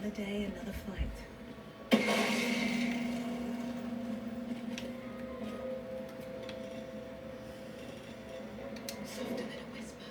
Another day, another flight. Softer than a whisper.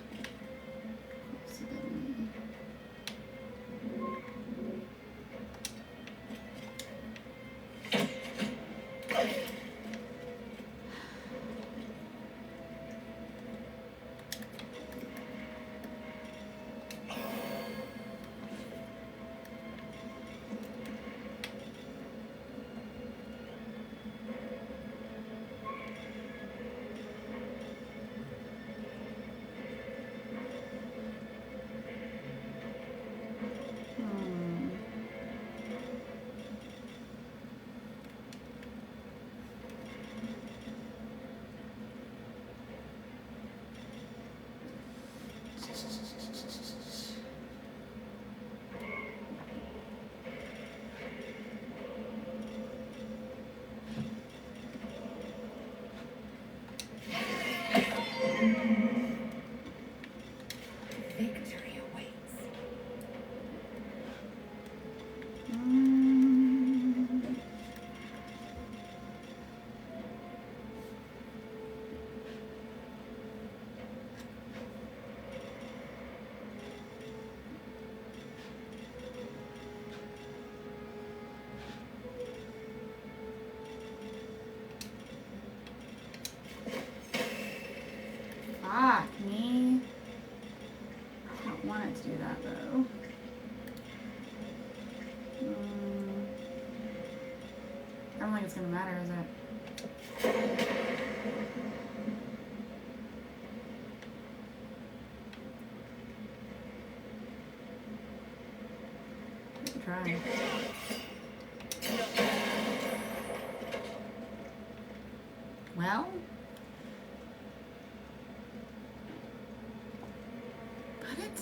Victory awaits. Fuck me. I don't want it to do that though. I don't think it's gonna matter, is it? Try. Well. Put it.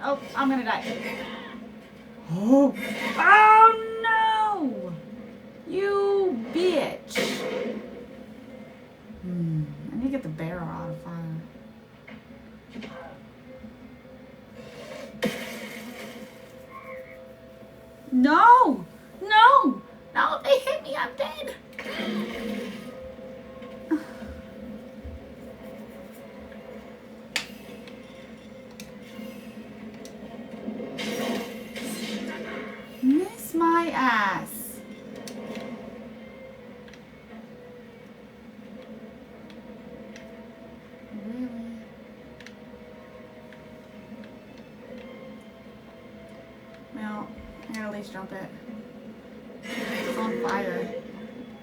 Oh, I'm gonna die. Oh. Oh no! You bitch. I need to get the barrel out of fire. No! No! No, if they hit me, I'm dead. Miss my ass. Really? Well, I gotta at least jump it. It's on fire.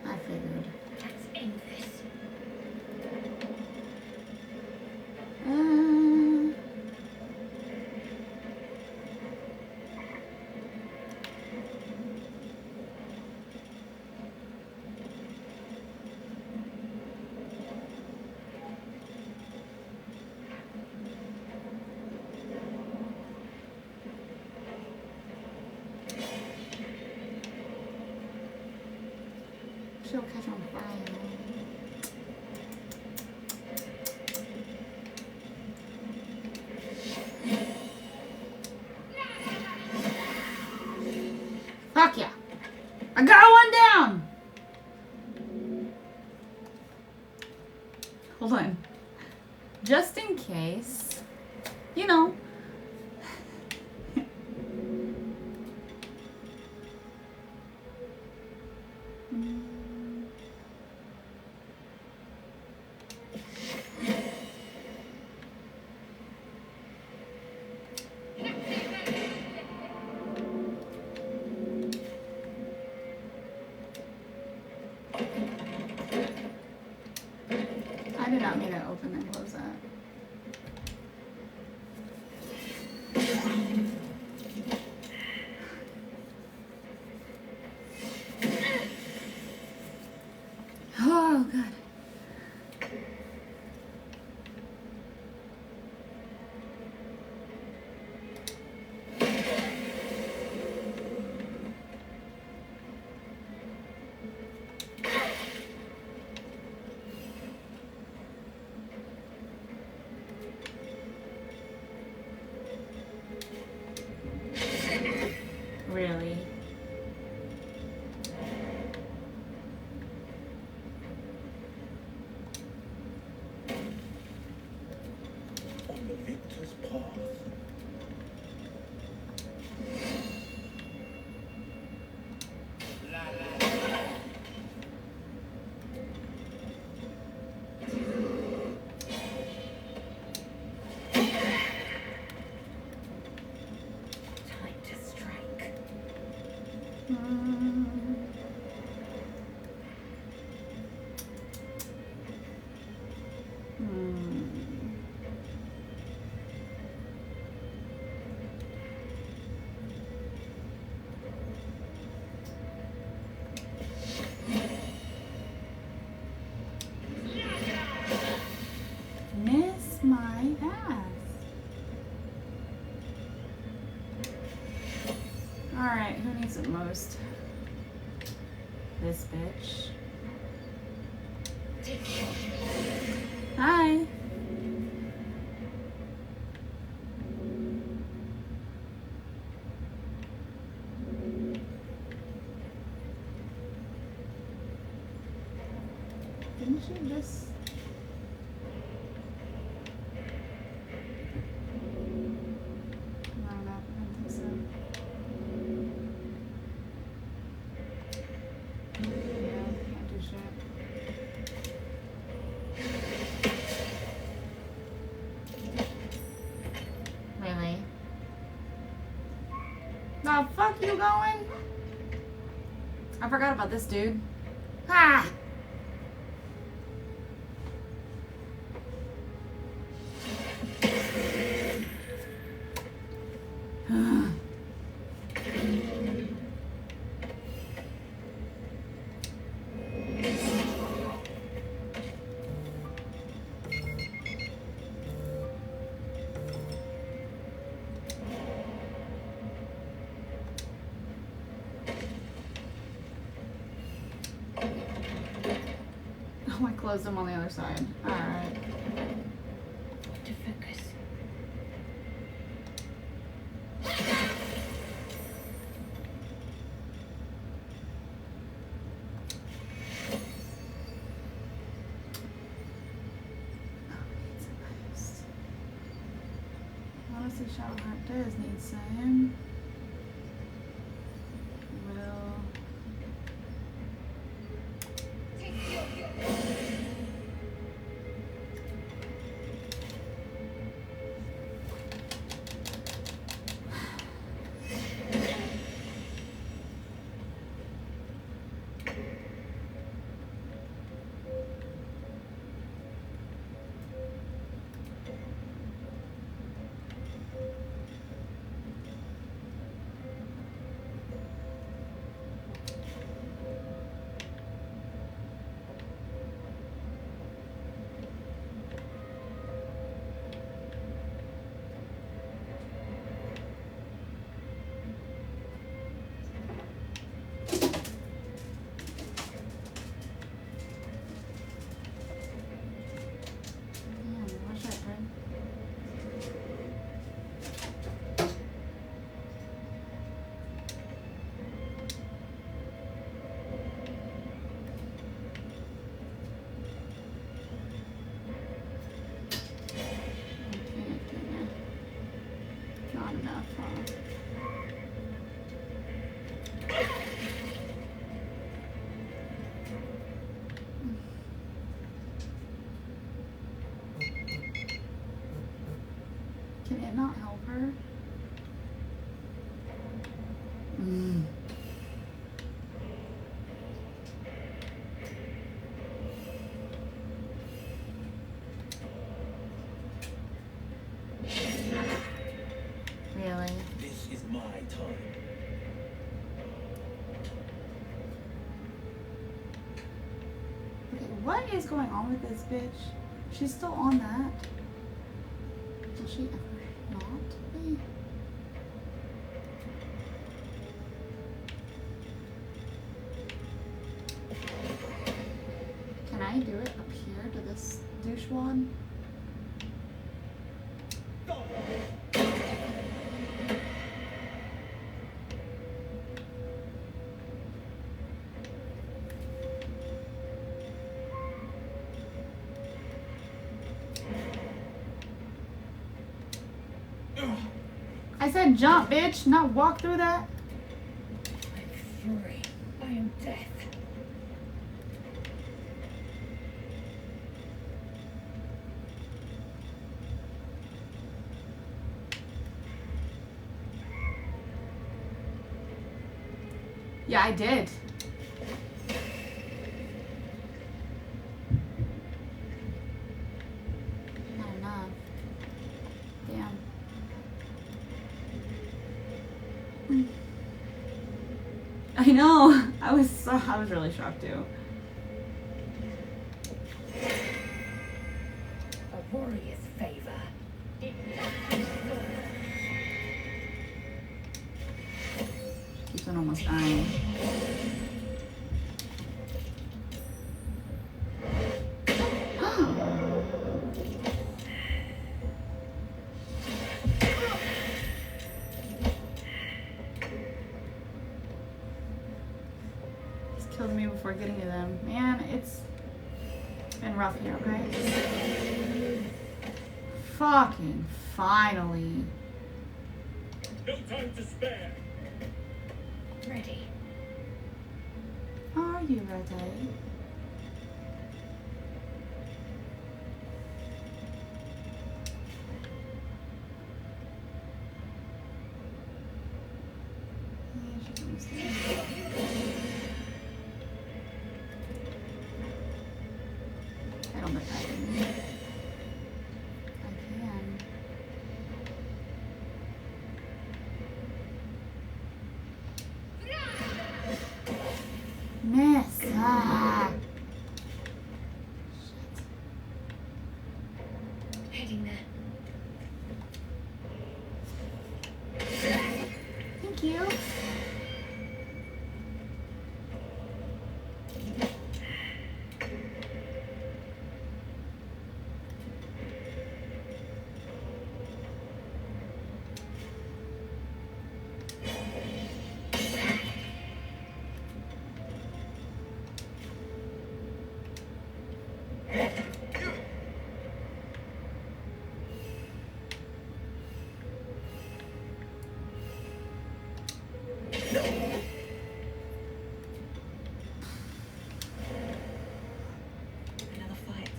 I figured. Let's end this. She'll catch on fire. Fuck yeah. I got one down. Hold on. Just in case, you know. I did not mean to open and close that. Oh, God. Really? On the victor's path. Time to strike. Miss my ass. Alright, who needs it most? This bitch. Hi. Didn't you just... No, I don't think so. Yeah, can't do shit. Really? The fuck you going? I forgot about this dude. Ah! Oh, I closed them on the other side. Alright. To focus. Honestly, Shadowheart does need saying. Will. What is going on with this bitch? She's still on that. Will she ever not be? Can I do it up here to this douchewad? I said jump, bitch, not walk through that. I'm free. I am death. Yeah, I did. Not enough. Damn. I know. I was really shocked too. A warrior's favor. Keeps on almost dying. Killed me before getting to them. Man, it's been rough here, okay? Fucking finally. No time to spare. Ready. Are you ready? Yeah, she's almost there. I don't think I can. I can. Miss. Ah. Heading there. Thank you. Another fight.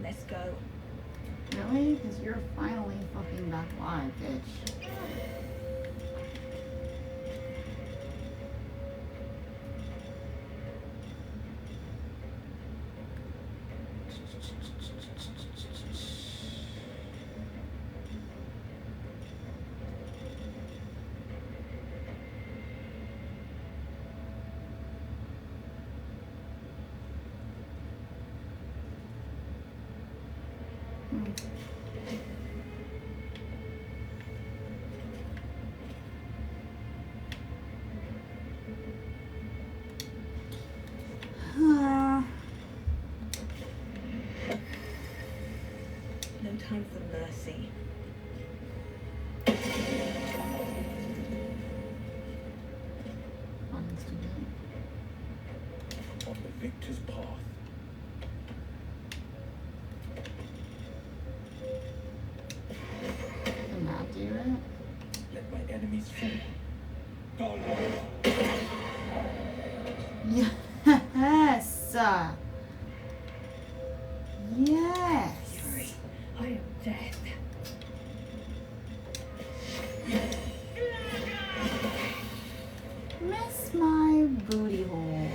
Let's go. Really? Because you're finally fucking back alive, bitch. No time for mercy. On the victor's path. The map, do it? Let my enemies fall. Go. Yes. Yes. Fury. I am death. Miss my booty hole.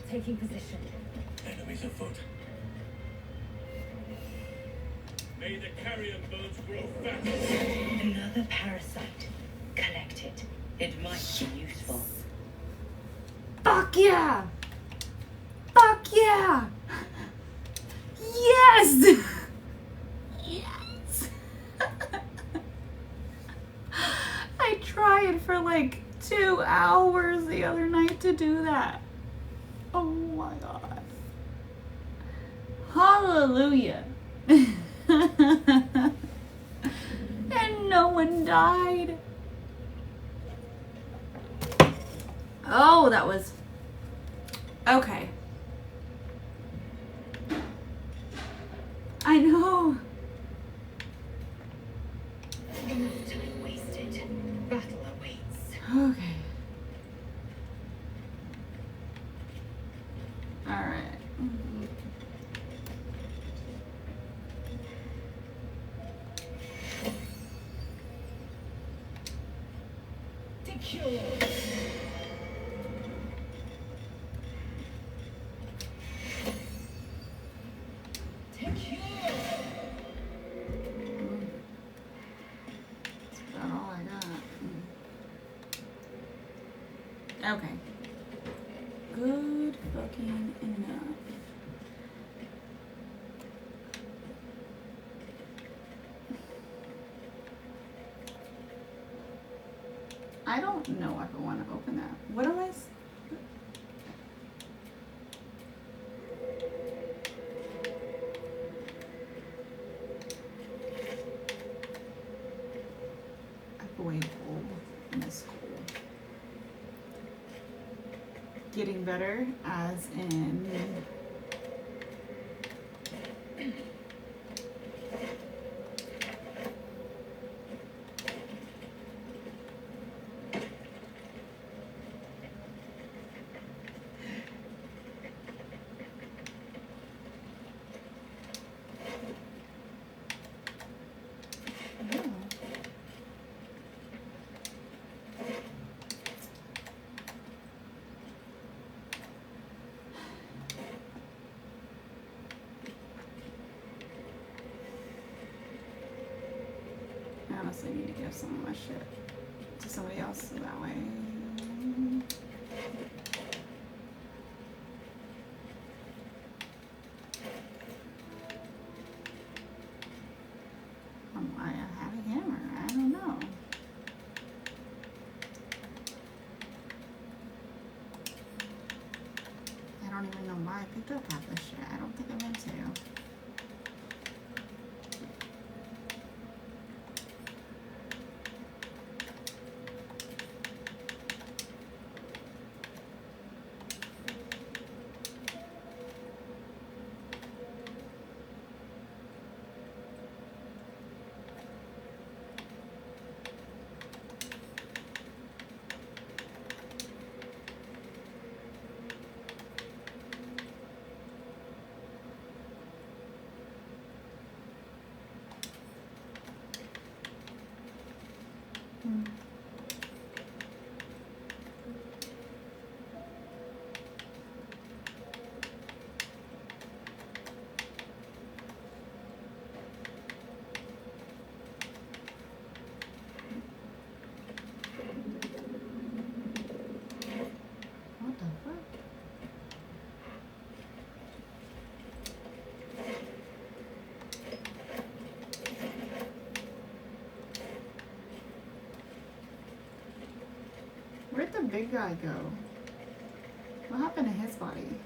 Taking position. Enemies afoot. May the carrion birds grow fat. Another parasite. Collect it. It might be useful. Fuck yeah! yeah! Yes! Yes! I tried for like 2 hours the other night to do that. Oh my god. Hallelujah. And no one died. Oh, that was... Okay. I know. Enough time wasted. Battle awaits. Okay. Alright. Secure. That's about all I got. Okay. Good fucking enough. I don't know if I want to open that. What do I... Avoid coal. Miss coal. Getting better as in... I honestly need to give some of my shit to somebody else so that way. I have a hammer. I don't know. I don't even know why I picked up half this shit. I don't think I meant to. What the fuck? Where'd the big guy go? What happened to his body?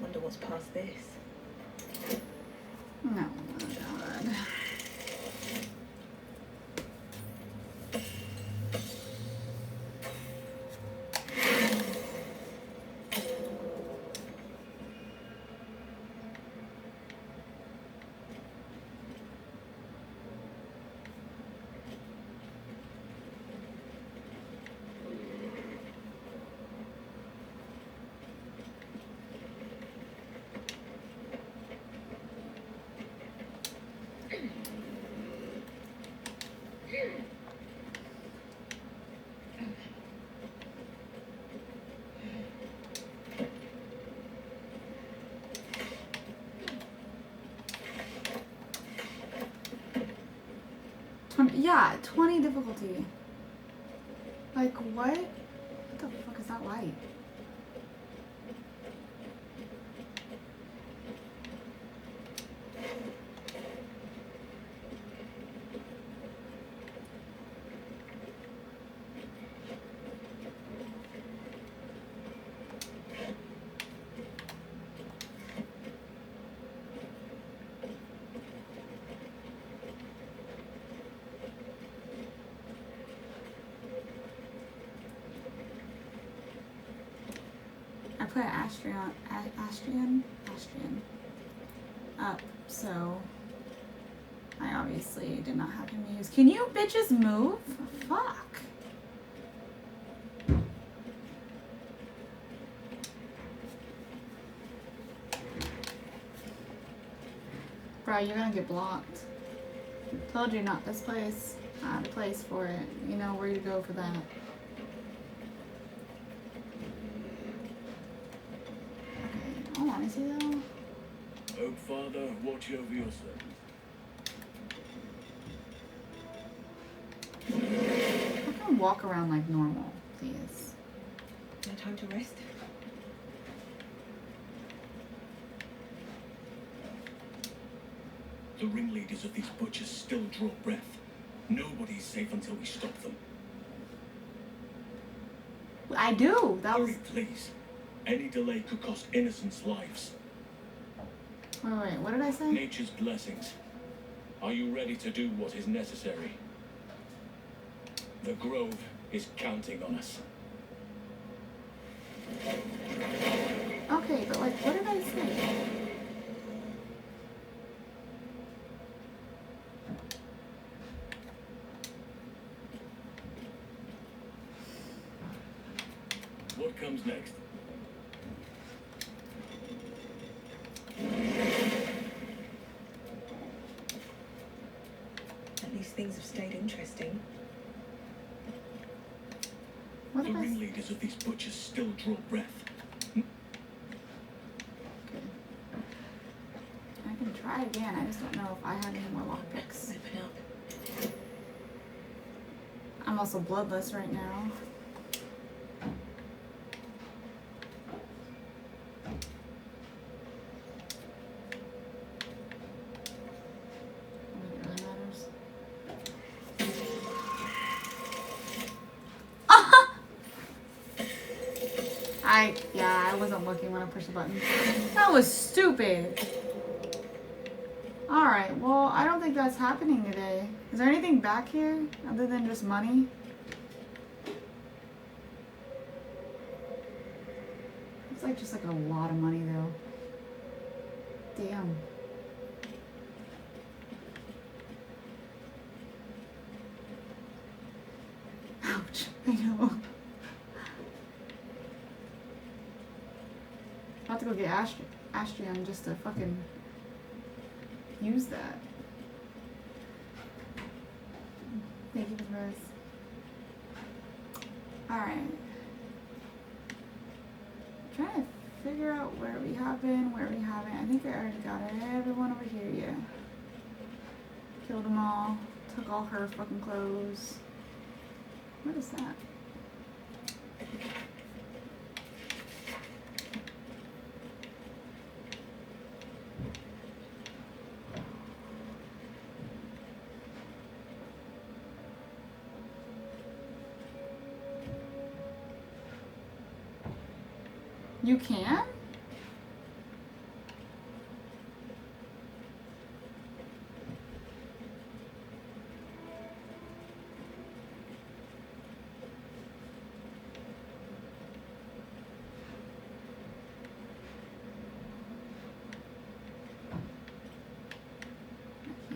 Wonder what's past this. No, oh god. Yeah, 20 difficulty. Like, what? What the fuck is that light? I put Astrian up, so I obviously did not have him use. Can you bitches move? Fuck. Bro, you're gonna get blocked. Told you not this place. I had a place for it. You know where to go for that. Okay, honestly though. Oh, Father, watch over your servant. I can walk around like normal, please. No time to rest. The ringleaders of these butchers still draw breath. Nobody's safe until we stop them. I do. That was. Hurry, please. Any delay could cost innocents' lives. Wait, what did I say? Nature's blessings. Are you ready to do what is necessary? The Grove is counting on us. Okay, but like, what did I say? What comes next? At least things have stayed interesting. What The did I say? ringleaders of these butchers still draw breath. Okay. I can try again. I just don't know if I have any more lockpicks. Open up. I'm also bloodless right now. I don't think it really matters. I wasn't looking when I pushed the button. That was stupid. Alright, well, I don't think that's happening today. Is there anything back here other than just money? It's like just like a lot of money though. Damn. Ouch. I know. I'll have to go get Astrian just to fucking use that. Thank you for the rose. Alright. Trying to figure out where we have been, where we haven't. I think I already got everyone over here, yeah. Killed them all. Took all her fucking clothes. What is that? You can? I can't.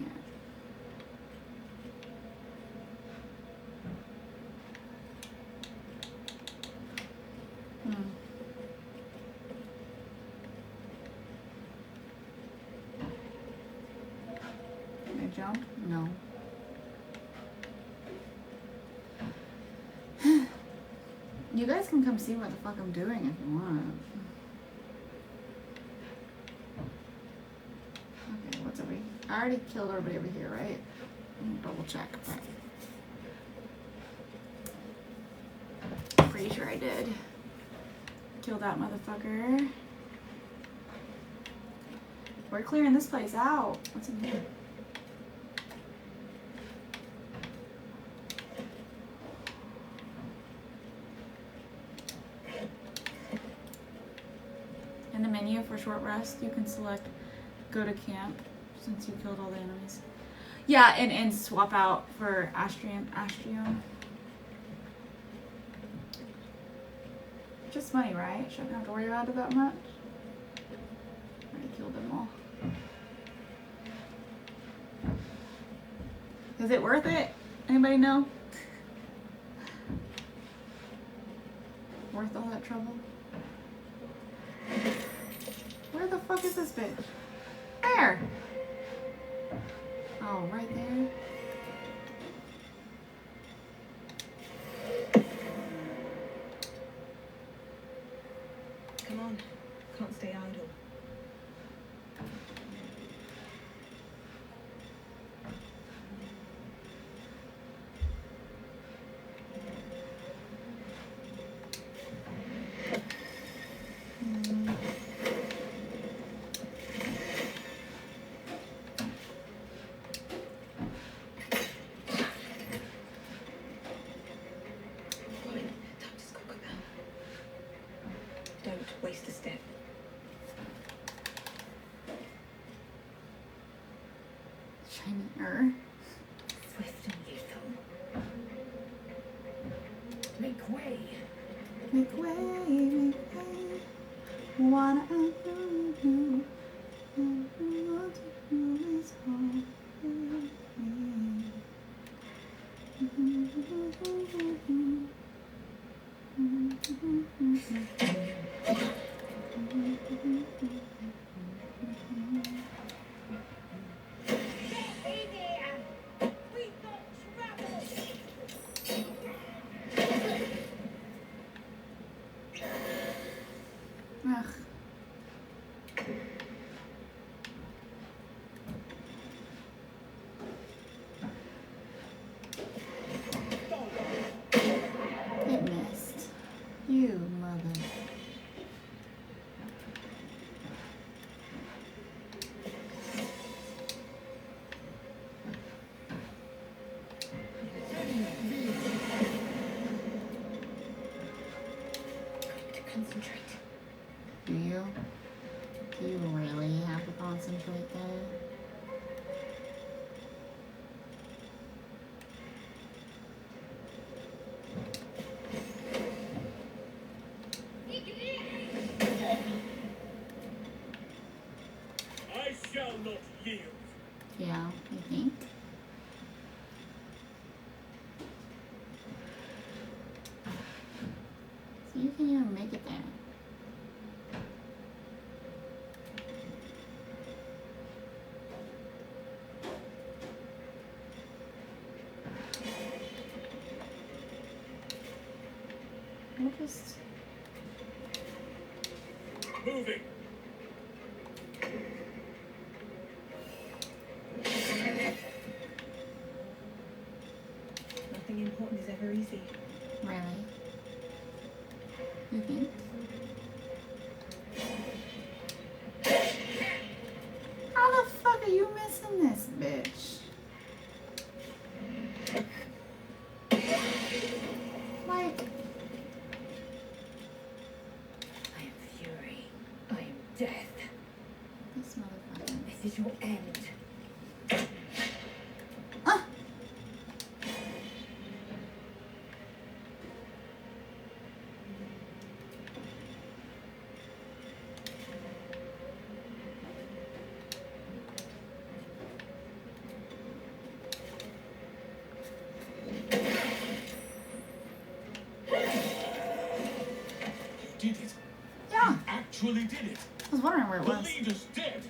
Can I jump? No. You guys can come see what the fuck I'm doing if you want. Okay, what's over here? I already killed everybody over here, right? Let me double check. Right. pretty sure I did. Kill that motherfucker. We're clearing this place out. What's in here? In the menu for short rest, you can select go to camp since you killed all the enemies. Yeah, and swap out for Astrium. Just money, right? Shouldn't have to worry about it that much. Already killed them all. Is it worth it? Anybody know? Worth all that trouble? Where the fuck is this bitch? There! Oh, right there. Come on, can't stay idle. Don't waste a step. Shinier. Swift and lethal. Make way. Make way, make way. Wanna do what you is hard. Ugh. It missed. You mother. To concentrate. Do you? Do you really have to concentrate there? I shall not yield. Yeah, you think? So you can even make it there. We'll just... Moving. Nothing important is ever easy. Really? You think? How the fuck are you missing this, bitch? Like, I am fury. I am death. this motherfucker. This is your end. Ah! You did it. Yeah, You actually did it. I was wondering where it The was. leader's dead.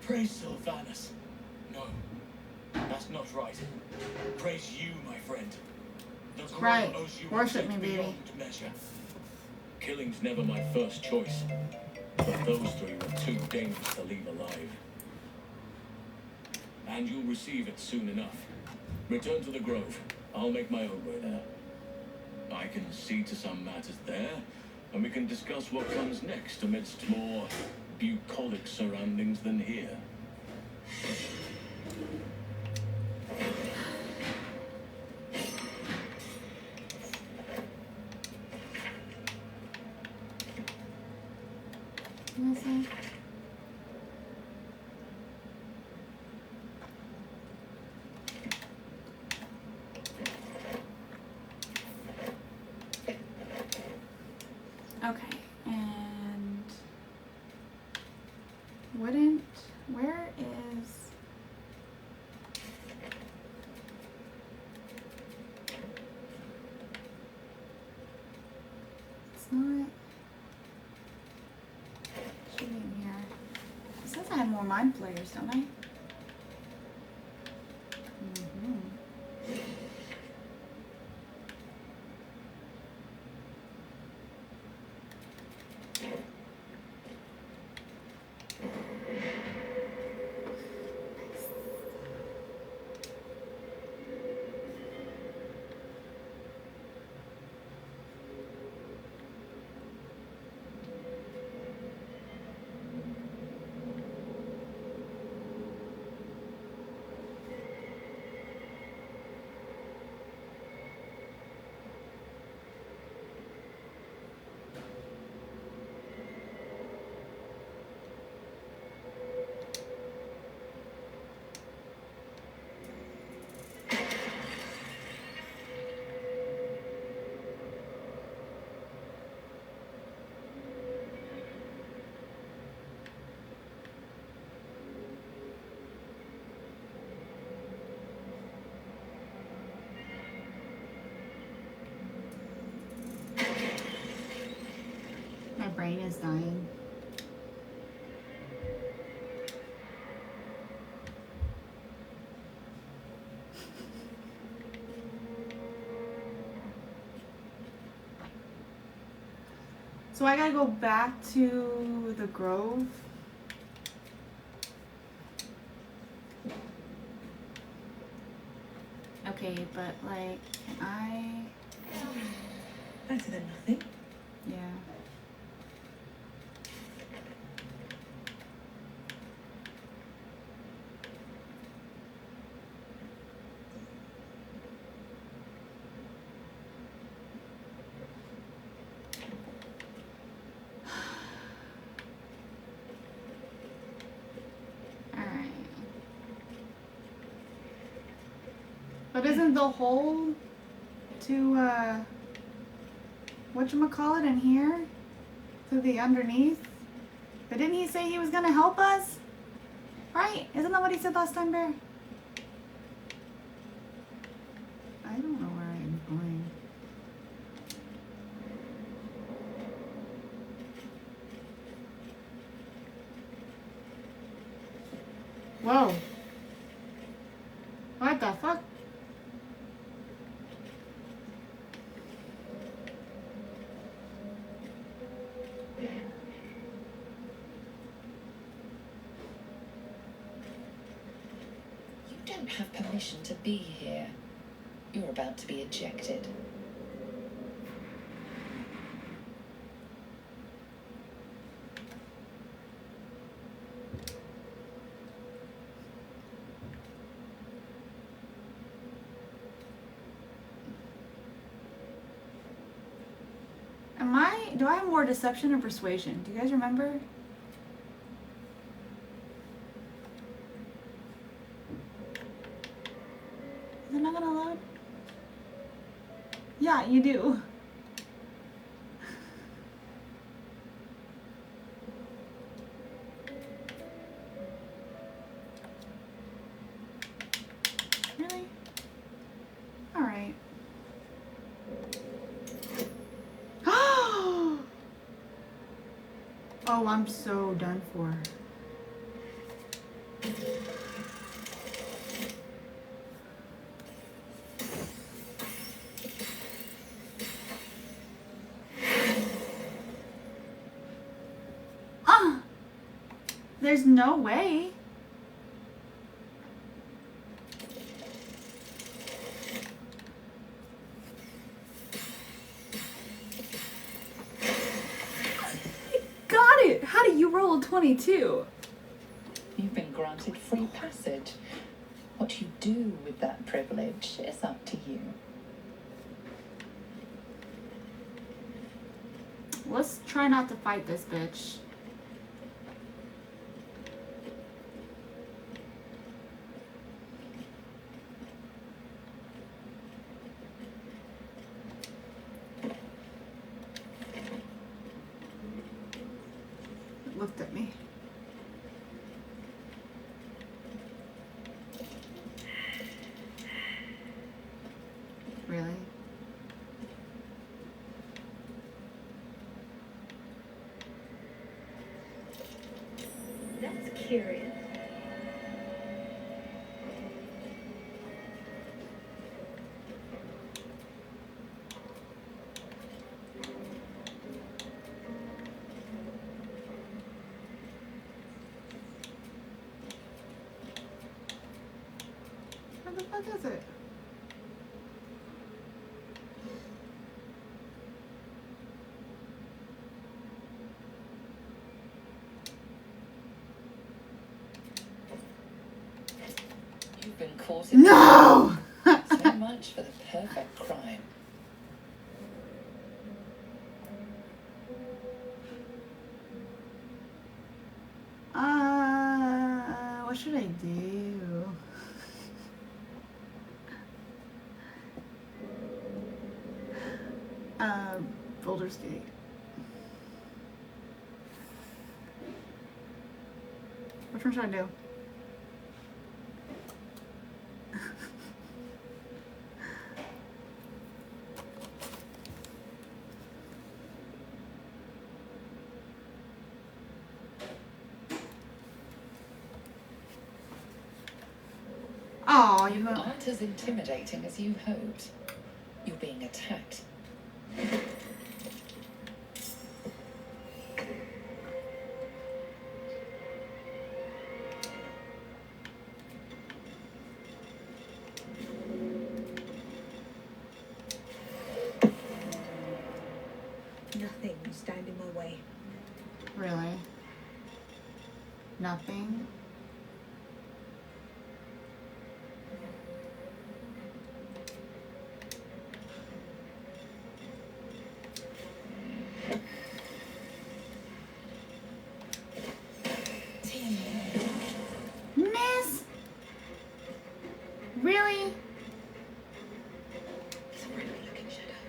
Praise Sylvanus. No, that's not right. Praise you, my friend. The Grove Right. owes you Worship me, respect baby. beyond measure. Killing's never my first choice, but those three were too dangerous to leave alive. And you'll receive it soon enough. Return to the Grove. I'll make my own way there. I can see to some matters there, and we can discuss what comes next amidst more bucolic surroundings than here. Listen. Okay, and where is it's not should be in here. It says I have more mind players, don't I? My brain is dying. So I gotta go back to the Grove. Okay, but like, can I? Better than nothing. Yeah. Alright. But isn't the hole to whatchamacallit in here? To the underneath? But didn't he say he was gonna help us? Right? Isn't that what he said last time, Bear? I don't know where I am going. Whoa. What the fuck? You don't have permission to be here. You're about to be ejected. Do I have more deception or persuasion? Do you guys remember? Is it not gonna load? Yeah, you do. Really? Alright. Oh, I'm so done for. There's no way. you rolled 22. You've been granted free passage. What you do with that privilege is up to you. Let's try not to fight this bitch. It looked at me. Really? That's curious. What the fuck is it? You've been caught in No! so much for the perfect crime. What should I do? Boulder's Gate. Which one should I do? Oh, you know. Aren't as intimidating as you hoped. You're being attacked. Nothing will stand in my way. Really? Nothing? Miss? Really? It's a friendly looking shadow.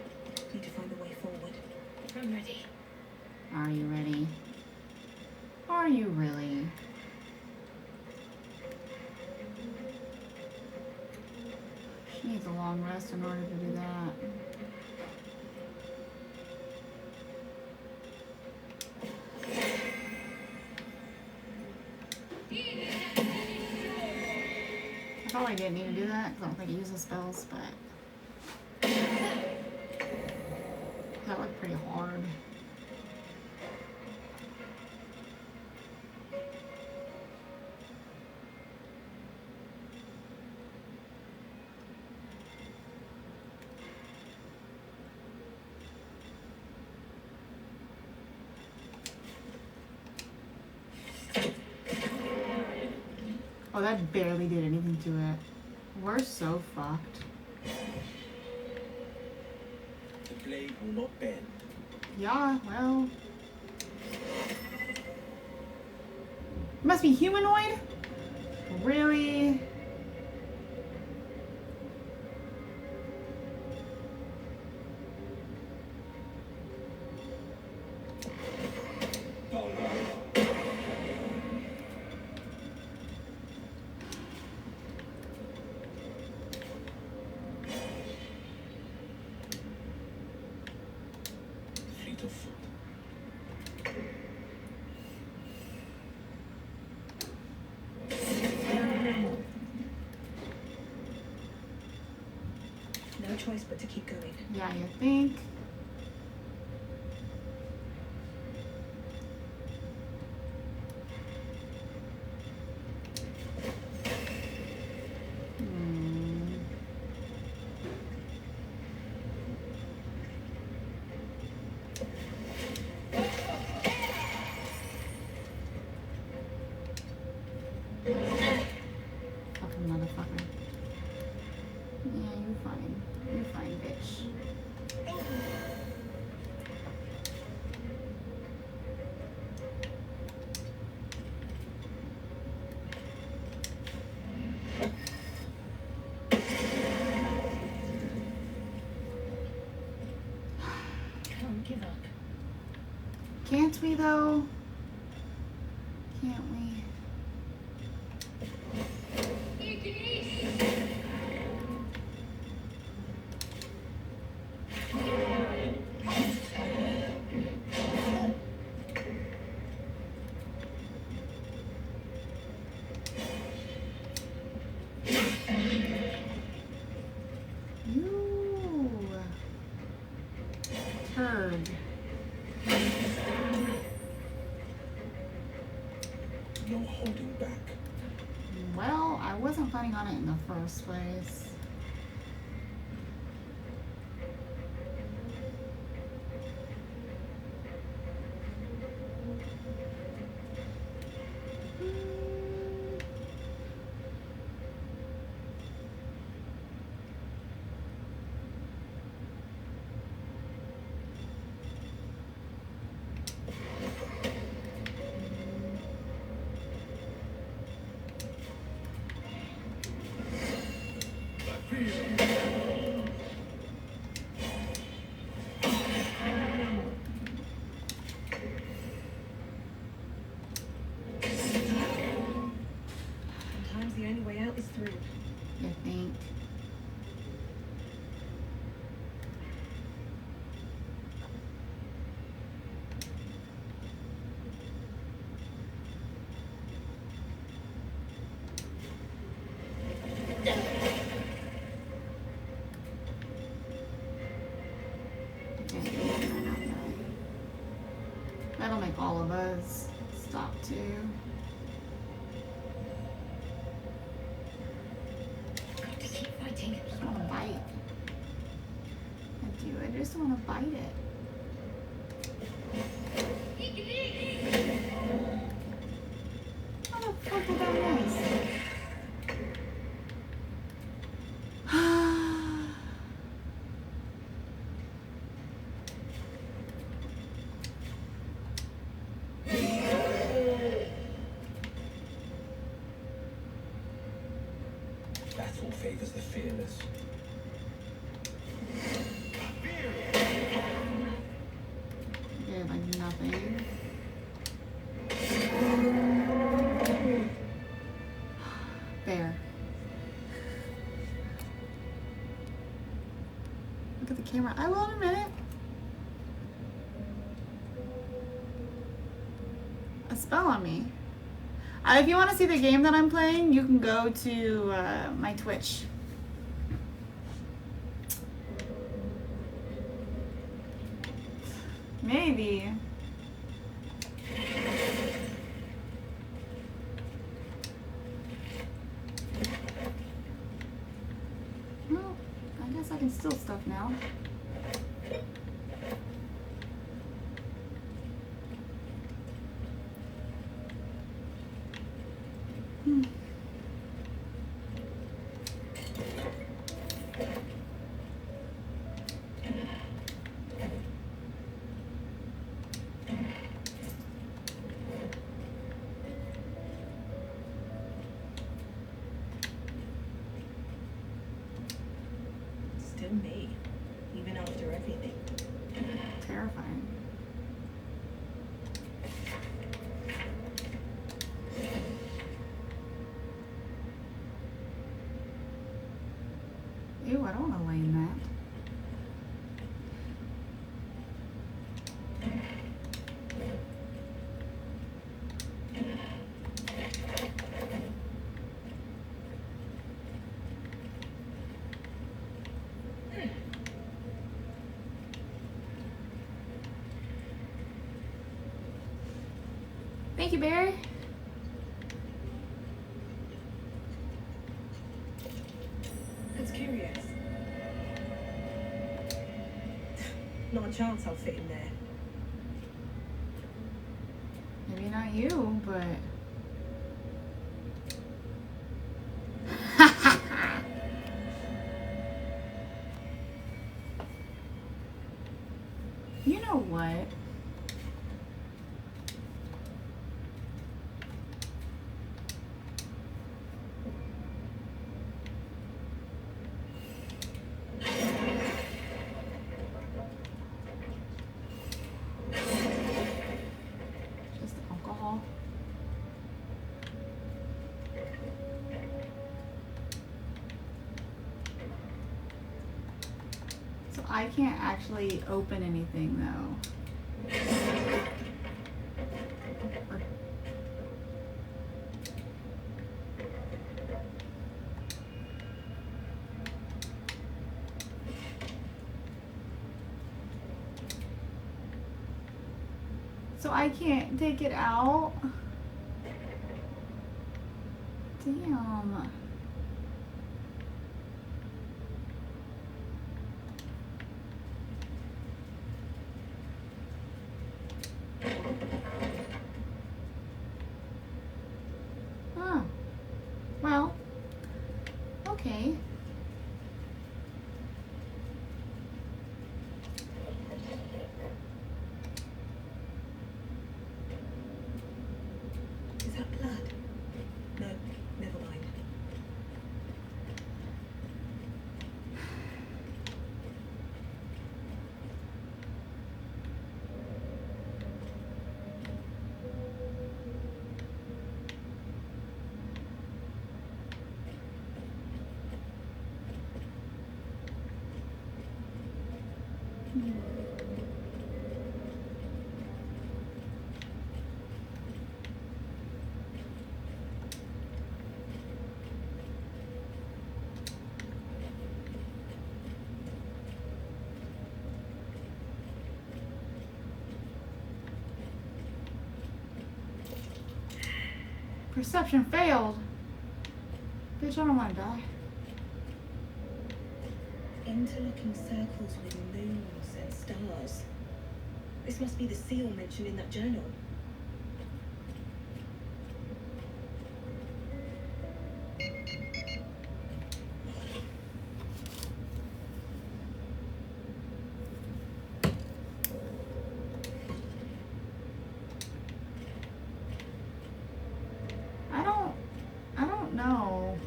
Need to find a way forward. I'm ready. Are you ready? Are you really? She needs a long rest in order to do that. I probably didn't need to do that because I don't think it uses spells, but that looked pretty hard. Oh, that barely did anything to it. We're so fucked. The blade will not bend. Yeah, well. It must be humanoid? Really? Fleet of foot. No choice but to keep going. Yeah, you think? Can't we though? Can't we? You turd. No holding back. Well, I wasn't planning on it in the first place. Sometimes the only way out is through. You think? That'll make all of us stop too. Got to keep fighting. I just want to bite. I do. I just want to bite it. How the fuck would that miss? Battle favors the fearless. Okay, like nothing. There. Look at the camera. I will in a minute. A spell on me. If you want to see the game that I'm playing, you can go to my Twitch. Maybe. Well, I guess I can steal stuff now. Still me, even after everything. Terrifying. Ew, I don't want to lay in that. Thank you, Barry. That's curious. Not a chance I'll fit in there. Maybe not you, but... You know what? I can't actually open anything though. So I can't take it out? Damn. Oh. Well. Okay. Is that blood? No, never mind. Perception failed. Bitch, I don't want to die. Interlocking circles with moons and stars. This must be the seal mentioned in that journal. I don't know.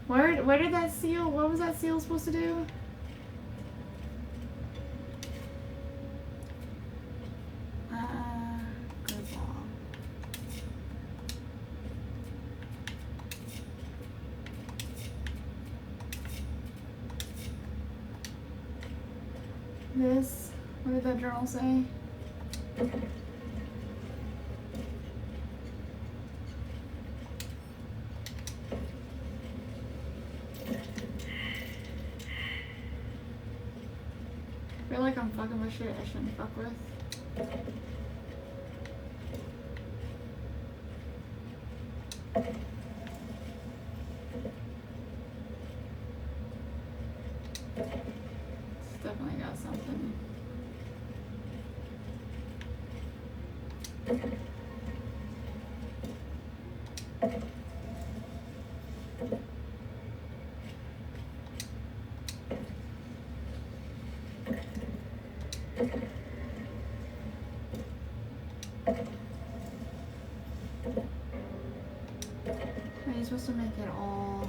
Where did that seal, what was that seal supposed to do? Good ball. This, what did that journal say? I feel like I'm fucking with shit I shouldn't fuck with. It's definitely got something. Are you supposed to make it all?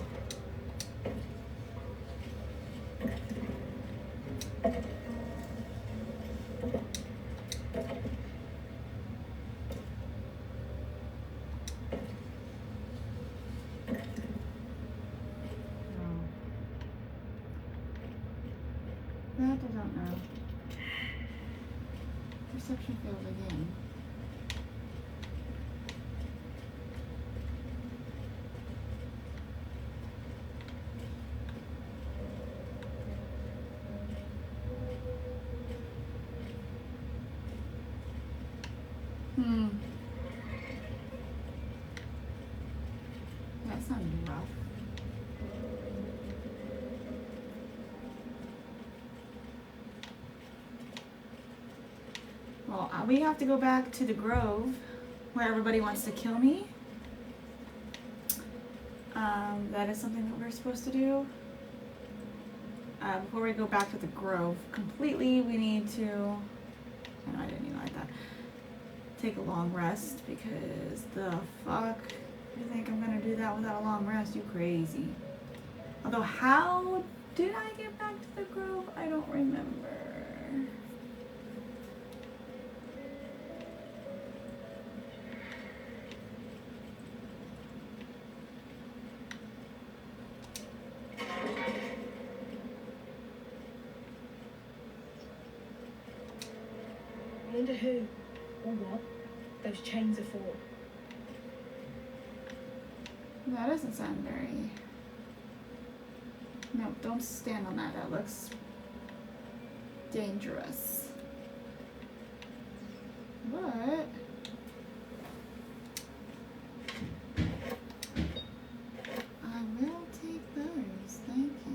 That I don't know. Perception failed again. That sounded rough. Well, we have to go back to the grove where everybody wants to kill me. That is something that we're supposed to do. Before we go back to the grove completely, we need to, no, I didn't mean like that, take a long rest, because the fuck, you think I'm gonna do that without a long rest? You crazy. Although, how did I get back to the grove? I don't remember. wonder who or what those chains are for. That doesn't sound very... No, don't stand on that. That looks dangerous. But... I will take those. Thank you.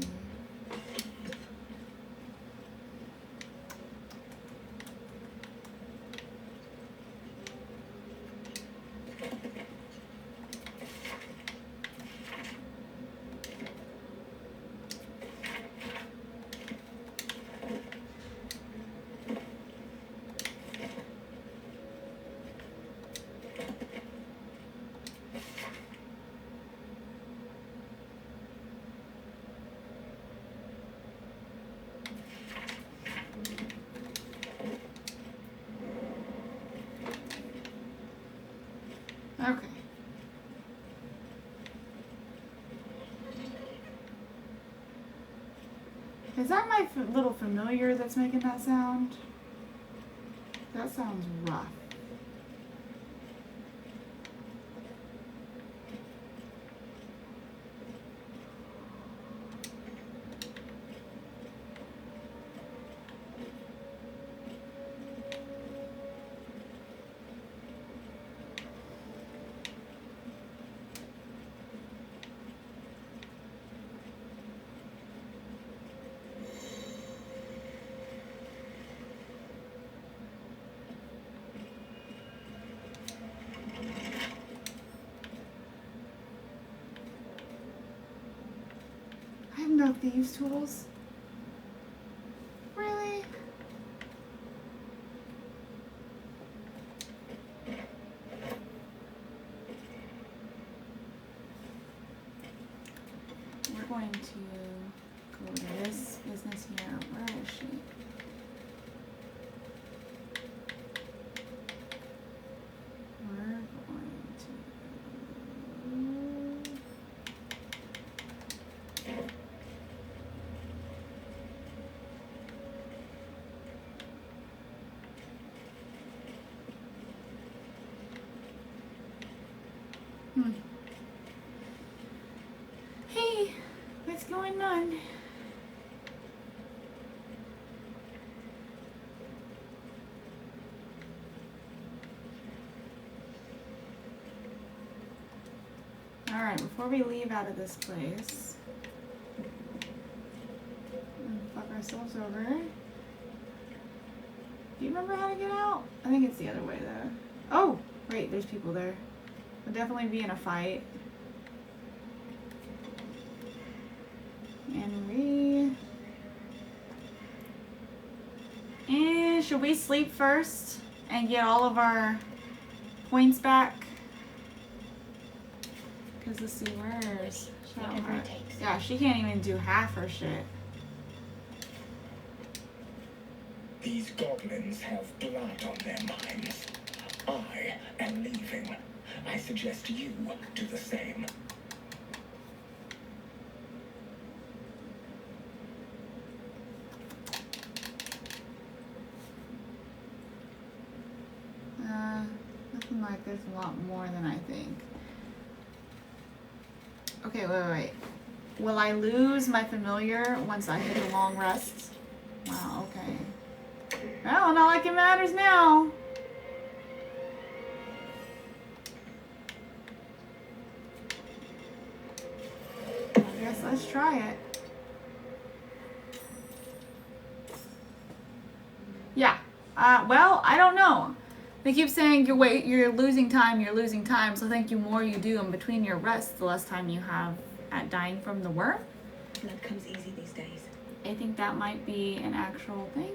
Okay. Is that my little familiar that's making that sound? That sounds rough. I have no thieves' tools. Really? We're going to go to this business here. Where is she? We're going to... Hey, what's going on? Alright, before we leave out of this place, and fuck ourselves over. Do you remember how to get out? I think it's the other way though. Oh, wait, there's people there. We'll definitely be in a fight. And should we sleep first and get all of our points back? Because let's see, where's Whatever it takes. Yeah, she can't even do half her shit. These goblins have blood on their minds. I am leaving. I suggest you do the same. Looking like there's a lot more than I think. Okay, wait. Will I lose my familiar once I hit a long rest? Wow, okay. Well, not like it matters now. I guess let's try it. Yeah. Well, I don't know. They keep saying you're losing time, so I think the more you do in between your rests, the less time you have at dying from the worm. Blood comes easy these days. I think that might be an actual thing.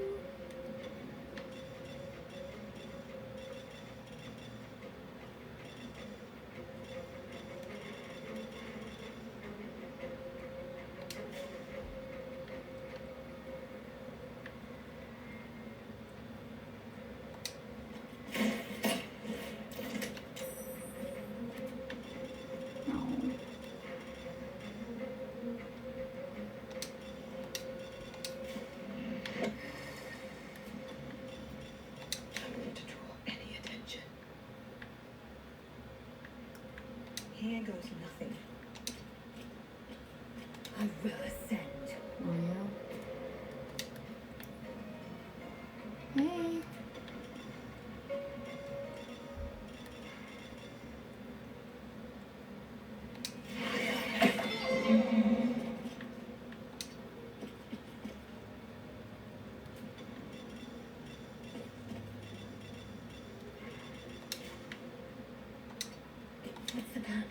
I will ascend. Will you? Hey. What's the plan?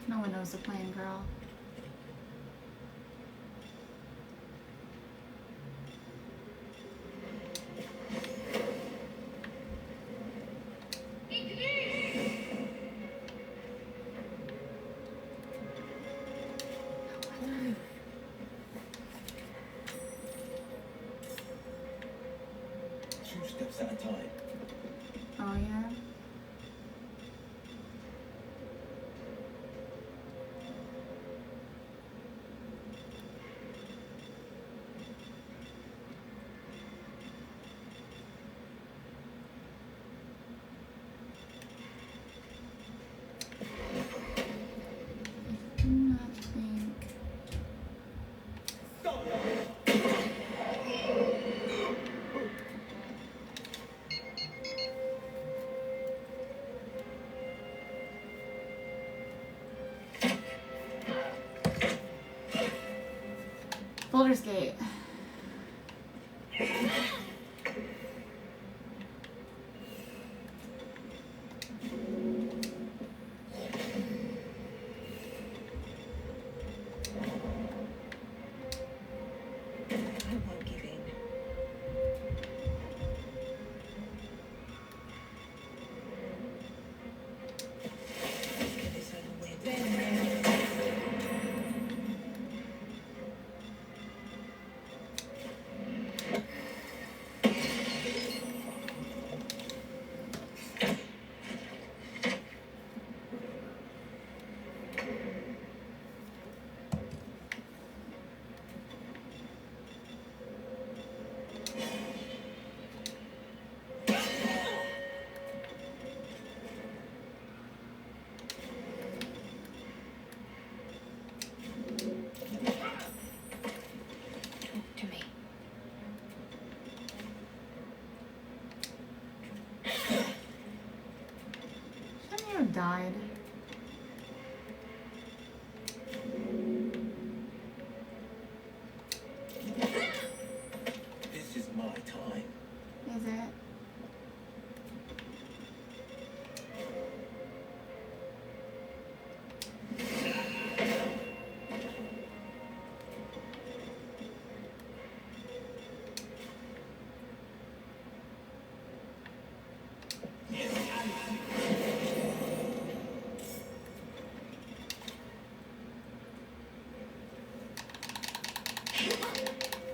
No one knows the plan, girl. Two steps at a time. Oh, yeah? I do not think. Boulder's Gate. I won't give in. Let's get this over with. Talk to me. Shouldn't you have died? This is my time. Is it?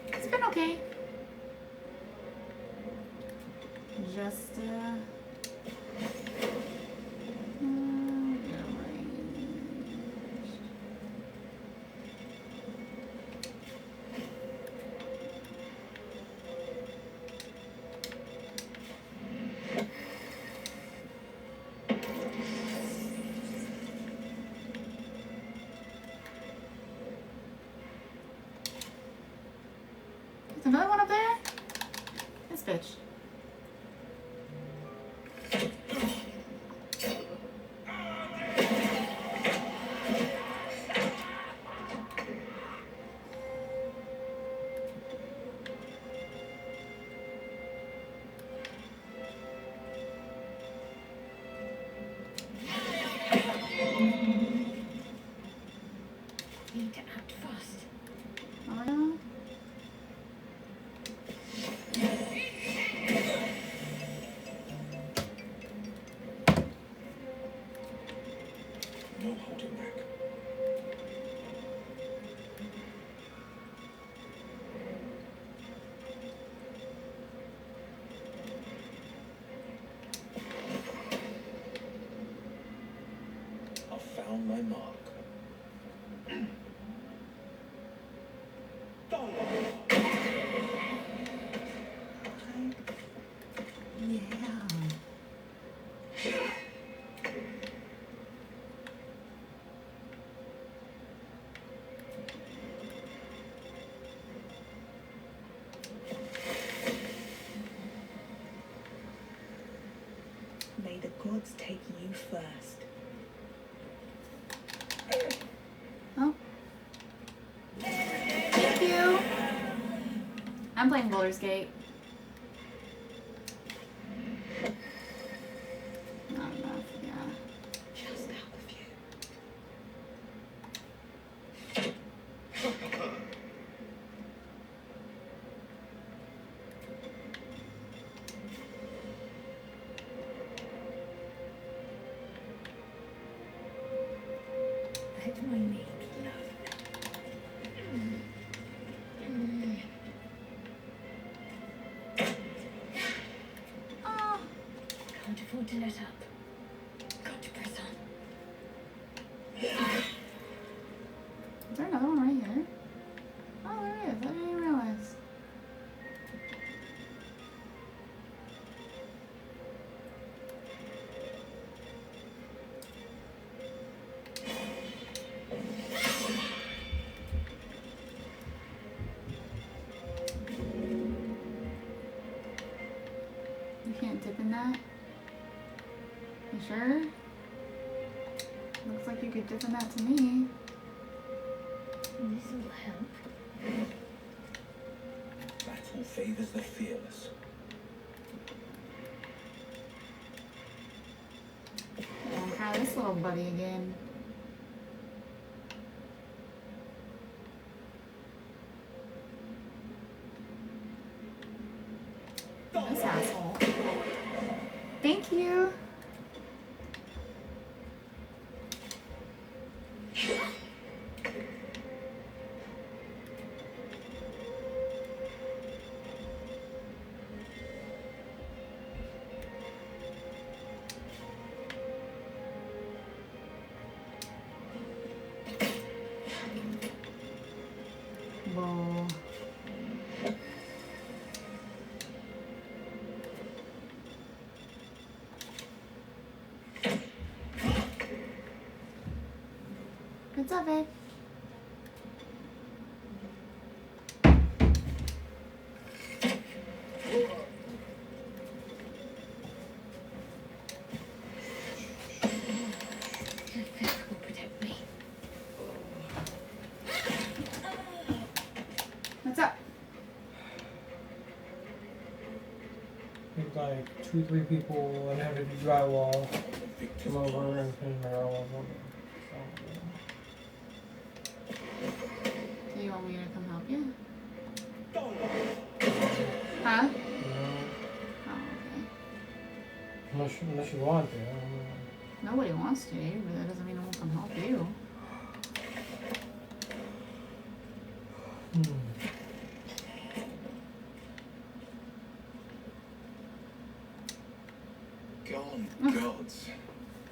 It's been okay. Just, There's another one up there? This bitch. Need to act fast. Oh, no? No holding back. I found my mark. Yeah. I'm playing Baldur's Gate. Not enough, yeah. Just out of you. Let my need love. Oh, Can't afford to let up. Got to press on. is there another one right here? Oh, there is. I didn't even realize. You can't dip in that? You sure? Looks like you could dip in that to me. This will help. Battle favors the fearless. I'll try this little buddy again. This asshole. Thank you. Whoa. What's up, babe? The fifth will protect me. What's up? Think like 2-3 people and have to do drywall. Come over and finish my drywall for me. Do you want me to come help you? Huh? You know, Oh, okay. unless you want to. I don't know. Nobody wants to, but that doesn't mean I won't come help you. Gone gods.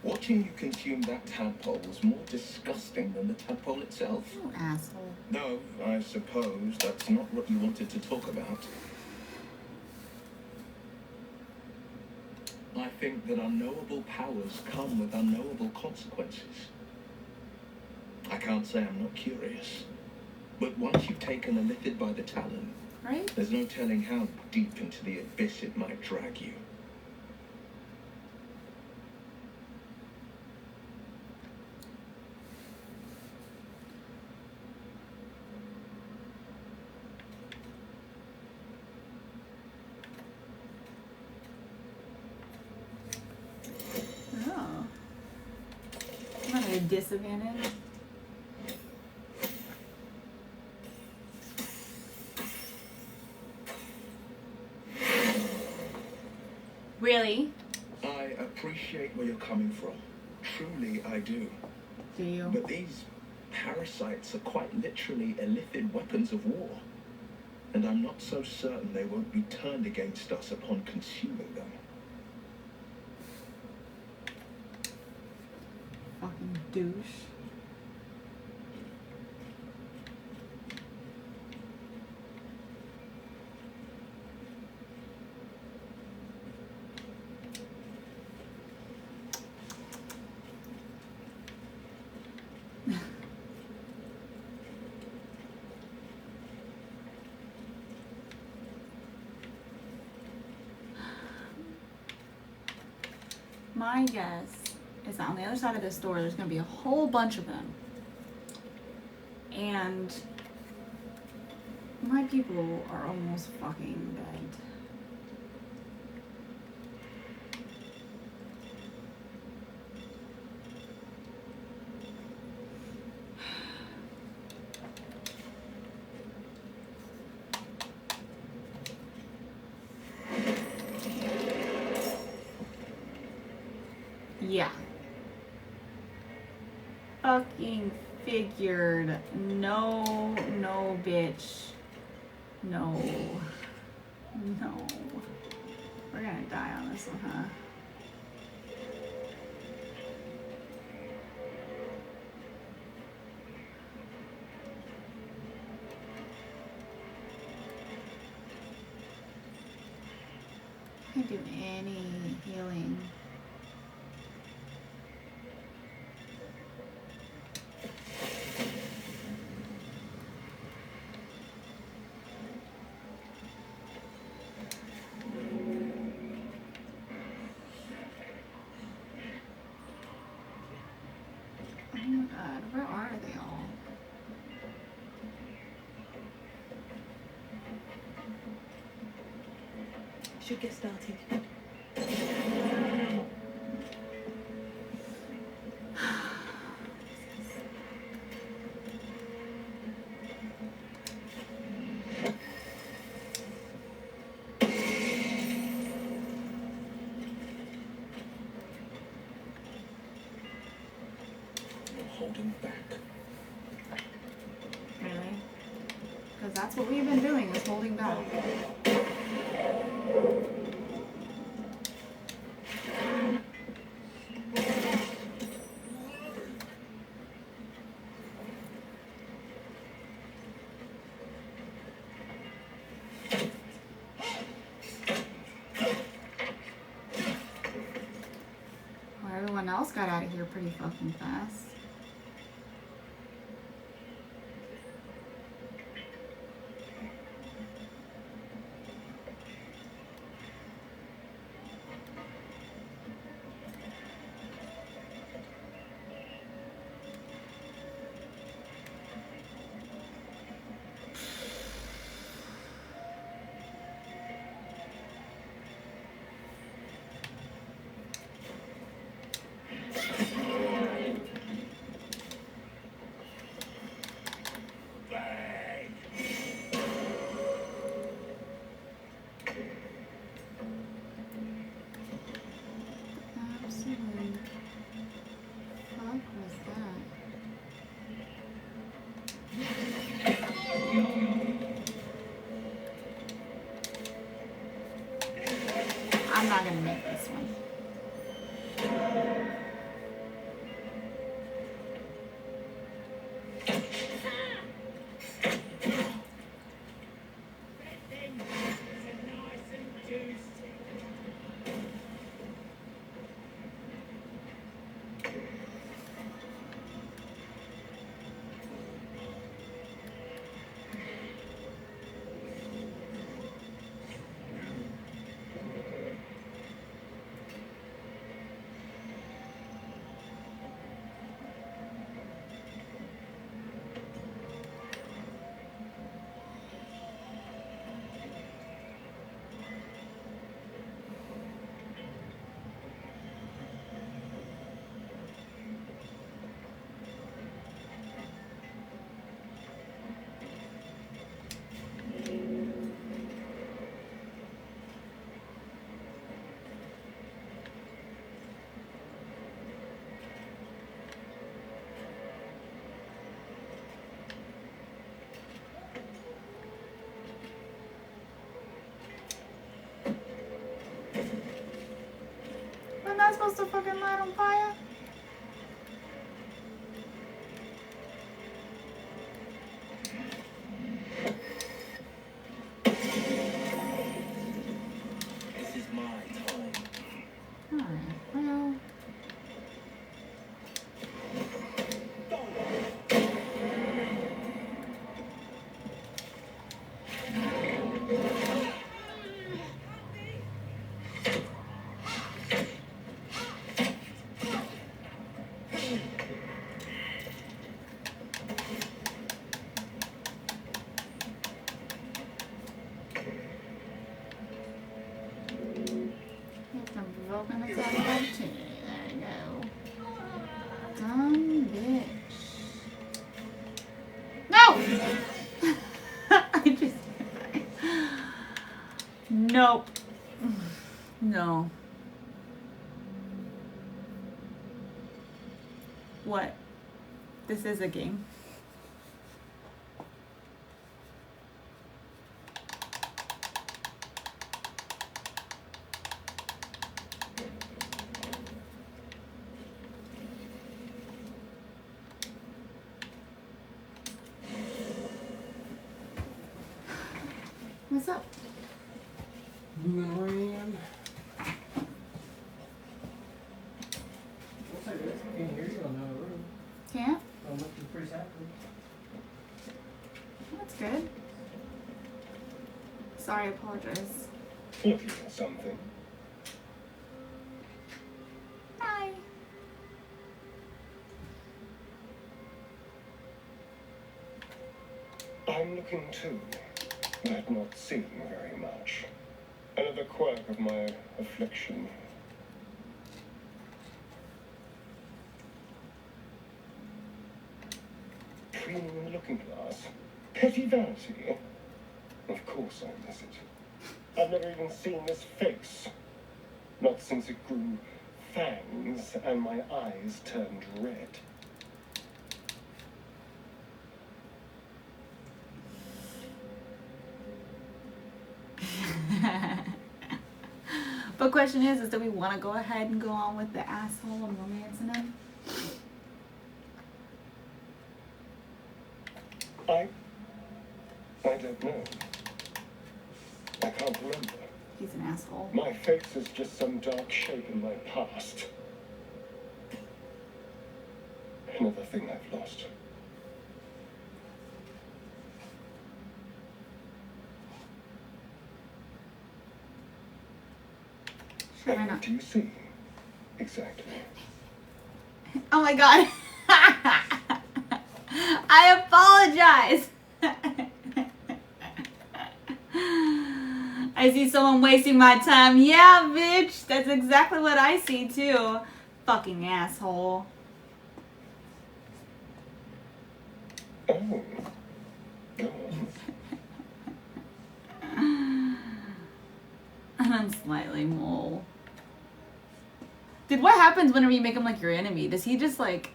Watching you consume that tadpole was more disgusting than the tadpole itself. You asshole. No, I suppose that's not what you wanted to talk about. I think that unknowable powers come with unknowable consequences. I can't say I'm not curious, but once you've taken a lifted by the talon, Right? there's no telling how deep into the abyss it might drag you. Oh. I'm at a disadvantage. Really? I appreciate where you're coming from. Truly, I do. Do you? But these parasites are quite literally illithid weapons of war. And I'm not so certain they won't be turned against us upon consuming them. Fucking douche. My guess is that on the other side of this door, there's going to be a whole bunch of them. And My people are almost fucking dead. Yeah. Fucking figured. No, no, bitch. No. No. We're gonna die on this one, huh? Can't do any healing. Oh my god, where are they all? Should get started. You're holding back. Really? Because that's what we've been doing, is holding back. Well, everyone else got out of here pretty fucking fast. Absolutely. Fuck was that? I'm not gonna make this one. Wasn't that supposed to fucking light on fire? This is my time. Alright, well. No. No. What? This is a game. What's up? Blue and rain. Looks like this. I can't hear you on the room. Can't? I'm looking pretty happy. That's good. Sorry, I apologize. Looking for something. Hi. I'm looking too, but not seeing very much. Another quirk of my affliction. Cleaning the looking glass. Petty vanity. Of course I miss it. I've never even seen this face. Not since it grew fangs and my eyes turned red. But question is do we want to go ahead and go on with the asshole and romancing him? I don't know. I can't remember. He's an asshole. My face is just some dark shape in my past. Another thing I've lost. Sure, why And not? what do you see? Exactly. Oh my god. I apologize. I see someone wasting my time. Yeah, bitch. That's exactly what I see too. Fucking asshole. Oh. Go on. I'm slightly mole. Dude, what happens whenever you make him like your enemy? Does he just like...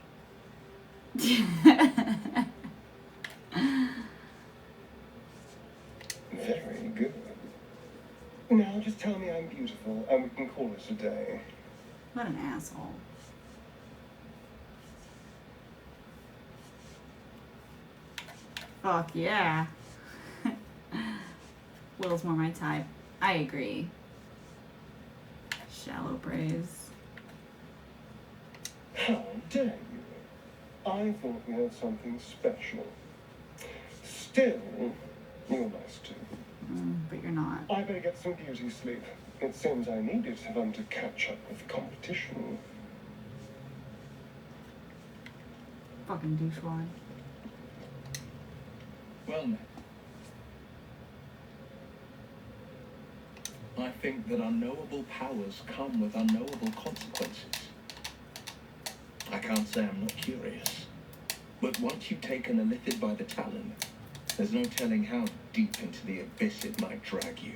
Very good. Now just tell me I'm beautiful and we can call it a day. What an asshole. Fuck yeah. Will's more my type. I agree. Shallow praise. How dare you? I thought we had something special. Still, you're nice too. But you're not. I better get some beauty sleep. It seems I need it if I'm to catch up with competition. Fucking douchewad. Well, now. I think that unknowable powers come with unknowable consequences. I can't say I'm not curious, but once you've taken a lithid by the talon, there's no telling how deep into the abyss it might drag you.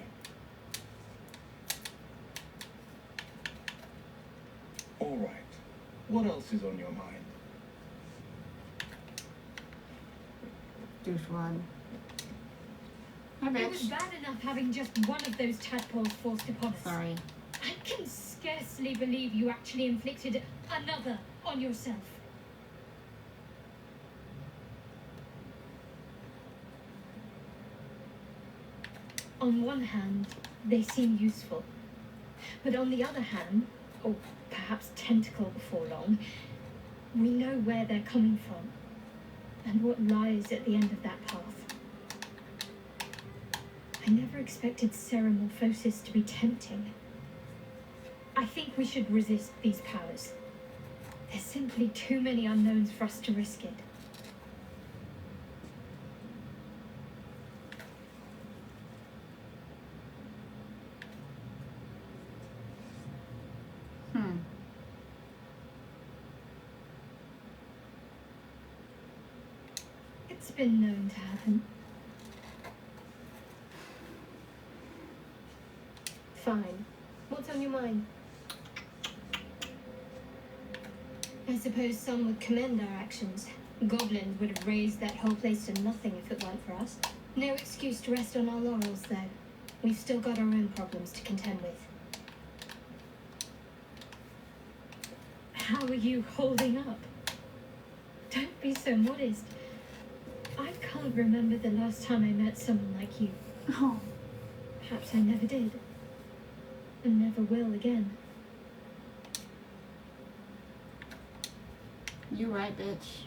All right, what else is on your mind? Douchewad. Hi, It was bitch. bad enough having just one of those tadpoles forced upon us. Sorry. I can scarcely believe you actually inflicted another on yourself. On one hand, they seem useful. But on the other hand, or perhaps tentacle before long, we know where they're coming from and what lies at the end of that path. I never expected ceramorphosis to be tempting. I think we should resist these powers. There's simply too many unknowns for us to risk it. It's been known to happen. Fine. What's on your mind? I suppose some would commend our actions. Goblins would have razed that whole place to nothing if it weren't for us. No excuse to rest on our laurels, though. We've still got our own problems to contend with. How are you holding up? Don't be so modest. I can't remember the last time I met someone like you. Oh, Perhaps I never did. And never will again. you right, bitch.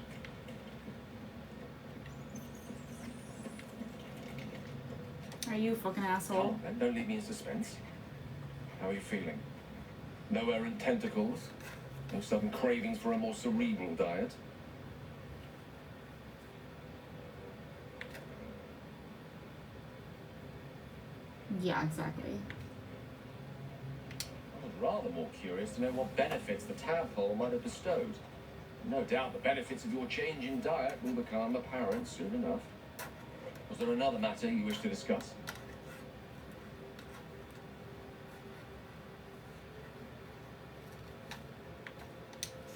Are you a fucking asshole? Come on, then, don't leave me in suspense. How are you feeling? No errant tentacles? No sudden cravings for a more cerebral diet? Yeah, exactly. I was rather more curious to know what benefits the tadpole might have bestowed. No doubt the benefits of your change in diet will become apparent soon enough. Was there another matter you wish to discuss?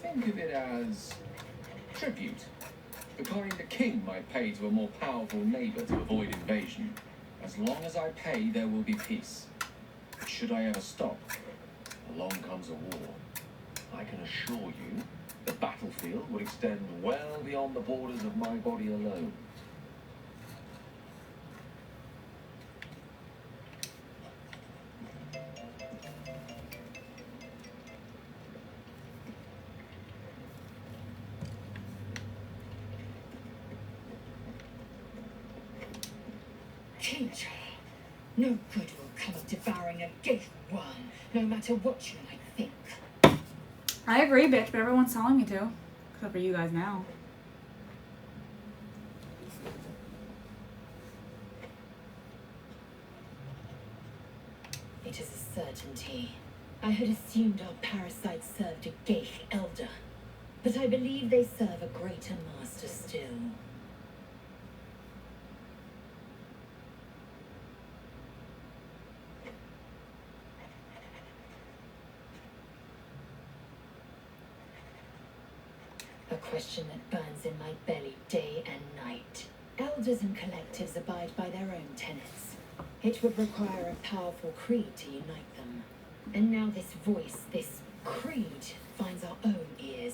Think of it as tribute. The kind a king might pay to a more powerful neighbor to avoid invasion. As long as I pay, there will be peace. Should I ever stop, along comes a war. I can assure you, the battlefield would extend well beyond the borders of my body alone. Teacher, no good will come of devouring a gate worm, no matter what you might think. I agree, bitch, but everyone's telling me to. Except for you guys now. It is a certainty. I had assumed our parasites served a Geich elder, but I believe they serve a greater master still. A question that burns in my belly day and night. Elders and collectives abide by their own tenets. It would require a powerful creed to unite them. And now this voice, this creed, finds our own ears.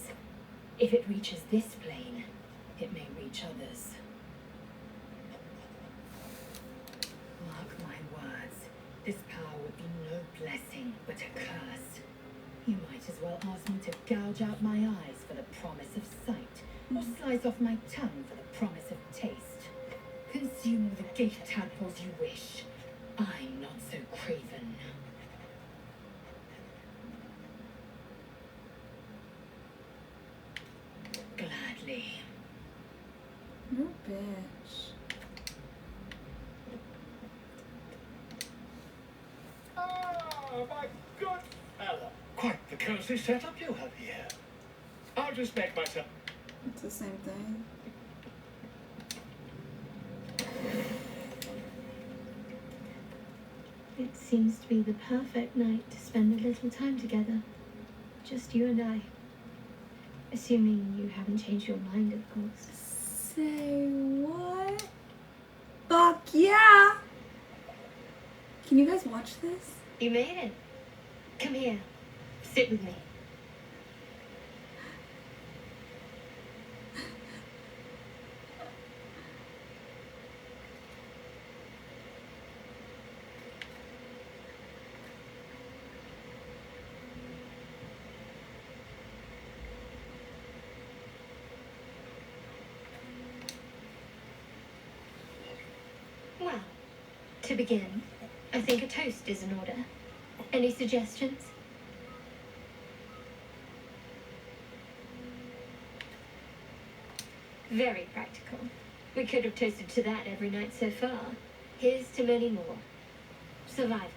If it reaches this plane, it may reach others. Mark my words, this power would be no blessing, but a curse. You might as well ask me to gouge out my eyes for the promise of sight, or slice off my tongue for the promise of taste. Consume all the gate tadpoles you wish. I'm not so craven. Gladly. You bitch. Ah, my good fella. Quite the cozy setup you have here. I'll just make myself... It's the same thing. It seems to be the perfect night to spend a little time together. Just you and I. Assuming you haven't changed your mind, of course. Say what? Fuck yeah! Can you guys watch this? You made it. Come here. Sit with me. Well, to begin, I think a toast is in order. Any suggestions? Very practical. We could have toasted to that every night so far. Here's to many more. Survival.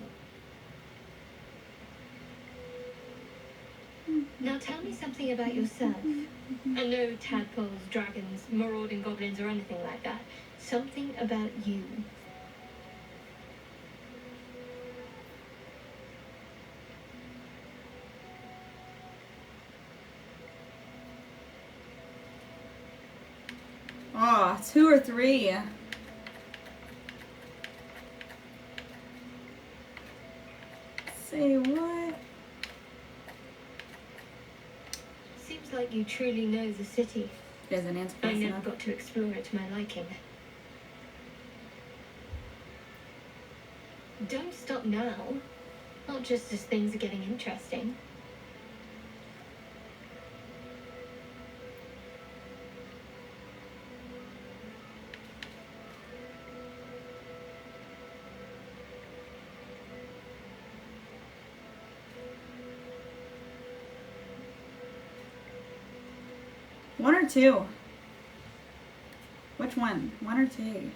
Now tell me something about yourself. And no tadpoles, dragons, marauding goblins or anything like that. Something about you. Oh, 2 or 3. Say what? Seems like you truly know the city. Doesn't answer I fast never enough. got to explore it to my liking. Don't stop now. Not just as things are getting interesting. One or two? Which one? 1 or 2?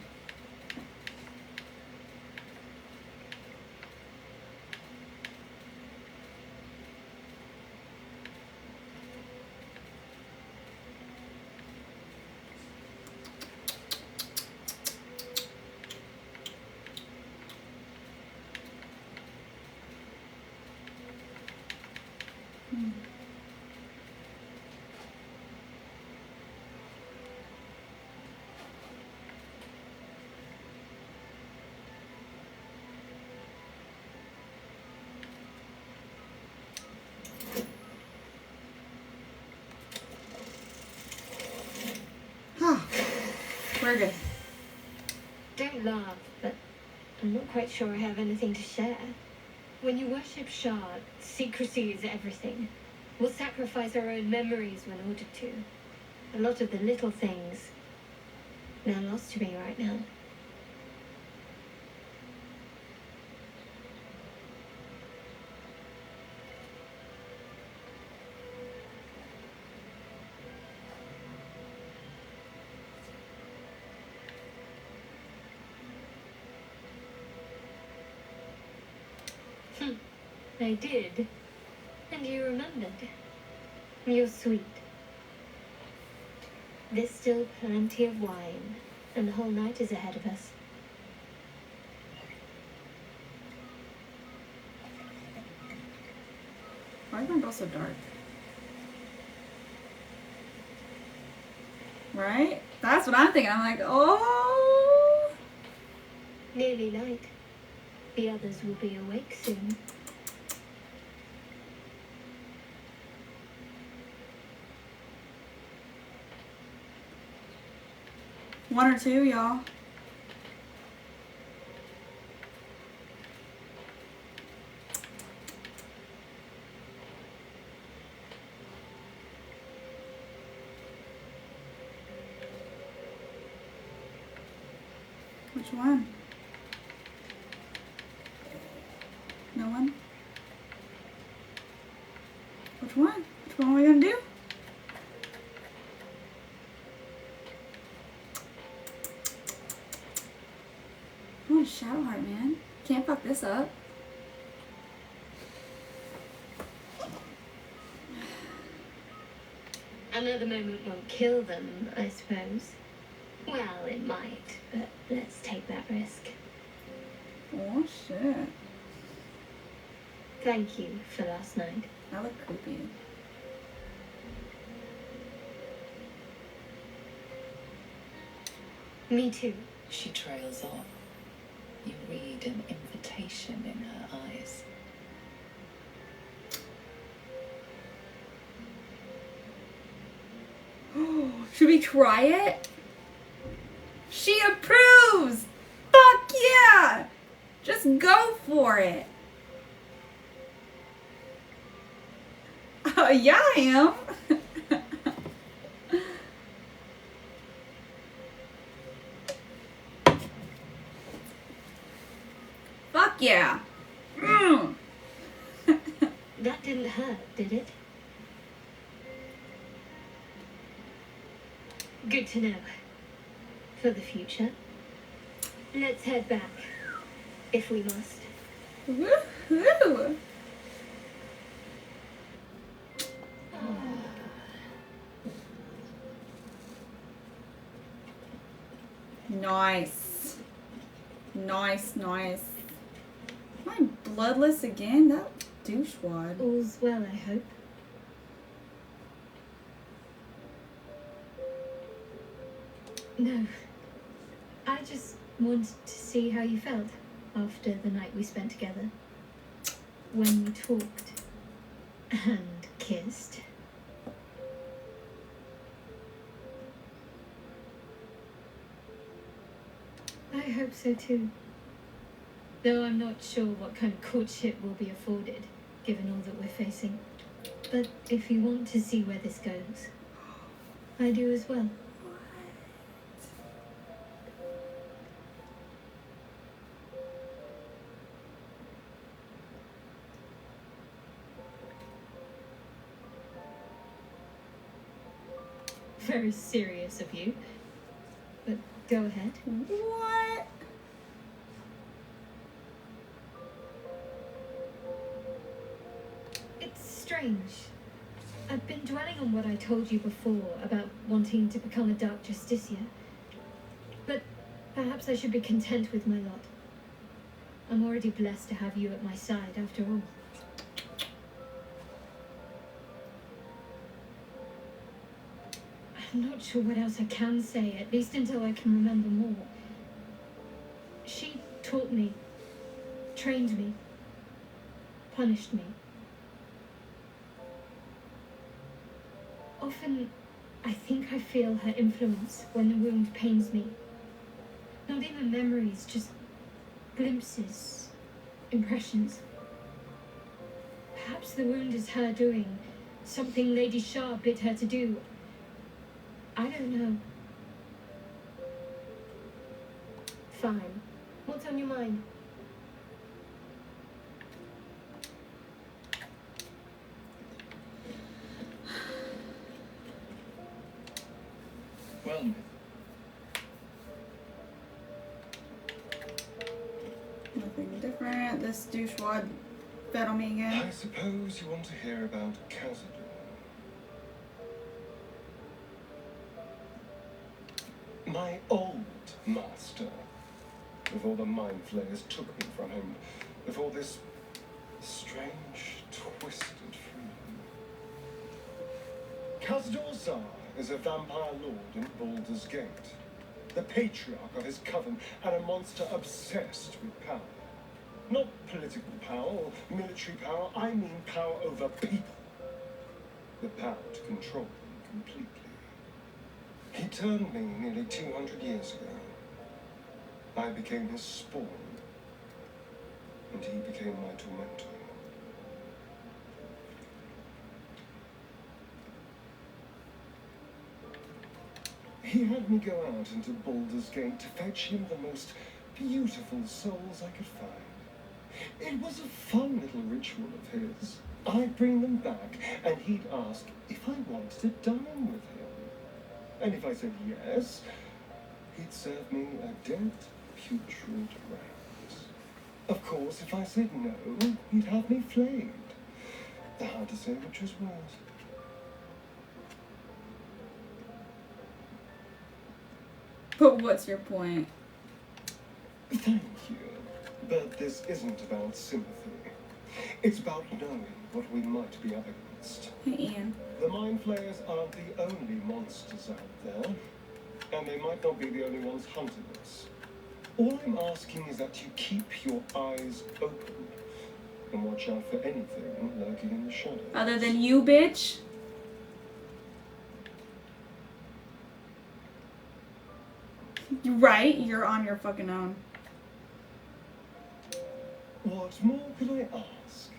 We're good. Don't laugh, but I'm not quite sure I have anything to share. When you worship Shah, secrecy is everything. We'll sacrifice our own memories when ordered to. A lot of the little things now lost to me right now. I did. And you remembered. You're sweet. There's still plenty of wine, and the whole night is ahead of us. Why is my girl so dark? Right? That's what I'm thinking. I'm like, oh. Nearly night. The others will be awake soon. One or two, y'all. Which one? No one? Which one? Which one are we gonna do? I want a shadow heart, man. Can't fuck this up. Another moment won't kill them, I suppose. Well, it might, but let's take that risk. Oh shit. Thank you for last night. That looked creepy. Me too. She trails off. You read an invitation in her eyes. Should we try it? She approves! Fuck yeah! Just go for it. Yeah, I am. Fuck yeah. Mm. That didn't hurt, did it? Good to know. For the future. Let's head back. If we must. Woohoo! Nice. Nice, nice. Am I bloodless again? That douchewad. All's well, I hope. No. I just wanted to see how you felt after the night we spent together. When we talked and kissed. I hope so too. Though I'm not sure what kind of courtship will be afforded, given all that we're facing. But if you want to see where this goes, I do as well. Very serious of you. But go ahead. What? It's strange. I've been dwelling on what I told you before about wanting to become a Dark Justicia. But perhaps I should be content with my lot. I'm already blessed to have you at my side, after all. I'm not sure what else I can say, at least until I can remember more. She taught me, trained me, punished me. Often, I think I feel her influence when the wound pains me. Not even memories, just glimpses, impressions. Perhaps the wound is her doing something Lady Shah bid her to do. I don't know. Fine. What's on your mind? Well, Nothing different. This douchewad fed on me again. I suppose you want to hear about Cazador. My old master. Before the mind flayers took me from him. Before this strange, twisted freedom. Cazador Zar is a vampire lord in Baldur's Gate. The patriarch of his coven and a monster obsessed with power. Not political power or military power, I mean power over people. The power to control them completely. He turned me nearly 200 years ago. I became his spawn, and he became my tormentor. He had me go out into Baldur's Gate to fetch him the most beautiful souls I could find. It was a fun little ritual of his. I'd bring them back, and he'd ask if I wanted to dine with him. And if I said yes, he'd serve me a dead, putrid rat. Of course, if I said no, he'd have me flayed. Hard to say which was worse. But what's your point? Thank you. But this isn't about sympathy. It's about knowing what we might be up against. Hey, Ian. The Mind Flayers aren't the only monsters out there, and they might not be the only ones hunting us. All I'm asking is that you keep your eyes open and watch out for anything lurking in the shadows. Other than you, bitch? Right, you're on your fucking own. What more could I ask?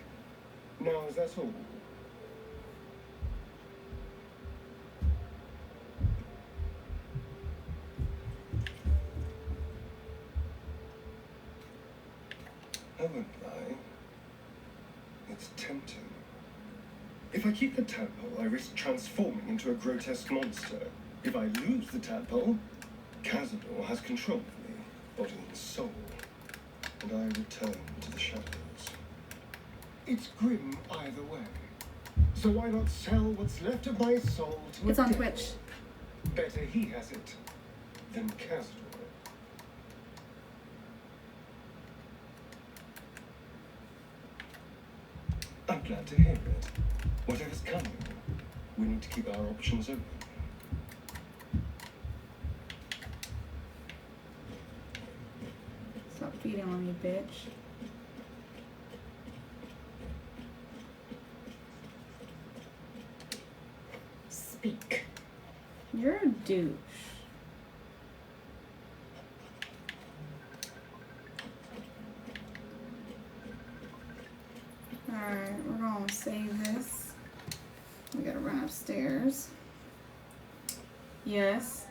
Now, is that all? I won't lie. It's tempting. If I keep the tadpole, I risk transforming into a grotesque monster. If I lose the tadpole, Cazador has control of me, body and soul, and I return to the shadows. It's grim either way. So why not sell what's left of my soul to It's a on devil? Twitch. Better he has it than Cazador. I'm glad to hear it. Whatever's coming, we need to keep our options open. Stop feeding on me, bitch. Speak. You're a douche. Alright, we're gonna save this. We gotta run upstairs. Yes.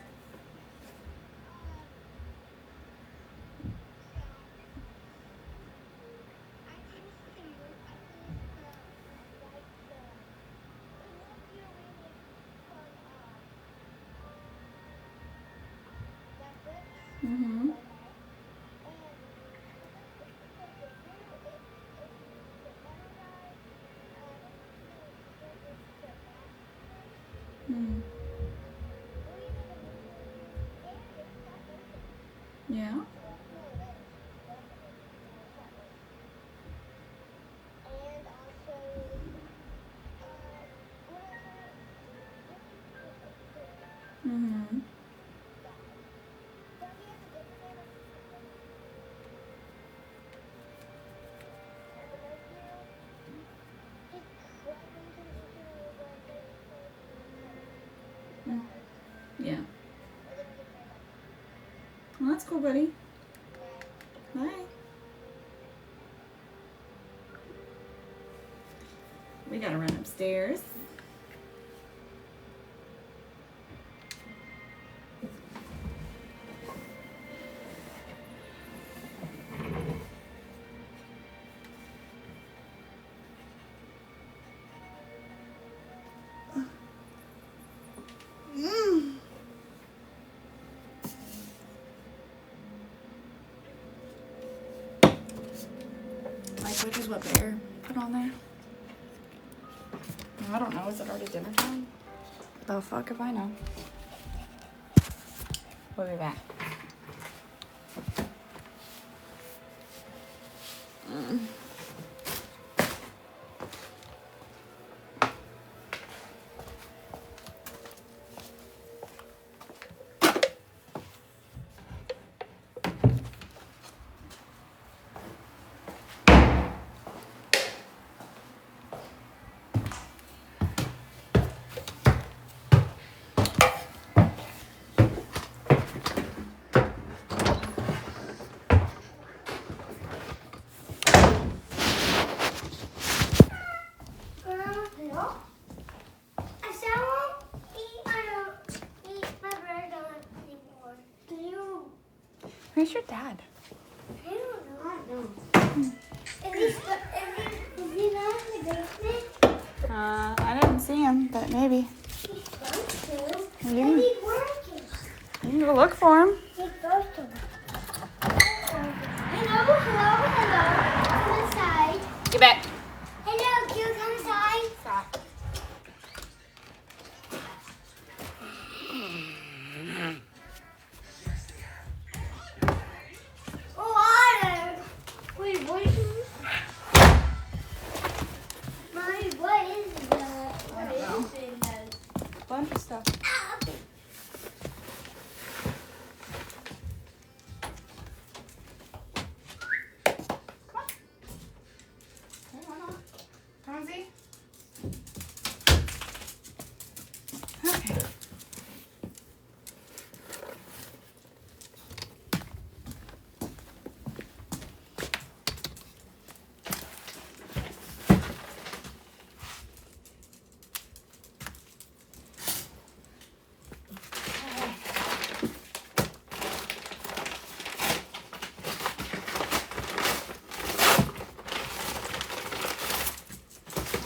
Mm-hmm. Mm. Yeah. Mm-hmm. Yeah. Well, that's cool, buddy. Bye. We gotta run upstairs. Which is what Bear put on there. I don't know. Is it already dinner time? The fuck if I know. We'll be back. Where's your dad? I don't know. Is he not in the basement? I didn't see him, but maybe. He's supposed to. You And he's working. can go look for him. He's supposed to. Hello. Come inside. Get back. Hello, can you come inside? Stop. Water. Wait, what is this? Mommy, what is that? What is in that? Bunch of stuff. Rosie? Okay.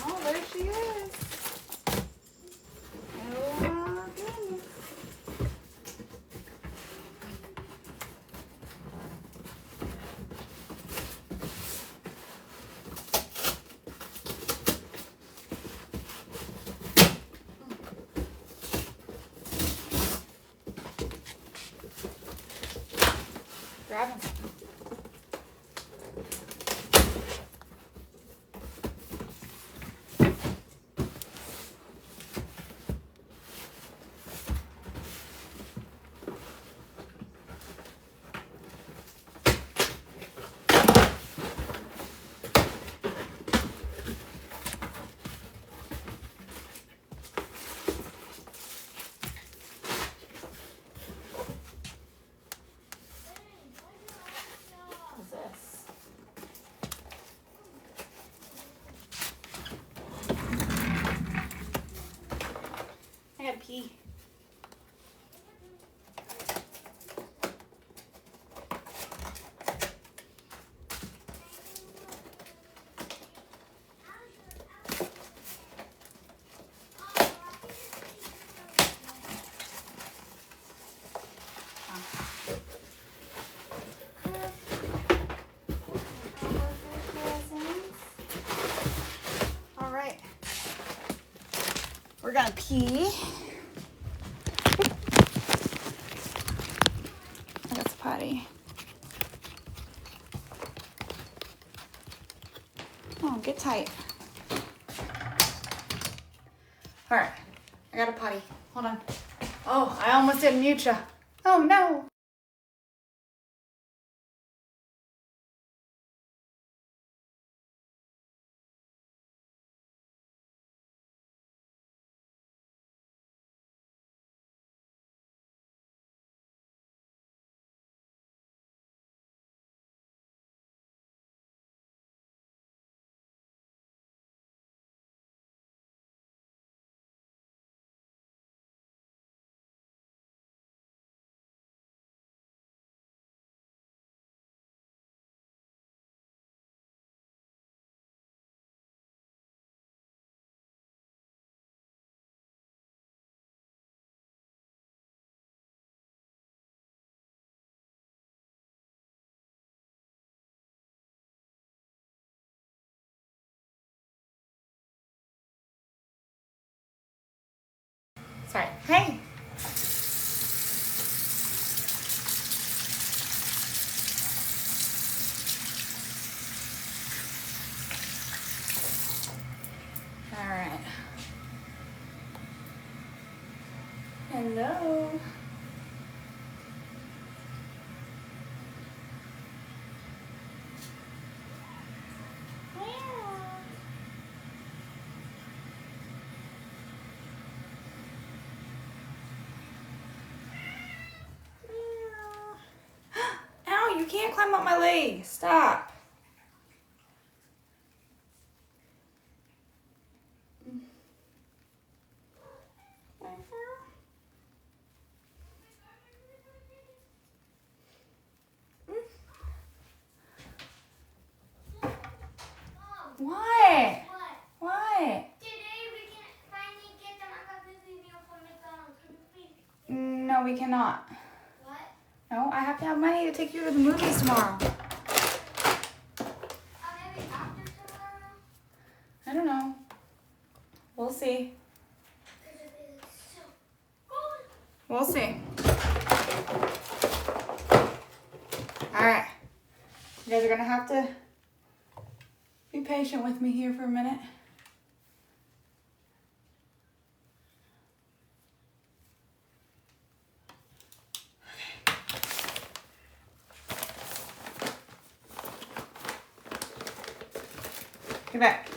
Oh, there she is. Oh my goodness. Grab him. gonna pee. That's Paddy. Oh, get tight. All right, I got a potty. Hold on. Oh, I almost didn't mute ya. Oh no. Sorry. Hey. All right. Hello. Ow, you can't climb up my leg. Stop. What? What? Today we can finally get the macaroni meal from McDonald's. Could you please? No, we cannot. What? No, I have to have money to take you to the movies tomorrow. Maybe after tomorrow? I don't know. We'll see. Because it's so cold. We'll see. All right. You guys are going to have to be patient with me here for a minute. Get back.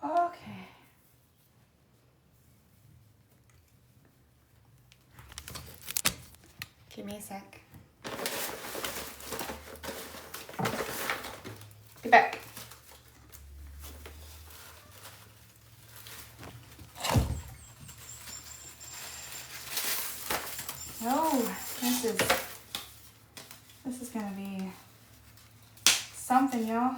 Okay. Give me a sec. Get back. Oh, this is gonna be something, y'all.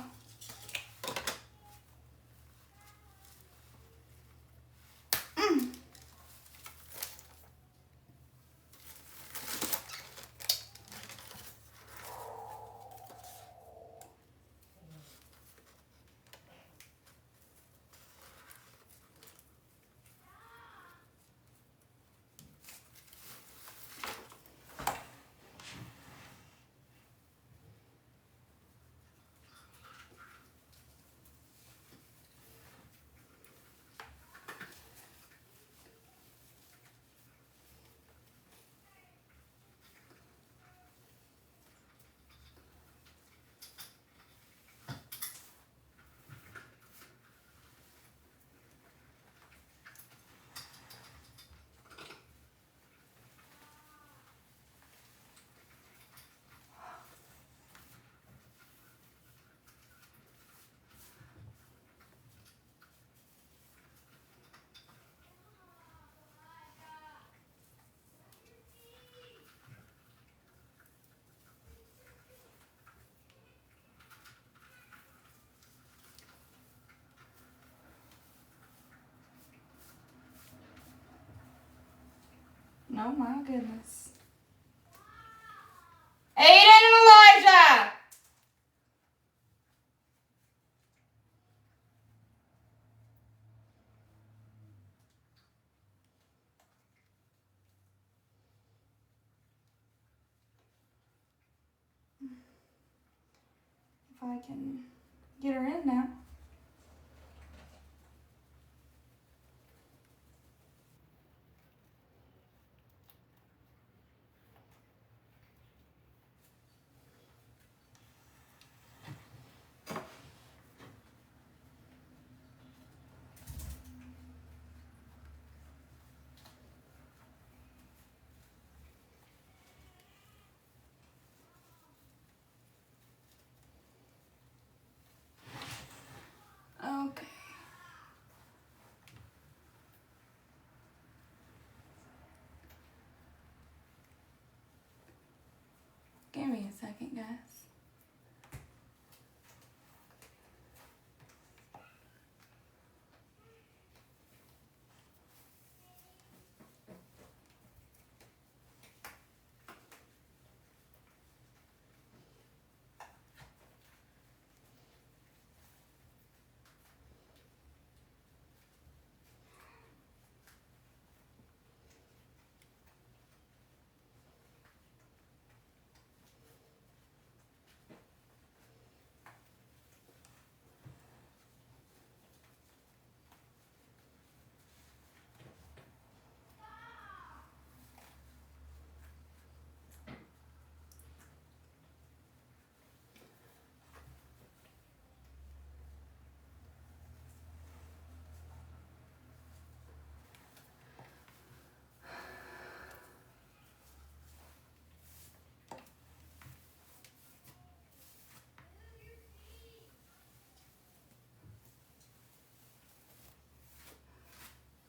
Oh my goodness. Aiden and Elijah! If I can get her in now. Okay. Give me a second, guys.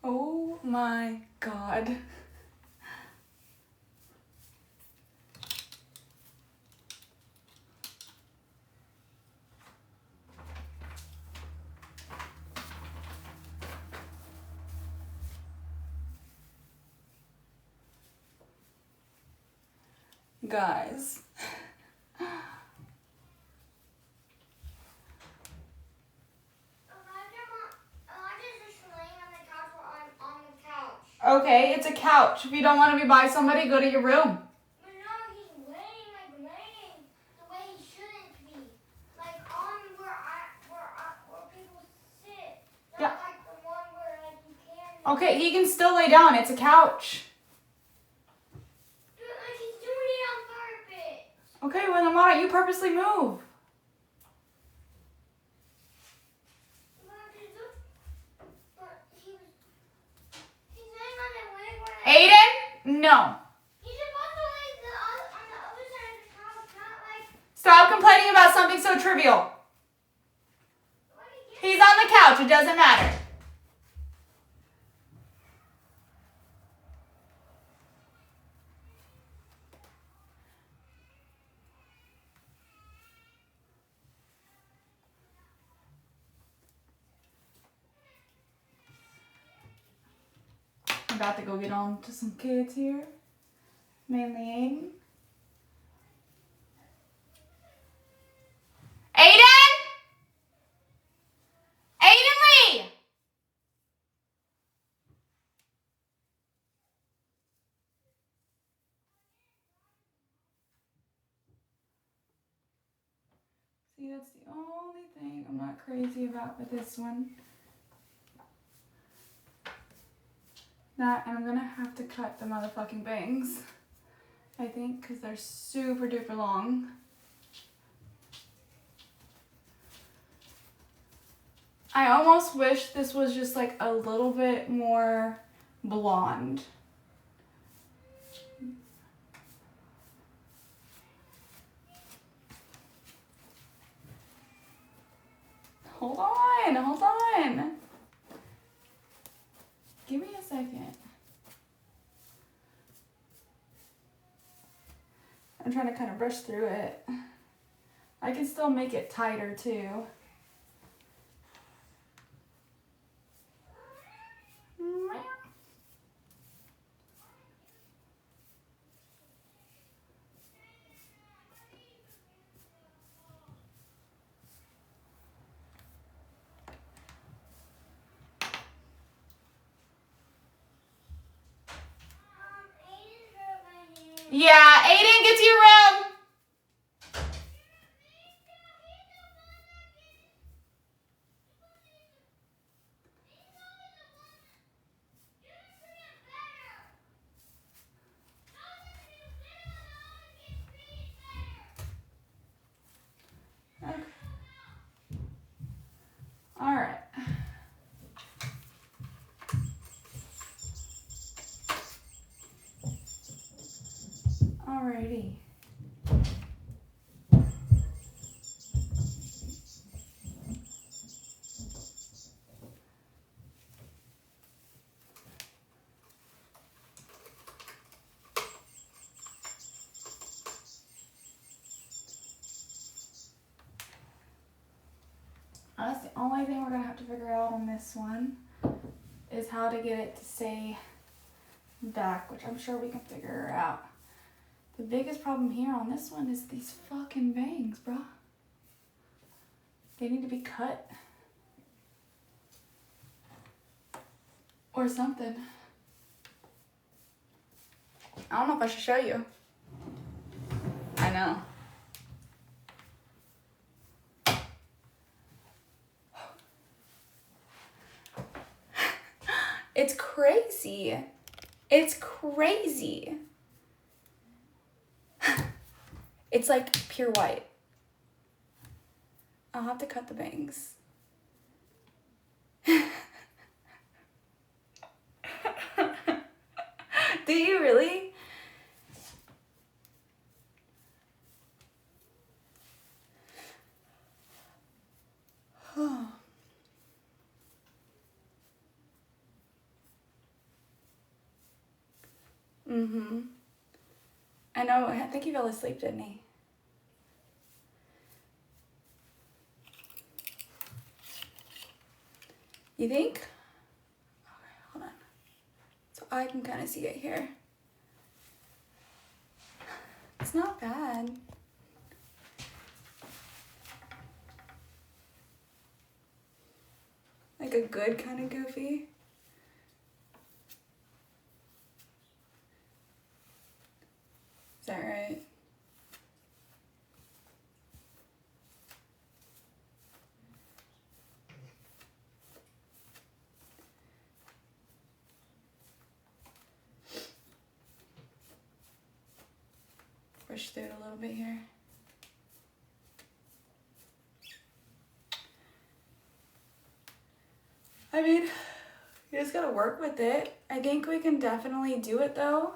Oh my God. Guys. Okay, it's a couch. If you don't want to be by somebody, go to your room. But no, he's laying the way he shouldn't be. Like on where people sit. Not Yeah. like the one where like you can. Okay, he can still lay down. It's a couch. But like he's doing it on purpose. Okay, well then why don't you purposely move? But he's laying on the way where. Aiden? No. He's supposed to lay on the other side of the couch, not like. Stop complaining about something so trivial. He's on the couch. It doesn't matter. I'm about to go get on to some kids here. Mainly Aiden. Aiden! Aiden Lee! See, that's the only thing I'm not crazy about with this one. That, and I'm gonna have to cut the motherfucking bangs. I think, because they're super duper long. I almost wish this was just like a little bit more blonde. Hold on, hold on. Give me a second. I'm trying to kind of brush through it. I can still make it tighter too. Yeah, Aiden, get to your room. Okay. All right. Alrighty. That's the only thing we're gonna have to figure out on this one is how to get it to stay back, which I'm sure we can figure out. The biggest problem here on this one is these fucking bangs, bro. They need to be cut. Or something. I don't know if I should show you. I know. It's crazy. It's crazy. It's like pure white. I'll have to cut the bangs. Do you really? Mm-hmm. I know, I think he fell asleep, didn't he? You think? Okay, hold on. So I can kind of see it here. It's not bad. Like a good kind of goofy. Is that right? Push through it a little bit here. I mean, you just gotta work with it. I think we can definitely do it though.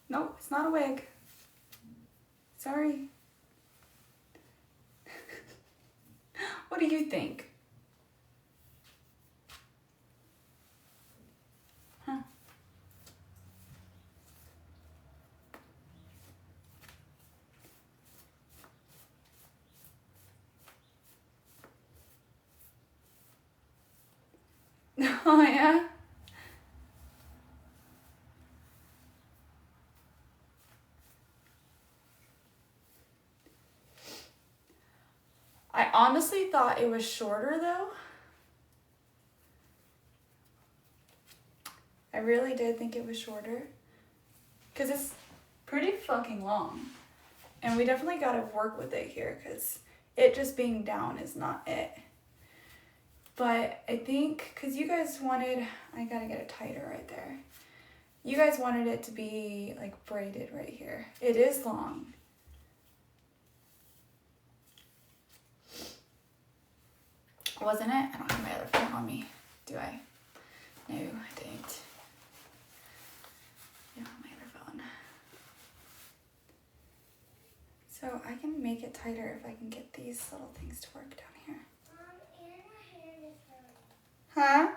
Nope, it's not a wig. Sorry. What do you think? Huh? Oh yeah? I honestly thought it was shorter though. I really did think it was shorter. Because it's pretty fucking long. And we definitely gotta work with it here because it just being down is not it. But I think, because you guys wanted, I gotta get it tighter right there. You guys wanted it to be like braided right here. It is long. Wasn't it? I don't have my other phone on me, do I? No, I didn't. Yeah, my other phone. So I can make it tighter if I can get these little things to work down here. And my hand is hurting. Huh?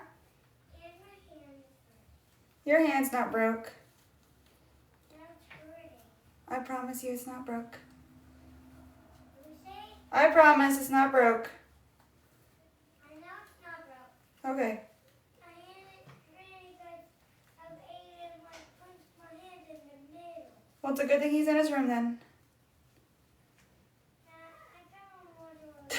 And my hand is hurting. Your hand's not broke. That's hurting. I promise you it's not broke. What do you say? I promise it's not broke. I know it's not broke. Okay. My hand is hurting because of Aiden punched my hand in the middle. Well, it's a good thing he's in his room then. I don't want to.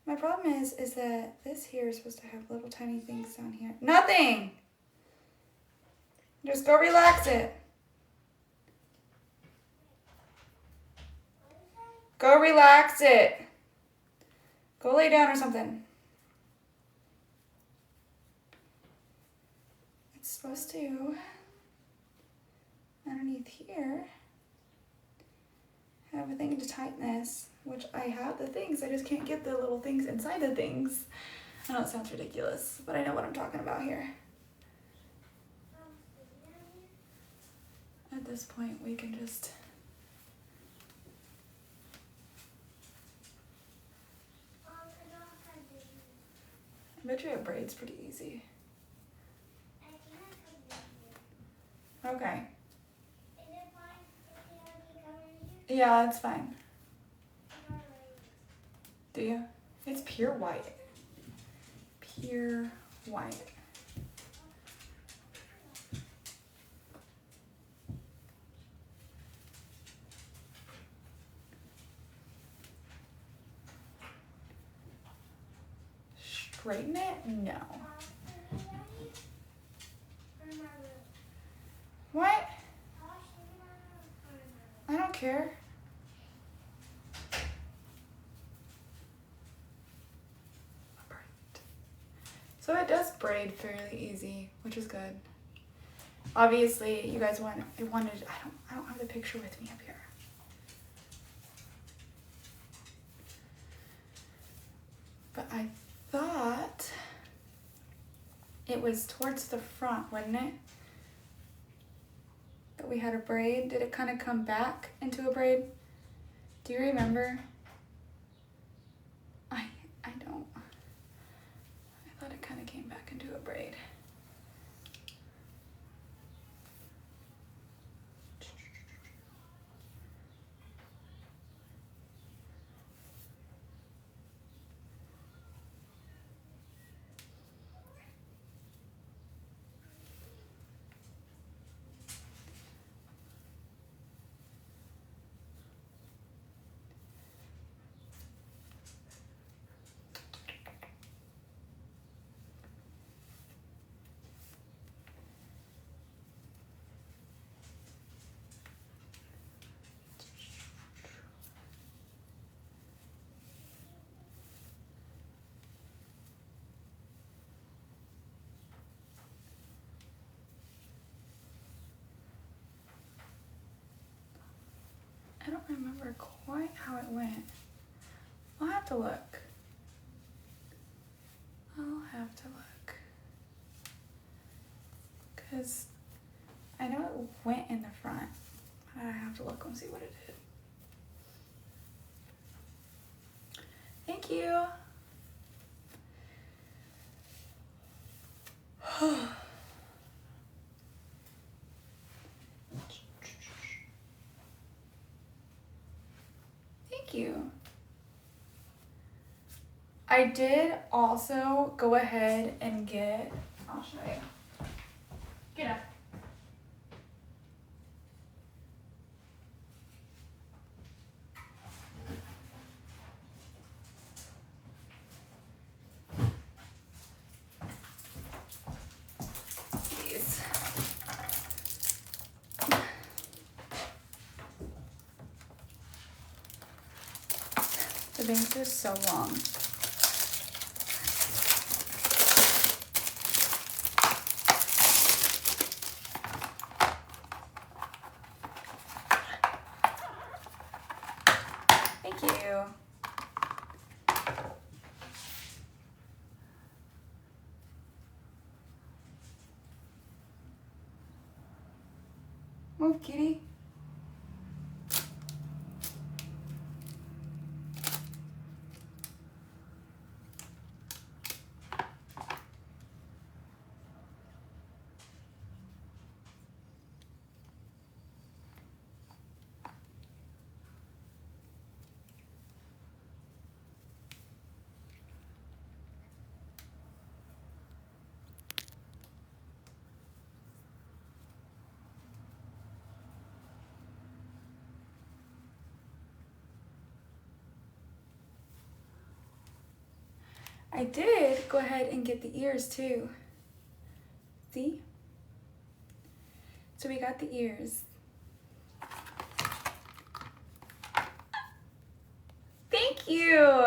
My problem is that this here is supposed to have little tiny things down here. Nothing! Just go relax it. Go relax it. Go lay down or something. It's supposed to, underneath here, have a thing to tighten this, which I have the things. I just can't get the little things inside the things. I know it sounds ridiculous, but I know what I'm talking about here. At this point, we can just I bet you a braid's pretty easy. Okay. Yeah, it's fine. Do you? It's pure white. Pure white. Straighten it? No. What? I don't care. So it does braid fairly easy, which is good. Obviously, you guys wanted. I don't have the picture with me up here. But I thought it was towards the front, wasn't it? That we had a braid. Did it kind of come back into a braid? Do you remember? I don't. I thought it kind of came back into a braid. I don't remember quite how it went. I'll have to look. I'll have to look. Because I know it went in the front. I have to look and see what it did. Thank you. Thank you. I did also go ahead and get, I'll show you. Get up. These. The bangs are so long. Thank you. Move, kitty. I did go ahead and get the ears too. See? So we got the ears. Thank you.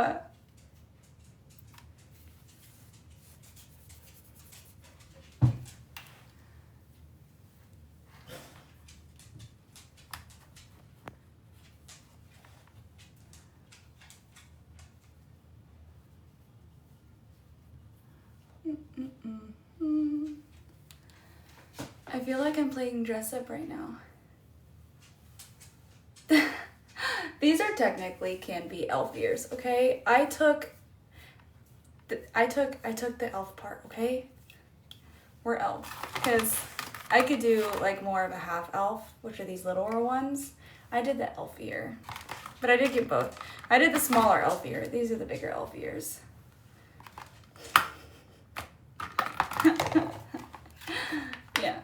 I feel like I'm playing dress up right now. These are technically can be elf ears, okay? I took the elf part, okay? We're elf because I could do like more of a half elf, which are these littler ones. I did the elf ear, but I did get both. I did the smaller elf ear. These are the bigger elf ears. Yeah.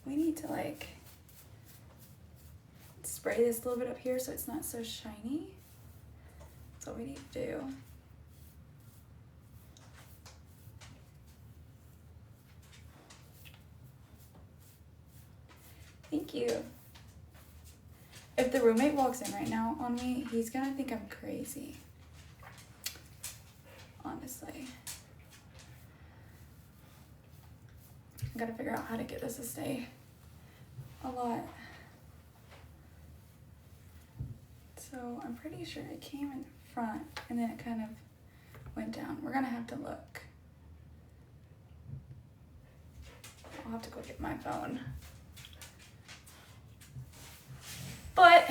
We need to like spray this a little bit up here so it's not so shiny. That's what we need to do. Thank you. If the roommate walks in right now on me, he's gonna think I'm crazy. Honestly. I gotta figure out how to get this to stay a lot. So I'm pretty sure it came in front and then it kind of went down. We're gonna have to look. I'll have to go get my phone. But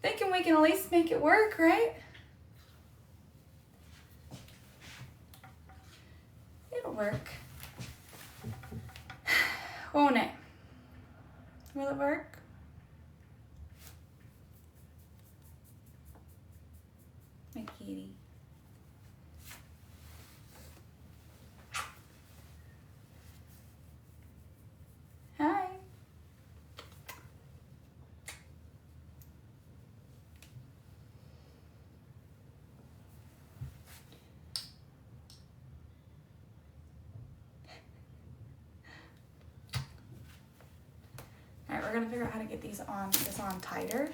thinking we can at least make it work, right? It'll work. Won't it? Will it work? My kitty. Hi. All right, we're gonna figure out how to get this on tighter,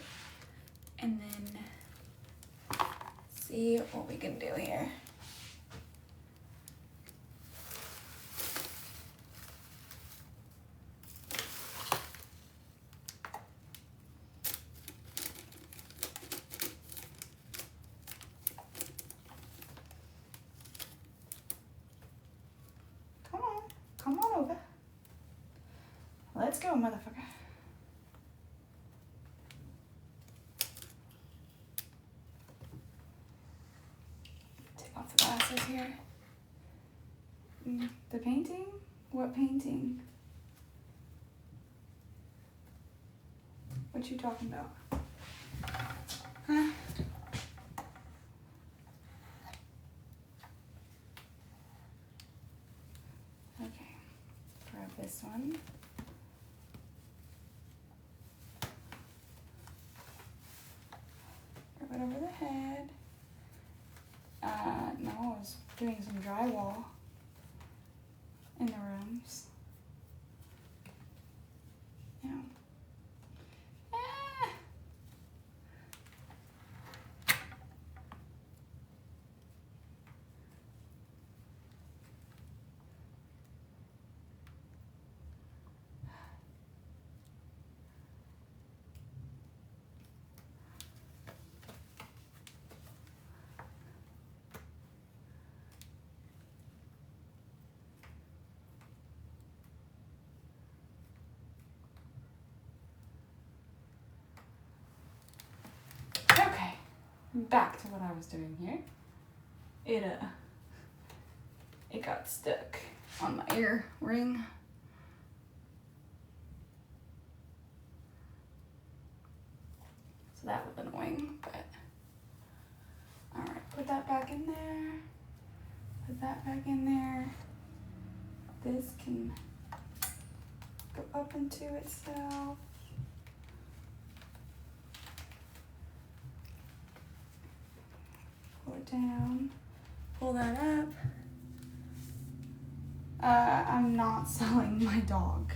and then see what we can do here. Come on over. Let's go, motherfucker. Take off the glasses here. The painting? What painting? What you talking about? Huh? Okay, grab this one. Grab it over the head. No, I was doing some drywall in the rooms. Yeah. Ah. Okay, back to what I was doing here. It got stuck on my ear ring. So that was annoying, but all right, put that back in there. Put that back in there. This can go up into itself. it down, pull that up. I'm not selling my dog.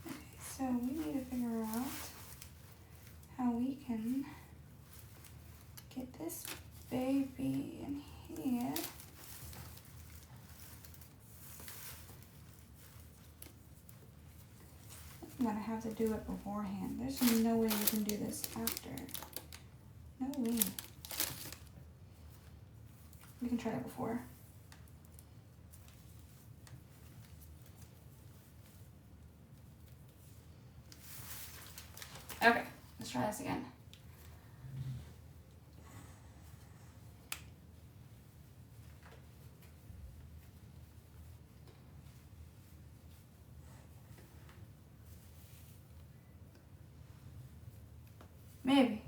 Okay, so we need to figure out how we can get this baby in here. I'm gonna have to do it beforehand. There's no way we can do this after. No way. We can try that before. Okay, let's try this again. Maybe.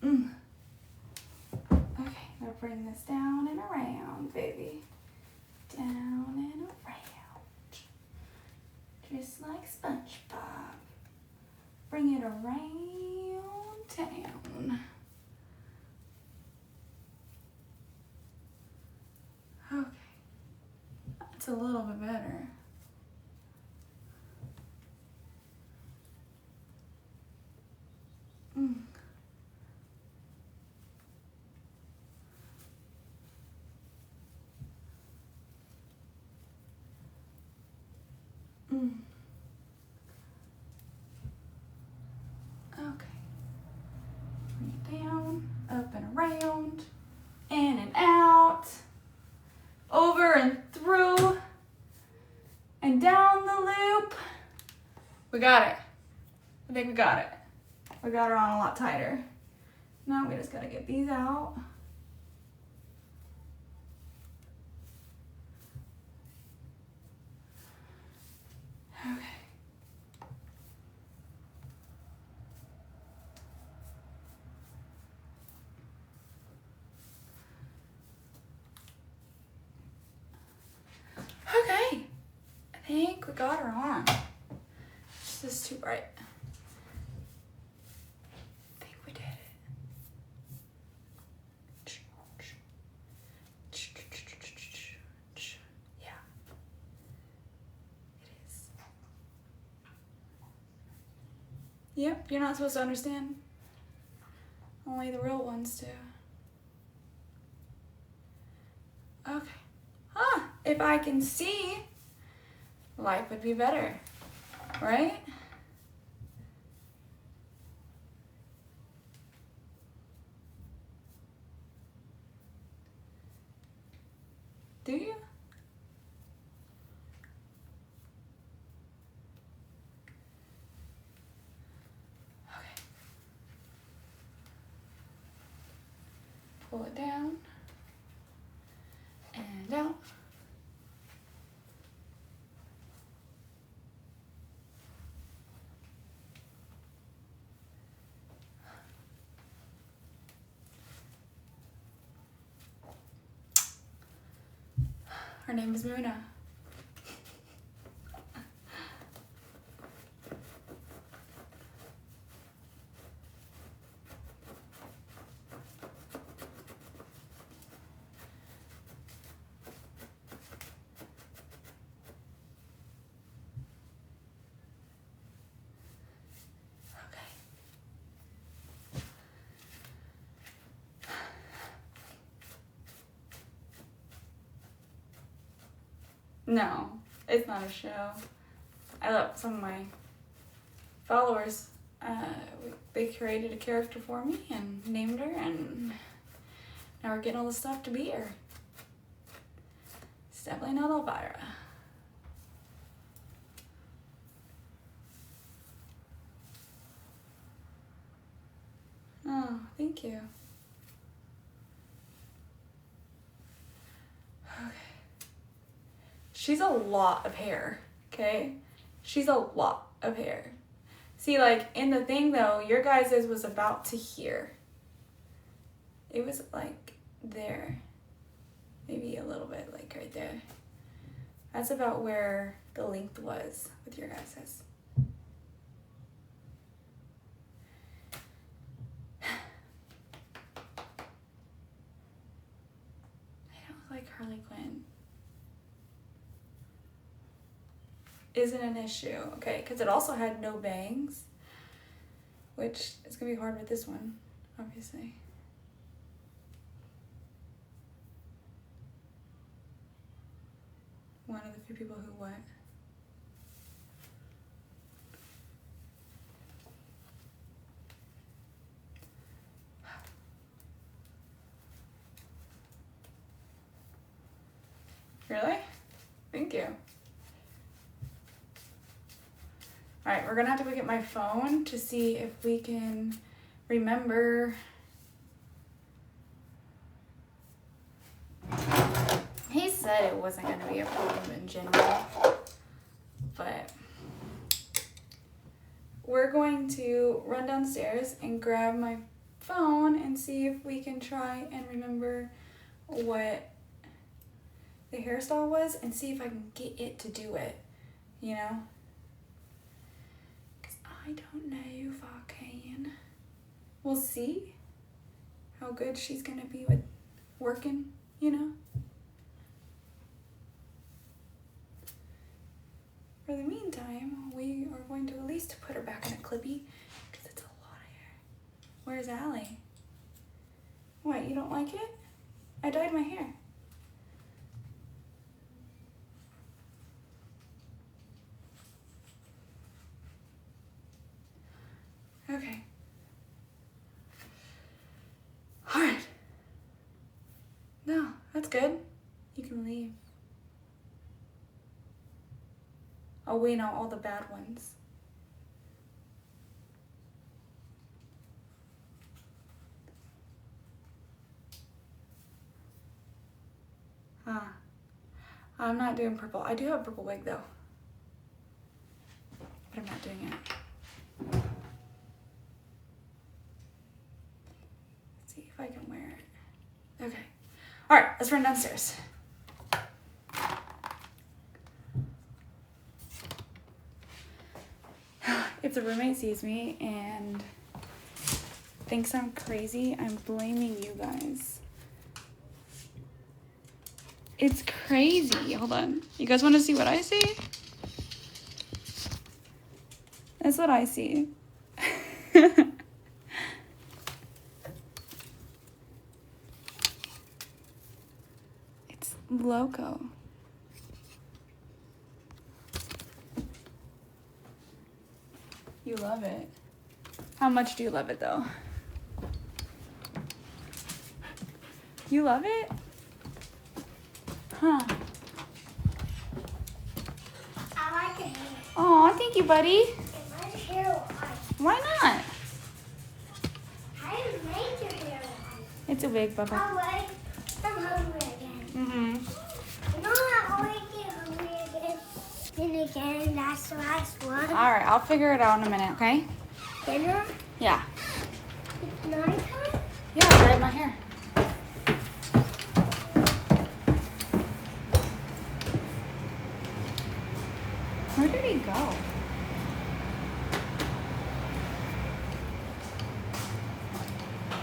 Okay, now bring this down and around, baby. Down and around. Just like SpongeBob. Bring it around town. Okay. That's a little bit better. Okay. Bring it down, up and around, in and out, over and through, and down the loop. We got it. I think we got it. We got her on a lot tighter. Now we just gotta get these out. Okay. Okay. I think we got her on. This is too bright. I think we did it. Yeah. It is. Yep, you're not supposed to understand. Only the real ones do. Okay. Huh, if I can see, life would be better, right? Do you? Okay. Pull it down and out. Her name is Moona. No, it's not a show. I love some of my followers. They created a character for me and named her, and now we're getting all the stuff to be her. It's definitely not Elvira. Oh, thank you. Okay. She's a lot of hair, okay? She's a lot of hair. See, like, in the thing, though, your guys' was about to here. It was, like, there. Maybe a little bit, like right there. That's about where the length was with your guys's. I don't like Harley Quinn. Isn't an issue, okay? Because it also had no bangs, which is gonna be hard with this one, obviously. One of the few people who what? Really? Thank you. All right, we're gonna have to go get my phone to see if we can remember. He said it wasn't gonna be a problem in general, but we're going to run downstairs and grab my phone and see if we can try and remember what the hairstyle was and see if I can get it to do it, you know? Because I don't know if I can. We'll see how good she's gonna be with working, you know? For the meantime, we are going to at least put her back in a clippy because it's a lot of hair. Where's Allie? What, you don't like it? I dyed my hair. Okay. All right. No, that's good. You can leave. Oh, we know all the bad ones. I'm not doing purple. I do have a purple wig though, but I'm not doing it. Let's see if I can wear it. Okay. All right, let's run downstairs. If the roommate sees me and thinks I'm crazy, I'm blaming you guys. It's crazy. Hold on. You guys want to see what I see? That's what I see. It's loco. You love it. How much do you love it though? You love it? Huh. I like it. Aw, thank you, buddy. My hair white. Why not? How do you make your hair white? It's a wig, Bubba. Oh, wait. I'm hungry again. Mm-hmm. You know I always get hungry again. Then again, that's the last one. All right, I'll figure it out in a minute, okay? Dinner? Yeah. It's nighttime? Yeah, I dyed my hair. Where did he go?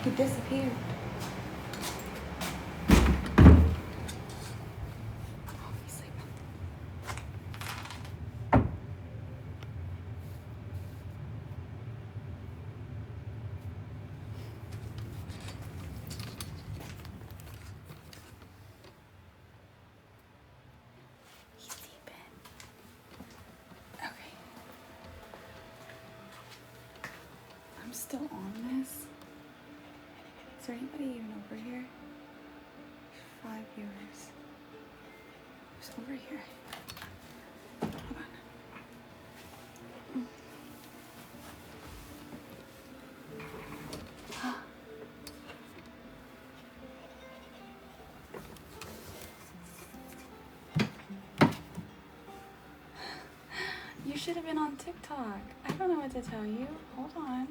He disappeared. Oh, he's sleeping. He's deep in. Okay. I'm still on this. Is there anybody even over here? 5 viewers. Who's over here? Hold on. You should have been on TikTok. I don't know what to tell you. Hold on.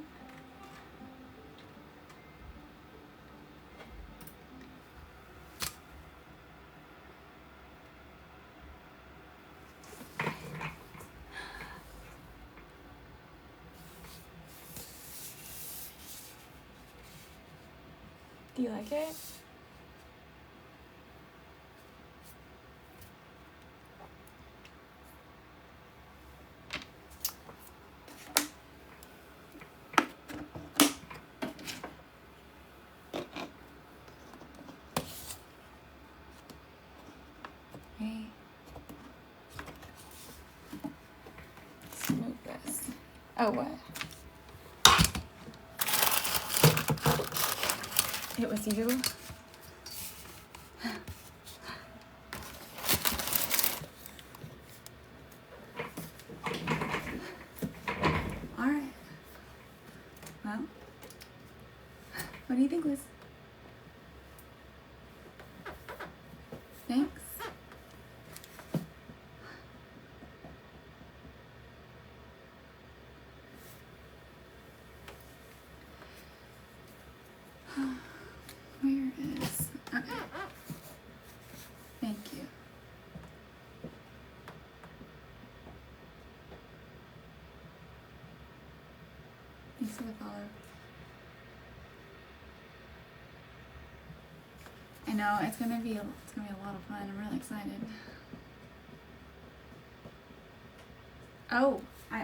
Do you like it? Hey. Let's move this. Oh, what? It was you? Alright. Well, what do you think, Liz? Thanks. Where is... Okay. Thank you. Thanks for the follow. I know it's gonna be a lot of fun. I'm really excited. Oh, I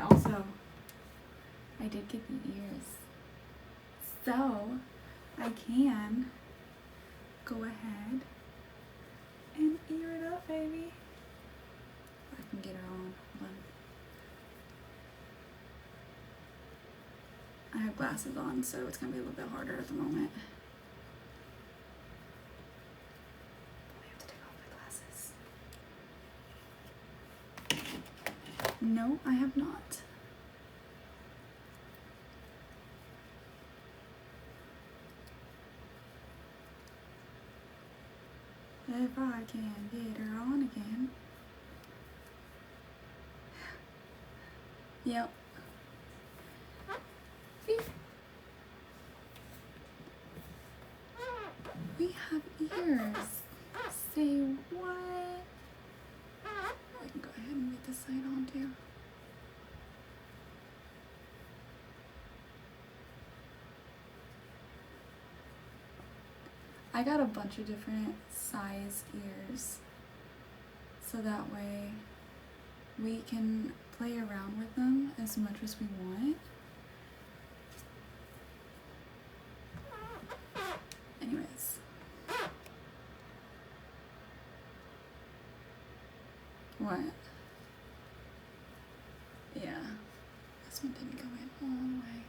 did get the ears. So I can go ahead and ear it up, baby. I can get her on. Hold on. I have glasses on, so it's gonna be a little bit harder at the moment. I have to take off my glasses. No, I have not. If I can get her on again. Yep. Beep. We have ears. Say what? I can go ahead and get this side on too. I got a bunch of different size ears, so that way we can play around with them as much as we want. Anyways. What? Yeah, this one didn't go in all the way.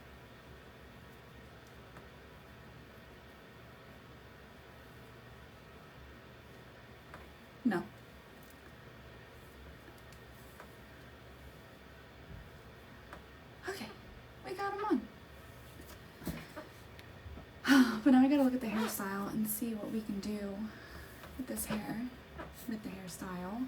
No. Okay, we got them on. But now I gotta look at the hairstyle and see what we can do with this hair, with the hairstyle.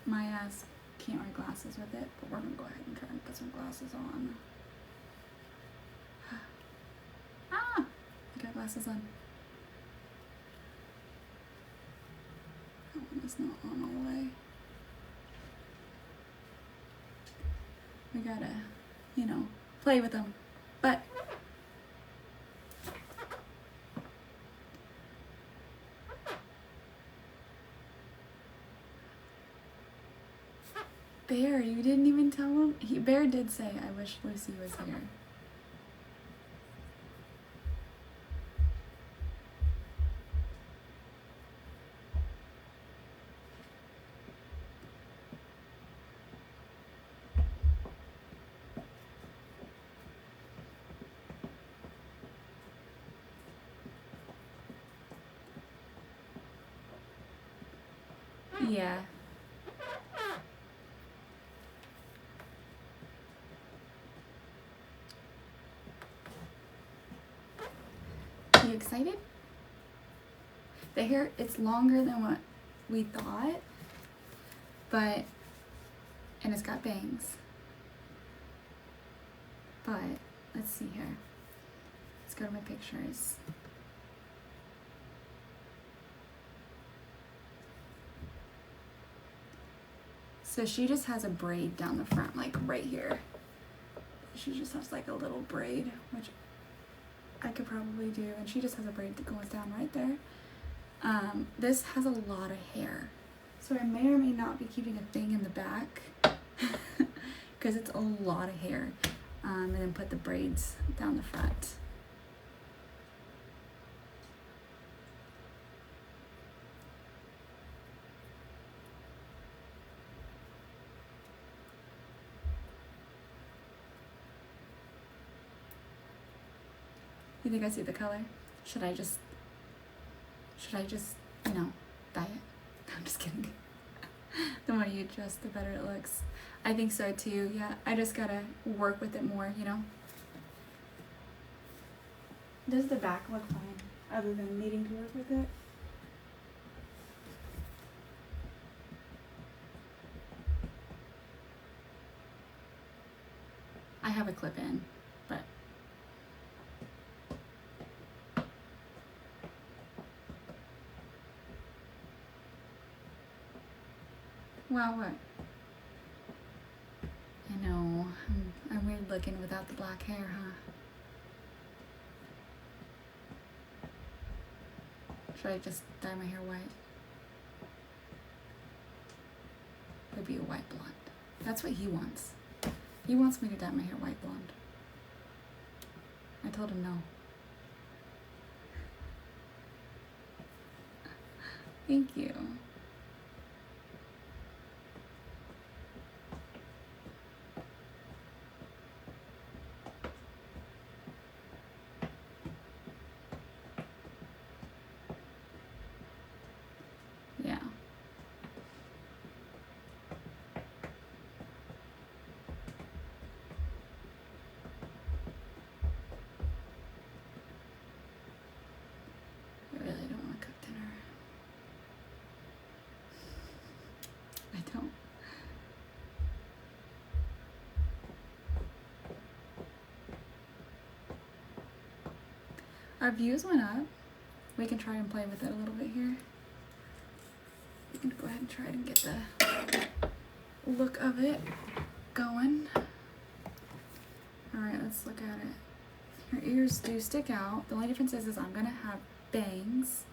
My ass can't wear glasses with it, but we're gonna go ahead and try and put some glasses on. Ah! I got glasses on. That one is not on all the way. We gotta, you know, play with them. But Bear, you didn't even tell him? Bear did say, I wish Lucy was here. Yeah. You excited? The hair, it's longer than what we thought, but, and it's got bangs. But, let's see here. Let's go to my pictures. So she just has a braid down the front, like right here. She just has like a little braid, which I could probably do, and she just has a braid that goes down right there. This has a lot of hair, so I may or may not be keeping a thing in the back because it's a lot of hair, and then put the braids down the front. You think I see the color? Should I just, you know, dye it? I'm just kidding. The more you adjust, the better it looks. I think so too, yeah. I just gotta work with it more, you know? Does the back look fine, other than needing to work with it? I have a clip in, but wow, what? I know, I'm weird looking without the black hair, huh? Should I just dye my hair white? It'd be a white blonde. That's what he wants. He wants me to dye my hair white blonde. I told him no. Thank you. Yeah. I really don't want to cook dinner. I don't. Our views went up. We can try and play with it a little bit here. We can go ahead and try and get the look of it going. Alright, let's look at it. Her ears do stick out. The only difference is I'm gonna have bangs.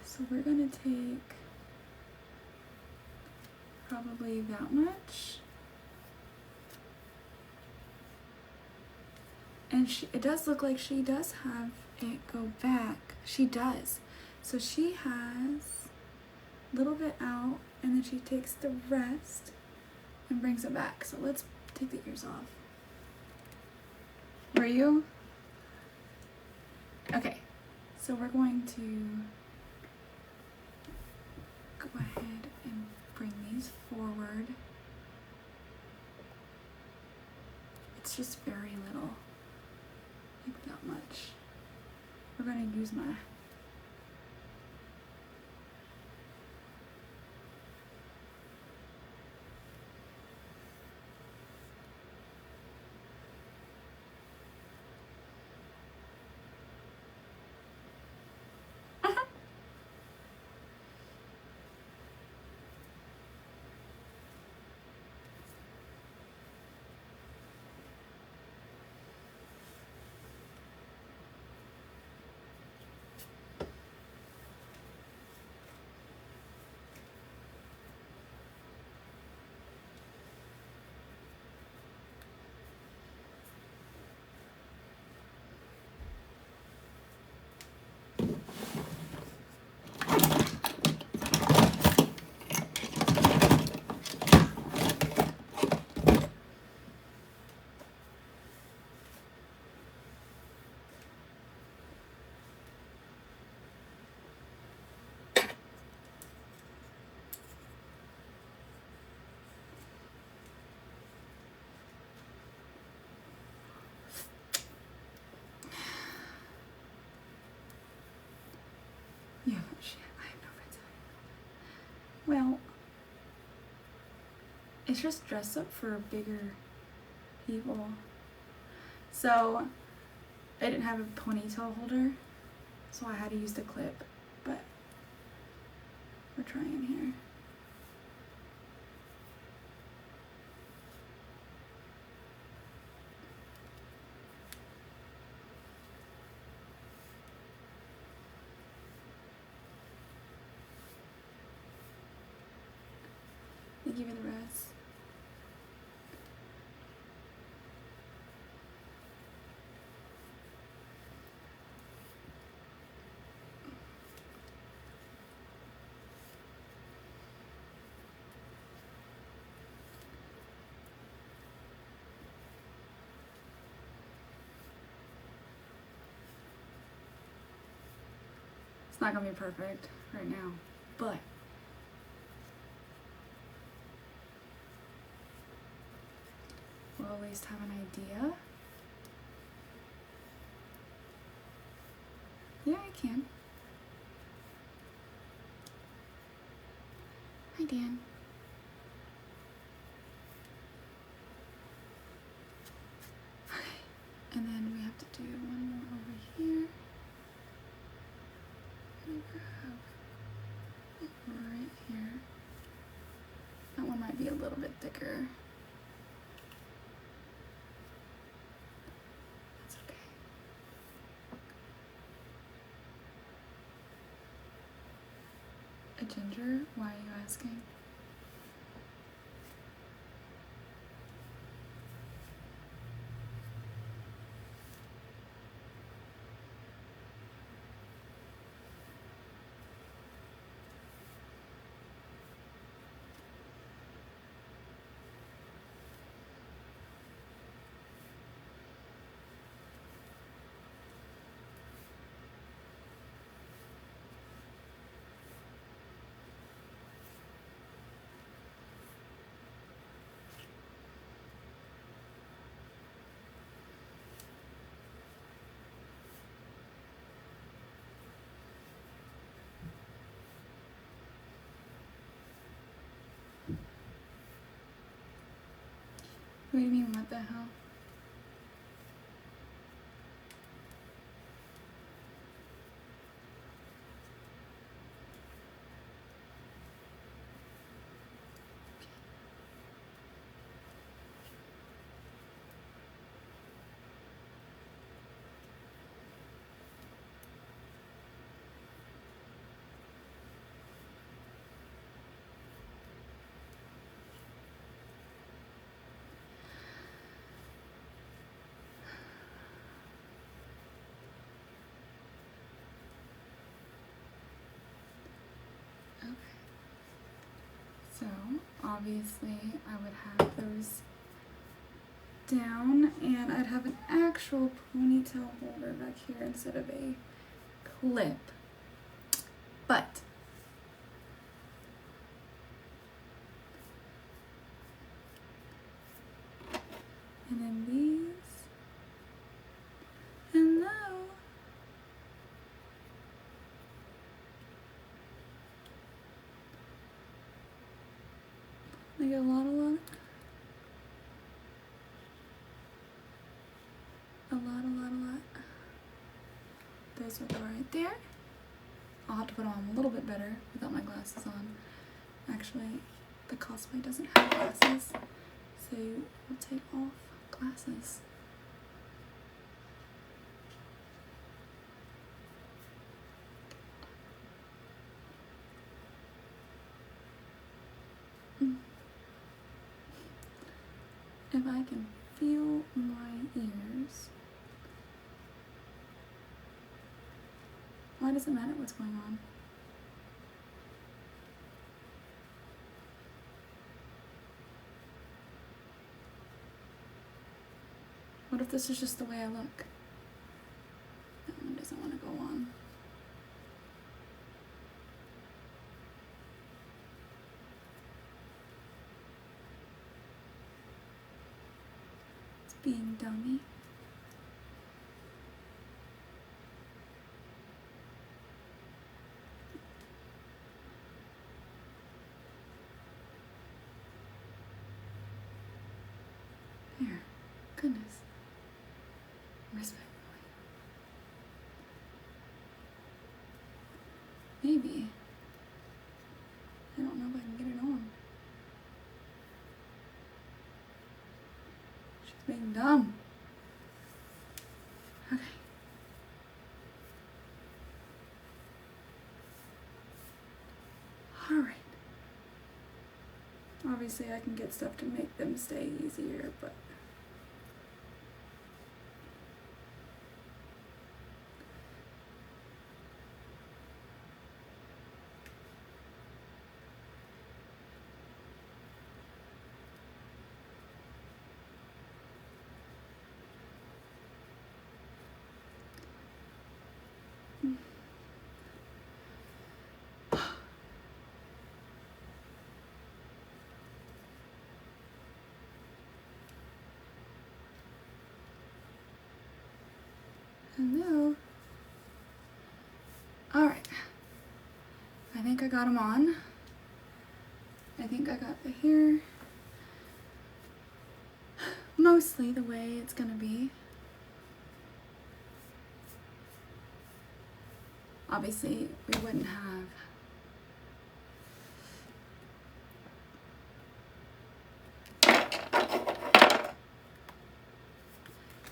So we're gonna take probably that much. And it does look like she does have it go back. She does. So she has a little bit out, and then she takes the rest and brings it back. So let's take the ears off. Were you? Okay. So we're going to go ahead and bring these forward. It's just very little. Like that much. We're going to use my yeah, shit, I have no friends. Well, it's just dress up for bigger people. So I didn't have a ponytail holder, so I had to use the clip, but we're trying here. They give you the rest. It's not gonna be perfect right now, but we'll at least have an idea. Yeah, I can. Hi, Dan. Okay, and then we have to do one more over here. And grab right here. That one might be a little bit thicker. That's okay. A ginger? Why are you asking? What do you mean, what the hell? Okay. So, obviously, I would have those down, and I'd have an actual ponytail holder back here instead of a clip. But and then these. Hello. Like a lot. Those will go right there. I'll have to put on a little bit better without my glasses on. Actually, the cosplay doesn't have glasses, so we'll take off glasses. If I can feel my ears. Why does it matter what's going on? What if this is just the way I look? That one doesn't want to go on. It's being dummy. There. Goodness. Respectfully. Maybe. I don't know if I can get it on. She's being dumb. Okay. Alright. Obviously I can get stuff to make them stay easier, but hello. Alright. I think I got them on. I think I got the hair mostly the way it's gonna be. Obviously, we wouldn't have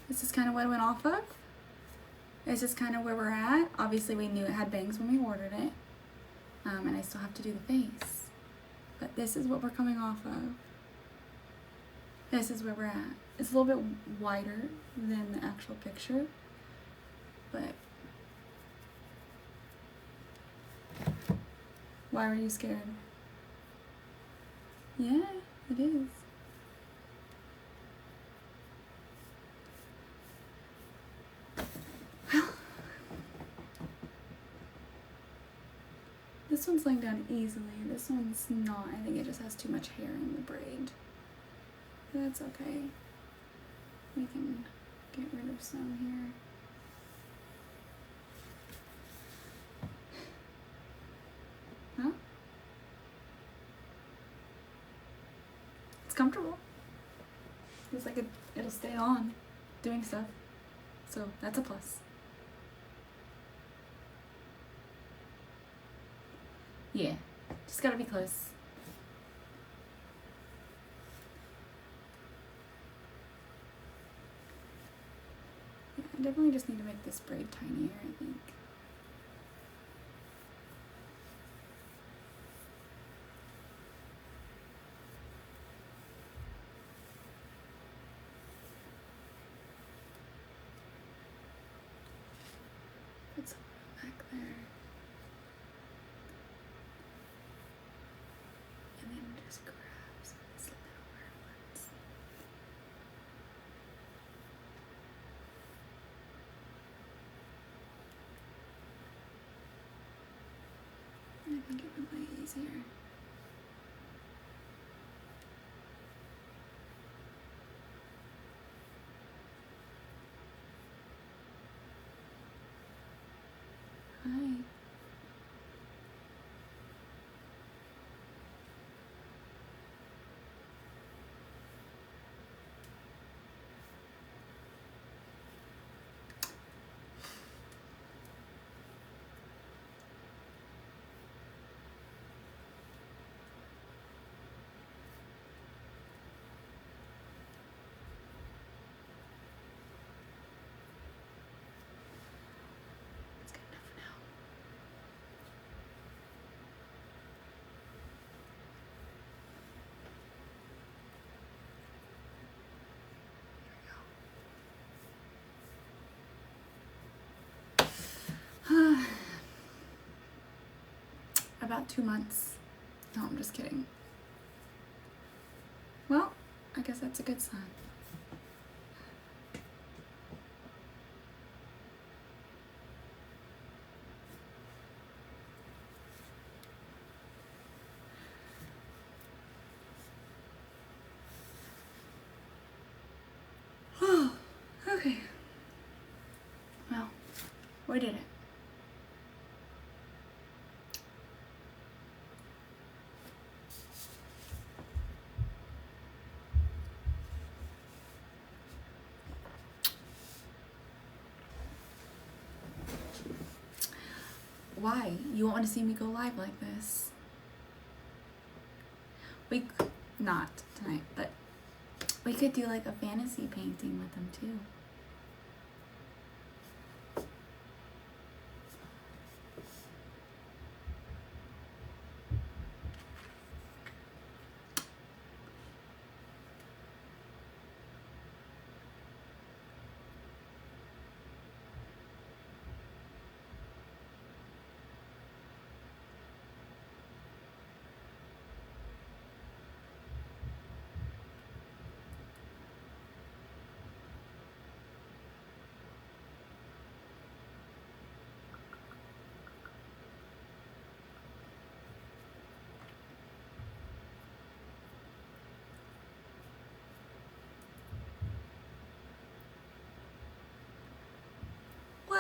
this is kind of what it went off of. This is kind of where we're at. Obviously, we knew it had bangs when we ordered it. And I still have to do the face. But this is what we're coming off of. This is where we're at. It's a little bit wider than the actual picture. But why were you scared? Yeah, it is. This one's laying down easily. This one's not. I think it just has too much hair in the braid. But that's okay. We can get rid of some here. Huh? It's comfortable. It's like it'll stay on doing stuff. So that's a plus. Yeah, just gotta be close. Yeah, I definitely just need to make this braid tinier, I think. Put some back there. And then just grab some of this lower ones. I think it would be easier. Hi. It's good enough for now. About 2 months. No, I'm just kidding. Well, I guess that's a good sign. Oh, okay. Well, we did it. Why? You want to see me go live like this? We could, not tonight, but we could do like a fantasy painting with them too.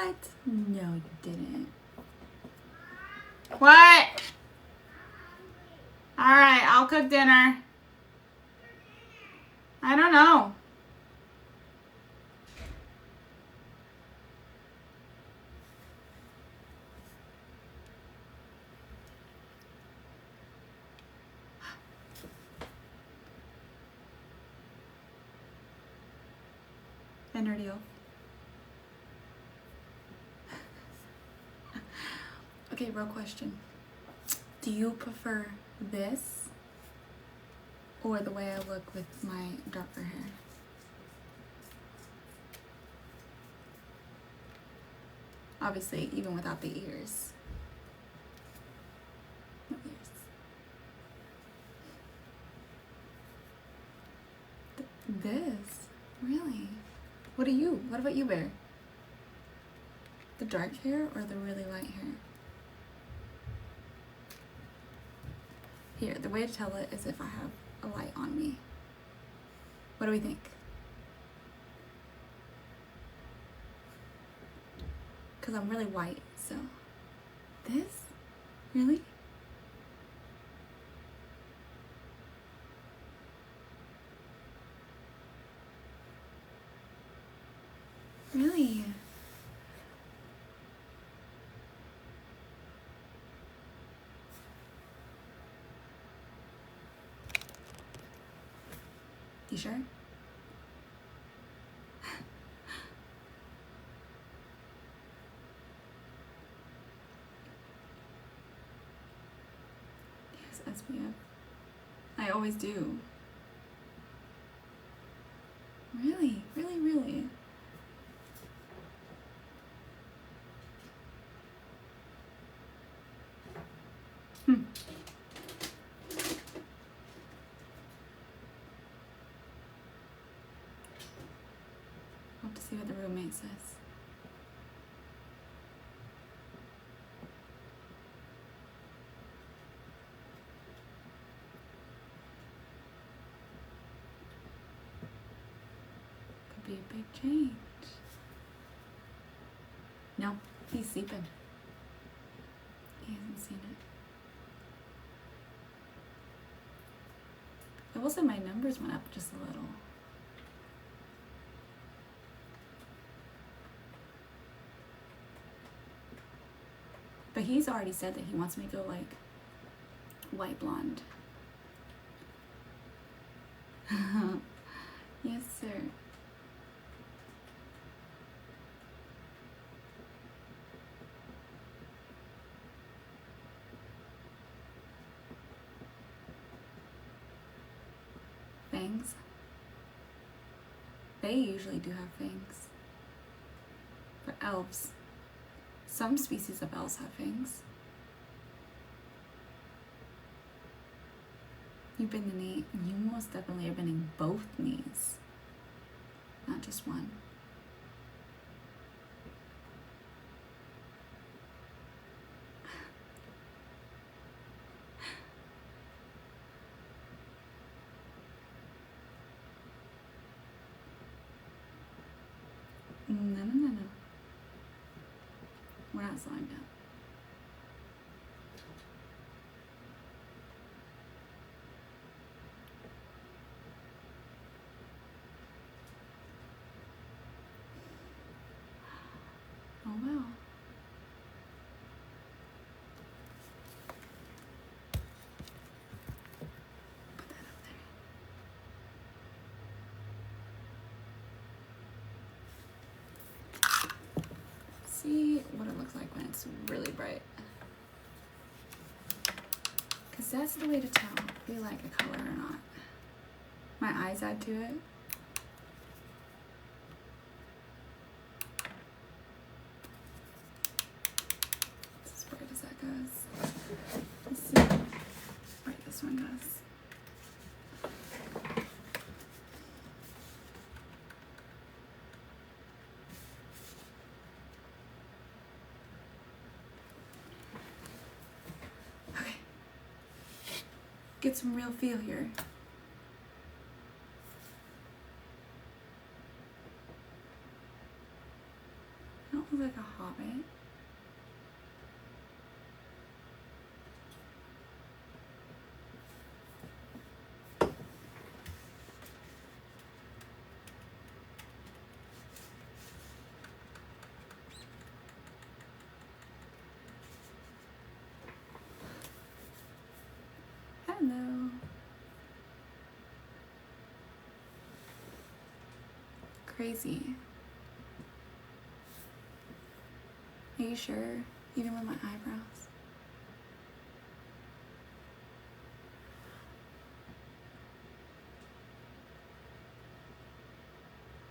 What? No, you didn't. What? Alright, I'll cook dinner. I don't know. Dinner deal. Okay, real question. Do you prefer this or the way I look with my darker hair? Obviously, even without the ears. No ears. This? Really? What about you, Bear? The dark hair or the really light hair? Here, the way to tell it is if I have a light on me. What do we think? Because I'm really white, so. This? Really? Really? You sure? Yes, SPF. I always do. Really? Really, really? I'll have to see what the roommate says. Could be a big change. No, he's sleeping. He hasn't seen it. I will say my numbers went up just a little. But he's already said that he wants me to go like white blonde. Yes, sir. Fangs. They usually do have fangs. For elves. Some species of elves have fangs. You bend the knee, and you most definitely are bending both knees, not just one. No. We're not slowing down. Oh well. Put that up there. See what it looks like when it's really bright. Because that's the way to tell if you like a color or not. My eyes add to it. It's as bright as that goes. Let's see how bright this one does. Get some real feel here. Oh, Sounds like a hobbit. Hello. Crazy. Are you sure? Even with my eyebrows?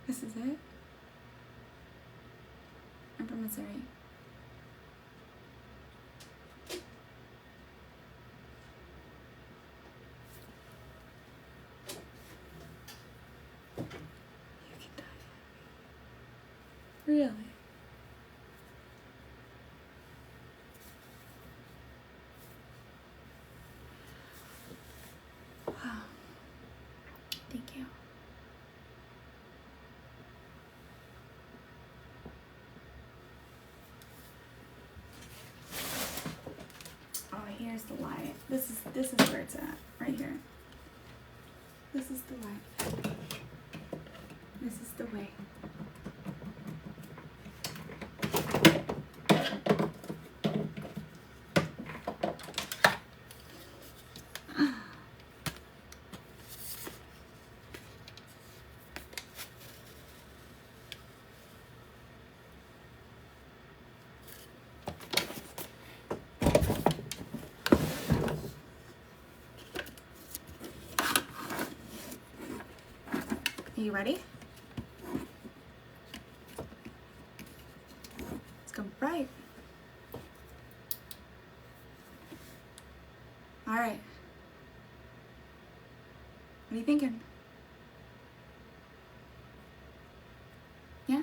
This is it? I'm from Missouri. You can die. Really? Wow. Thank you. Oh, here's the light. This is where it's at. Right here. This is the light. This is the way. Are you ready? Let's go bright. All right. What are you thinking? Yeah?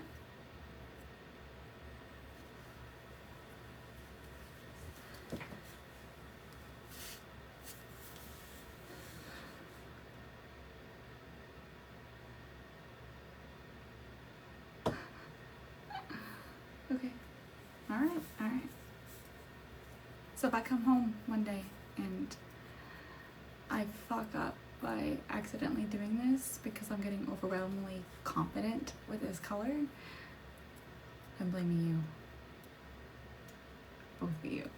Okay. All right. All right. So if I come home one day and I fuck up by accidentally doing this because I'm getting overwhelmingly confident with this color, I'm blaming you. Both of you.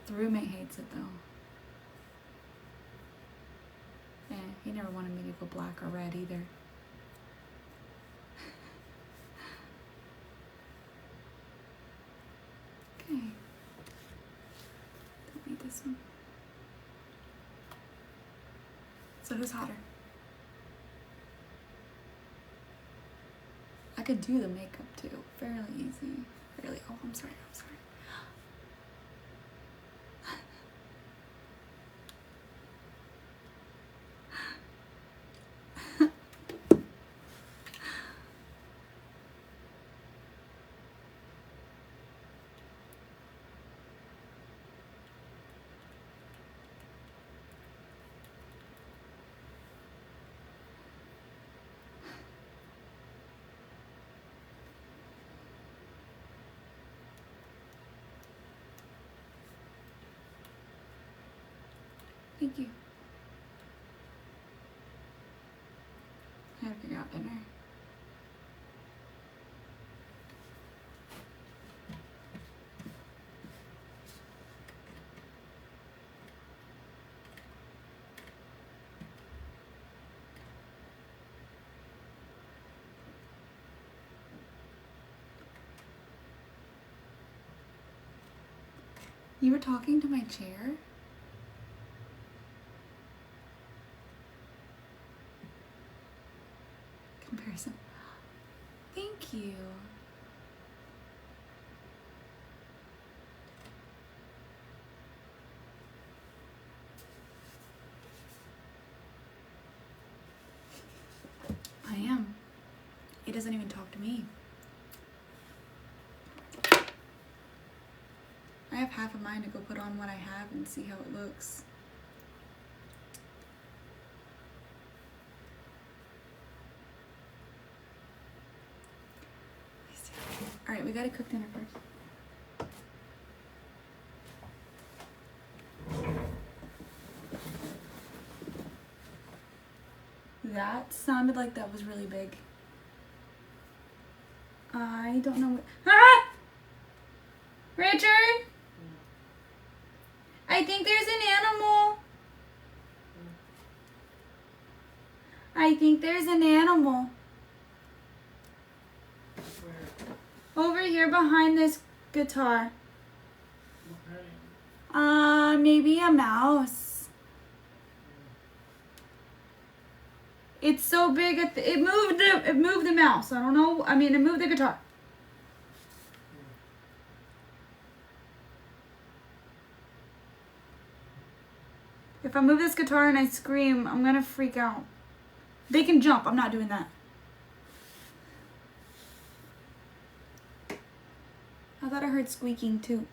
The roommate hates it though. Yeah, he never wanted me to go black or red either. Okay. Don't need this one. So who's hotter? I could do the makeup too. Fairly easy. Fairly. Oh, I'm sorry. I'm sorry. Thank you. I had to figure out dinner. You were talking to my chair? Comparison. Thank you. I am. He doesn't even talk to me. I have half a mind to go put on what I have and see how it looks. Alright, we gotta cook dinner first. That sounded like that was really big. I don't know what... Ah! Richard? I think there's an animal. I think there's an animal. Over here behind this guitar. Maybe a mouse. It's so big. It moved the mouse. I don't know. I mean, it moved the guitar. If I move this guitar and I scream, I'm gonna freak out. They can jump. I'm not doing that. I thought I heard squeaking too.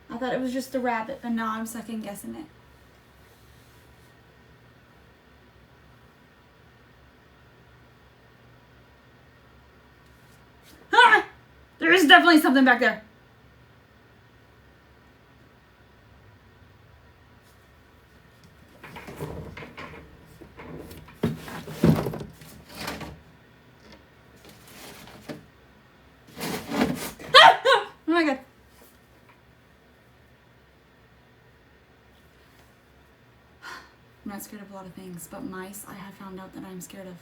I thought it was just a rabbit, but now I'm second guessing it. Ah! There is definitely something back there. Oh my god. I'm not scared of a lot of things, but mice I have found out that I'm scared of.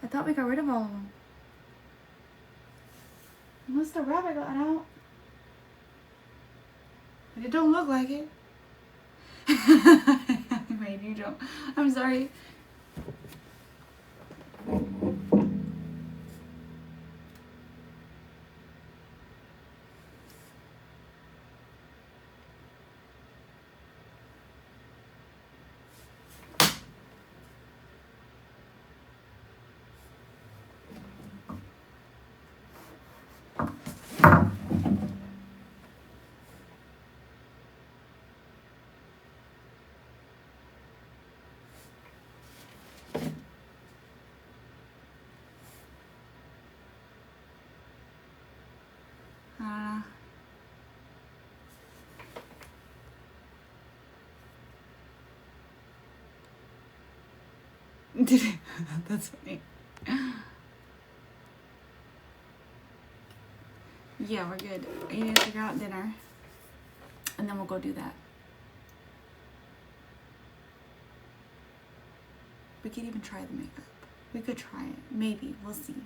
I thought we got rid of all of them. Unless the rabbit got out. But it don't look like it. Wait, you don't. I'm sorry. That's funny. Yeah, we're good. I need to figure out dinner, and then we'll go do that. We could even try the makeup. We could try it. Maybe. We'll see.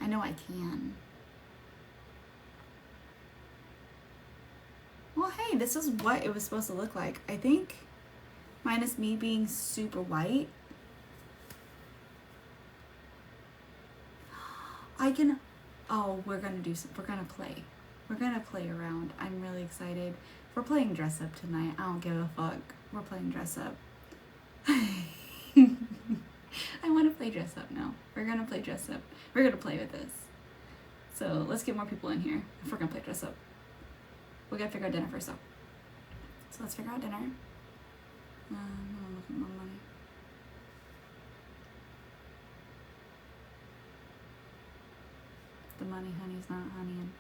I know I can. Well, hey, this is what it was supposed to look like. I think, minus me being super white. I can, oh, we're gonna play. We're gonna play around. I'm really excited. We're playing dress up tonight. I don't give a fuck. We're playing dress up. I want to play dress up now. We're gonna play dress up. We're gonna play with this. So let's get more people in here if we're gonna play dress up. We gotta figure out dinner first though. So let's figure out dinner. I'm looking at my money. The money honey's not honeying.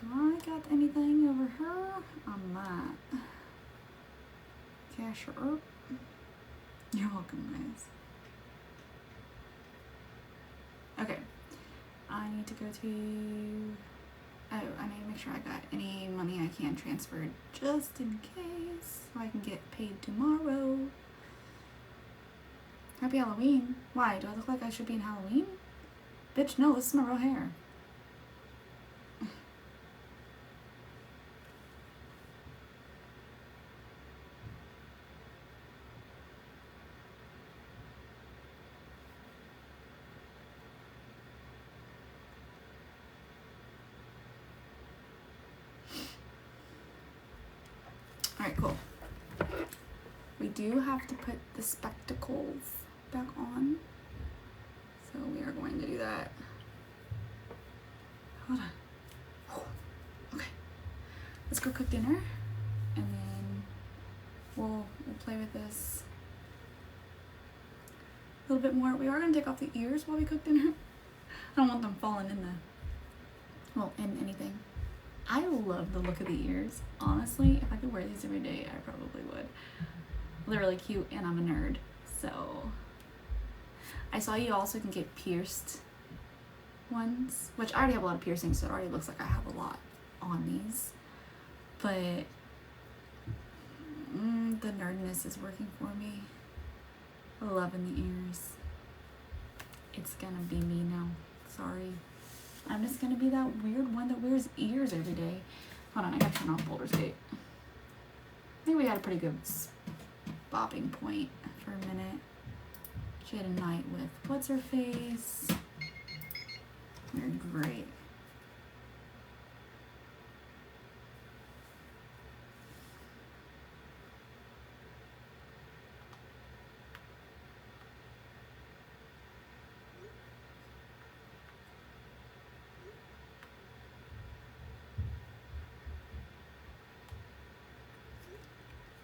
Do I got anything over here? I might. Cash her up. You're welcome, guys. Okay. I need to go to... Oh, I need to make sure I got any money I can transfer just in case, so I can get paid tomorrow. Happy Halloween. Why? Do I look like I should be in Halloween? Bitch, no, this is my real hair. Alright, cool. We do have to put the spectacles back on. So we are going to do that. Hold on. Okay. Let's go cook dinner and then we'll play with this a little bit more. We are going to take off the ears while we cook dinner. I don't want them falling in in anything. I love the look of the ears. Honestly, if I could wear these every day, I probably would. They're really cute, and I'm a nerd. So, I saw you also can get pierced ones, which I already have a lot of piercings, so it already looks like I have a lot on these. But the nerdness is working for me. Loving the ears. It's gonna be me now. Sorry. I'm just gonna be that weird one that wears ears every day. Hold on, I gotta turn off Boulder's Gate. I think we had a pretty good bopping point for a minute. She had a night with what's her face. They're great.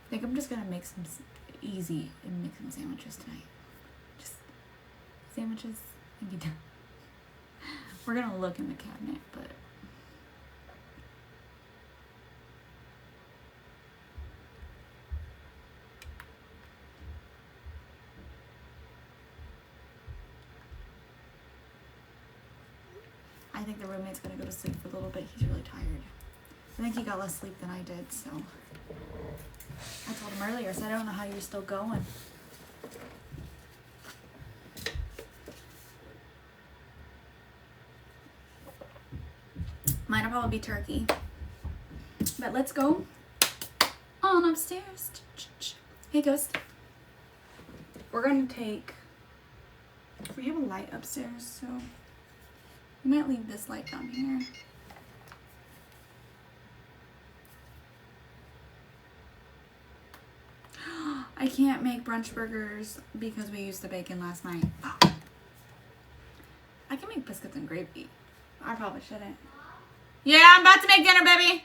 I think I'm just gonna make some easy and make some sandwiches tonight. Just sandwiches and be done. We're gonna look in the cabinet, but I think the roommate's gonna go to sleep for a little bit. He's really tired. I think he got less sleep than I did, so I told him earlier, so I don't know how you're still going. Mine'll probably be turkey. But let's go on upstairs. Hey, Ghost. We're gonna take, we have a light upstairs, so we might leave this light down here. I can't make brunch burgers because we used the bacon last night. I can make biscuits and gravy. I probably shouldn't. Yeah, I'm about to make dinner, baby.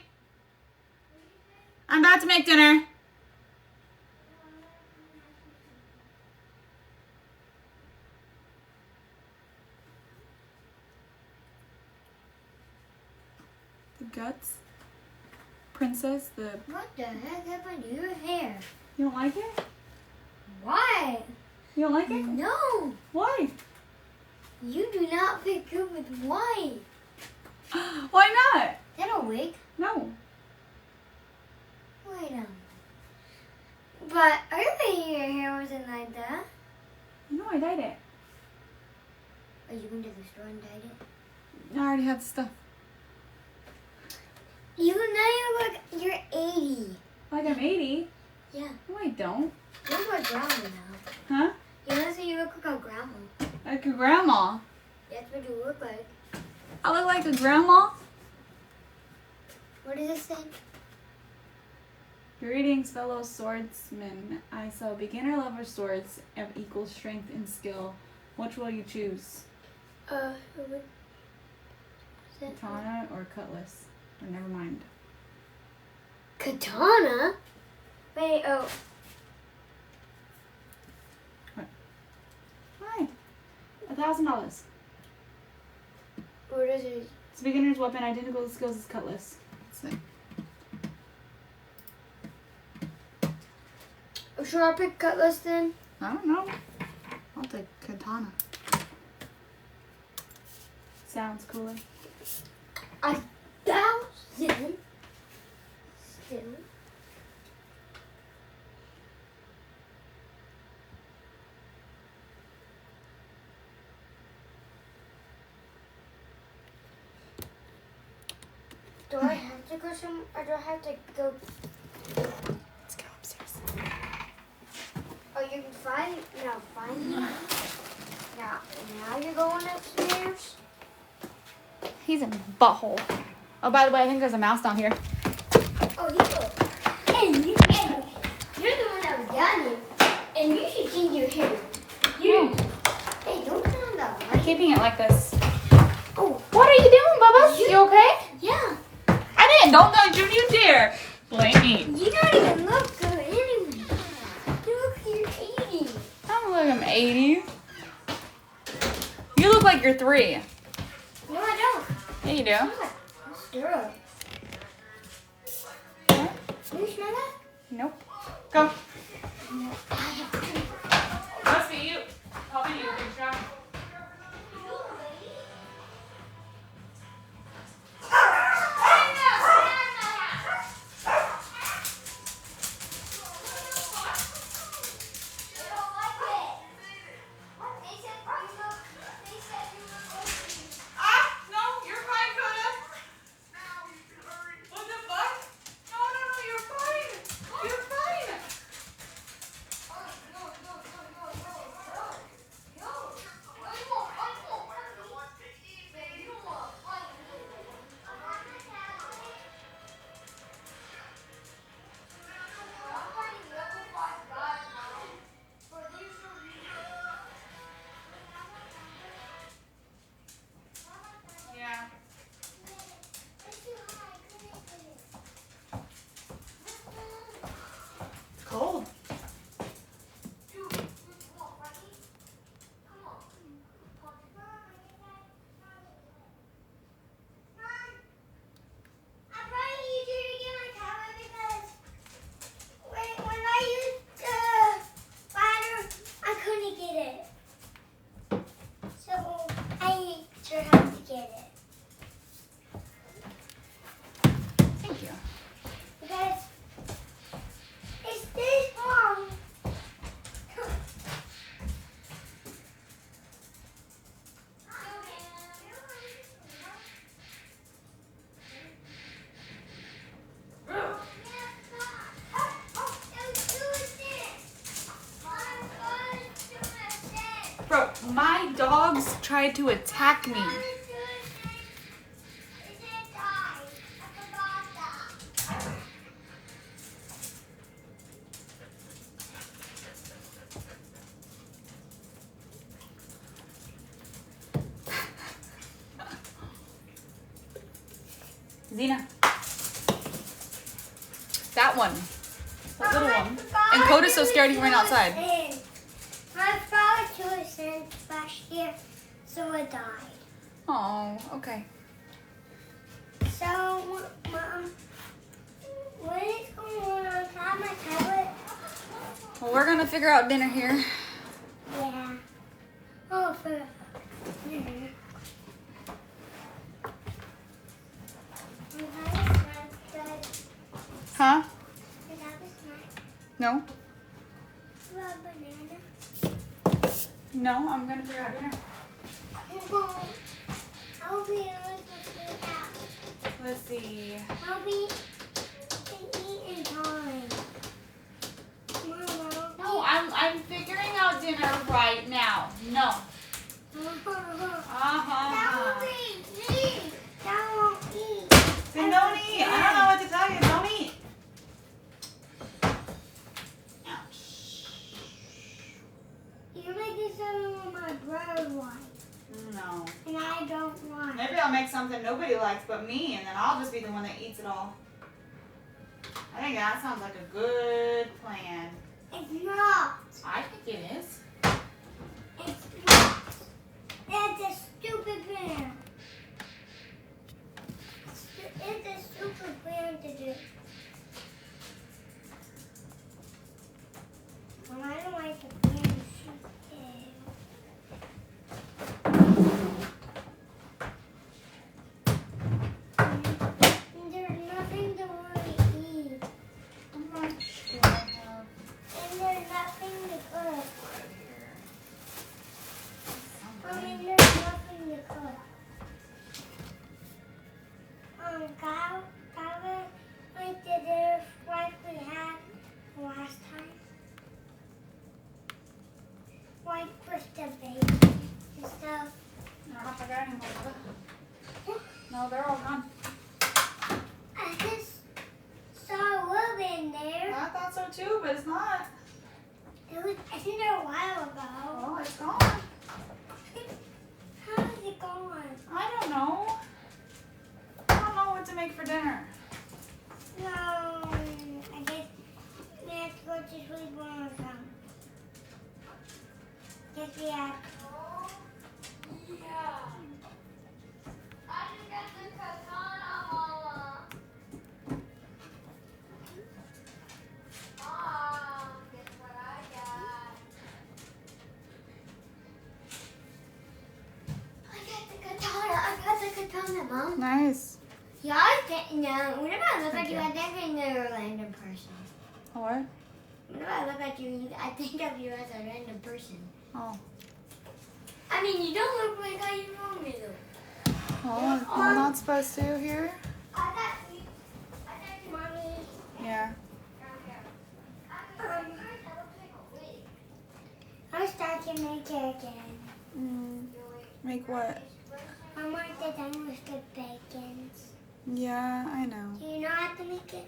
I'm about to make dinner. The guts. Princess, the... What the heck happened to your hair? You don't like it? Why? You don't like it? No. Why? You do not fit good with white. Why not? Is that a wig? No. Wait a minute. But earlier your hair wasn't like that. No, I dyed it. Are you going to the store and dyed it? I already had the stuff. Now you look, you're 80. Like I'm 80? Yeah. No, I don't. You look like grandma now. Huh? You look like a grandma. Like a grandma. That's what you look like. I look like a grandma? What does it say? Greetings, fellow swordsmen. I sell beginner level swords of equal strength and skill. Which will you choose? Katana or cutlass? Or never mind. Katana? Wait, oh. Hi. $1,000. What is it? It's a beginner's weapon, identical skills as cutlass. Let's see. Should I pick cutlass then? I don't know. I'll take katana. Sounds cooler. 1,000? Still. Do I have to go or do I have to go? Let's go upstairs. Oh, you can find me. Now you're going upstairs? He's a butthole. Oh, by the way, I think there's a mouse down here. Oh, you're the one that was down here. And you should change your hair. Hey, don't put on that light. I'm keeping it like this. Oh. What are you doing, Bubba? You okay? Yeah. I didn't. Don't you dare blame me. You don't even look good anyway. You look like you're 80. I don't look like I'm 80. You look like you're 3. Yeah, you do. Syrup. What? Do you smell that? Nope. Go. Let's see you. Help me, you big shot. Cold. Thank you. Because it's this long. Bro, my dogs tried to attack me. Zena. That one. That little one. And Coda's so scared he ran outside. My father killed his son last year, so I died. Oh, okay. So, Mom, what is going on? Can I have my tablet? Well, we're gonna figure out dinner here. Yeah. Oh, for dinner. Huh? Can I have a snack? No? Do you have a banana? No, I'm gonna figure out dinner. I'll be able to do that. Let's see. I'll be eating time. Mama. No, I'm figuring out dinner right now. No. That won't be me. That won't eat. Then don't eat. I don't know what to tell you. Don't eat. Ouch. You're making something my brother likes, No. and I don't want. Maybe I'll make something nobody likes but me, and then I'll just be the one that eats it all. I think that sounds like a good plan. It's not. I think it is. It's not. That's a stupid plan. It's a stupid plan to do. Well, I don't like the plan she did. There's nothing to really eat. I'm not sure I have And there's nothing to cook. something. There's nothing to cook. Kyle, like the dinner like we had last time. Like with the baby and stuff. No, I don't think I got any more. No, they're all gone. I just saw a little bit in there. I thought so too, but it's not. It was in there a while ago. Oh, it's gone. How is it gone? I don't know. I don't know what to make for dinner. No, I guess we have to go to sleep or something. Guess we have. Yeah. I just got Mom. Nice. Yeah, I think, no, whenever I look at you, I think I'm a random person. What? Whenever I look at you, I think of you as a random person. Oh. I mean, you don't look like how you normally look. Oh, I'm not supposed to here? I thought you, Mommy. Yeah. I'll start to make it again. Make what? I want the done with the bacons. Yeah, I know. Do you know how to make it?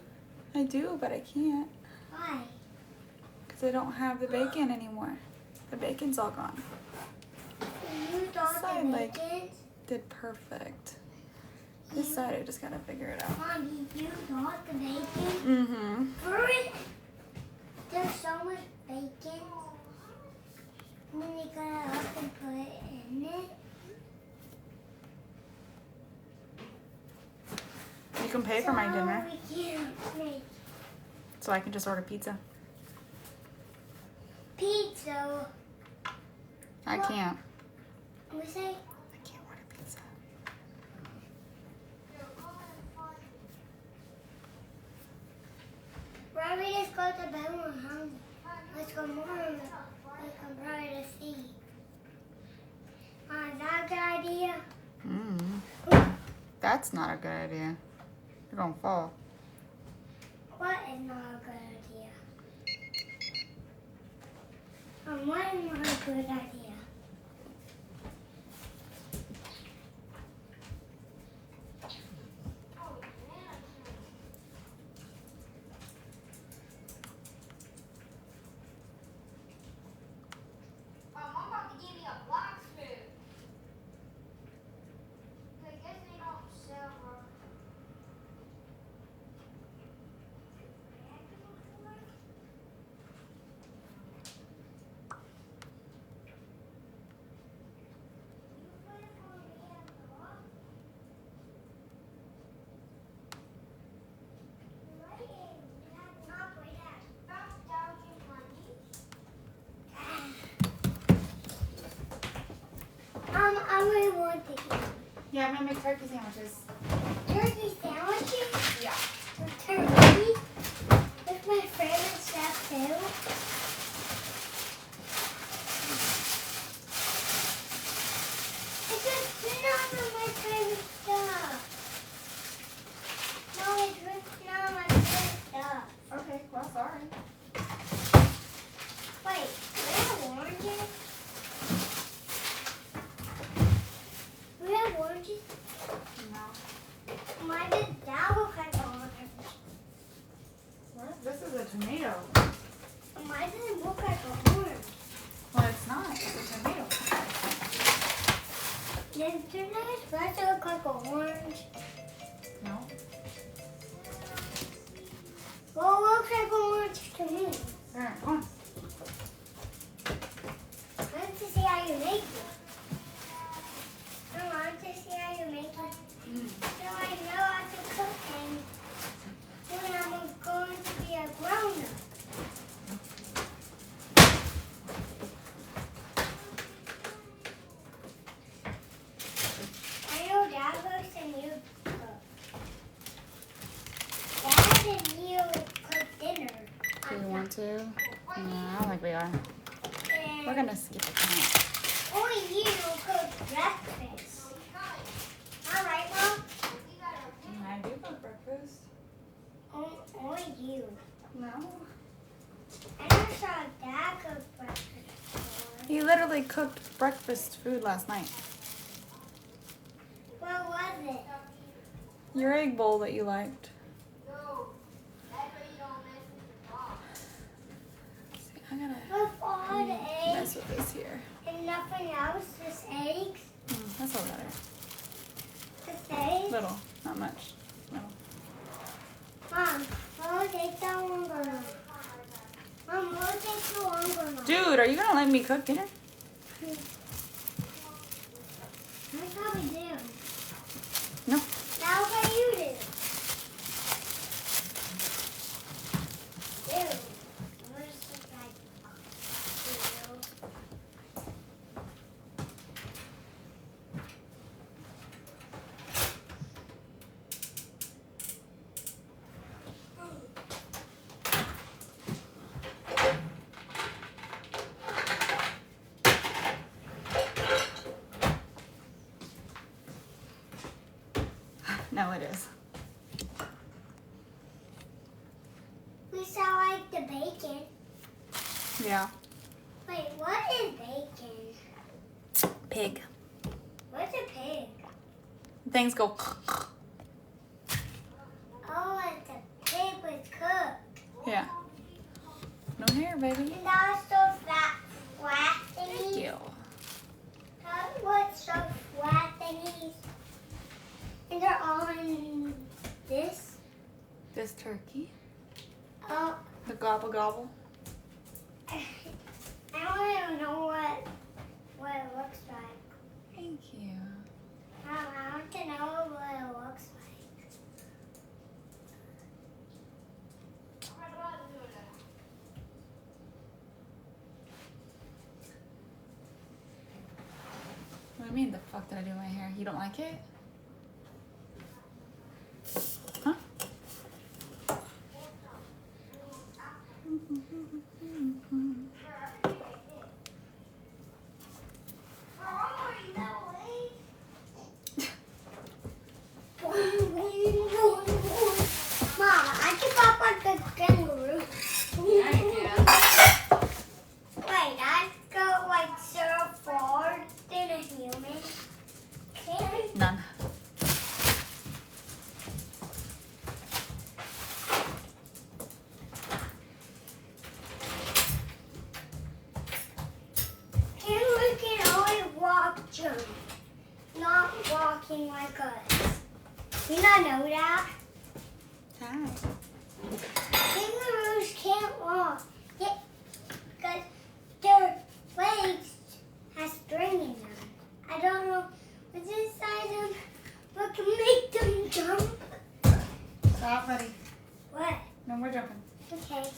I do, but I can't. Why? Because I don't have the bacon anymore. The bacon's all gone. You thought This side, the like, bacon? did perfect. This side, I just gotta figure it out. Mom, did you thought the bacon? Mm-hmm. Hurry! There's so much bacon. And then you gotta up and put it in it. You can pay for my dinner, We can't make so I can just order pizza. pizza. I can't. We say I can't order pizza. why don't we just go to bed when we're hungry? Let's go more. We can try to see. Is that a good idea? That's not a good idea. You're gonna fall. What is not a good idea? What is not a good idea? I'm about to give you a black spoon. I guess they don't sell her. I really want to eat Yeah, I'm gonna make turkey sandwiches. turkey sandwiches. Yeah. With turkey. That's my favorite stuff too. It's just not my favorite stuff. No, it's just not my favorite stuff. Okay, well, sorry. Wait, we have oranges? We have oranges? No. Why does that look like orange? What? This is a tomato. Why does it look like orange? Well, it's not. It's a tomato. Then shouldn't I supposed to look like orange? No. Well, it looks like orange to me. Alright, go on. I want to see how you make it. I want to see how you make it. So I know how to cook and when I'm going to be a grown-up. I know Dad cooks and you cook. Dad and you cook dinner. Do you want to? No, I don't think we are. We're gonna skip it tonight. Only you cook breakfast. All right, Mom? I do cook breakfast. Only you. No. I never saw Dad cook breakfast before. He literally cooked breakfast food last night. What was it? Your egg bowl that you liked. No. That's what you don't mess with the See, I'm gonna With all the mess eggs with this here. and nothing else, just eggs. That's all better. Just eggs. Little, not much. Little. Mom, what will take that longer now? Mom, what will take so longer now? Dude, are you gonna let me cook dinner? I probably do. No. How about you do? Ew. What is this like? No, it is. We sound like the bacon. Yeah. Wait, what is bacon? Pig. What's a pig? Things go. Oh, it's a pig with cooked. Yeah. No hair, baby. And that's so flat Thank thingies. you. That's what's so flat thingies. And they're on this. This turkey. Oh, The gobble gobble. I don't even know what it looks like. Thank you. I want to know what it looks like. What do you mean, the fuck did I do with my hair? You don't like it? Huh? Mom, I can pop like a kangaroo. Yeah, you can. Wait, I go like so far than a human. Can I? None. Kangaroo can only walk jump, not walking like us. You not know that? Hi. Kangaroos can't walk. Yeah, because their legs have string in them. I don't know what's inside them, but can make them jump. Stop, buddy. What? No more jumping. Okay.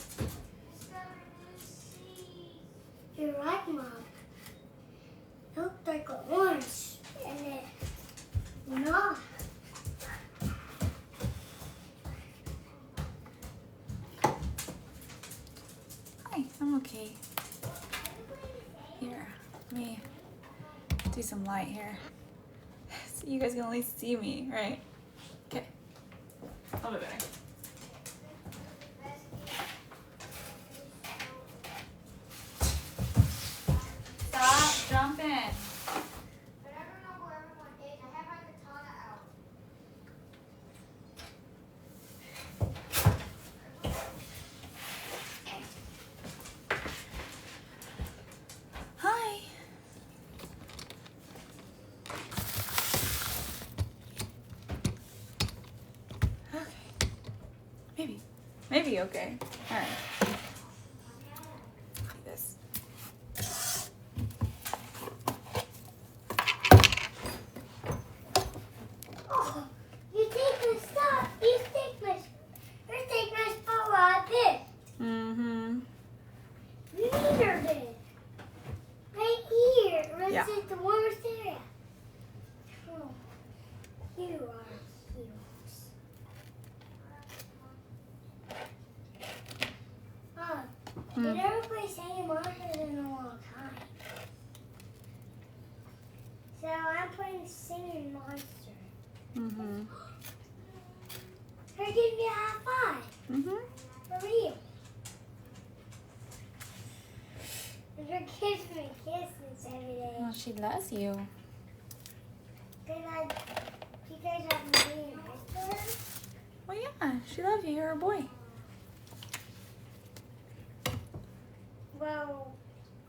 You're right, Mom. It looked like an orange, and it not. Hi, I'm okay. Here, let me do some light here. So you guys can only see me, right? Okay. I'll be better. Stop jumping. But I don't know where everyone is. I have my katana out. Hi. Okay. Maybe okay. All right. This. Oh, you take my stuff. You take my spot where I picked. Mm-hmm. Neither did. Right here. Right Yeah. at the warmest area. Oh, you are heroes. Oh, you never played Singing Monsters in a long time. So I'm playing Singing Monsters. Mm-hmm. Her give me a high five. Mm-hmm. For real. And her gives me kisses every day. Well, she loves you. You guys have me nice to her? Well, yeah, she loves you. You're a boy. Well,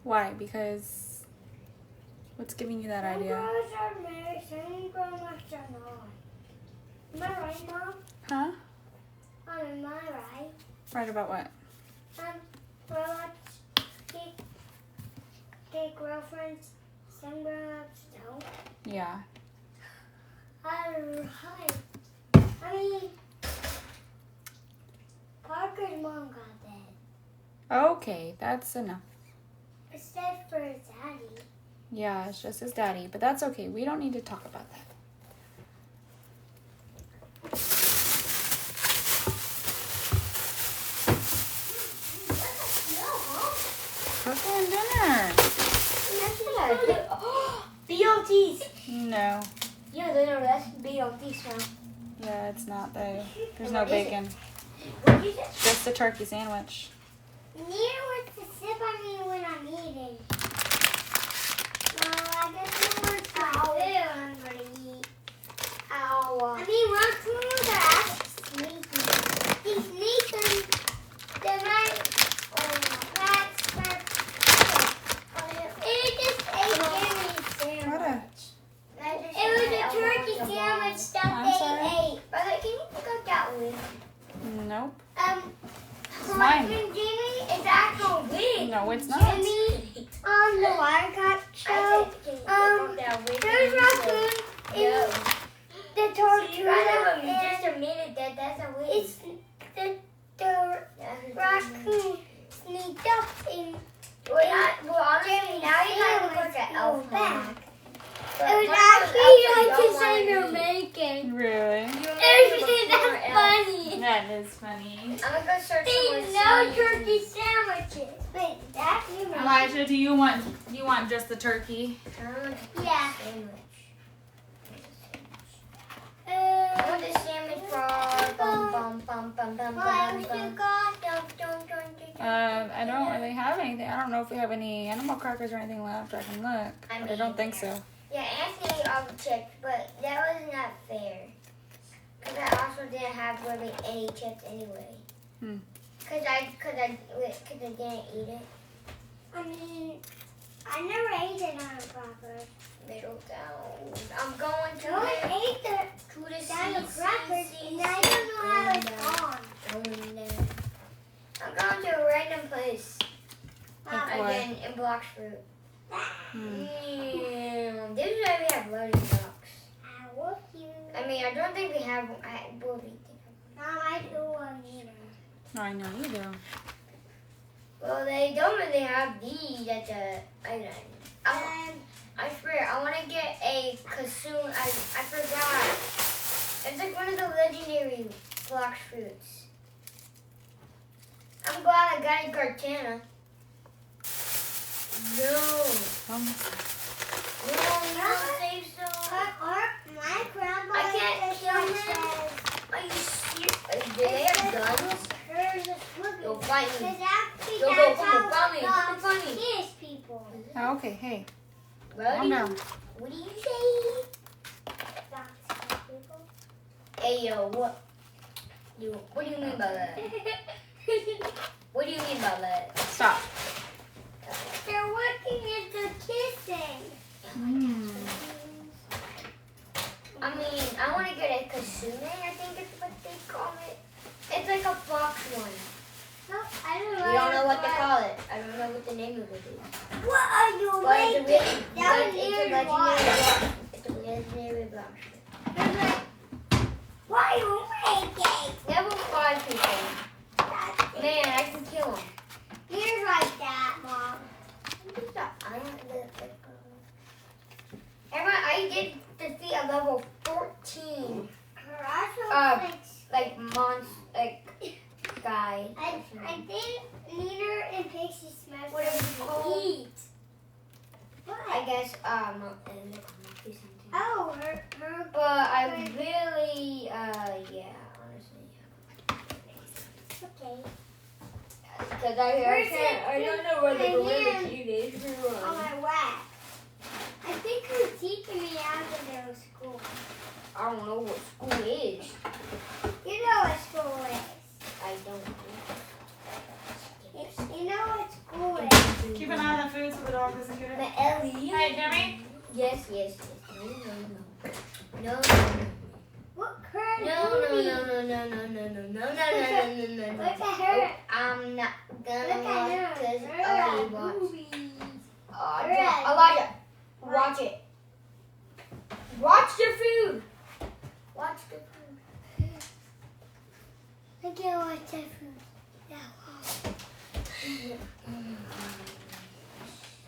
Why? Because what's giving you that some idea? girls are married, some girls are not. Am I right, Mom? Huh? Am I right? Right about what? Grown-ups get girlfriends, some grown-ups don't. Yeah. Alright. I mean, Parker's mom got that. Okay, that's enough. Except for his daddy. Yeah, it's just his daddy, but that's okay. We don't need to talk about that. Cooking dinner. BLTs. No. Yeah, they know that's BLT smell. Yeah, it's not though. There's no What is it? bacon. What is it? Just a turkey sandwich. Near with the sip I mean when I'm eating. Well, I guess it works for food I'm gonna eat. Ow. I mean, raccoons are actually sneaky. These sneaky, they might, it just ate Gary's sandwich. It was a turkey sandwich that I'm they sorry? ate. Brother, can you pick up that one? Nope. It's mine. Jimmy is actual wig. No, it's not. Jimmy on the Wirecap show. There's raccoon in the tortilla. Just a minute, that's a wig. It's the raccoon sneaked up in. Well, honestly, now you gotta look like an elf back. It was actually like the same you're making. Really? That's funny. That is funny. I'm gonna go search for no turkey sandwiches. Wait, that you know. Elijah, do you want just the turkey? Yeah. I want the sandwich for bum bum bum bum bum bum. I don't really have anything. I don't know if we have any animal crackers or anything left. I can look, but I don't think so. Yeah, Anthony checked, but that was not fair. Because I also didn't have really any chips anyway. Because I didn't eat it. I mean, I never ate it on a cracker. Middle down. I'm going to ate the crackers, and I don't know how it's gone. I'm going to a random place. Again, in Blox Fruit. This is why we have loading docks. I mean, I don't think we have. I do one either. No, I know you do. Well, they don't really have these at the island. I swear, I want to get a Kasoon. I forgot. It's like one of the legendary Blox Fruits. I'm glad I got a Gartana. No. No, save so. My grandma. I can't kill him. Are you serious? Do they have guns? You'll fight me. Go, come on, me. People. Oh, okay, hey. Calm down. What do you say? Hey, yo, what? What do you mean by that? What do you mean by that? Stop. They're working into kissing. I mean, I want to get a Kasune, I think it's what they call it. It's like a fox one. No, I don't know. We don't know what they call it. I don't know what the name of it is. What are you making? It's a legendary block. What are you making? Level 5 people. Man, I can kill them. You're like that, Mom. Everyone, I did defeat a level 14. Guy. I think Nina and Pixie smashed whatever it's called. Eat. What? I guess oh, her. But I really yeah, honestly. Okay. Because I don't know where the gorilla cute is. On my wax. I think you're teaching me after there was school. I don't know what school is. You know what school is. I don't know. You know what school is. Keep an eye on the food so the dog doesn't get it. The Ellie. Hey, Jimmy. Yes. No. What current No. Look at her. I'm not gonna watch because I watch. Elijah, watch it. Watch the food. Watch the food. I can't watch that food.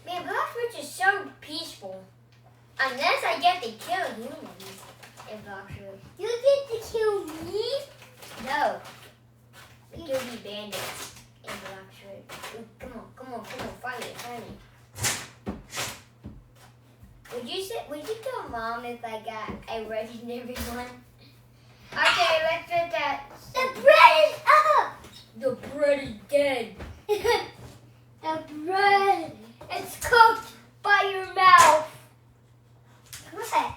Man, Bloxroot is so peaceful. Unless I get to kill humans in Bloxroot. You get to kill me? No. We kill these bandits in Bloxroot. Ooh, come on, find me. Would you tell Mom if I got a legendary one? Okay, let's get that. The bread is up! The bread is dead. The bread is cooked by your mouth. What?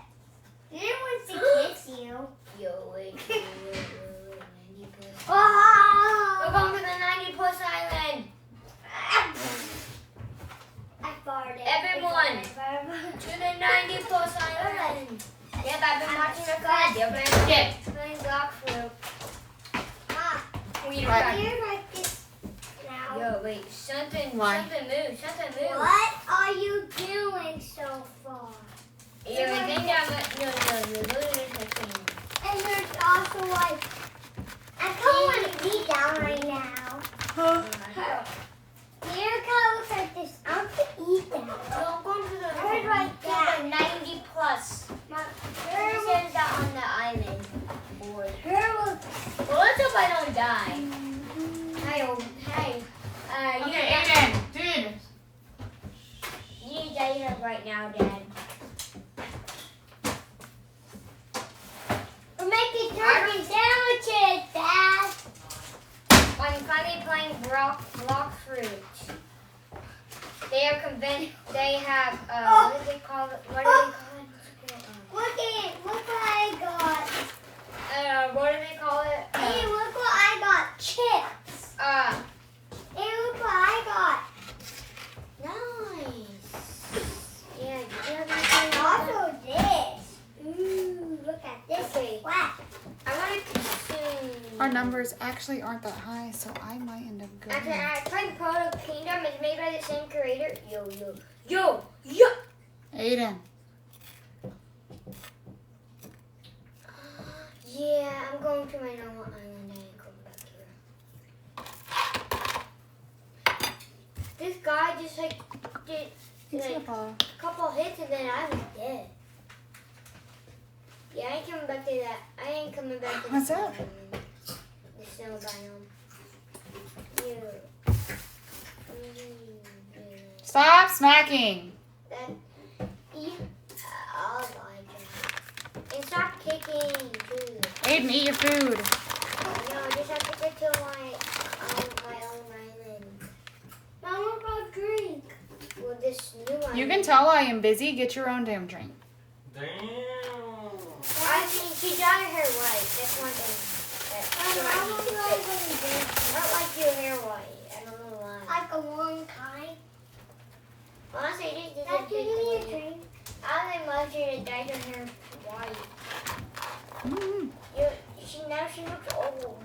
You didn't want to kiss you. Yo, wait. We're going to the 90 plus island. I farted. Everyone, to the 90 plus island. Yep, I've been watching the class. They're playing Bloxroot. We like this now. Yo, wait, something moved. What are you doing so far? Yeah, I think no, those are the things. And there's also like, I don't want to be down right now. Here looks like this. I want to eat them. No, I'm going to the right there. 90 plus. It says that on the island. Board. Well, let's hope I don't die. Hey. Okay, Aiden, dude. You need to die right now, Dad. We're making turkey sandwiches, Dad. I'm finally playing Bloxroot. They are convinced. They have what do they call it? What do they call it? Look what I got. What do they call it? Hey, look what I got. Chips. Hey, look what I got. Nice. Yeah, do you have anything? Also this. Ooh, look at this. What? I want to consume. Our numbers actually aren't that high, so I might end up going. After I played Proto Kingdom, it's made by the same creator. Yo. Aiden. Yeah, I'm going to my normal island. I ain't going back here. This guy just did like a couple hits and then I was dead. Yeah, I ain't coming back to that. I ain't coming back to What's the up? island. The snow biome. Stop smacking. Oh my god. And stop kicking too. Aiden, eat your food. No, I just have to get to my own island. Mom, about drink. Well, this new island. You can tell I am busy. Get your own damn drink. Damn. I mean, she dyed her hair white. That's one thing. I don't like your hair white. I don't know why. Like a long time. Honestly, this is a big drink. I think Marjorie dyed her hair white. Now she looks old.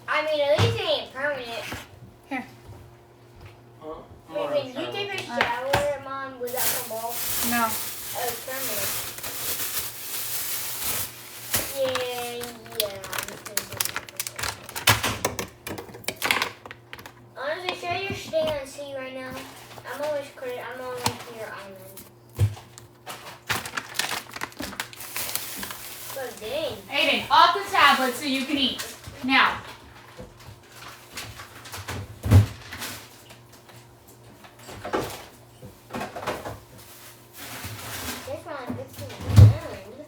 I mean, at least it ain't permanent. Here. Wait, when you take a shower, Mom, would that come off? No. Oh, it's permanent. Yeah. Honestly, should I just stay on sea right now? I'm always near island. But dang. Aiden, off the tablet so you can eat. Now. This one, this is island.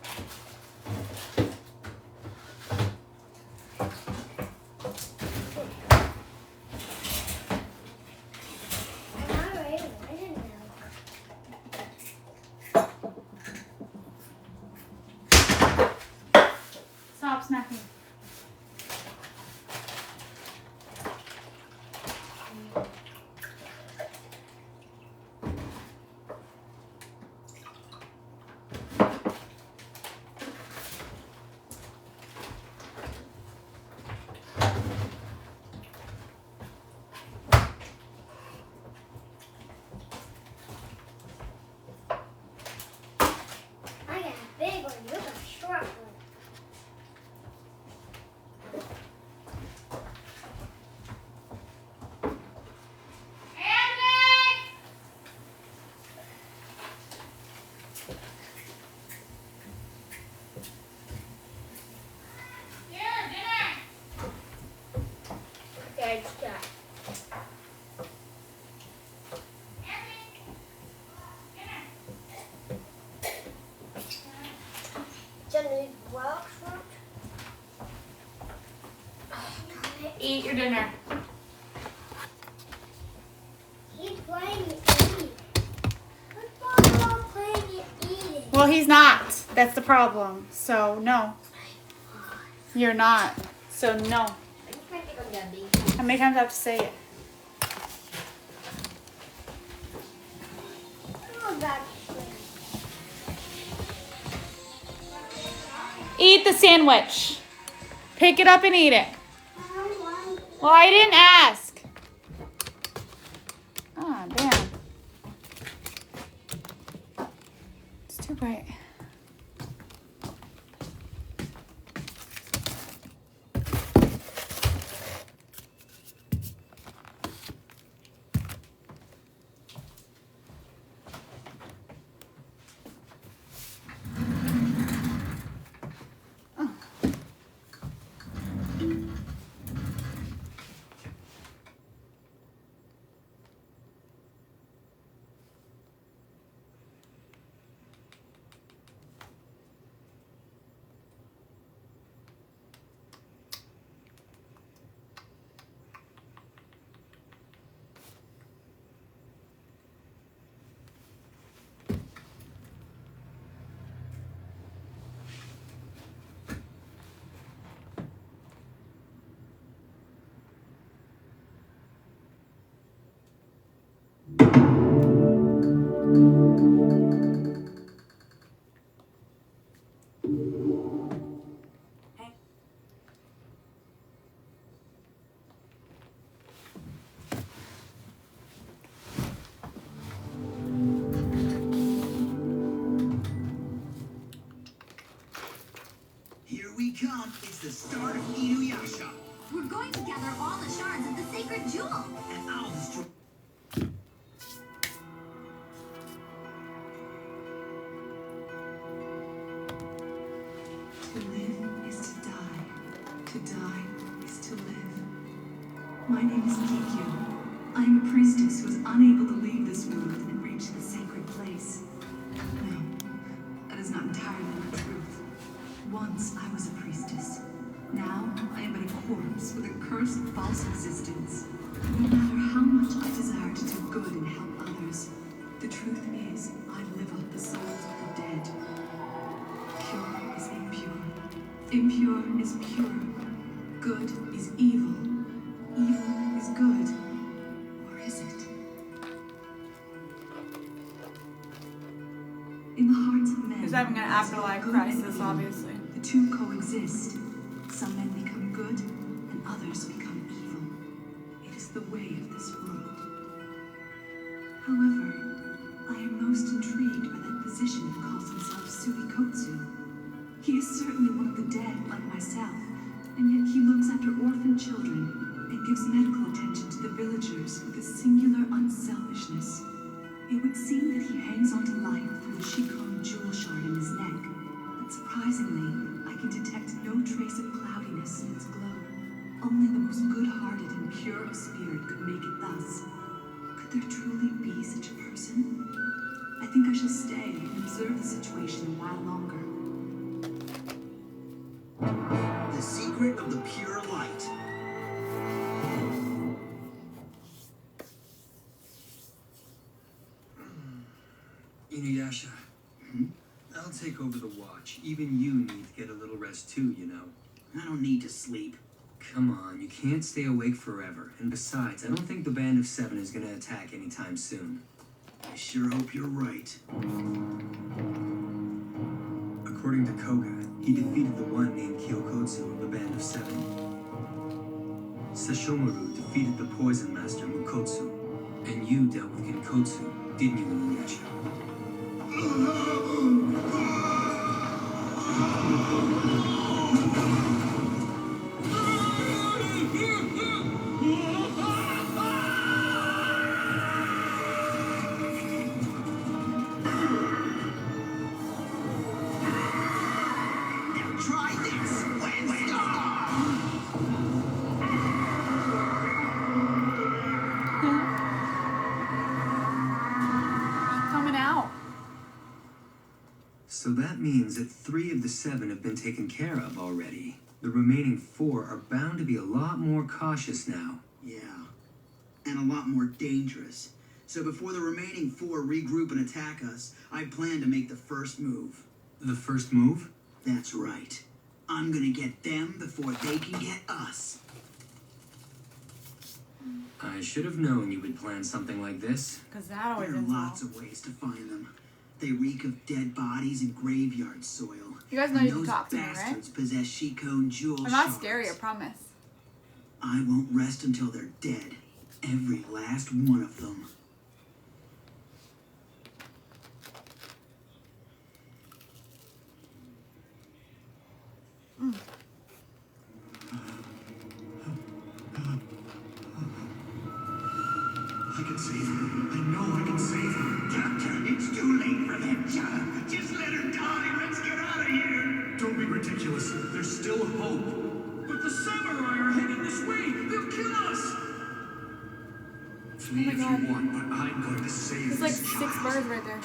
I'm already winning now. Stop smacking. your dinner. He's playing and eating. What's Papa playing and eating? Well, he's not. That's the problem. So, no. You're not. So, no. How many times do I have to say it? Oh, that's Eat the sandwich. Pick it up and eat it. Well, I didn't ask. Ah, damn. It's too bright. Here we come. It's the start of Inuyasha. We're going to gather all the shards of the sacred jewel. And I'll destroy... To live is to die. To die is to live. My name is Kikyo. I am a priestess who is unable to leave this world and reach the sacred place. No, that is not entirely the truth. Once I was a priestess. Now I am but a corpse with a cursed false existence. No matter how much I desire to do good and help others, the truth is I live off the souls of the dead. Pure is impure. Impure is pure. Good is evil. Evil is good. Or is it? In the hearts of men, He's having an afterlife crisis, obviously. the two coexist. Some men become good, and others become evil. It is the way of this world. However, I am most intrigued by that physician who calls himself Suikotsu. He is certainly one of the dead, like myself, and yet he looks after orphan children and gives medical attention to the villagers with a singular unselfishness. It would seem that he hangs on to life through the Shikon jewel shard in his neck, but surprisingly, I can detect no trace of cloudiness in its glow. Only the most good-hearted and pure of spirit could make it thus. Could there truly be such a person? I think I shall stay and observe the situation a while longer. The secret of the pure light. Inuyasha, I'll take over the watch. Even you need to get a little rest too, you know. I don't need to sleep. Come on, you can't stay awake forever. And besides, I don't think the Band of Seven is gonna attack anytime soon. I sure hope you're right. According to Koga, he defeated the one named Kyokotsu of the Band of Seven. Sashomaru defeated the Poison Master Mukotsu. And you dealt with Genkotsu, didn't you, Inuyasha? Try this. Coming out. So that means that 3 of the 7 have been taken care of already. The remaining 4 are bound to be a lot more cautious now. Yeah, and a lot more dangerous. So before the remaining 4 regroup and attack us, I plan to make the first move. The first move? That's right. I'm gonna get them before they can get us. I should have known you would plan something like this. Because that always There are ends lots well. of ways to find them. They reek of dead bodies and graveyard soil. You guys know And you can those talk to me, right? bastards possess Shiko and Jewel I'm not shards. scary, I promise. I won't rest until they're dead. Every last one of them. I can save her. I know I can save her. Doctor, it's too late for that job. Just let her die. Let's get out of here. Don't be ridiculous. There's still hope. But the samurai are heading this way. They'll kill us. Flee if you want, but I'm going to save There's this like child. 6 birds right there.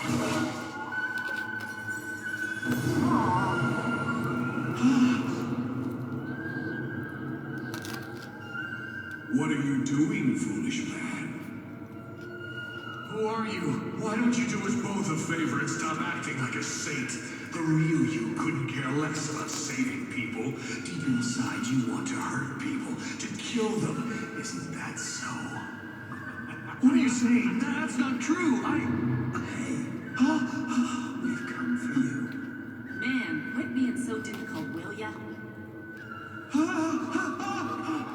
What are you doing, foolish man? Who are you? Why don't you do us both a favor and stop acting like a saint? The real you couldn't care less about saving people. Deep inside, you want to hurt people, to kill them. Isn't that so? What are you saying? That's not true. We've come for you. Man, quit being so difficult, will ya?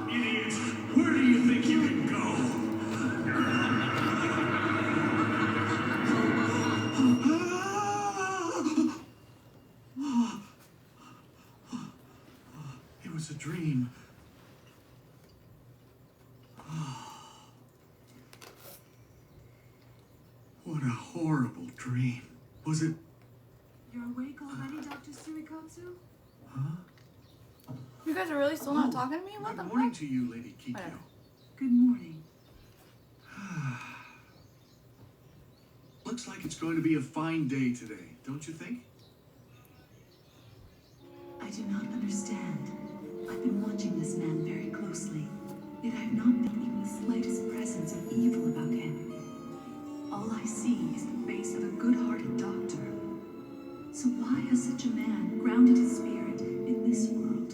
Idiot! Where do you think you can go? It was a dream. What a horrible dream. Was it? You're awake already, Dr. Suikotsu? Huh? You guys are really still not talking to me? What the Good morning fuck? to you, Lady Kikyo. Whatever. Good morning. Looks like it's going to be a fine day today, don't you think? I do not understand. I've been watching this man very closely, yet I've not felt even the slightest presence of evil about him. All I see is the face of a good-hearted doctor. So why has such a man grounded his spirit in this world?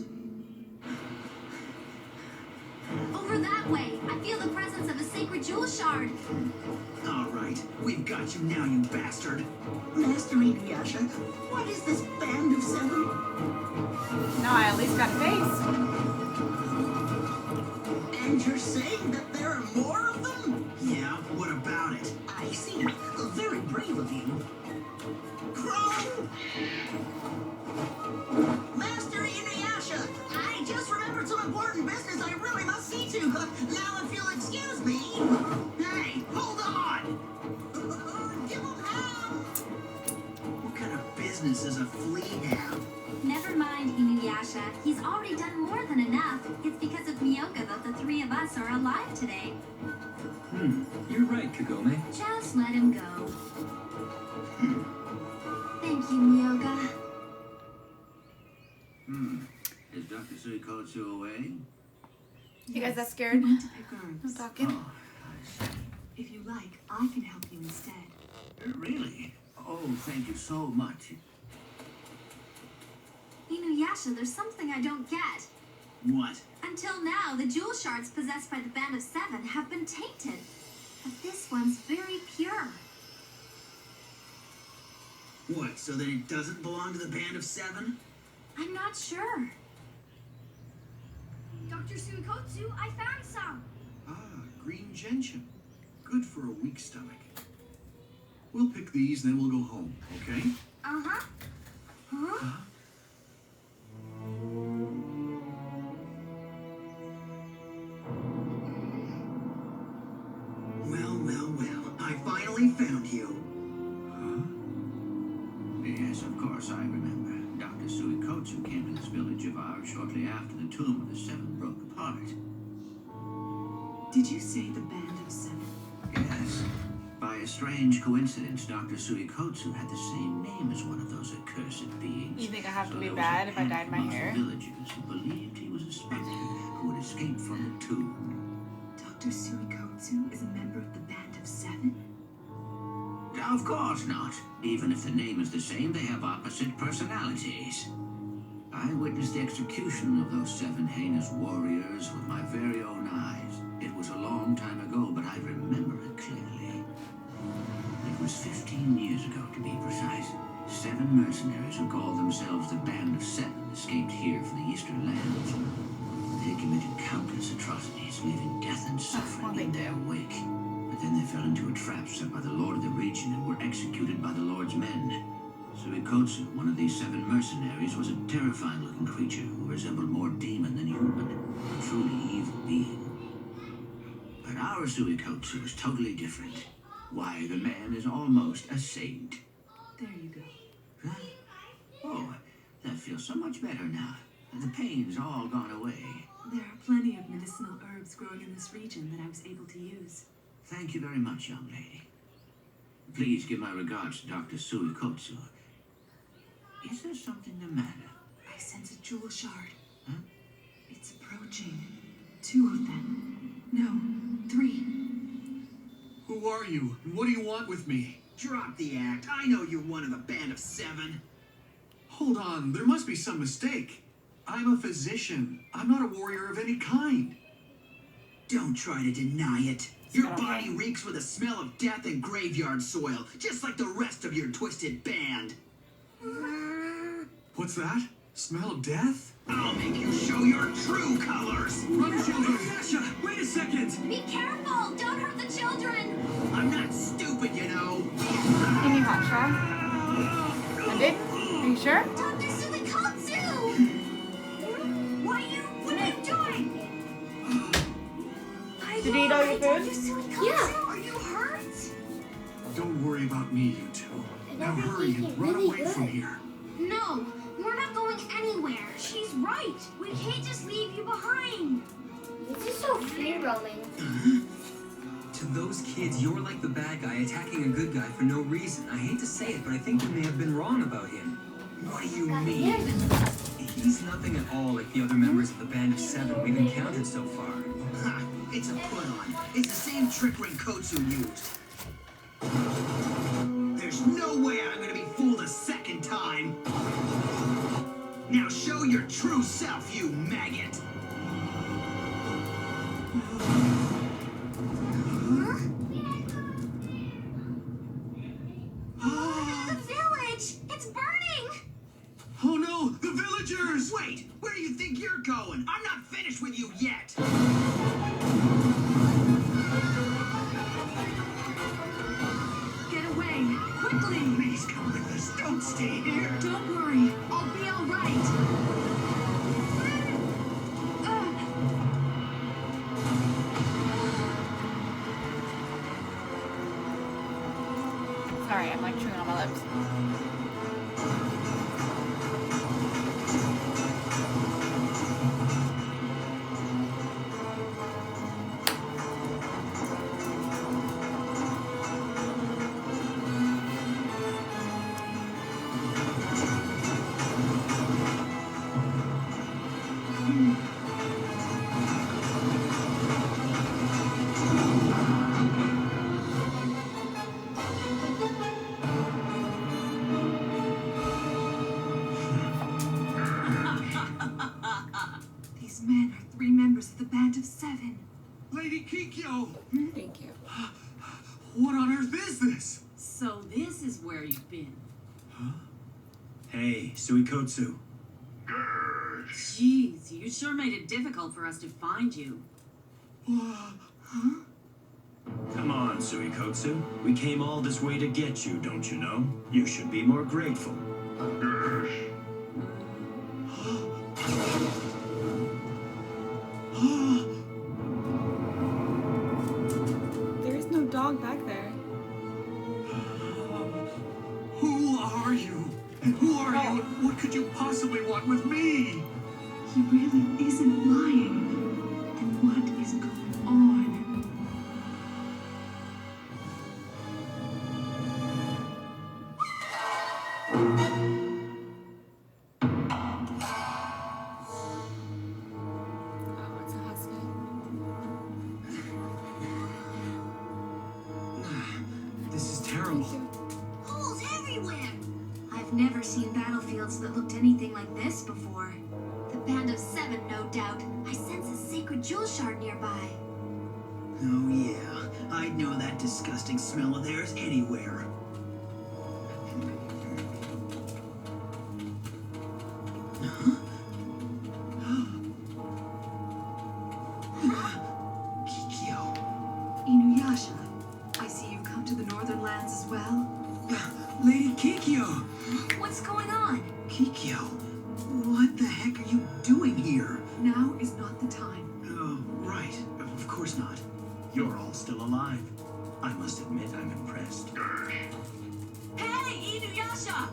Over that way. I feel the presence of a sacred jewel shard. All right, we've got you now, you bastard. Master Inuyasha, what is this band of 7? No, I at least got a face. And you're saying that there are more of them? Yeah, what about it? I see. Very brave of you. Crow! Master Inuyasha, I just remembered some important business I really must see to. Now if you'll excuse me. Hey, hold on! Give him hell! What kind of business does a flea have? Never mind, Inuyasha. He's already done more than enough. It's because of Miyoka that the 3 of us are alive today. You're right, Kagome. Just let him go. Thank you, Miyoka. Is Dr. Suikotsu away? You guys that scared? We went to pick herbs. I'm talking. If you like, I can help you instead. Really? Oh, thank you so much. Inuyasha, there's something I don't get. What? Until now, the jewel shards possessed by the Band of 7 have been tainted. But this one's very pure. What, so that it doesn't belong to the Band of 7? I'm not sure. Dr. Suikotsu, I found some. Green gentian. Good for a weak stomach. We'll pick these, then we'll go home, okay? Uh-huh. Huh? Well, I finally found you. Yes, of course, I remember. Dr. Suikotsu came to this village of ours shortly after the Tomb of the 7 broke apart. Did you say the Band of 7? Yes, by a a strange coincidence, Dr. Suikotsu had the same name as one of those accursed beings. You think I have to So be there was a bad if I dyed my handful of hair? villagers who believed he was a specter who had escaped from the tomb. Dr. Suikotsu is a member of the Band of Seven? Of course not. Even if the name is the same, they have opposite personalities. I witnessed the execution of those 7 heinous warriors with my very own eyes. It was a long time ago, but I remember it clearly. It was 15 years ago, to be precise. 7 mercenaries who called themselves the Band of Seven escaped here from the Eastern Lands. They committed countless atrocities, leaving death and suffering in their wake. But then they fell into a trap set by the Lord of the region and were executed by the Lord's men. Suikotsu, one of these 7 mercenaries, was a terrifying-looking creature who resembled more demon than human, a truly evil being. But our Suikotsu is totally different. Why, the man is almost a saint. There you go. Huh? Oh, that feels so much better now. The pain's all gone away. There are plenty of medicinal herbs growing in this region that I was able to use. Thank you very much, young lady. Please give my regards to Dr. Suikotsu. Is there something the matter? I sense a jewel shard. Huh? It's approaching. 2 of them. No, 3. Who are you? And what do you want with me? Drop the act. I know you're one of the Band of Seven. Hold on, there must be some mistake. I'm a physician. I'm not a warrior of any kind. Don't try to deny it. Your body reeks with the smell of death and graveyard soil, just like the rest of your twisted band. What's that? Smell of death? I'll make you show your true colors. Run, children! Sasha, wait a second. Be careful! Don't hurt the children! I'm not stupid, you know. Give me hot shot. I did? Are you sure? Dr. Suikotsu! What are you doing? Did you eat all your Dr. food? Suikotsu, Yeah. are you hurt? Don't worry about me, you two. Now hurry and run away from here. No, we're not going anywhere. She's right. We can't just leave you behind. This is so free roaming. To those kids, you're like the bad guy attacking a good guy for no reason. I hate to say it, but I think you may have been wrong about him. What do you mean? He's nothing at all like the other members of the Band of Seven we've encountered so far. Ha! It's a put-on. It's the same trick Rinkotsu used. There's no way I'm gonna be fooled a second time. Now show your true self, you maggot. The village! It's burning! Oh no, the villagers! Wait, where do you think you're going? I'm not finished with you yet. Get away! Quickly! Please come with us. Don't stay here. Don't worry. I'll be all right. Sorry, I'm like chewing on my lips. These men are 3 members of the Band of Seven. Lady Kikyo! Thank you. What on earth is this? So this is where you've been. Hey, Suikotsu. Jeez, you sure made it difficult for us to find you. Come on, Suikotsu. We came all this way to get you, don't you know? You should be more grateful. There is no dog back there. Who are you? And who are you? And what could you possibly want with me? He really isn't lying. And what is going on? terrible. Holes everywhere! I've never seen battlefields that looked anything like this before. The Band of Seven, no doubt. I sense a sacred jewel shard nearby. Oh yeah, I'd know that disgusting smell of theirs anywhere. Kikyo. Inuyasha, I see you've come to the Northern Lands as well. Lady Kikyo! What's going on? Kikyo, what the heck are you doing here? Now is not the time. Oh, right. Of course not. You're all still alive. I must admit I'm impressed. Hey, Inuyasha!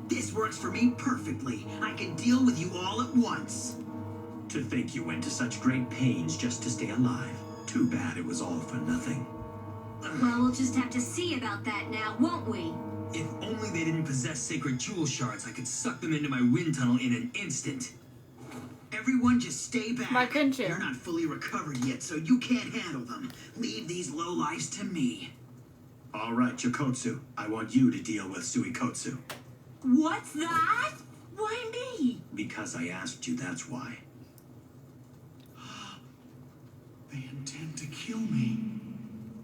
This works for me perfectly. I can deal with you all at once. To think you went to such great pains just to stay alive. Too bad it was all for nothing. Well, we'll just have to see about that now, won't we? If only they didn't possess sacred jewel shards, I could suck them into my wind tunnel in an instant. Everyone just stay back. Why couldn't you? They're not fully recovered yet, so you can't handle them. Leave these lowlifes to me. All right, Chikotsu. I want you to deal with Suikotsu. What's that? Why me? Because I asked you, that's why. They intend to kill me.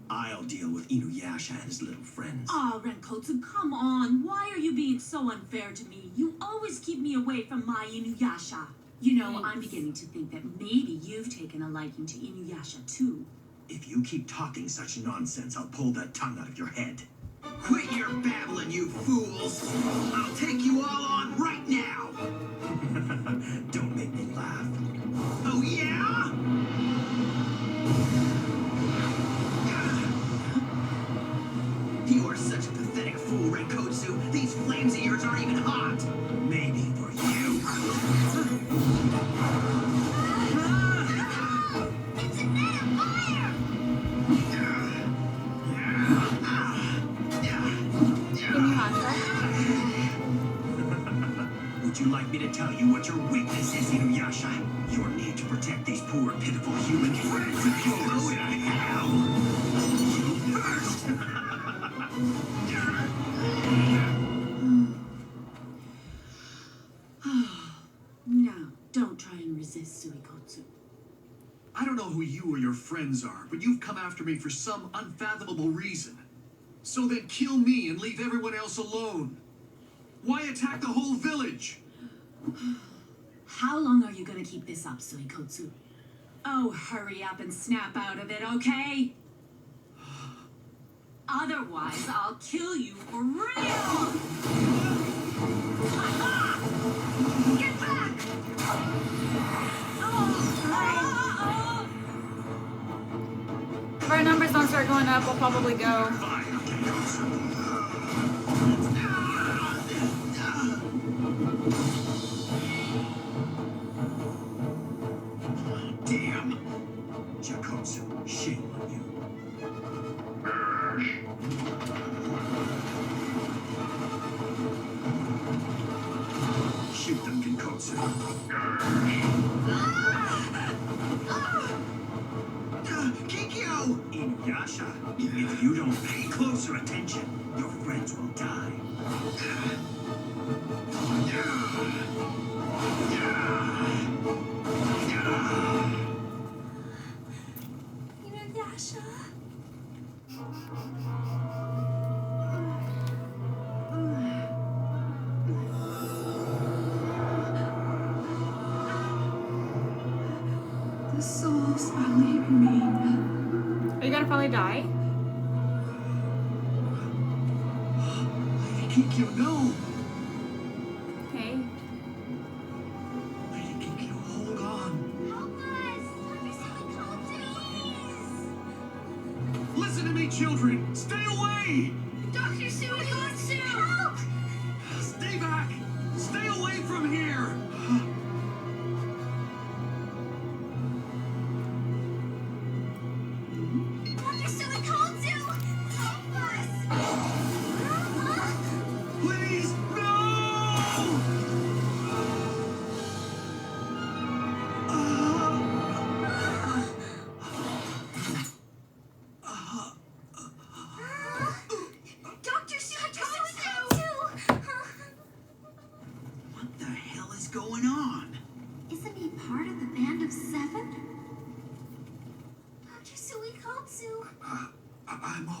I'll deal with Inuyasha and his little friends. Oh, Renkotsu, come on. Why are you being so unfair to me? You always keep me away from my Inuyasha. You know, I'm beginning to think that maybe you've taken a liking to Inuyasha, too. If you keep talking such nonsense, I'll pull that tongue out of your head. Quit your babbling, you fools! I'll take you all on right now! Don't make me laugh. Oh, yeah? You are such a pathetic fool, Renkotsu. These flames of yours aren't even hot. Maybe for you. It's a net of fire! Would you like me to tell you what your weakness is, Inuyasha? Your need to protect these poor, pitiful human friends of yours. Go to hell! You first! No, don't try and resist, Suikotsu. I don't know who you or your friends are, but you've come after me for some unfathomable reason. So then kill me and leave everyone else alone. Why attack the whole village? How long are you gonna keep this up, Suikotsu? Oh, hurry up and snap out of it, okay? Otherwise, I'll kill you for real! Get back! If our numbers don't start going up, we'll probably go. Damn! Chikotsu, shame on you. Shoot them, Genkotsu. Kikyo! Inuyasha, if you don't pay closer attention, your friends will die. Inuyasha? The souls are leaving me. Are you gonna probably die? Lady Kikyo, no! Okay. Lady Kikyo, hold on. Help us! Dr. Suikotsu! Listen to me, children! Stay away! Dr. Suikotsu! Help! Stay back! Stay away from here! Dr. Suikotsu! Help us! Please, no!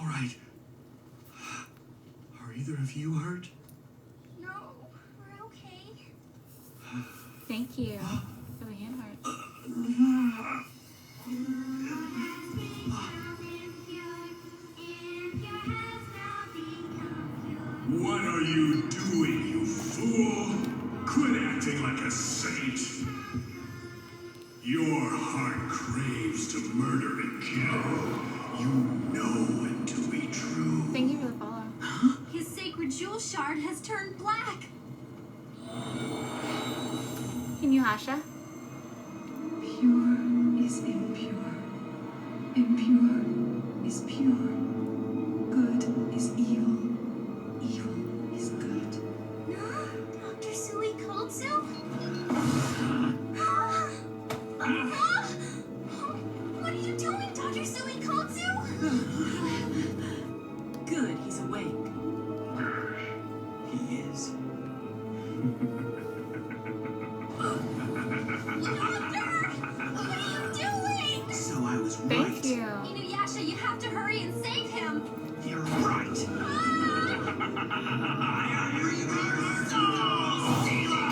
right? Are either of you hurt? No, we're okay. Thank you for the hand heart. What are you doing, you fool? Quit acting like a saint. Your heart craves to murder and kill. You know it to be true. Thank you for the follow. His sacred jewel shard has turned black. Can you Hasha? Pure is impure. Impure is pure. Good is evil. Evil is good. Dr. Sui Kotsu? What are you doing, Dr. Sui Kotsu? Good, he's awake. He is. So I was right. Thank you. Inuyasha, you have to hurry and save him. You're right. I am Reaper's Soul Stealer!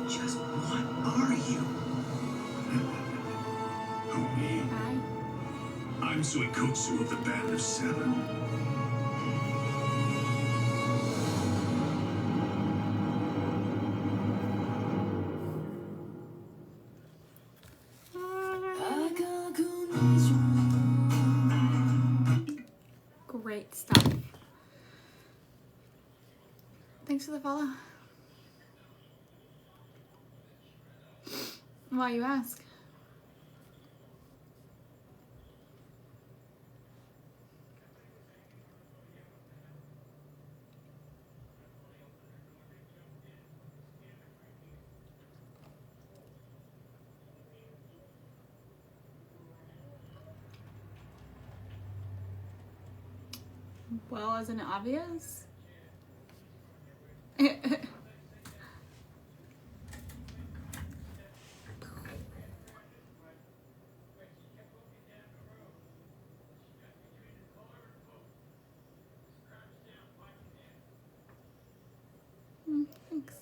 Just what are you? Who, me? Hi. I'm Suikotsu of the Band of Seven. Great stuff. Thanks for the follow. Why you ask? Well, isn't it obvious? Thanks.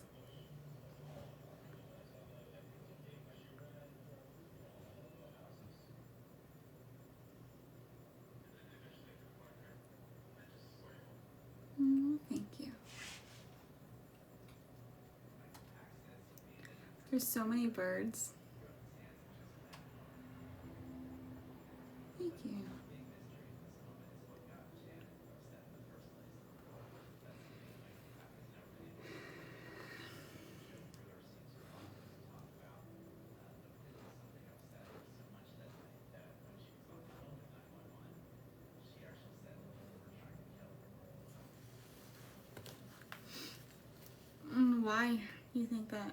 Thank you. There's so many birds. Thank you. Why do you think that?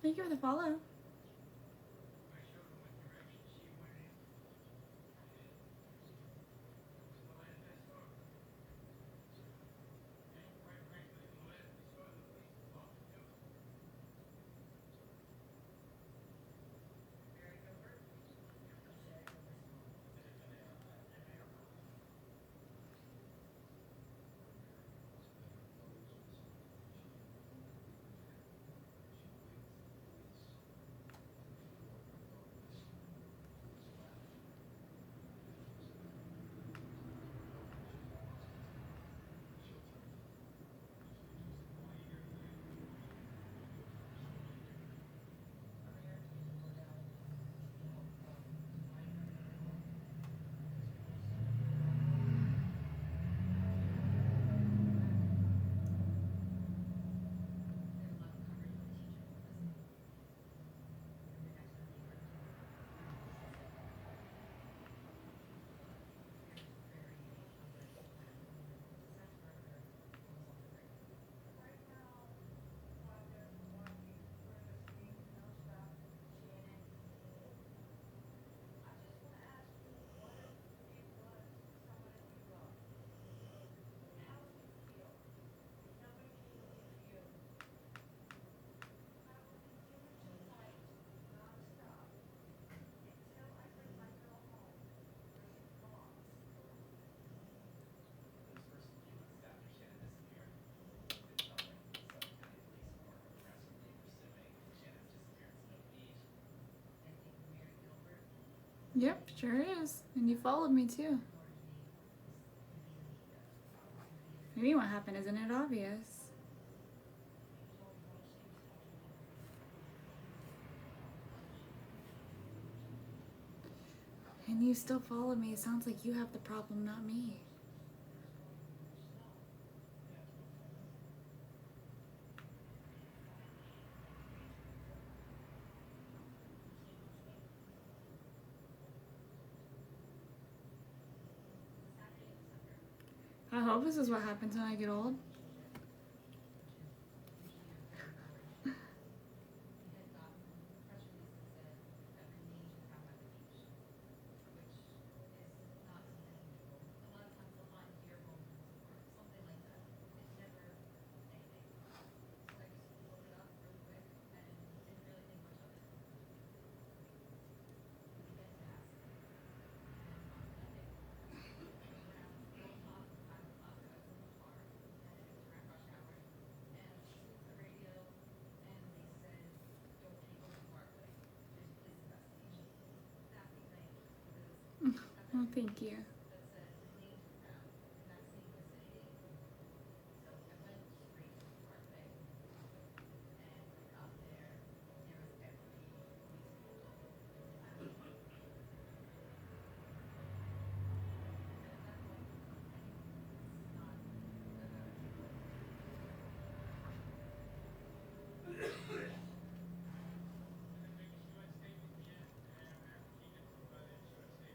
Thank you for the follow. Yep, sure is. And you followed me too. Maybe what happened, isn't it obvious? And you still follow me. It sounds like you have the problem, not me. I hope this is what happens when I get old. Oh, thank you.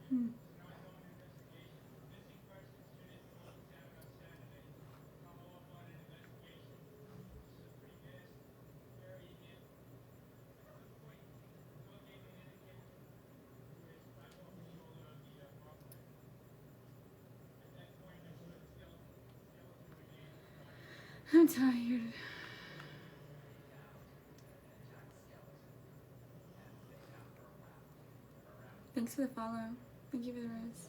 Hmm. I'm tired. Thanks for the follow. Thank you for the rose.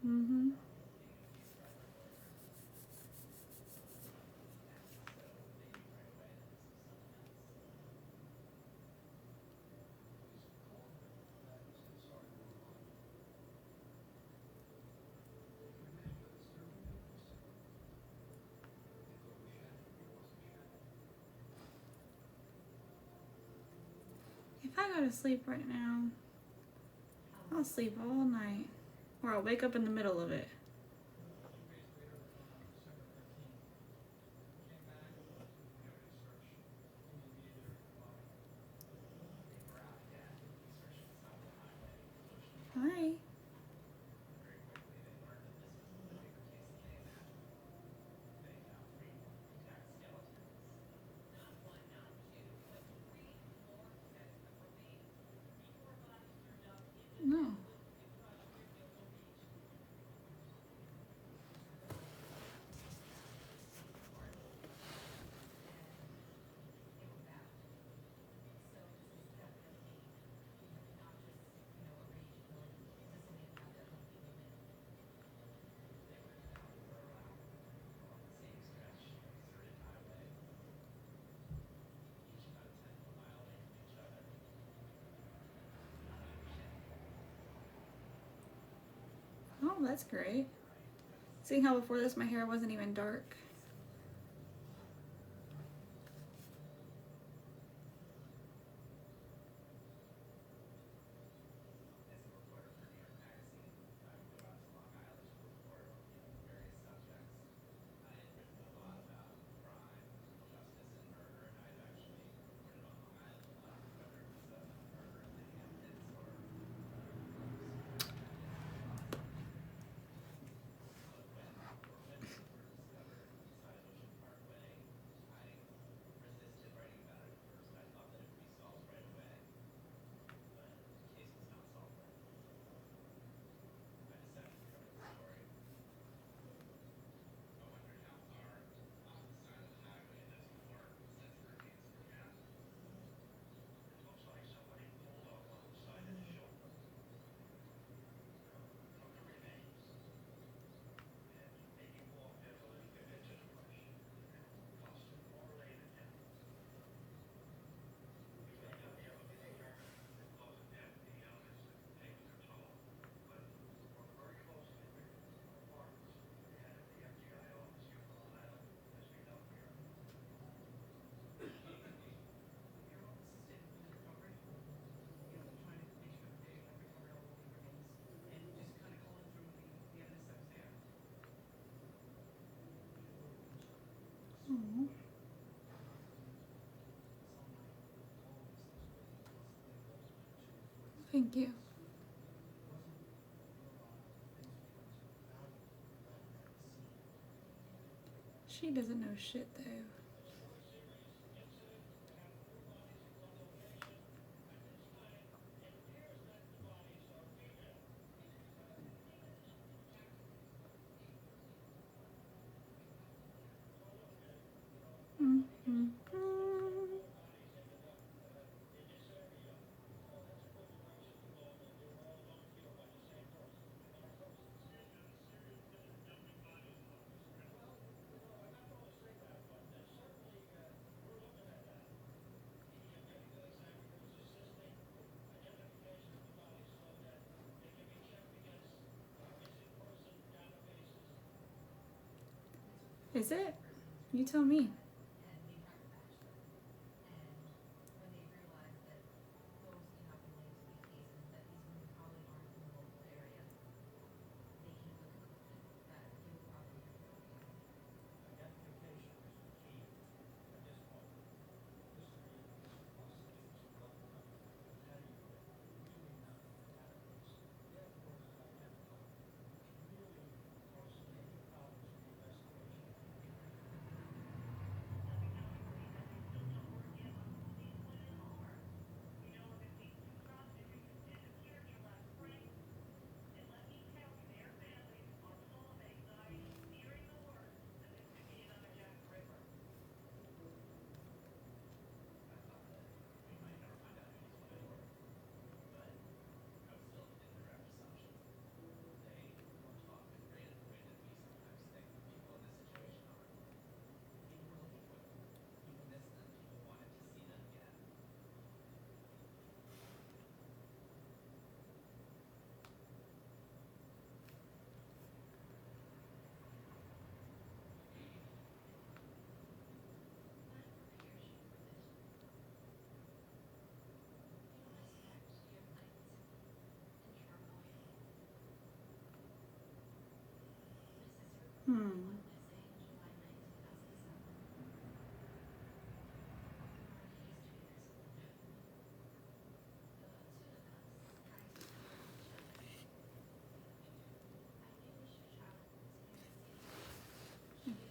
Mm-hmm. If I go to sleep right now, I'll sleep all night. Or I'll wake up in the middle of it. Hi. No. Oh, that's great. Seeing how before this my hair wasn't even dark. Thank you. She doesn't know shit though. Is it? You tell me.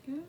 Good.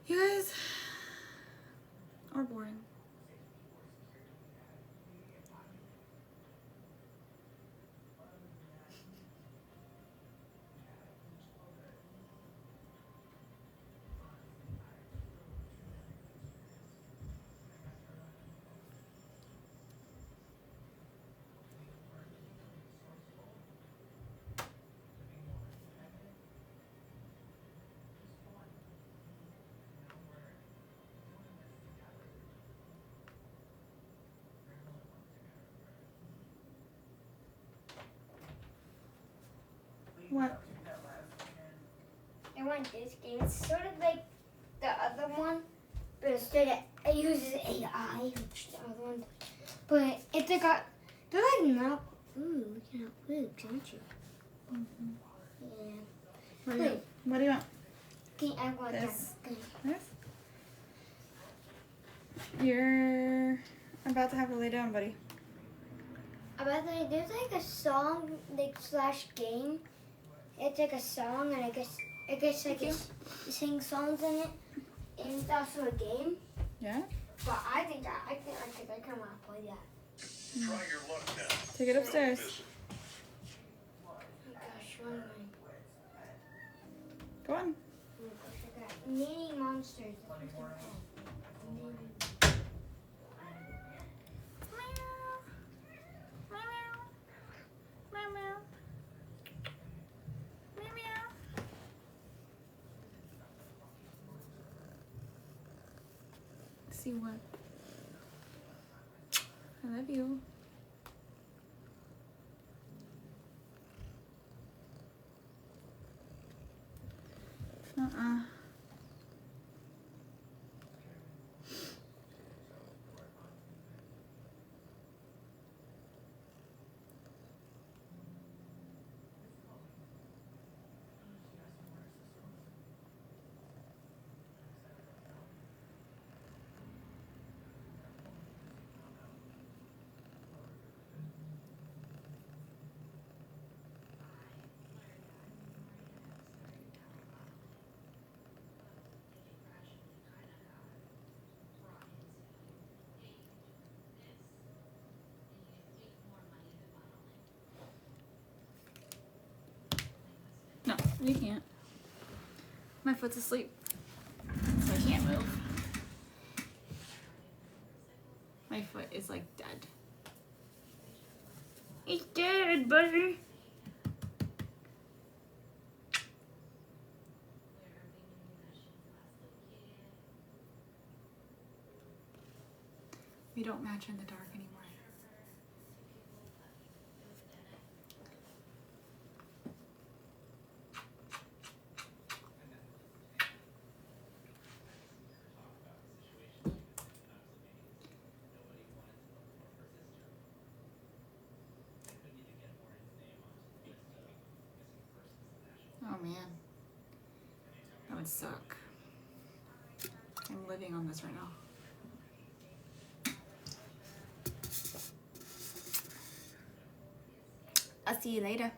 You guys are boring. What? I want this game. It's sort of like the other one, but instead it uses AI, which the other one does. But it's like they're like not, ooh, you're not boobs, aren't you? Yeah. What do you want? Okay, I want This. that. This? You're about to have to lay down, buddy. About that, there's like a song like slash game. It's like a song, and I guess I guess I can sing songs in it, and it's also a game. Yeah. But I think I kind of want to play that. Try your luck now. Take it upstairs. Oh my gosh, what am Go on. I? Oh my gosh, I got mini monsters. See what? I love you. No, you can't. My foot's asleep, so I can't move. My foot is like dead. It's dead, buddy. We don't match in the dark anymore. Oh man, that would suck. I'm living on this right now. I'll see you later.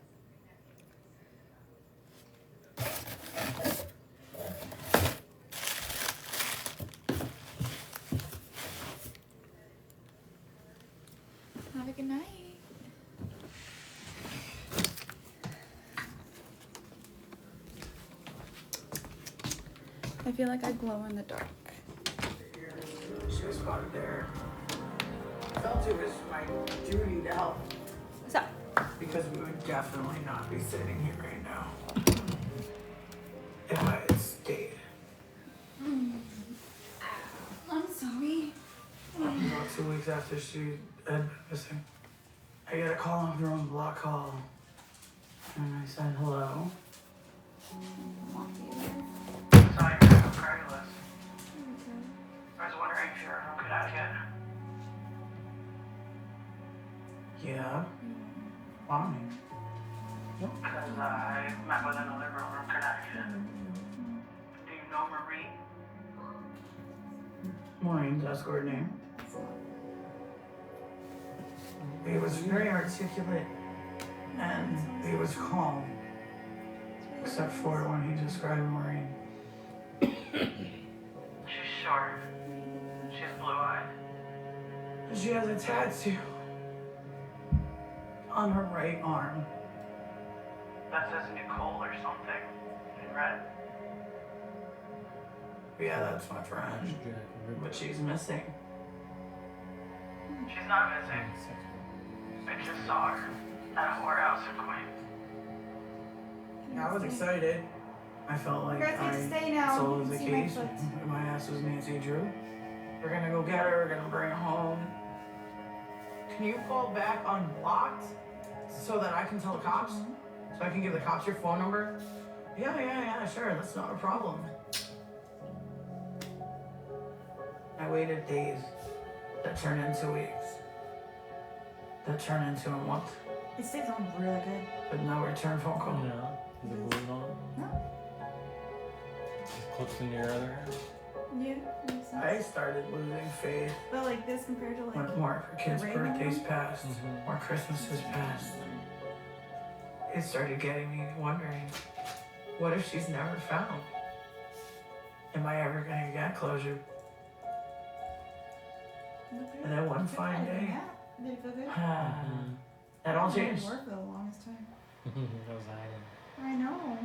Have a good night. I feel like I glow in the dark. She was spotted there. I felt it was my duty to help. What's up? Because we would definitely not be sitting here right now if I had stayed. I'm sorry. About 2 weeks after she had been missing, I got a call on her own block call. And I said hello. Sorry, I'm Craigslist. I was wondering if you're a good advocate. Yeah. Why? Because I met with another girl from Connecticut. Do you know Marie? Maureen's escort name. He was very articulate and he was calm. Except for when he described Maureen. She's short. She's blue-eyed. She has a tattoo on her right arm that says Nicole or something in red. Yeah, that's my friend. But she's missing. She's not missing. I just saw her at a whorehouse in Queens. Yeah, I was excited. I felt like I solved the case. My ass was Nancy Drew. We're gonna go get her, we're gonna bring her home. Can you call back unblocked so that I can tell the cops? So I can give the cops your phone number? Yeah, sure, that's not a problem. I waited days that turned into weeks. That turned into a month. It stays on really good. But no return phone call. No. Is it glued on? No. It clips in your other hand? Yeah, makes sense. I started losing faith. But like this compared to like When more kids' birthdays passed, Mm-hmm. more Christmases passed. It started getting me wondering, What if she's never found? Am I ever gonna get closure? And then one fine day, Did it feel good? that all changed. Work for the longest time. That was hiding. I know.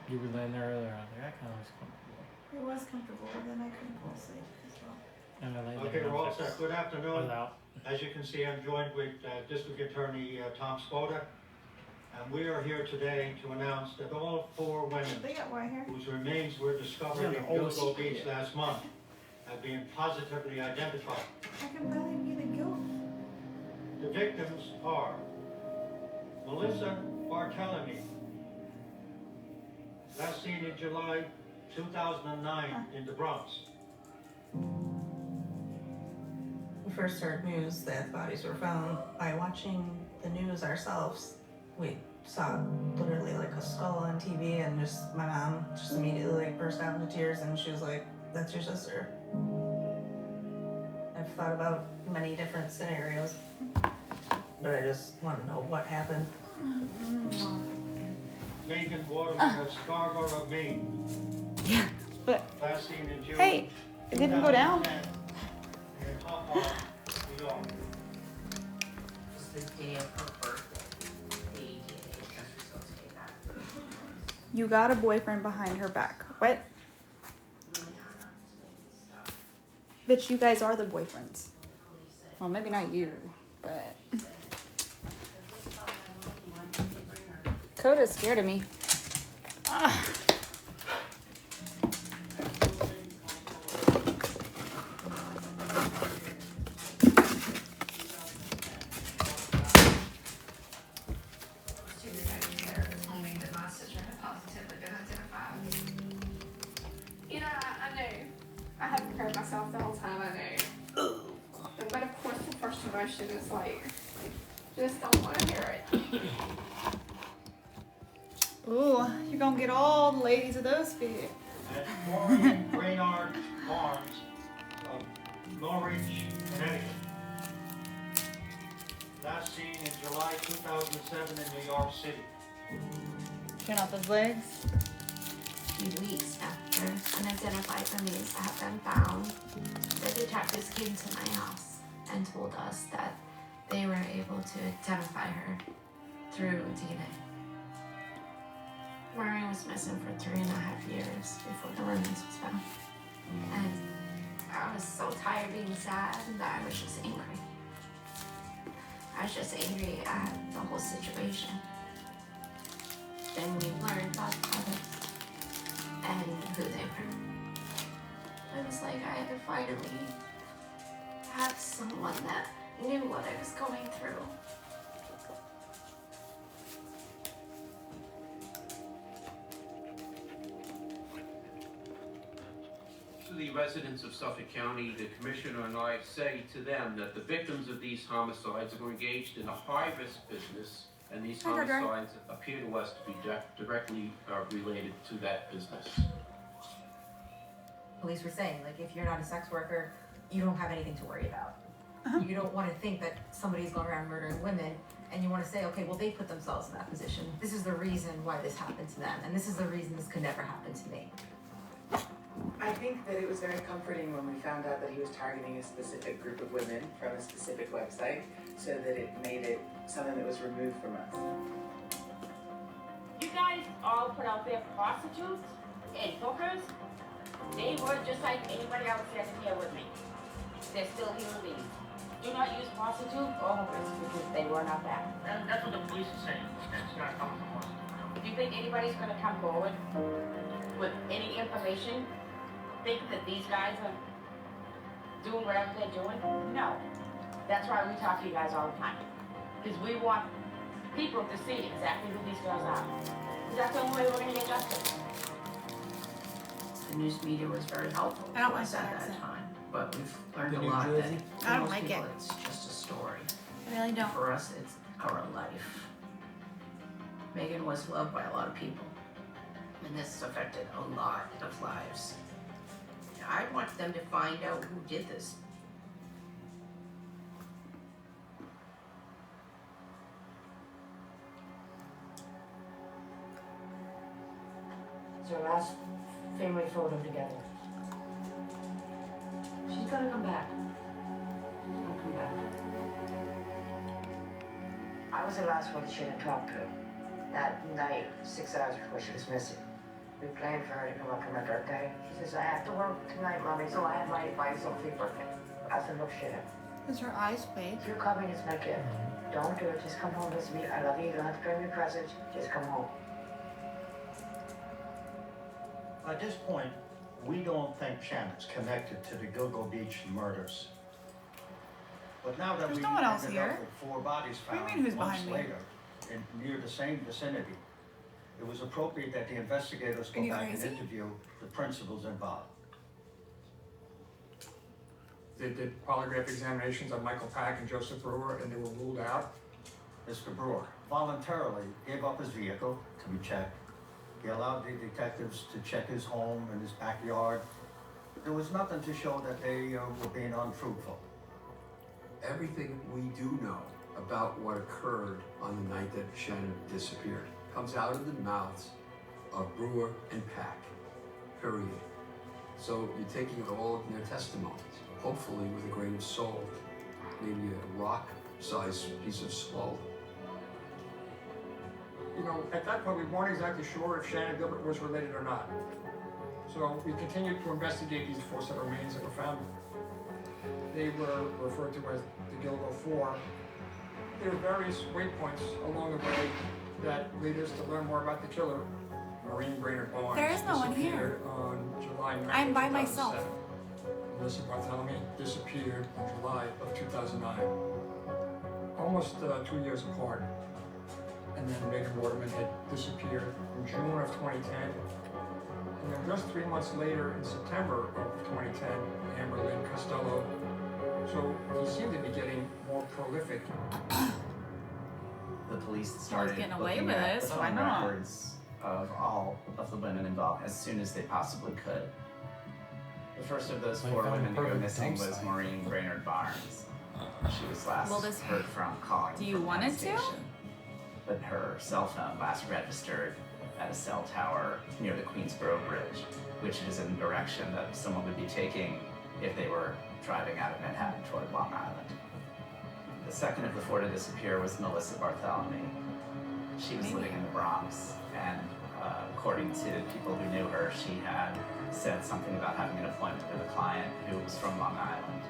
You were laying there earlier. I was like, that kind of was comfortable. It was comfortable, but then I couldn't fall asleep as well. And I laid Okay, there we're all and set. Good afternoon. was out. As you can see, I'm joined with District Attorney Tom Spoda. And we are here today to announce that all 4 women They got white hair. whose remains were discovered in Gilgo Beach last month have been positively identified. I can barely be the guilt. The victims are Melissa Barthelemy, last seen in July 2009 in the Bronx. We first heard news that bodies were found by watching the news ourselves. We saw literally like a skull on TV, and just my mom just immediately like burst out into tears, and she was like, "That's your sister." I've thought about many different scenarios, but I just want to know what happened. Megan Waterman of Scarborough, Maine. Yeah, but last seen in June. hey, it didn't go down. 2010 in Top Bar, New York. It's the day of her birthday. You got a boyfriend behind her back. What? Bitch, you guys are the boyfriends. Well, maybe not you, but... Coda's scared of me. Ah. You know, I knew. I had prepared myself the whole time, I knew. But of course, the first emotion is like, just don't want to hear it. Ooh, you're gonna get all the ladies of those feet. At Warren Brainard Farms of Norwich, Connecticut. Last seen in July 2007 in New York City. Turn off those legs. A few weeks after unidentified remains have been found, the detectives came to my house and told us that they were able to identify her through DNA. Murray was missing for 3.5 years before the remains was found. And I was so tired of being sad that I was just angry. I was just angry at the whole situation. Then we learned about Paddys and who they were. It was like I had to finally have someone that knew what I was going through. To the residents of Suffolk County, the Commissioner and I say to them that the victims of these homicides were engaged in a high-risk business, and these homicides appear to us to be directly related to that business. Police were saying, like, if you're not a sex worker, you don't have anything to worry about. You don't want to think that somebody's going around murdering women, and you want to say, okay, well, they put themselves in that position. This is the reason why this happened to them, and this is the reason this could never happen to me. I think that it was very comforting when we found out that he was targeting a specific group of women from a specific website, so that it made it something that was removed from us. You guys all put out there prostitutes and hookers. They were just like anybody else that's here with me. They're still human beings. Do not use prostitutes or hookers because they were not that. That's what the police are saying. It's not coming from us. Do you think anybody's going to come forward with any information? Think that these guys are doing whatever they're doing? No. That's why we talk to you guys all the time. Because we want people to see exactly who these girls are. Because that's the only way we're going to get justice. The news media was very helpful I don't to like us that at that accent. time, but we've learned The a New lot Jersey? that I don't most like people, it. it's just a story. I really don't. For us, it's our life. Megan was loved by a lot of people, and this affected a lot of lives. I want them to find out who did this. our last family photo together. She's gonna come back. She'll come back. I was the last one she had talked to. That night, 6 hours before she was missing. We planned for her to come up for my birthday. She says, I have to work tonight, Mommy, so I have money to buy yourself for your birthday. I said, look, shit. Is her eyes fake? If you're coming, it's my gift. Don't do it. Just come home with me. I love you. You don't have to bring me presents. Just come home. At this point, we don't think Shannon's connected to the Gilgo Beach murders. But now that There's we no one else ended here. up with 4 bodies What do you found mean, who's months behind me? later in near the same vicinity, it was appropriate that the investigators go Are you back crazy? and interview the principals involved. They did polygraph examinations on Michael Pack and Joseph Brewer, and they were ruled out. Mr. Brewer voluntarily gave up his vehicle to be checked. He allowed the detectives to check his home and his backyard. There was nothing to show that they were being unfruitful. Everything we do know about what occurred on the night that Shannon disappeared comes out of the mouths of Brewer and Pack, period. So you're taking it all in their testimonies, hopefully with a grain of salt, maybe a rock-sized piece of salt. You know, at that point, we weren't exactly sure if Shannon Gilbert was related or not. So we continued to investigate these 4 separate remains that were found. They were referred to as the Gilgo 4. There were various waypoints along the way that lead us to learn more about the killer, Maureen Brainerd Barnes. There is no one here. Disappeared on July 9th, I'm by 2007. myself. Melissa Bartholomew disappeared in July of 2009. Almost 2 years apart. And then Megan Waterman had disappeared in June of 2010. And then just 3 months later, in September of 2010, Amber Lynn Costello. So he seemed to be getting more prolific. The police started getting away looking with at it, the so why phone not? records of all of the women involved as soon as they possibly could. The first of those 4 women to go missing was Maureen Brainerd Barnes. She was last Well, this- heard from calling Do you from want Penn it to? Station. But her cell phone last registered at a cell tower near the Queensboro Bridge, which is in the direction that someone would be taking if they were driving out of Manhattan toward Long Island. The second of the 4 to disappear was Melissa Bartholomew. She was living in the Bronx, and according to people who knew her, she had said something about having an appointment with a client who was from Long Island.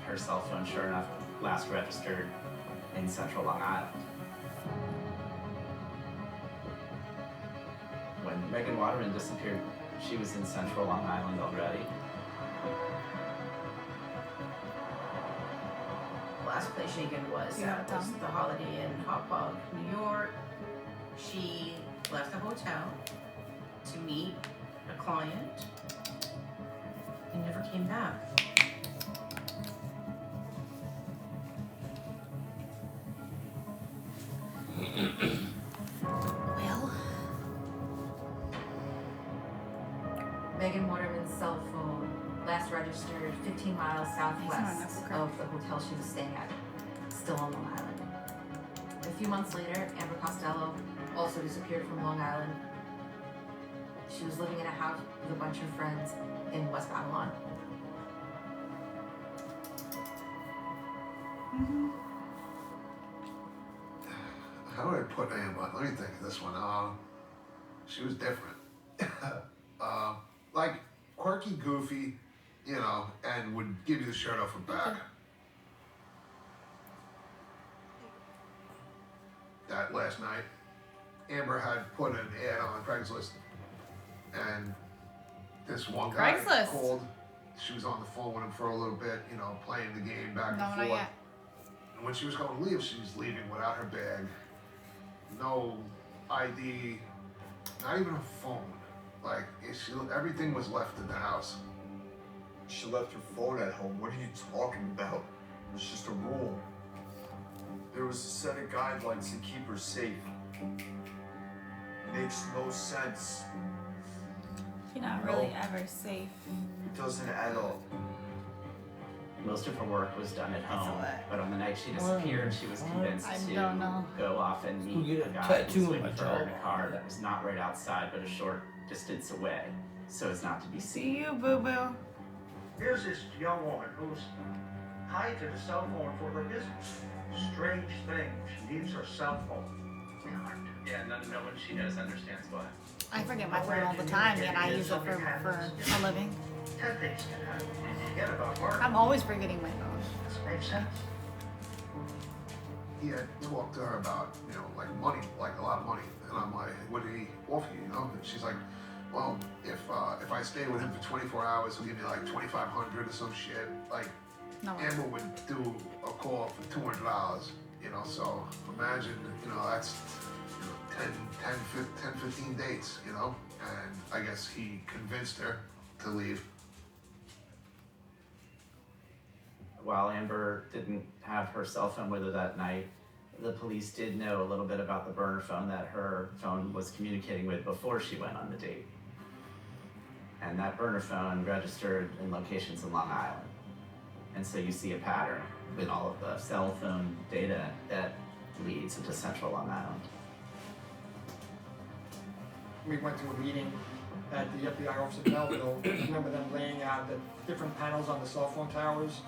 Her cell phone, sure enough, last registered in central Long Island. When Megan Waterman disappeared, she was in central Long Island already. Last place Megan was at was the Holiday Inn Hop Hog, New York. She left the hotel to meet a client and never came back. Well, Megan Waterman's cell phone last registered 15 miles southwest of the hotel she was staying at, still on Long Island. A few months later, Amber Costello also disappeared from Long Island. She was living in a house with a bunch of friends in West Babylon. How do I put Amber? Let me think of this one. She was different. Like quirky, goofy, you know, and would give you the shirt off her back. That last night, Amber had put an ad on Craigslist, and this one guy Craigslist. called. She was on the phone with him for a little bit, you know, playing the game back No, and not forth. yet. And when she was going to leave, she was leaving without her bag, no ID, not even a phone. Like, everything was left in the house. She left her phone at home. What are you talking about? It was just a rule. There was a set of guidelines to keep her safe. Makes no sense. you're not No. really ever safe. It doesn't add up. Most of her work was done at home, what? but on the night she disappeared, she was convinced I to don't know. go off and Go meet get a a guy who tattoo was on waiting my for her in toe. a car that was not right outside, but a short distance away, so as not to be See seen. you, boo boo. Here's this young woman who's tied to the cell phone for her business. Strange thing, she needs her cell phone. Yeah, no one she knows understands why. I forget my phone all the time, yet I use it for a living. 10 things can happen. Forget about murder. I'm always forgetting my phone. Does it make sense? He had talked to her about, you know, like money, like a lot of money. And I'm like, what did he offer you, you know? And she's like, well, if I stay with him for 24 hours, he'll give me like $2,500 or some shit. Like, No. Amber would do a call for $200, you know? So imagine, you know, that's, you know, 10, 15 dates, you know? And I guess he convinced her to leave. While Amber didn't have her cell phone with her that night, the police did know a little bit about the burner phone that her phone was communicating with before she went on the date. And that burner phone registered in locations in Long Island. And so you see a pattern in all of the cell phone data that leads into central Long Island. We went to a meeting at the FBI office in Melville. I remember them laying out the different panels on the cell phone towers,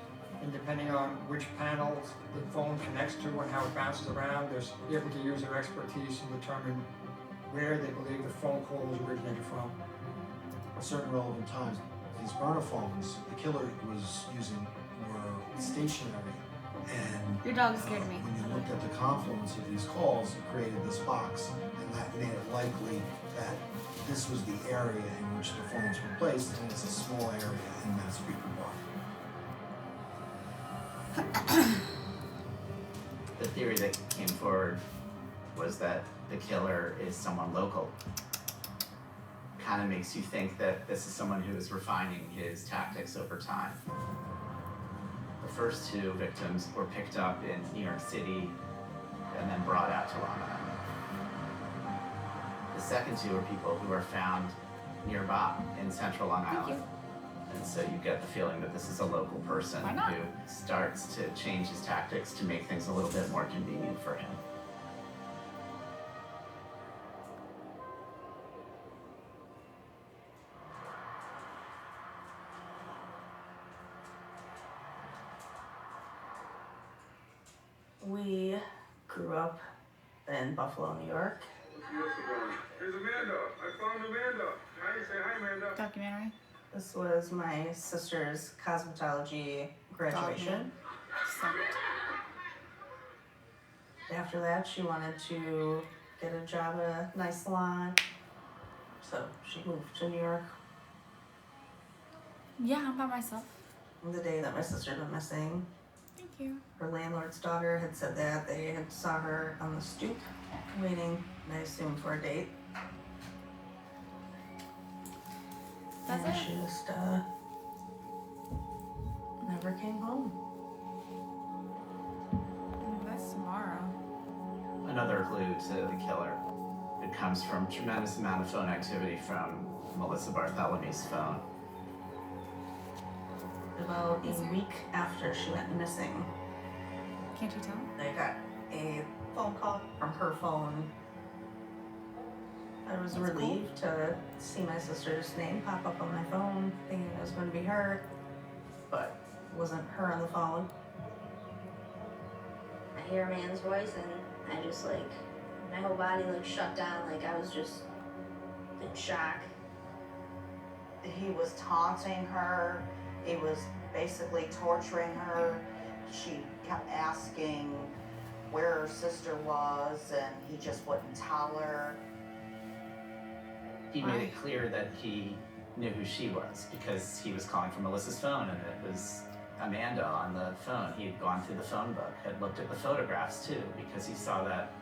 and depending on which panels the phone connects to and how it bounces around, they're able to use their expertise and determine where they believe the phone call was originated from. At certain relevant times, these burner phones the killer was using were stationary, and Your dog scared me. when you looked at the confluence of these calls, it created this box, and that made it likely that this was the area in which the phones were placed, and it's a small area in Massapequa Park. The theory that came forward was that the killer is someone local. Kind of makes you think that this is someone who is refining his tactics over time. The first two victims were picked up in New York City and then brought out to Long Island. The second two are people who are found nearby in central Long Island. And so you get the feeling that this is a local person who starts to change his tactics to make things a little bit more convenient for him. We grew up in Buffalo, New York. Here's Amanda. I found Amanda. Hi, say hi, Amanda. Documentary. This was my sister's cosmetology graduation. After that, she wanted to get a job at a nice salon, so she moved to New York. Yeah, I'm by myself. The day that my sister went missing, Thank you. her landlord's daughter had said that they had saw her on the stoop, waiting, I assume, for a date. That's and it? she just never came home. That's tomorrow. Another clue to the killer. It comes from tremendous amount of phone activity from Melissa Barthelomew's phone. About a week after she went missing, Can't you tell? I got a phone call from her phone. I was relieved to see my sister's name pop up on my phone, thinking it was going to be her, but it wasn't her on the phone. I hear a man's voice and I just like, my whole body like shut down, like I was just in shock. He was taunting her. He was basically torturing her. She kept asking where her sister was, and he just wouldn't tell her. He made it clear that he knew who she was because he was calling from Melissa's phone and it was Amanda on the phone. He had gone through the phone book, had looked at the photographs too because he saw that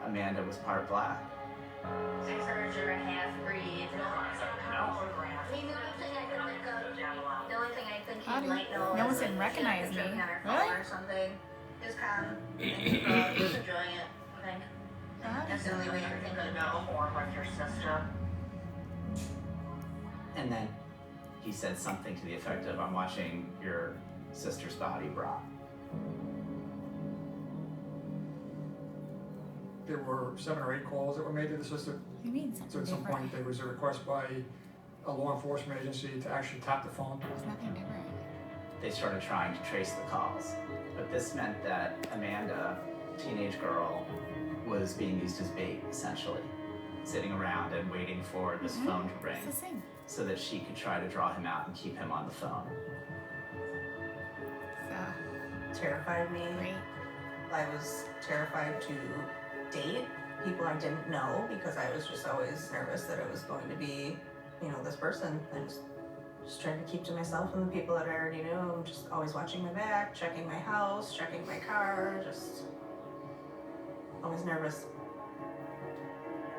Amanda was part black. I heard you're a half-breed. The only thing I think he might know No one is can recognize me. on her phone Really? or something. Just come and just enjoying it, I think. That's the only way I think of know more with your sister. And then he said something to the effect of, I'm watching your sister's body brought. There were 7 or 8 calls that were made to the sister. You mean So at some point, there was a request by a law enforcement agency to actually tap the phone. There's nothing different. They started trying to trace the calls, but this meant that Amanda, teenage girl, was being used as bait, essentially, sitting around and waiting for this phone to ring It's the same. so that she could try to draw him out and keep him on the phone. Terrified me. I was terrified to date people I didn't know because I was just always nervous that it was going to be, you know, this person. I was just trying to keep to myself and the people that I already knew. I'm just always watching my back, checking my house, checking my car, just always nervous.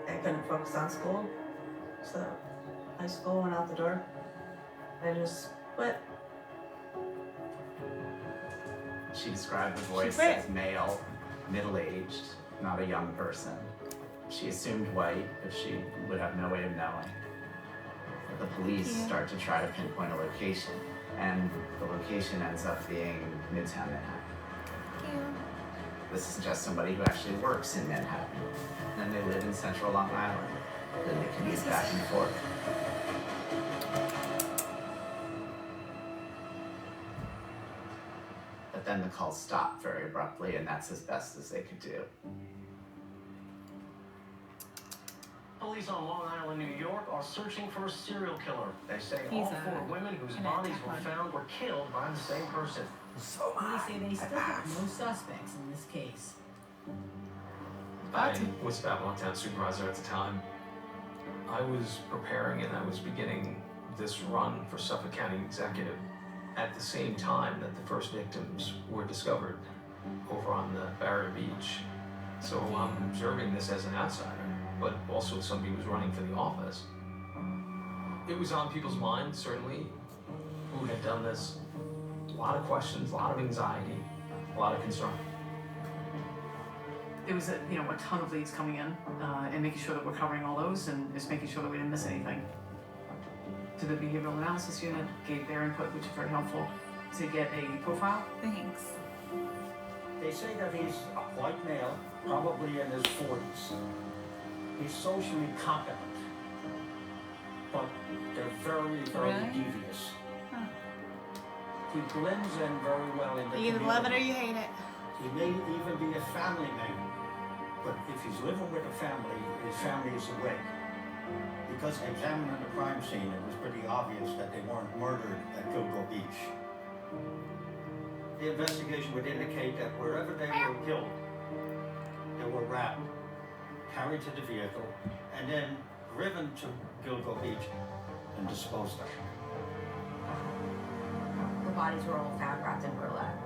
I couldn't focus on school, so high school went out the door. I just quit. She described the voice quit. as male, middle-aged, not a young person. She assumed white, but she would have no way of knowing. But the police start to try to pinpoint a location, and the location ends up being Midtown Manhattan. This is just somebody who actually works in Manhattan, and they live in central Long Island. Then they commute back and forth. But then the calls stopped very abruptly, and that's as best as they could do. Police on Long Island, New York are searching for a serial killer. They say He's all 4 women whose bodies were found were killed by the same person. Police say they still have no suspects in this case. I was Babylon Town supervisor at the time. I was preparing and I was beginning this run for Suffolk County executive at the same time that the first victims were discovered over on the Barrier Beach. So I'm observing this as an outsider, but also somebody who was running for the office. It was on people's minds, certainly, who had done this. A lot of questions, a lot of anxiety, a lot of concern. There was a ton of leads coming in, and making sure that we're covering all those and just making sure that we didn't miss anything. To the behavioral analysis unit, gave their input, which is very helpful, to get a profile. Thanks. They say that he's a white male, probably in his 40s. He's socially competent, but they're very, very devious. He blends in very well in the You either community. love it or you hate it. He may even be a family man, but if he's living with a family, his family is away. Because examining the crime scene, it was pretty obvious that they weren't murdered at Gilgo Beach. The investigation would indicate that wherever they were killed, they were wrapped, carried to the vehicle, and then driven to Gilgo Beach and disposed of. The bodies were all found wrapped in burlap.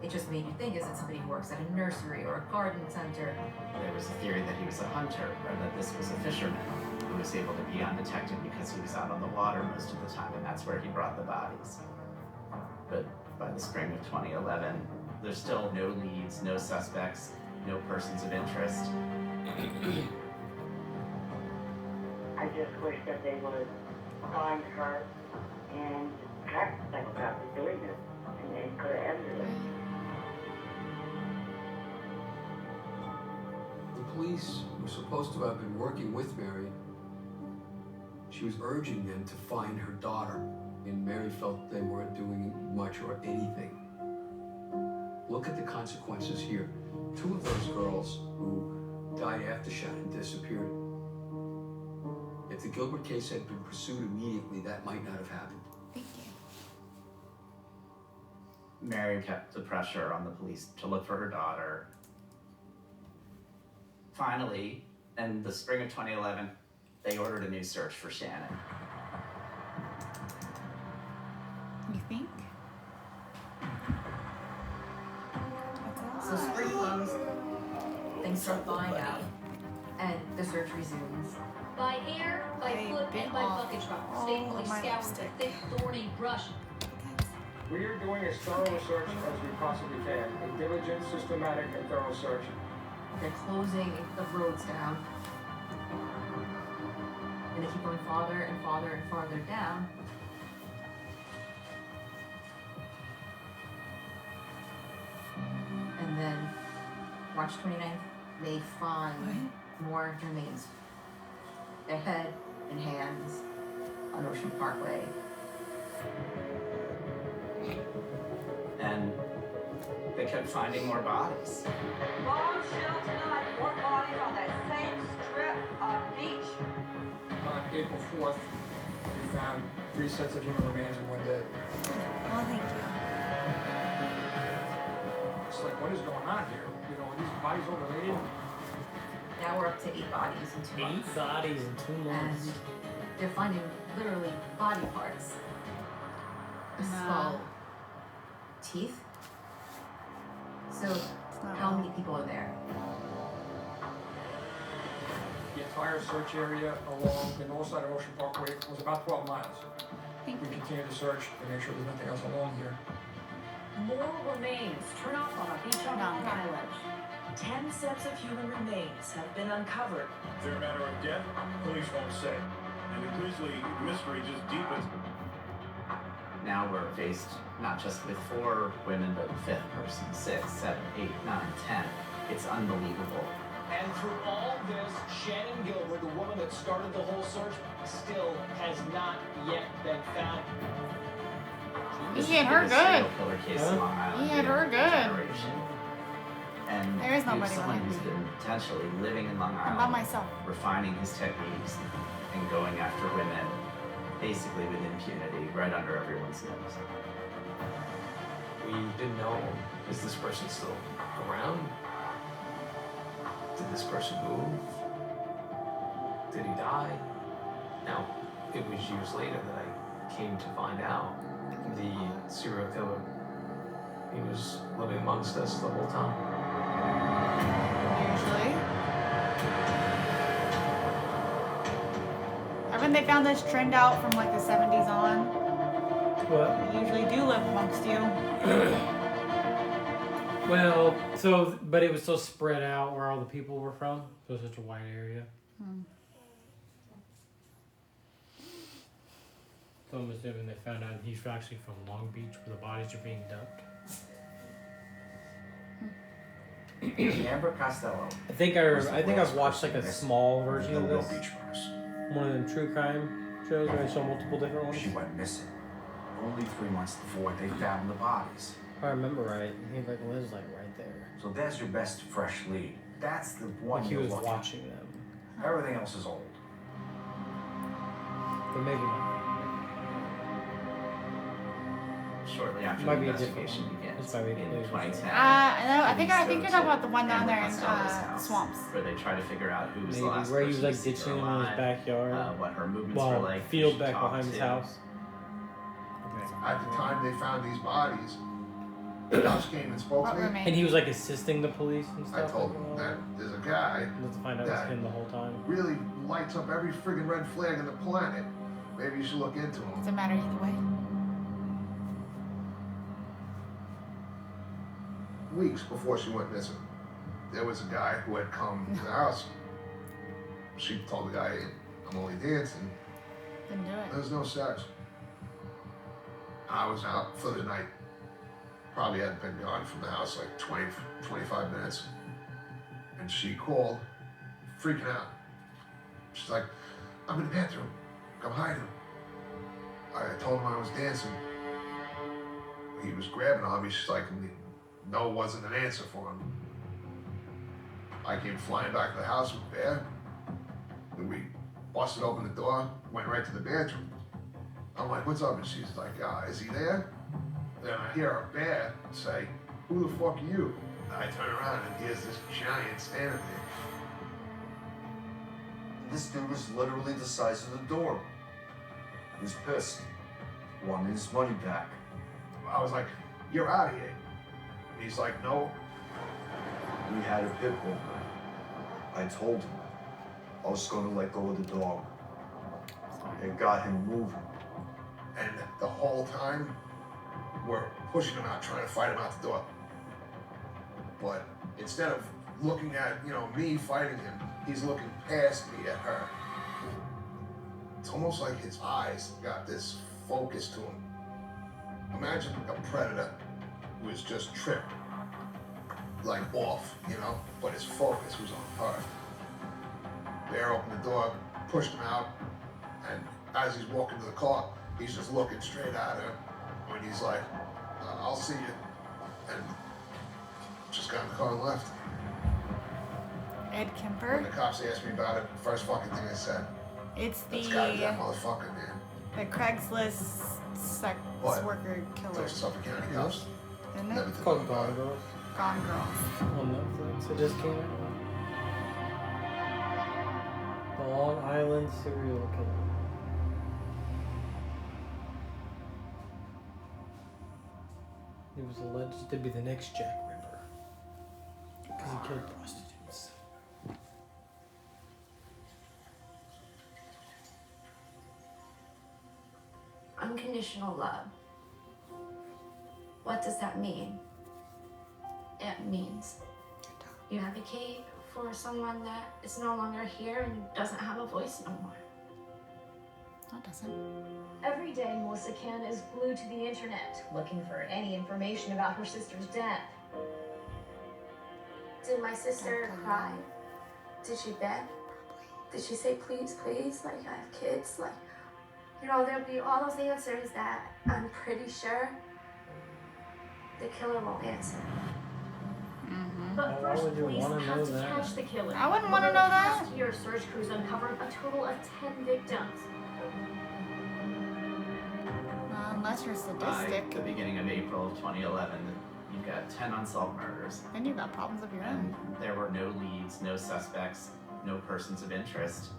It just made you think, is it somebody who works at a nursery or a garden center? There was a theory that he was a hunter, or that this was a fisherman who was able to be undetected because he was out on the water most of the time, and that's where he brought the bodies. But by the spring of 2011, there's still no leads, no suspects, no persons of interest. I just wish that they would find her and track the psychopath who's doing this, and they could have ended it. The police were supposed to have been working with Mary. She was urging them to find her daughter, and Mary felt they weren't doing much or anything. Look at the consequences here. 2 of those girls who died after Shannon disappeared. If the Gilbert case had been pursued immediately, that might not have happened. Thank you. Mary kept the pressure on the police to look for her daughter. Finally, in the spring of 2011, they ordered a new search for Shannon. You think? So spring comes, things start thawing out, and the search resumes. By air, by foot, and by bucket truck, state police scour the thick, thorny brush. We are doing as thorough a search as we possibly can, a diligent, systematic, and thorough search. They're closing the roads down. And they keep going farther and farther and farther down. March 29th, they find more remains. Their head and hands on Ocean Parkway. And they kept finding more bodies. Bombshell tonight, more bodies on that same strip of beach. On April 4th, we found 3 sets of human remains and 1 dead. Well, thank you. It's like, what is going on here? You know, are these bodies all related? Now we're up to 8 bodies in 2 months. 8 bodies in 2 months. And they're finding literally body parts. A skull, teeth. So how many people are there? The entire search area along the north side of Ocean Parkway was about 12 miles. We continued to search to make sure there's nothing else along here. More remains turn up on a beach on Long Island. 10 sets of human remains have been uncovered. Their manner of death, police won't say. And the grisly mystery just deepens. Now we're faced not just with 4 women, but 5th person, 6, 7, 8, 9, 10. It's unbelievable. And through all this, Shannon Gilbert, the woman that started the whole search, still has not yet been found. He had her good. Killer case in Long Island He had her good. And There is nobody someone like who's me. been potentially living in Long I'm Island, by myself. refining his techniques and going after women basically with impunity right under everyone's nose. We didn't know, is this person still around? Did this person move? Did he die? Now, it was years later that I came to find out the serial killer, he was living amongst us the whole time. Usually. Haven't they found this trend out from like the 70s on? What? They usually do live amongst you. Well, so, but it was so spread out where all the people were from. So it's such a wide area. So I'm assuming they found out he's actually from Long Beach where the bodies are being dumped. Amber Costello. I think I've watched like a small version of this. Beach bars. One of them true crime shows where they show multiple different ones. She went missing. Only 3 months before they found the bodies. If I remember right, he like lives like right there. So there's your best fresh lead. That's the one Like he you're was looking watching at. them. Everything else is old. But maybe not. Shortly after Might the be a different investigation one. begins This might be in 2010. No, I think you're talking about the one down there in Swamps. Where they try to figure out who was Maybe the last where he was person like to see her ditching him in alive, his backyard. what her movements well, were like, who field she back talked behind his to. house. At the time they found these bodies, Josh came and spoke to me. And he was like assisting the police and I stuff. told him that there's a guy Let's find out that it's him the whole time. really lights up every friggin' red flag on the planet. Maybe you should look into him. Doesn't matter either way. Weeks before she went missing, there was a guy who had come to the house. She told the guy, "Hey, I'm only dancing. Didn't do it. There's no sex." I was out for the night. Probably hadn't been gone from the house like 20, 25 minutes. And she called, freaking out. She's like, "I'm in the bathroom. Come hide him." I told him I was dancing. He was grabbing on me. She's like, no wasn't an answer for him. I came flying back to the house with Bear. And we busted open the door, went right to the bathroom. I'm like, "What's up?" And she's like, "Is he there?" Then I hear a bear say, "Who the fuck are you?" And I turn around and here's this giant standing there. This dude was literally the size of the door. He was pissed. Wanted his money back. I was like, "You're out of here." And he's like, "No." We had a pit bull. I told him I was going to let go of the dog. It got him moving. And the whole time, we're pushing him out, trying to fight him out the door. But instead of looking at, me fighting him, he's looking past me at her. It's almost like his eyes got this focus to him. Imagine a predator who is just tripped. like off, you know, but his focus was on her. Bear opened the door, pushed him out, and as he's walking to the car, he's just looking straight at her when he's like, I'll see you, and just got in the car and left. Ed When Kemper. the cops asked me about it, the first fucking thing I said, It's that's the goddamn motherfucker, man. Craigslist sex What? worker killer. Those Suffolk County cops. Isn't Never it? did It's called know Gone about it. Girls Gone Girls. on Netflix. It just came out. The Long Island serial killer. He was alleged to be the next Jack Ripper because he killed prostitutes. Unconditional love. What does that mean? It means you advocate for someone that is no longer here and doesn't have a voice no more. No, it doesn't. Every day, Melissa Ken is glued to the internet, looking for any information about her sister's death. Did my sister cry? Did she beg? Did she say, please, please, like, I have kids? Like, you know, there'll be all those answers that I'm pretty sure the killer won't answer. But Why first, would you police wanna have know to that? catch the killer. I wouldn't wanna Over know the that. past year, search crews uncovered a total of 10 victims. Unless you're By sadistic, the beginning of April of 2011, you've got 10 unsolved murders. then you've got problems of your own. There were no leads, no suspects, no persons of interest.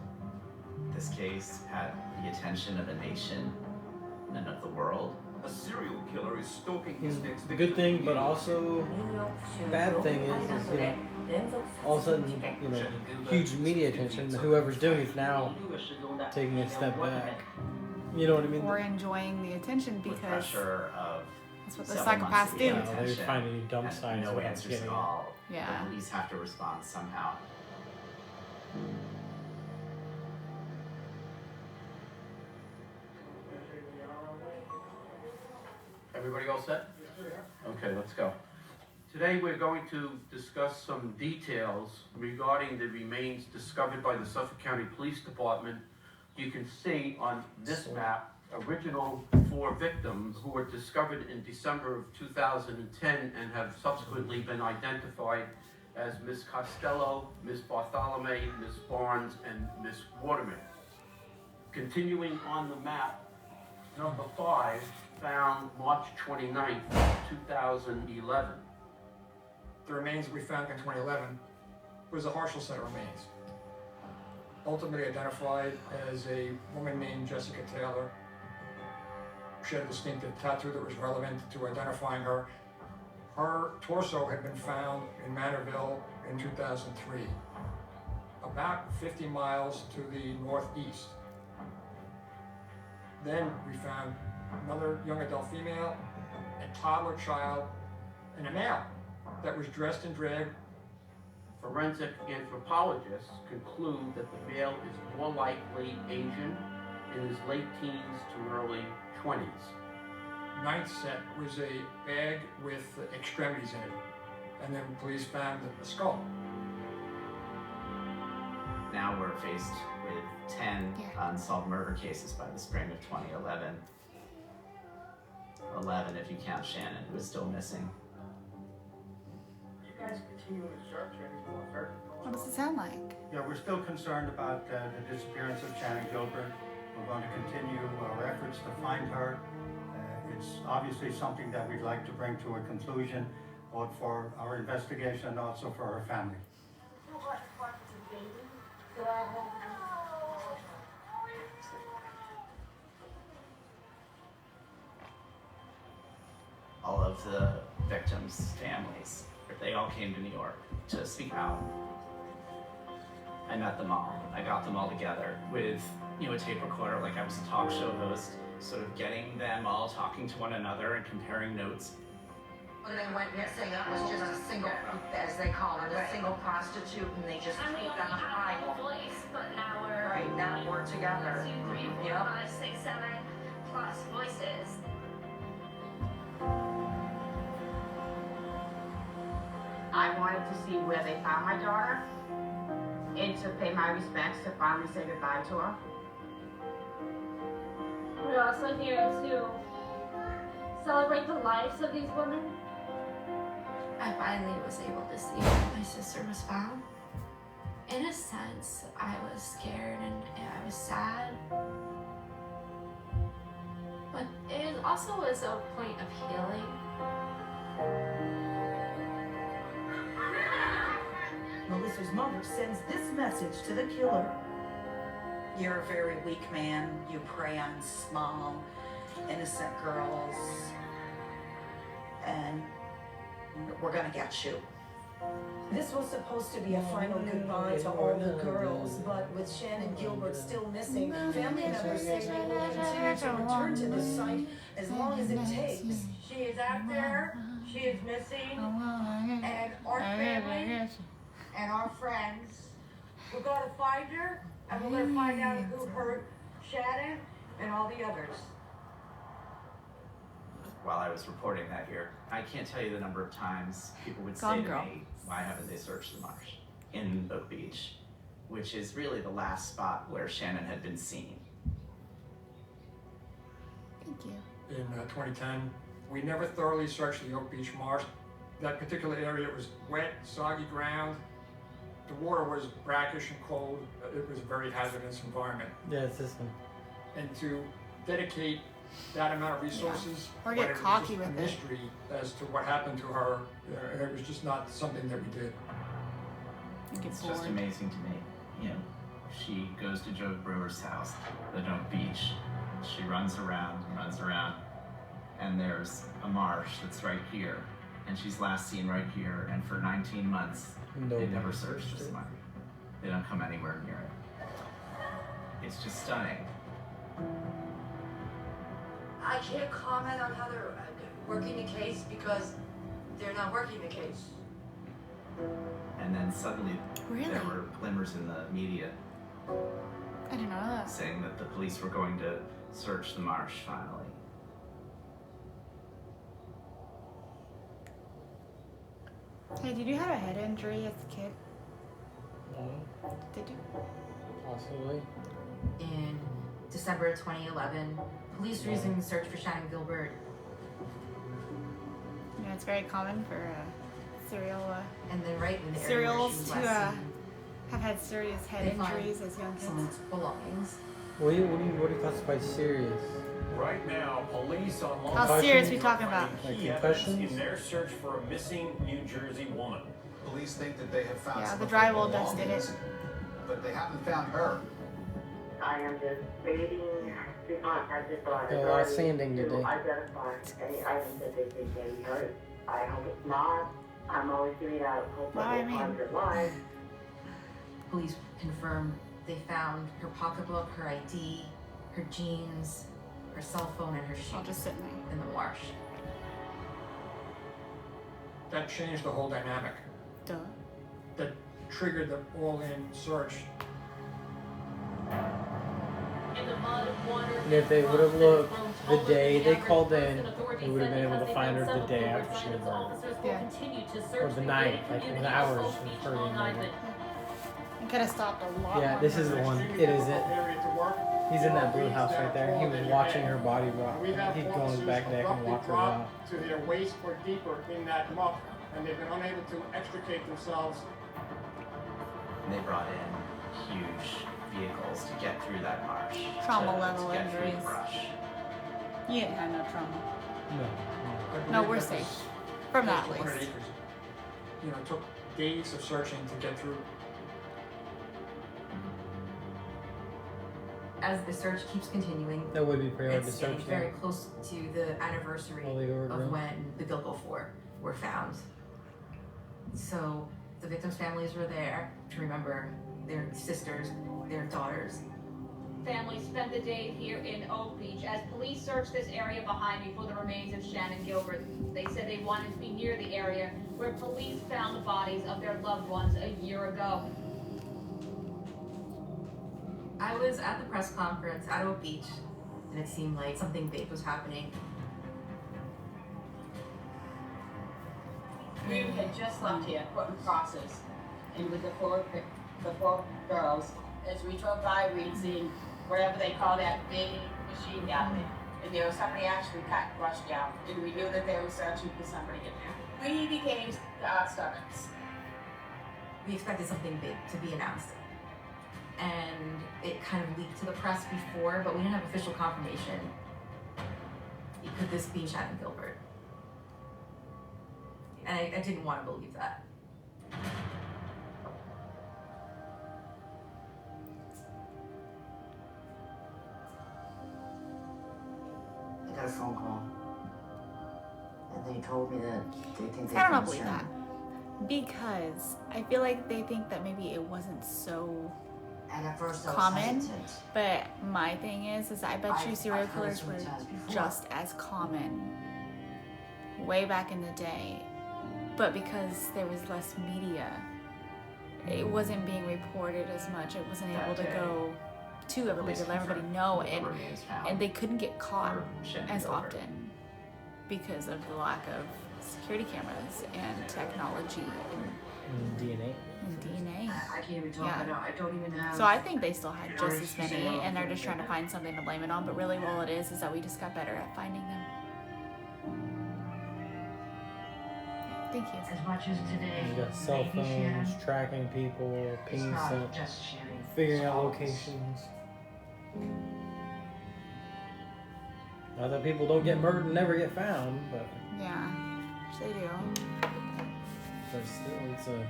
This case had the attention of the nation and of the world. A serial killer is stalking his next The good thing, but also bad thing is you know, all of a sudden, you know, huge media attention. Whoever's doing it now taking a step back. You know what I mean? Or enjoying the attention With because pressure of that's what the several months psychopaths of do. They attention find any dump and signs no without answers getting at it. all. Yeah. The police have to respond somehow. Everybody all set? Okay, let's go. Today we're going to discuss some details regarding the remains discovered by the Suffolk County Police Department. You can see on this map original 4 victims who were discovered in December of 2010 and have subsequently been identified as Miss Costello, Miss Bartholomew, Miss Barnes, and Miss Waterman. Continuing on the map, number 5 found March 29th, 2011. The remains we found in 2011 was a partial set of remains. Ultimately identified as a woman named Jessica Taylor. She had a distinctive tattoo that was relevant to identifying her. Her torso had been found in Manorville in 2003, about 50 miles to the northeast. Then we found another young adult female, a toddler child, and a male that was dressed in drag. Forensic anthropologists conclude that the male is more likely Asian, in his late teens to early 20s. Ninth set was a bag with extremities in it, and then police found a skull. Now we're faced with 10 unsolved murder cases by the spring of 2011. 11 if you count Shannon, who is still missing. You guys continue to search anymore, sir? What does it sound like? Yeah, we're still concerned about the disappearance of Shannon Gilbert. We're going to continue our efforts to find her. It's obviously something that we'd like to bring to a conclusion, both for our investigation and also for her family. All of the victims' families, they all came to New York to speak out. I met them all. I got them all together with, a tape recorder like I was a talk show host, sort of getting them all talking to one another and comparing notes. When they went missing, it was just a single, as they call it, a single prostitute, and they just And we put only them on had high. one voice, but now we're Right, now we're together. 1, 2, 3, 4, Yep. 5, 6, 7 plus voices. I wanted to see where they found my daughter and to pay my respects, to finally say goodbye to her. We're also here to celebrate the lives of these women. I finally was able to see where my sister was found. In a sense, I was scared and I was sad. But it also was a point of healing. Melissa's mother sends this message to the killer. You're a very weak man. You prey on small, innocent girls. And we're gonna get you. This was supposed to be a final goodbye to all the girls, but with Shannon Gilbert still missing, family members say they will continue to return to this site as long as it takes. She is out there, she is missing, and our family and our friends, we're gonna find her, and we're gonna find out who hurt Shannon and all the others. While I was reporting that here, I can't tell you the number of times people would say to me, why haven't they searched the marsh in Oak Beach, which is really the last spot where Shannon had been seen. Thank you. In 2010, we never thoroughly searched the Oak Beach marsh. That particular area was wet, soggy ground. The water was brackish and cold. It was a very hazardous environment. Yeah, it's this one. And to dedicate that amount of resources, Or when get it was cocky just a with it. mystery as to what happened to her, it was just not something that we did. It's just amazing to me. You know, she goes to Joe Brewer's house, the Oak Beach. She runs around, and there's a marsh that's right here. And she's last seen right here, and for 19 months, they never searched this marsh. They don't come anywhere near it. It's just stunning. I can't comment on how they're working the case because they're not working the case. And then suddenly, there were glimmers in the media I didn't know that. saying that the police were going to search the marsh finally. Hey, did you have a head injury as a kid? No, Did you? possibly. In December of 2011, police resumed the search for Shannon Gilbert. You know, it's very common for serial And then right in the area where she serials was to last seen, have had serious head they find injuries as young kids. someone's belongings. What do you classify serious? Right now, police on Long How serious we talking about? Like key evidence concussions? in their search for a missing New Jersey woman. Police think that they have found Yeah, some the of her drywall dust did belongings, it. but they haven't found her. I am just waiting to contact the Got a lot of sanding to do. identify any items that they think may be hurt. I hope it's not. I'm always giving out hope Well, I that mean- will find your life. Police confirmed they found her pocketbook, her ID, her jeans, her cell phone, and her shoes All just sitting there. in the marsh. That changed the whole dynamic. Duh. That triggered the all-in search. And if they would have looked the day they called in, they would have been able to find her the day after she was murdered. Yeah. Or the night, like in hours of her being murdered. It could have stopped a lot. Yeah, more this is the murders. one. It is it. He's in that blue house right there. He was watching her body rot. We have He'd go on his back neck and walk her out. to their waist or deeper in that muck, and they've been unable to extricate themselves. And they brought in huge vehicles to get through that marsh. Trauma to level get through the injuries. brush. You didn't have no trauma. No. No, we're safe. From that Close to 100 least. acres. You know, it took days of searching to get through. As the search keeps continuing, That would be pretty hard to it's getting search. very Yeah. close to the anniversary All the of overgrowth. when the Gilgo Four were found. So the victims' families were there to remember their sisters, their daughters. Families spent the day here in Oak Beach as police searched this area behind me for the remains of Shannon Gilbert. They said they wanted to be near the area where police found the bodies of their loved ones a year ago. I was at the press conference at Oak Beach, and it seemed like something big was happening. We had just left here, putting crosses, and with the four girls, as we drove by, we'd seen whatever they call that big machine gun, and there was somebody actually cut brush down, and we knew that they were searching for somebody in there. We became stomachs. We expected something big to be announced. And it kind of leaked to the press before, but we didn't have official confirmation. Could this be Shannon Gilbert? And I didn't want to believe that. I got a phone call. And they told me that they think they I don't found believe Shannon. that. Because I feel like they think that maybe it wasn't so And at first I was common. hesitant. But my thing is I bet you serial I've heard killers so were many times before. just as common way back in the day. But because there was less media, it wasn't being reported as much. It wasn't able to go to everybody to let everybody know, and they couldn't get caught as often because of the lack of security cameras and technology And DNA. and DNA. I can't even talk. I don't even have. So I think they still had just as many, and they're just trying to find something to blame it on. But really, all it is that we just got better at finding them. Thank you. As much as today, You got cell maybe Shannon, phones, tracking people, it's pinging not stuff, just Shannon. figuring out It's locations. Not that people don't get murdered and never get found, but Yeah, they do. still, it's a.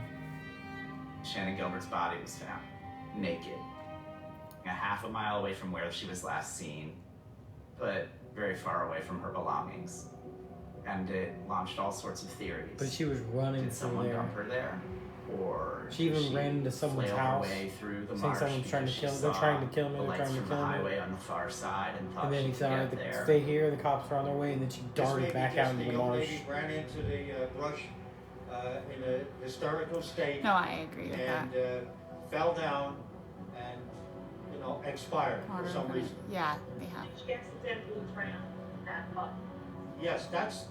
Shannon Gilbert's body was found naked, a half a mile away from where she was last seen, but very far away from her belongings. And it launched all sorts of theories. But she was running Did through someone there. dump her there? Or She did even ran into someone's flail her house, way through the saying marsh someone's trying to because kill. she They're saw trying to kill me. the They're lights trying to from the kill me. highway on the far side and thought And then she he could said, get "Like, there. stay here." The cops are on their way, and then she darted back out into the marsh. Lady ran into the brush in a hysterical state. No, I agree with that. And fell down and, expired for some reason. Yeah, they have. Yes, that's.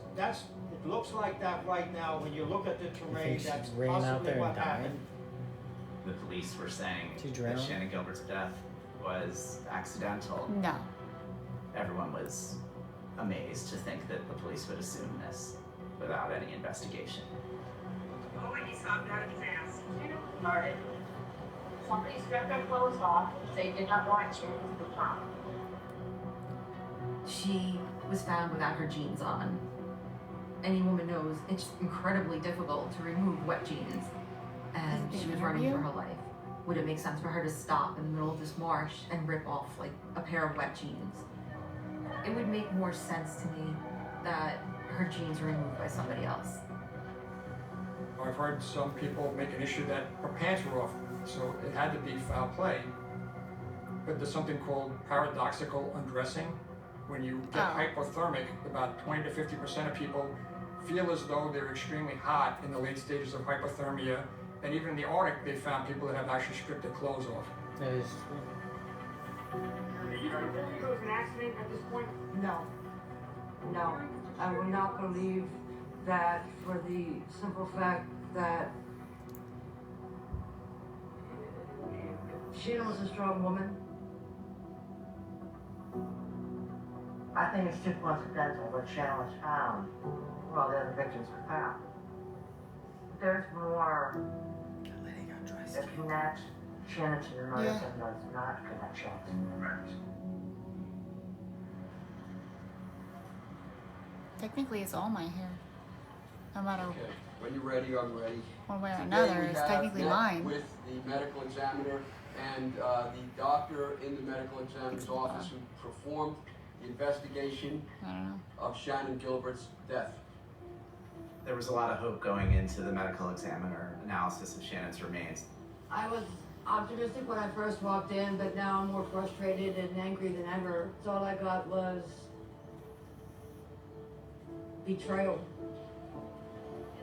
It looks like that right now when you look at the terrain. she That's ran out possibly there what and died? happened. The police were saying She that drowned? Shannon Gilbert's death was accidental. No. Everyone was amazed to think that the police would assume this without any investigation. Oh, and he stopped out of his ass. Murdered. Somebody stripped her clothes off. They did not want you to the top. She was found without her jeans on. Any woman knows it's incredibly difficult to remove wet jeans. And Did they she was interview? running for her life. Would it make sense for her to stop in the middle of this marsh and rip off like a pair of wet jeans? It would make more sense to me that her jeans were removed by somebody else. I've heard some people make an issue that her pants were off, so it had to be foul play. But there's something called paradoxical undressing. When you get hypothermic, about 20 to 50% of people feel as though they're extremely hot in the late stages of hypothermia. And even in the Arctic, they found people that have actually stripped their clothes off. That is true. You don't think it was an accident at this point? No. No. I would not believe that for the simple fact that Sheena was a strong woman. I think it's too coincidental that Shannon was found while the other victims were found. There's more that connects Shannon to the murder than does not connect Shannon to the murders. Technically, it's all my hair. No matter Okay, when you're ready, I'm ready. one way or Today another, we it's have technically met mine. with the medical examiner and the doctor in the medical examiner's office who performed the investigation of Shannon Gilbert's death. There was a lot of hope going into the medical examiner analysis of Shannon's remains. I was optimistic when I first walked in, but now I'm more frustrated and angry than ever. So all I got was betrayal.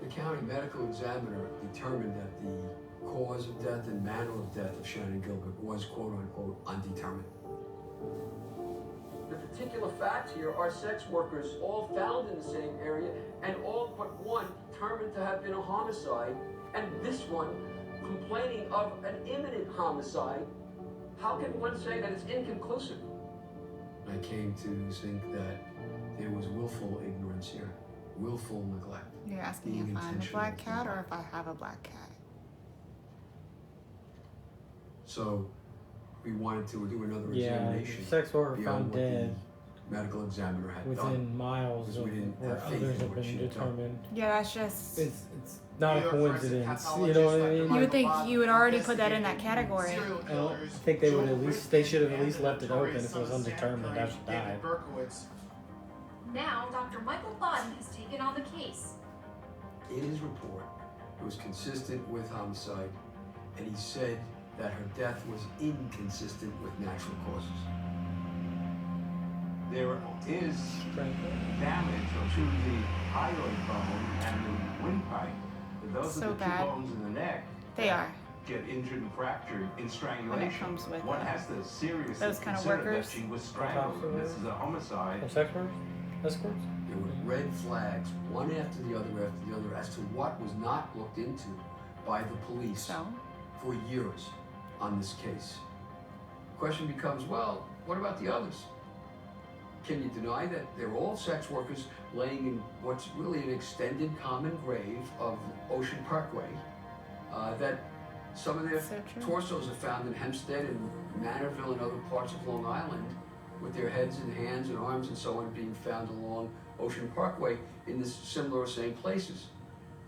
The county medical examiner determined that the cause of death and manner of death of Shannon Gilbert was quote unquote undetermined. The particular particular facts here are sex workers all found in the same area, and all but one determined to have been a homicide, and this one complaining of an imminent homicide. How can one say that it's inconclusive? I came to think that there was willful ignorance here, willful neglect. You're asking being if I'm a intentional black cat or neglect. if I have a black cat. So we wanted to do another Yeah, examination. sex worker beyond found what the dead medical examiner had done. within miles because of we didn't where have faith others in have what she been had done. determined. Yeah, that's just. It's not a New York forensic coincidence. You pathologist know what I Dr. mean? You would think Michael you would already put that in investigated that category. serial I don't killers think they would Joel at least. Ritchie They should have at and least the left it open notorious if it was son of Sam undetermined Curry, after died. David Berkowitz. Now, Dr. Michael Paddy has taken on the case. In his report, it was consistent with homicide, and he said that her death was inconsistent with natural causes. There is damage to the hyoid bone and the windpipe. Those So are the two bad. bones in the neck. They are. Get injured and fractured in strangulation. comes with One has to seriously those kind of consider workers. that she was strangled. And this is a homicide. Sex workers? Escorts? There were red flags, one after the other, as to what was not looked into by the police for years on this case. Question becomes, well, what about the others? Can you deny that they're all sex workers laying in what's really an extended common grave of Ocean Parkway? That some of their torsos are found in Hempstead and Manorville and other parts of Long Island, with their heads and hands and arms and so on being found along Ocean Parkway in this similar or same places.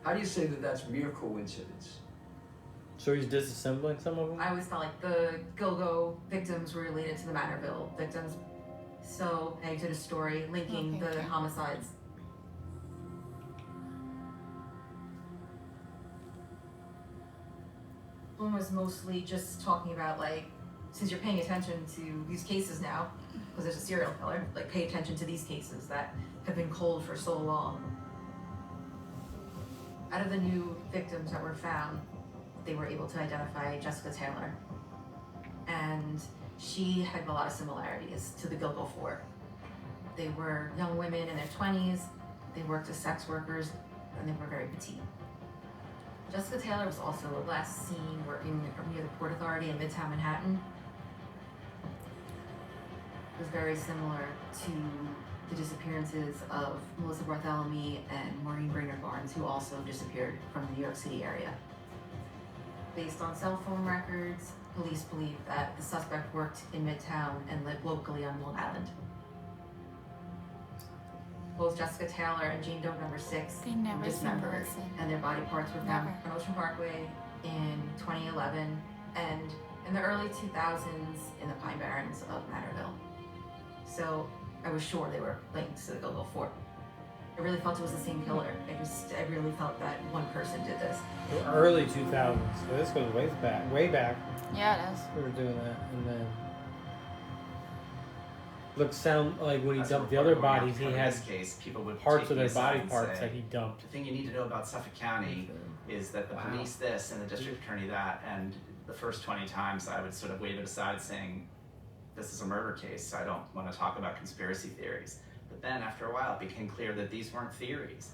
How do you say that that's mere coincidence? So he's disassembling some of them? I always felt like the Gilgo victims were related to the Manorville victims. So I did a story linking the homicides. One was mostly just talking about, like, since you're paying attention to these cases now, because there's a serial killer, like, pay attention to these cases that have been cold for so long. Out of the new victims that were found, they were able to identify Jessica Taylor. And she had a lot of similarities to the Gilgo Four. They were young women in their 20s, they worked as sex workers, and they were very petite. Jessica Taylor was also last seen working near the Port Authority in Midtown Manhattan. It was very similar to the disappearances of Melissa Bartholomew and Maureen Brainerd Barnes, who also disappeared from the New York City area. Based on cell phone records, police believe that the suspect worked in Midtown and lived locally on Long Island. Both Jessica Taylor and Jane Doe number 6 They never were see dismembered, Melissa. and their body parts were found on Ocean Parkway in 2011 and in the early 2000s in the Pine Barrens of Manorville. So I was sure they were linked to the Gilgo Four. I really felt it was the same killer. I really felt that one person did this. Early 2000s. So this goes way back. Yeah, it is. We were doing that, and then sound like when he As a dumped the other reporter, bodies, he in had this case, people would parts take of their me aside body and parts say, that he dumped. The thing you need to know about Suffolk County is that the police this and the district attorney that, and the first 20 times I would sort of wave it aside saying, this is a murder case, I don't want to talk about conspiracy theories. But then after a while it became clear that these weren't theories.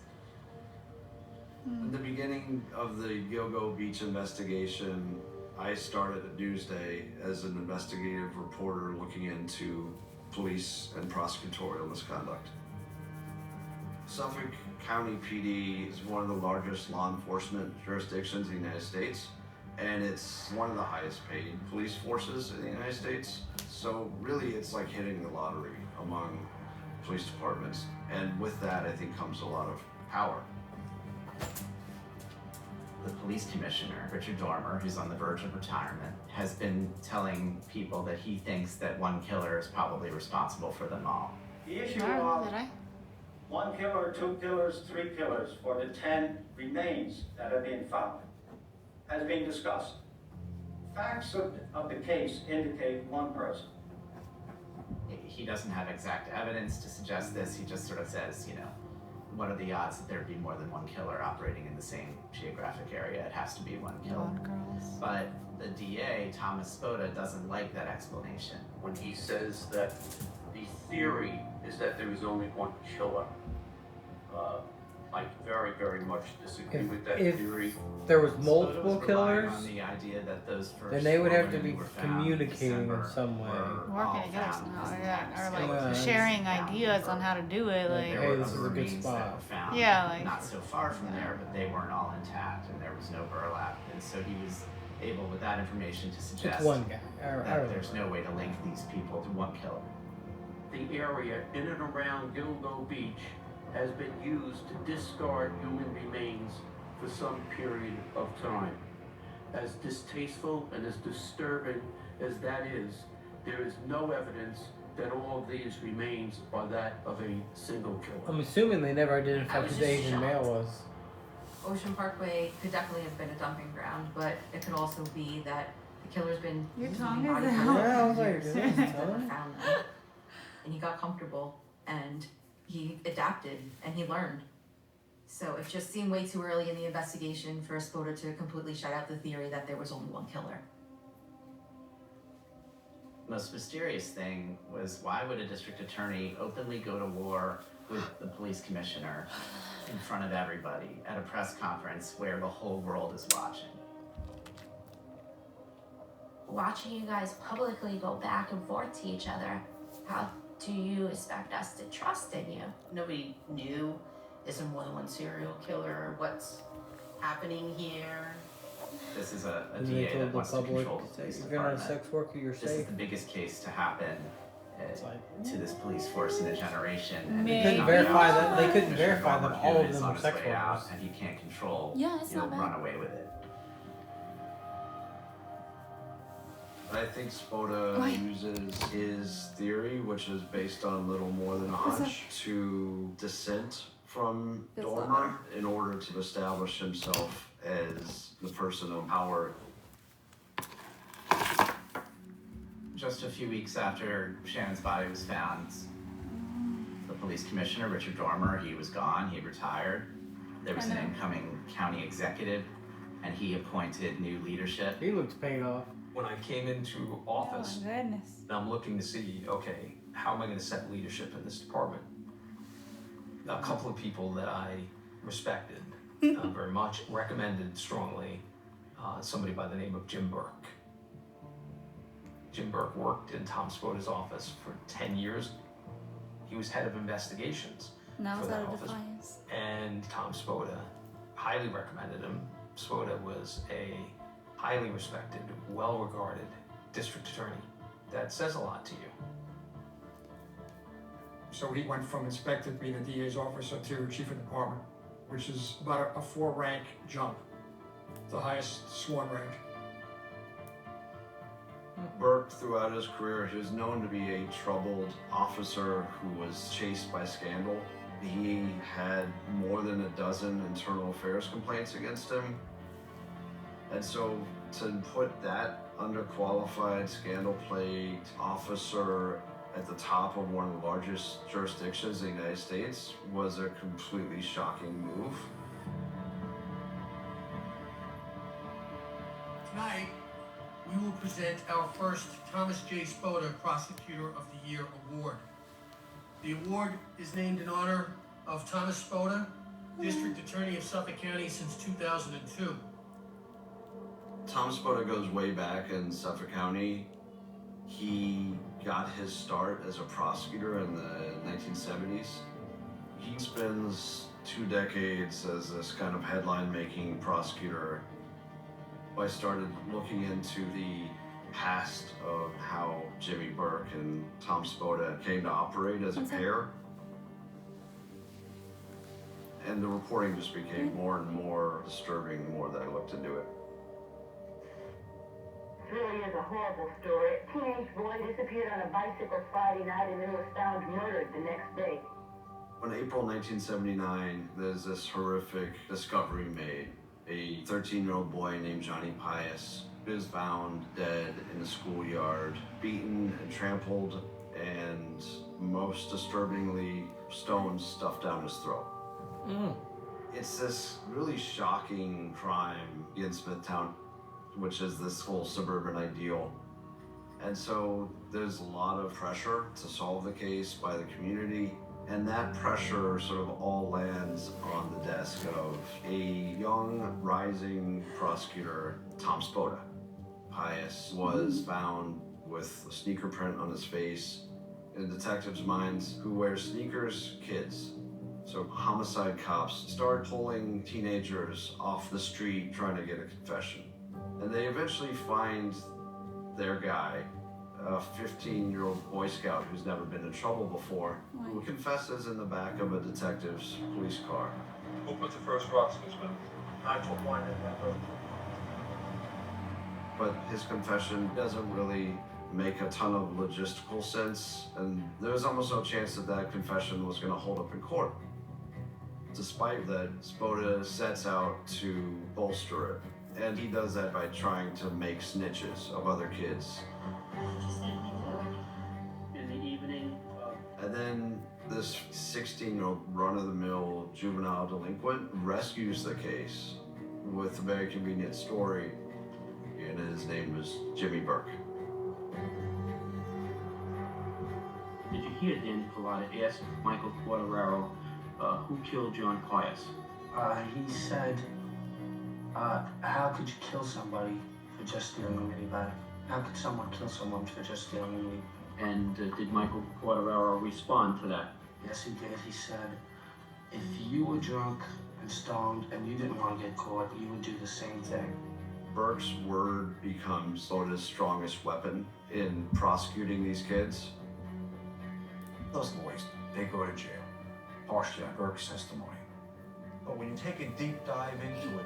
At the beginning of the Gilgo Beach investigation, I started at Newsday as an investigative reporter looking into police and prosecutorial misconduct. Suffolk County PD is one of the largest law enforcement jurisdictions in the United States, and it's one of the highest paid police forces in the United States. So really it's like hitting the lottery among police departments. And with that, I think comes a lot of power. The police commissioner, Richard Dormer, who's on the verge of retirement, has been telling people that he thinks that one killer is probably responsible for them all. The issue of one killer, 2 killers, 3 killers for the 10 remains that have been found has been discussed. Facts of the case indicate one person. He doesn't have exact evidence to suggest this. He just sort of says, you know, what are the odds that there'd be more than one killer operating in the same geographic area? It has to be one killer. But the DA, Thomas Spoda, doesn't like that explanation. When he says that The theory is that there is only one killer. I very, very much disagree with that theory. There was multiple killers, On the idea that those first then they would have to women be who were found communicating in December some way. Working together somehow, or like Yeah. sharing ideas on how to do it. Like, There Hey, were this other is a good remains that spot. were found Yeah, like- not so far from there, but they weren't all intact and there was no burlap. And so he was able with that information to suggest It's one guy. I that don't there's no way to link these people to one killer. The area in and around Gilgo Beach has been used to discard human remains for some period of time. As distasteful and as disturbing as that is, there is no evidence that all of these remains are that of a single killer. I'm assuming they never I identified was who the just Asian shocked. male was. Ocean Parkway could definitely have been a dumping ground, but it could also be that the killer's been Your using tongue body is parts out. for Yeah, I was like, years is and that his never tongue? found them. And he got comfortable and he adapted and he learned. So it just seemed way too early in the investigation for Spoda to completely shut out the theory that there was only one killer. Most mysterious thing was, why would a district attorney openly go to war with the police commissioner in front of everybody at a press conference where the whole world is watching? Watching you guys publicly go back and forth to each other, how do you expect us to trust in you? Nobody knew there's more than one serial killer, what's happening here. This is a And they DA told that the wants to public, control the police if you're not a department. sex worker, you're This is safe. the biggest case to happen to this police force in a generation. And They it's couldn't not verify out. that. They couldn't Commissioner verify that Dormer all of is them on were his sex way out, workers. and he can't control, Yeah, it's not bad. run away with it. I think Spoda uses his theory, which is based on little more than a hunch, to dissent from This Dormer in order to establish himself as the person of power. Just a few weeks after Shannon's body was found, the police commissioner, Richard Dormer, he was gone, he retired. There was an incoming county executive, and he appointed new leadership. He looks paid off. When I came into office, Oh my goodness. I'm looking to see, okay, how am I going to set leadership in this department? A couple of people that I respected very much, recommended strongly, somebody by the name of Jim Burke. Jim Burke worked in Tom Spoda's office for 10 years. He was head of investigations Now for it's that out of office. defiance. And Tom Spoda highly recommended him. Spoda was a highly respected, well-regarded district attorney. That says a lot to you. So he went from inspector being a DA's officer to chief of department, which is about a 4-rank jump, the highest sworn rank. Burke, throughout his career, he was known to be a troubled officer who was chased by scandal. He had more than a dozen internal affairs complaints against him. And so to put that underqualified, scandal-plagued officer at the top of one of the largest jurisdictions in the United States was a completely shocking move. Tonight, we will present our first Thomas J. Spoda Prosecutor of the Year Award. The award is named in honor of Thomas Spoda, District Attorney of Suffolk County since 2002. Tom Spoda goes way back in Suffolk County. He got his start as a prosecutor in the 1970s. He spends 2 decades as this kind of headline-making prosecutor. I started looking into the past of how Jimmy Burke and Tom Spoda came to operate as a pair. And the reporting just became more and more disturbing the more that I looked into it. It really is a horrible story. A teenage boy disappeared on a bicycle Friday night and then was found murdered the next day. In April 1979, there's this horrific discovery made. A 13-year-old boy named Johnny Pius is found dead in the schoolyard, beaten and trampled, and most disturbingly, stones stuffed down his throat. It's this really shocking crime in Smithtown, which is this whole suburban ideal. And so there's a lot of pressure to solve the case by the community. And that pressure sort of all lands on the desk of a young, rising prosecutor, Tom Spoda. Pius was found with a sneaker print on his face. In detectives' minds, who wear sneakers? Kids. So homicide cops start pulling teenagers off the street trying to get a confession. And they eventually find their guy, a 15-year-old Boy Scout who's never been in trouble before, who confesses in the back of a detective's police car. Who put the first rocks in his mouth? I put one in that room. But his confession doesn't really make a ton of logistical sense, and there was almost no chance that that confession was going to hold up in court. Despite that, Spoda sets out to bolster it, and he does that by trying to make snitches of other kids. In the evening, And then this 16-year-old run-of-the-mill juvenile delinquent rescues the case with a very convenient story, and his name is Jimmy Burke. did you hear Danny Collada ask Michael Quartararo who killed John Pius? He said, how could you kill somebody for just stealing a money bag? How could someone kill someone for just stealing a money? And did Michael Quartararo respond to that? Yes, he did. He said, if you were drunk and stoned and you didn't want to get caught, you would do the same thing. Burke's word becomes Spoda's strongest weapon in prosecuting these kids. Those boys, they go to jail, partially on Burke's testimony. But when you take a deep dive into it,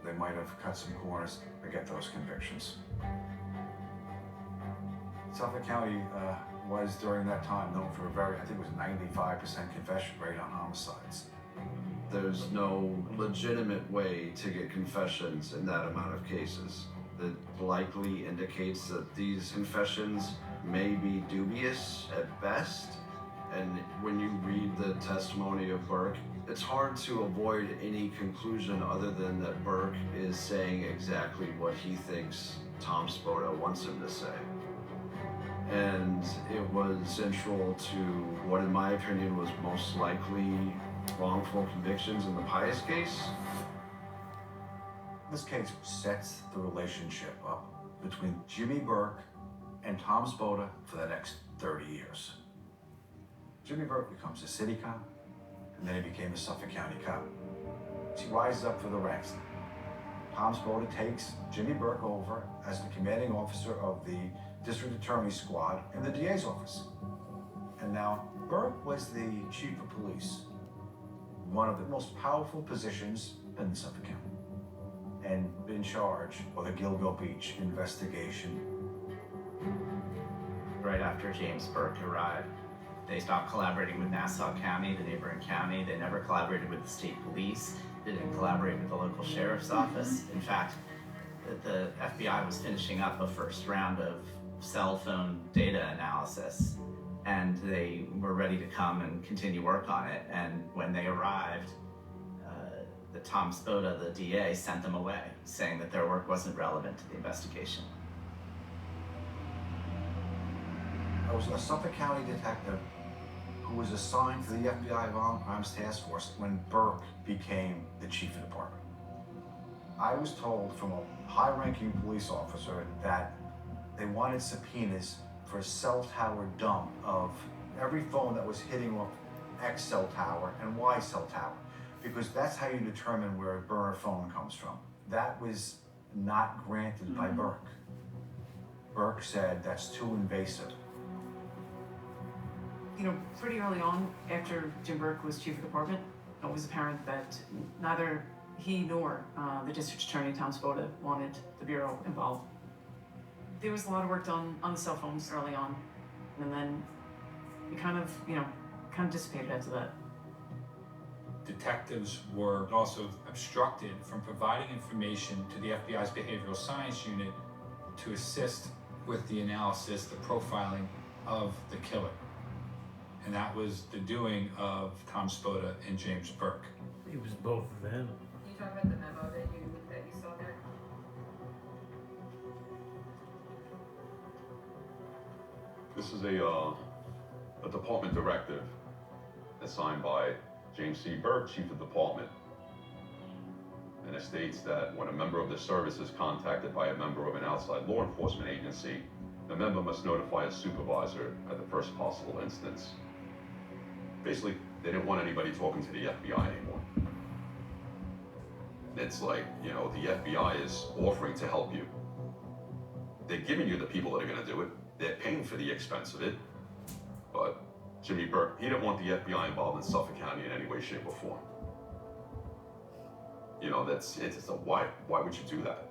they might have cut some corners to get those convictions. Suffolk County was during that time known for a very, I think it was 95% confession rate on homicides. There's no legitimate way to get confessions in that amount of cases. It likely indicates that these confessions may be dubious at best. And when you read the testimony of Burke, it's hard to avoid any conclusion other than that Burke is saying exactly what he thinks Tom Spoda wants him to say. And it was central to what, in my opinion, was most likely wrongful convictions in the Pius case. This case sets the relationship up between Jimmy Burke and Tom Spoda for the next 30 years. Jimmy Burke becomes a city cop, and then he became a Suffolk County cop. He rises up through the ranks. Tom Spoda takes Jimmy Burke over as the commanding officer of the district attorney squad in the DA's office. And now Burke was the chief of police, one of the most powerful positions in Suffolk County, and in charge of the Gilgo Beach investigation. Right after James Burke arrived, they stopped collaborating with Nassau County, the neighboring county. They never collaborated with the state police. They didn't collaborate with the local sheriff's office. In fact, the FBI was finishing up a first round of cell phone data analysis, and they were ready to come and continue work on it. And when they arrived, the Tom Spoda, the DA, sent them away, saying that their work wasn't relevant to the investigation. I was a Suffolk County detective who was assigned to the FBI Arms Task Force when Burke became the chief of the department. I was told from a high-ranking police officer that they wanted subpoenas for a cell tower dump of every phone that was hitting off X cell tower and Y cell tower, because that's how you determine where a burner phone comes from. That was not granted by Burke. Burke said that's too invasive. You know, pretty early on, after Jim Burke was chief of the department, it was apparent that neither he nor the district attorney, Tom Spoda, wanted the Bureau involved. There was a lot of work done on the cell phones early on, and then it kind of dissipated after that. Detectives were also obstructed from providing information to the FBI's behavioral science unit to assist with the analysis, the profiling of the killer. And that was the doing of Tom Spoda and James Burke. It was both of them. Can you talk about the memo that you saw there? This is a department directive that's signed by James C. Burke, Chief of Department. And it states that when a member of the service is contacted by a member of an outside law enforcement agency, the member must notify a supervisor at the first possible instance. Basically, they didn't want anybody talking to the FBI anymore. It's like, you know, the FBI is offering to help you. They're giving you the people that are gonna do it. They're paying for the expense of it. But Jimmy Burke, he didn't want the FBI involved in Suffolk County in any way, shape, or form. You know, it's a why would you do that?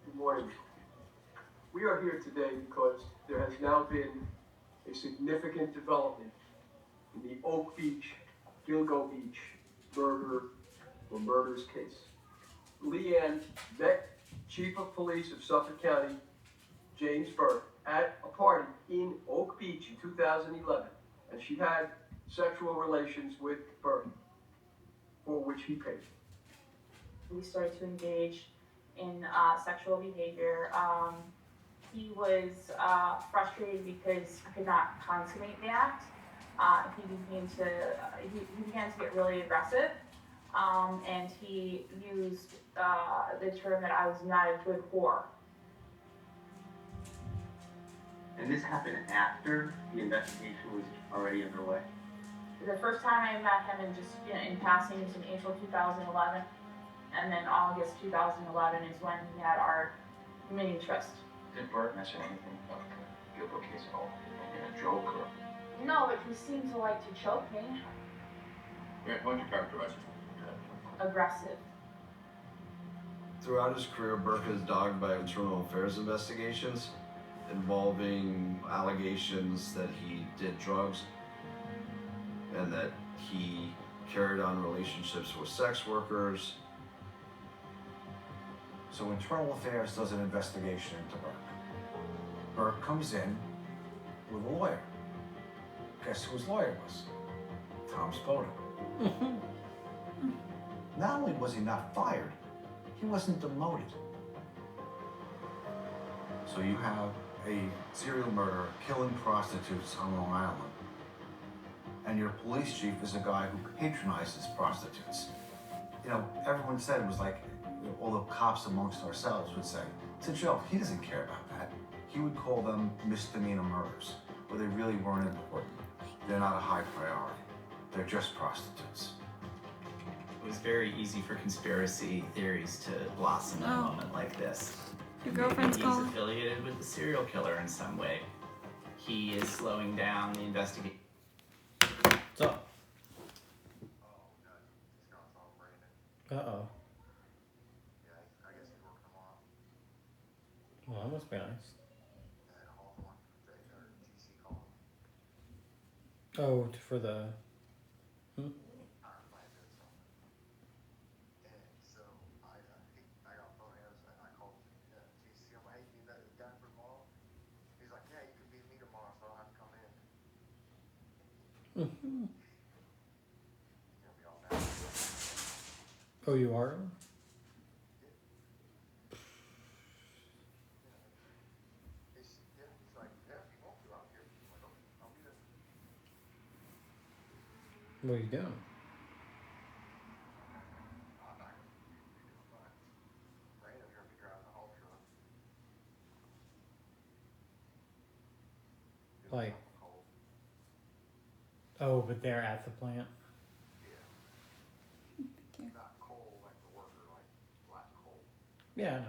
Good morning. We are here today because there has now been a significant development in the Oak Beach, Gilgo Beach murders case. Leanne met Chief of Police of Suffolk County, James Burke, at a party in Oak Beach in 2011, and she had sexual relations with Burke, for which he paid. We started to engage in sexual behavior. He was frustrated because I could not consummate the act. He began to get really aggressive, and he used the term that I was not a good whore. And this happened after the investigation was already underway? The first time I met him in passing was in April 2011, and then August 2011 is when he had our human interest. Did Burke mention anything about the Gilgo case at all? In a joke or? No, but he seemed to like to choke me. How would you characterize it? Aggressive. Throughout his career, Burke is dogged by internal affairs investigations involving allegations that he did drugs and that he carried on relationships with sex workers. So Internal Affairs does an investigation into Burke. Burke comes in with a lawyer. Guess who his lawyer was? Tom Spoda. Not only was he not fired, he wasn't demoted. So you have a serial murderer killing prostitutes on Long Island, and your police chief is a guy who patronizes prostitutes. You know, everyone said it was like, all the cops amongst ourselves would say, it's a joke, he doesn't care about that. He would call them misdemeanor murders, where they really weren't important. They're not a high priority. They're just prostitutes. It was very easy for conspiracy theories to blossom in a moment like this. Your girlfriend's Maybe calling. he's affiliated with the serial killer in some way. He is slowing down the investigation. What's up? Uh-oh. Well, that must be nice. Oh, for the... Oh, you are? What are you doing? Like, oh, but they're at the plant. Yeah, I know.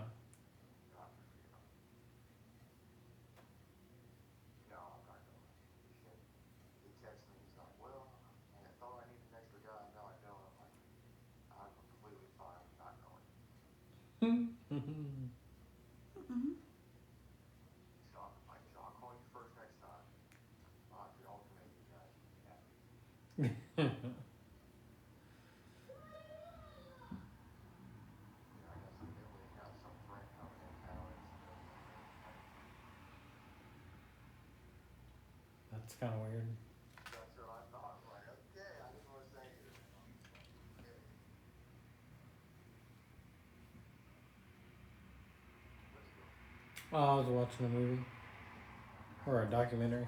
That's kind of weird. Oh, I was watching a movie. Or a documentary.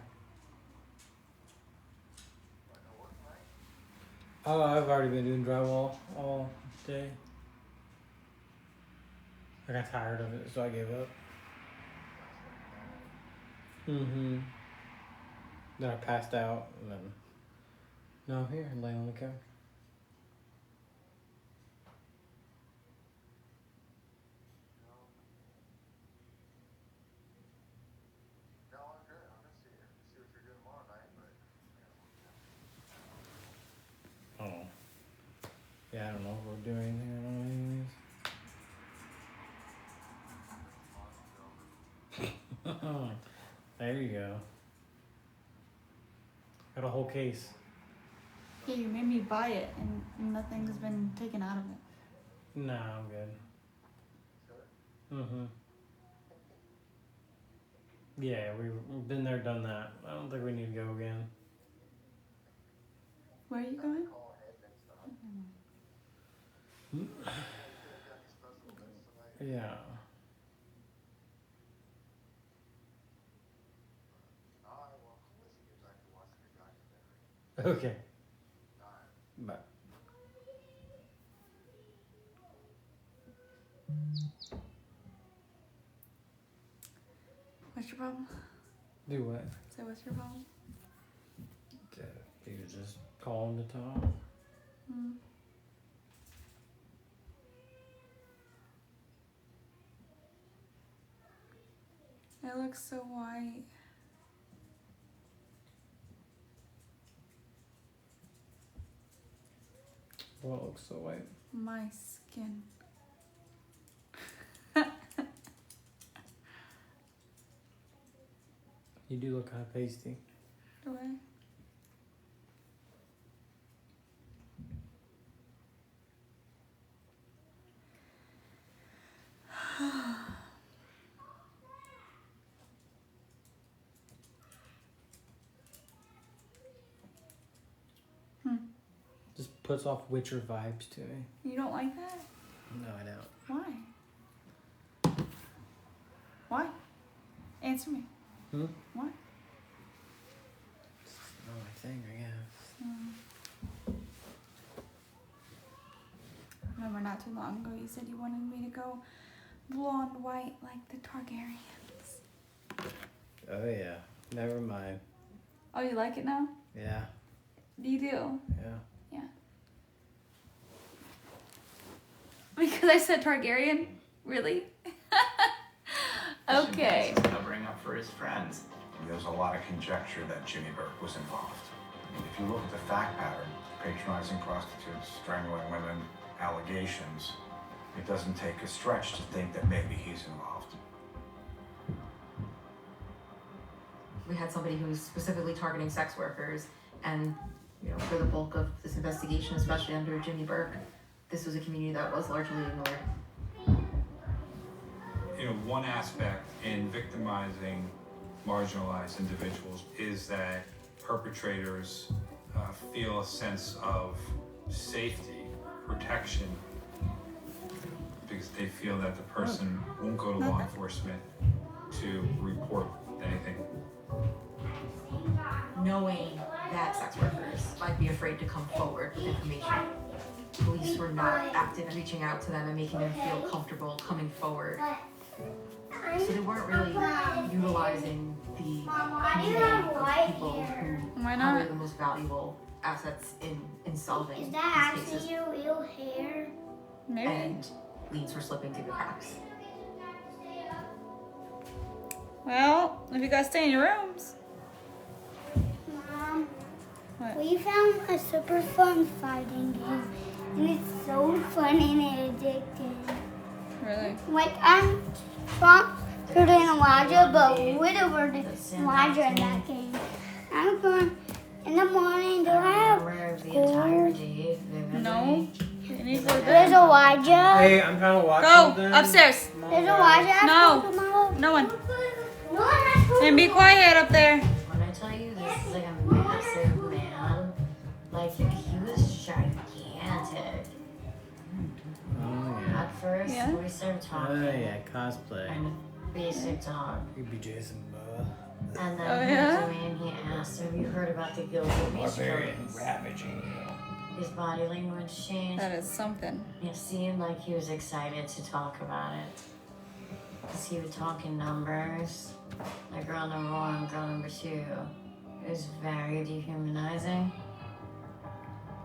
Oh, I've already been doing drywall all day. I got tired of it, so I gave up. Mm-hmm. Then I passed out, and then... No, I'm here, laying on the couch. Oh. Yeah, I don't know if we're doing anything or not anyways. There you go. Got a whole case. Yeah, you made me buy it and nothing's been taken out of it. Nah, I'm good. Mm-hmm. Yeah, we've been there, done that. I don't think we need to go again. Where are you going? Yeah. Okay. Bye. What's your problem? Do what? So what's your problem? You just call him to talk. Hmm. It looks so white. What looks so white? My skin. You do look kind of pasty. Do I? Just puts off Witcher vibes to me. You don't like that? No, I don't. Why? Why? Answer me. Hmm? Why? It's not my thing, I guess. Remember not too long ago you said you wanted me to go blonde white like the Targaryens. Oh yeah. Never mind. Oh, you like it now? Yeah. You do? Yeah. Yeah. Because I said Targaryen? Really? Okay. He's covering up for his friends. There's a lot of conjecture that Jimmy Burke was involved. If you look at the fact pattern, patronizing prostitutes, strangling women, allegations, it doesn't take a stretch to think that maybe he's involved. We had somebody who was specifically targeting sex workers, and for the bulk of this investigation, especially under Jimmy Burke, this was a community that was largely ignored. One aspect in victimizing marginalized individuals is that perpetrators feel a sense of safety, protection, because they feel that the person won't go to law enforcement to report anything. Knowing that sex workers might be afraid to come forward with information, police were not active in reaching out to them and making them feel comfortable coming forward. So they weren't really utilizing the community of people who probably the most valuable assets in solving these cases. real hair? Maybe. And leads were slipping through the cracks. Well, if you guys stay in your rooms. Mom, what? We found a super fun fighting game, and it's so fun and addicting. Really? Like, I'm stronger than Elijah, but Widower than Elijah in that game. I'm going in the morning, do I have school? No. There's Elijah. Hey, I'm trying to watch Go something. upstairs. There's Elijah at No. school tomorrow. No one. No one has school. And be quiet up there. When I tell you this is like a massive man, like he was gigantic. Oh yeah. At first, we started talking. Oh yeah, cosplay. And basic dog. You'd be Jason And then Oh, he yeah? came to me and he asked, have you heard about the Gilgo Beach Barbarian killings? ravaging you. His body language changed. That is something. It seemed like he was excited to talk about it. Because he was talking numbers. Like girl number 1, girl number 2. It was very dehumanizing.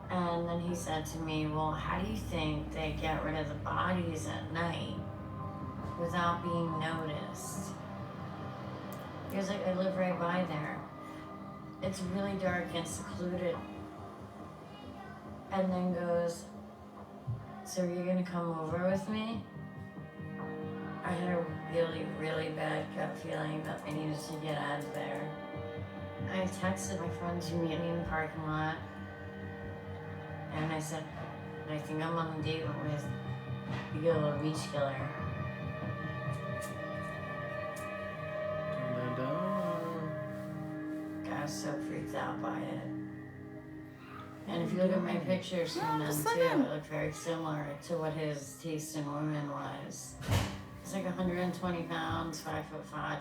And then he said to me, well, how do you think they get rid of the bodies at night without being noticed? He was like, I live right by there. It's really dark and secluded. And then goes, so you're gonna come over with me? I had a really, really bad gut feeling that I needed to get out of there. I texted my friend to meet me in the parking lot. And I said, I think I'm on a date with the Gilgo Beach killer. I was so freaked out by it. And if you look at my pictures from them too, it looked very similar to what his taste in women was. He's like 120 pounds, 5'5",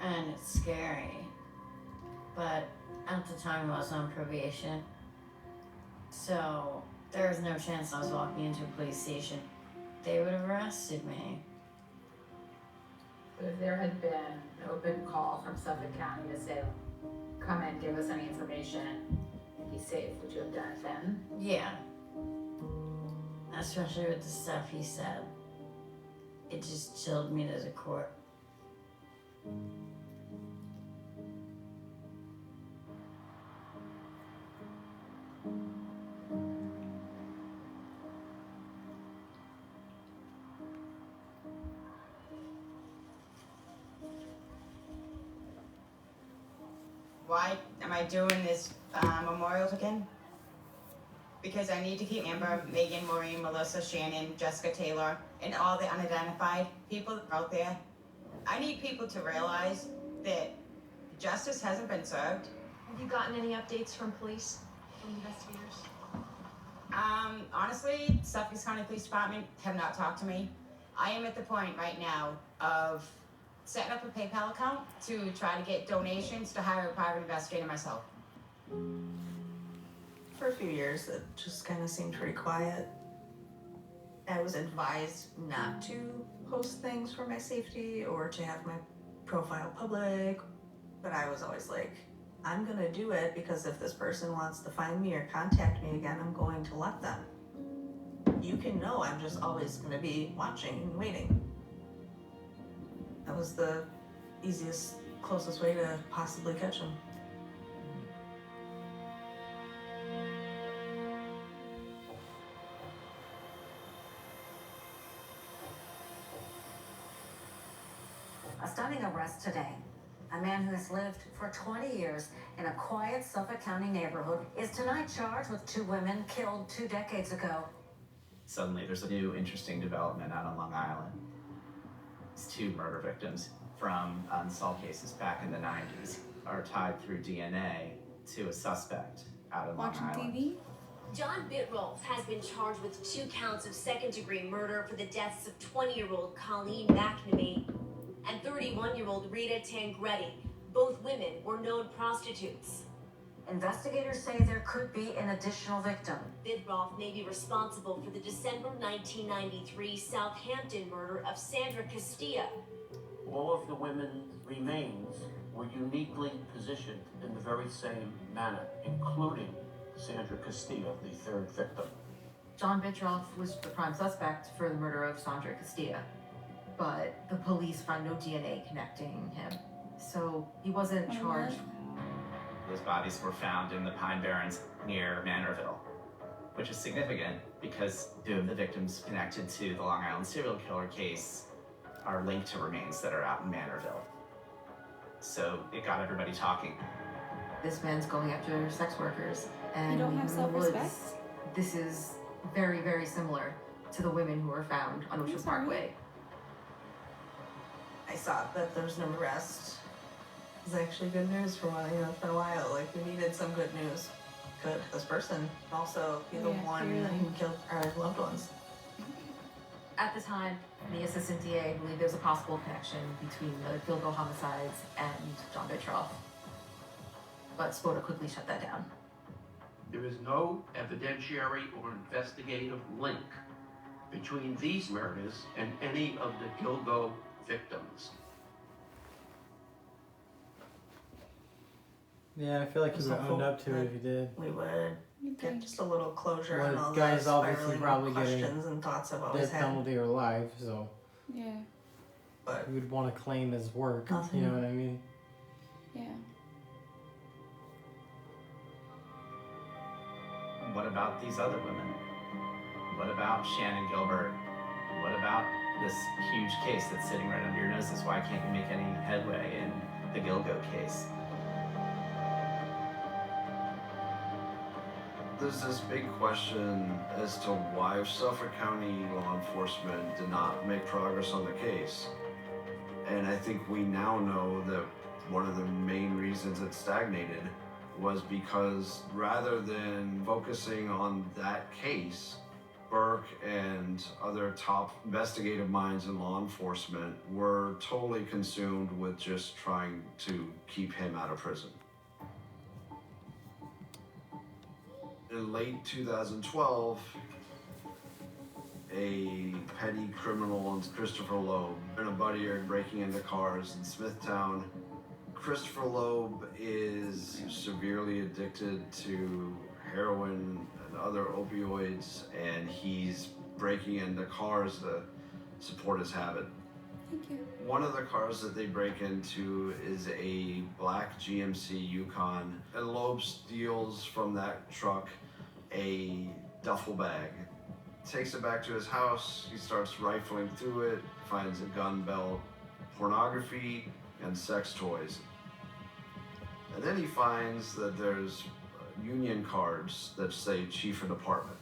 and it's scary. But at the time I was on probation, so there was no chance I was walking into a police station. They would have arrested me. But if there had been an open call from Suffolk County to say, come and give us any information, he's safe, would you have done it then? Yeah. Especially with the stuff he said. It just chilled me to the core. Why am I doing this memorials again? Because I need to keep Amber, Megan, Maureen, Melissa, Shannon, Jessica Taylor, and all the unidentified people out there. I need people to realize that justice hasn't been served. Have you gotten any updates from police, from investigators? Honestly, Suffolk County Police Department have not talked to me. I am at the point right now of setting up a PayPal account to try to get donations to hire a private investigator myself. For a few years, it just kind of seemed pretty quiet. I was advised not to post things for my safety or to have my profile public, but I was always like, I'm gonna do it because if this person wants to find me or contact me again, I'm going to let them. You can know I'm just always gonna be watching and waiting. That was the easiest, closest way to possibly catch him. A stunning arrest today. A man who has lived for 20 years in a quiet Suffolk County neighborhood is tonight charged with 2 women killed 2 decades ago. Suddenly there's a new interesting development out on Long Island. These 2 murder victims from unsolved cases back in the 90s are tied through DNA to a suspect out in Long Island. TV? John Bitrolf has been charged with 2 counts of second-degree murder for the deaths of 20-year-old Colleen McNamee and 31-year-old Rita Tangretti. Both women were known prostitutes. Investigators say there could be an additional victim. Bitrolf may be responsible for the December 1993 Southampton murder of Sandra Castilla. All of the women's remains were uniquely positioned in the very same manner, including Sandra Castilla, the 3rd victim. John Bitroff was the prime suspect for the murder of Sandra Castilla, but the police found no DNA connecting him, so he wasn't charged. Those bodies were found in the Pine Barrens near Manorville, which is significant because 2 of the victims connected to the Long Island serial killer case are linked to remains that are out in Manorville. So it got everybody talking. This man's going after sex workers, and You don't have in the self-respect? woods, this is very, very similar to the women who were found on Ocean Parkway. I saw that there's no arrest. It's actually good news for one, it's been a while. Like, we needed some good news. Could this person also be the one who killed our loved ones? At the time, the assistant DA believed there was a possible connection between the Gilgo homicides and John Vitroff. But Spota quickly shut that down. There is no evidentiary or investigative link between these murders and any of the Gilgo victims. Yeah, I feel like he would have owned up to it if he did. We would get just a little closure Well, on all the guy's the obviously spiraling probably questions getting and thoughts I've always death had. penalty or life, so Yeah. But he would want to claim his work. Nothing. You know what I mean? Yeah. What about these other women? What about Shannon Gilbert? What about this huge case that's sitting right under your noses? Why can't you make any headway in the Gilgo case? There's this big question as to why Suffolk County law enforcement did not make progress on the case. And I think we now know that one of the main reasons it stagnated was because rather than focusing on that case, Burke and other top investigative minds in law enforcement were totally consumed with just trying to keep him out of prison. In late 2012, a petty criminal, Christopher Loeb, and a buddy are breaking into cars in Smithtown. Christopher Loeb is severely addicted to heroin and other opioids, and he's breaking into cars to support his habit. Thank you. One of the cars that they break into is a black GMC Yukon, and Loeb steals from that truck a duffel bag. Takes it back to his house, he starts rifling through it, finds a gun belt, pornography, and sex toys. And then he finds that there's union cards that say Chief of Department.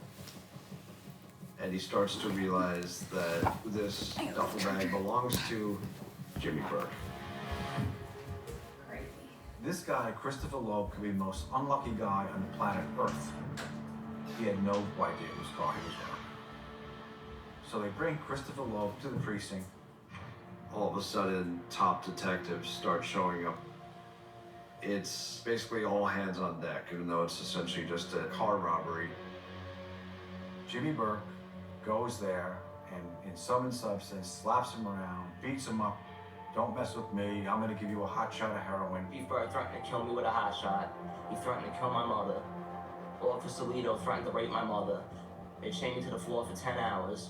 And he starts to realize that this duffel bag belongs to Jimmy Burke. Crazy. This guy, Christopher Loeb, could be the most unlucky guy on the planet Earth. He had no idea whose car he was wearing. So they bring Christopher Loeb to the precinct. All of a sudden, top detectives start showing up. It's basically all hands on deck, even though it's essentially just a car robbery. Jimmy Burke goes there and in sum and substance slaps him around, beats him up. Don't mess with me, I'm gonna give you a hot shot of heroin. Chief Burke threatened to kill me with a hot shot. He threatened to kill my mother. Officer Lito threatened to rape my mother. They chained me to the floor for 10 hours.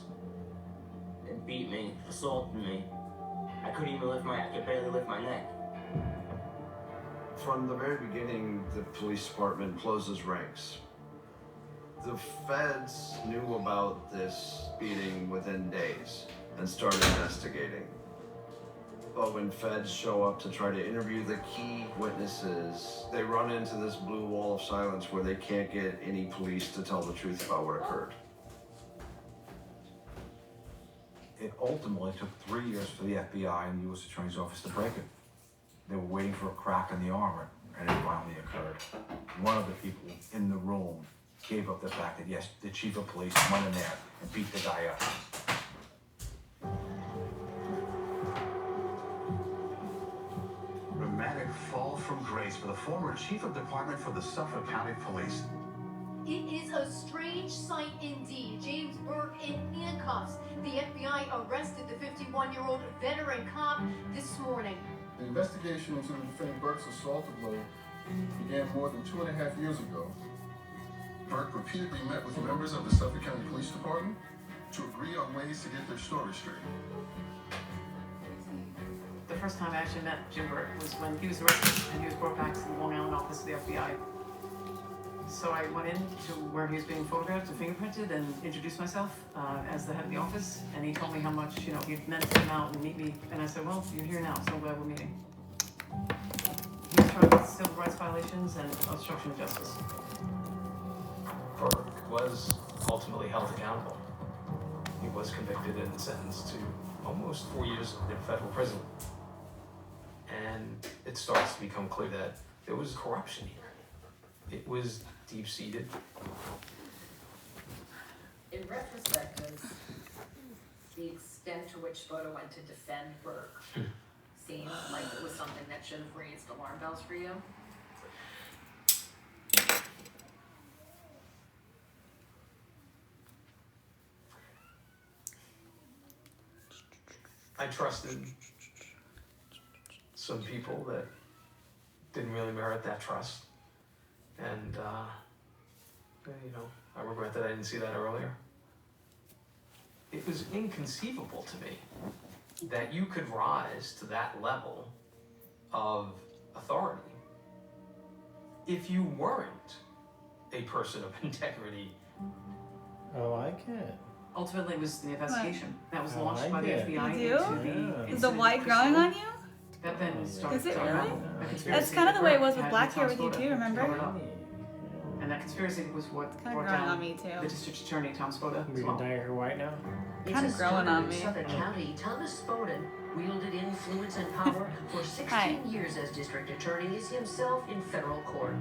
They beat me, assaulted me. I could barely lift my neck. From the very beginning, the police department closes ranks. The feds knew about this beating within days and started investigating. But when feds show up to try to interview the key witnesses, they run into this blue wall of silence where they can't get any police to tell the truth about what occurred. It ultimately took 3 years for the FBI and the U.S. Attorney's Office to break it. They were waiting for a crack in the armor, and it finally occurred. One of the people in the room gave up the fact that, yes, the chief of police went in there and beat the guy up. Dramatic fall from grace for the former chief of department for the Suffolk County Police. It is a strange sight indeed. James Burke in handcuffs. The FBI arrested the 51-year-old veteran cop this morning. The investigation into defendant Burke's assault of Loeb began more than 2.5 years ago. Burke repeatedly met with members of the Suffolk County Police Department to agree on ways to get their story straight. The first time I actually met Jim Burke was when he was arrested and he was brought back to the Long Island office of the FBI. So I went in to where he was being photographed and fingerprinted and introduced myself as the head of the office. And he told me how much, he meant to come out and meet me. And I said, well, you're here now, so glad we're meeting. He was charged with civil rights violations and obstruction of justice. Burke was ultimately held accountable. He was convicted and sentenced to almost 4 years in federal prison. And it starts to become clear that there was corruption here. It was deep-seated. In retrospect, the extent to which Spoda went to defend Burke seemed like it was something that should have raised alarm bells for you. I trusted some people that didn't really merit that trust. And, you know, I regret that I didn't see that earlier. It was inconceivable to me that you could rise to that level of authority if you weren't a person of integrity. I like it. Ultimately, it was the investigation that was I launched like by the it. FBI You do? into the Is the white growing on you? That then started Is it talking really? about a conspiracy That's kind of that the way it Burke was with had black hair Tom with you Spoda too, remember? covered up. And that conspiracy was what Kinda brought growing down on me too. the district attorney, Tom Spoda, We as can well. dye her white now. Kinda growing on me. In Suffolk County, Thomas Spoda wielded influence and power for 16 Hi. years as district attorney. Is himself in federal court.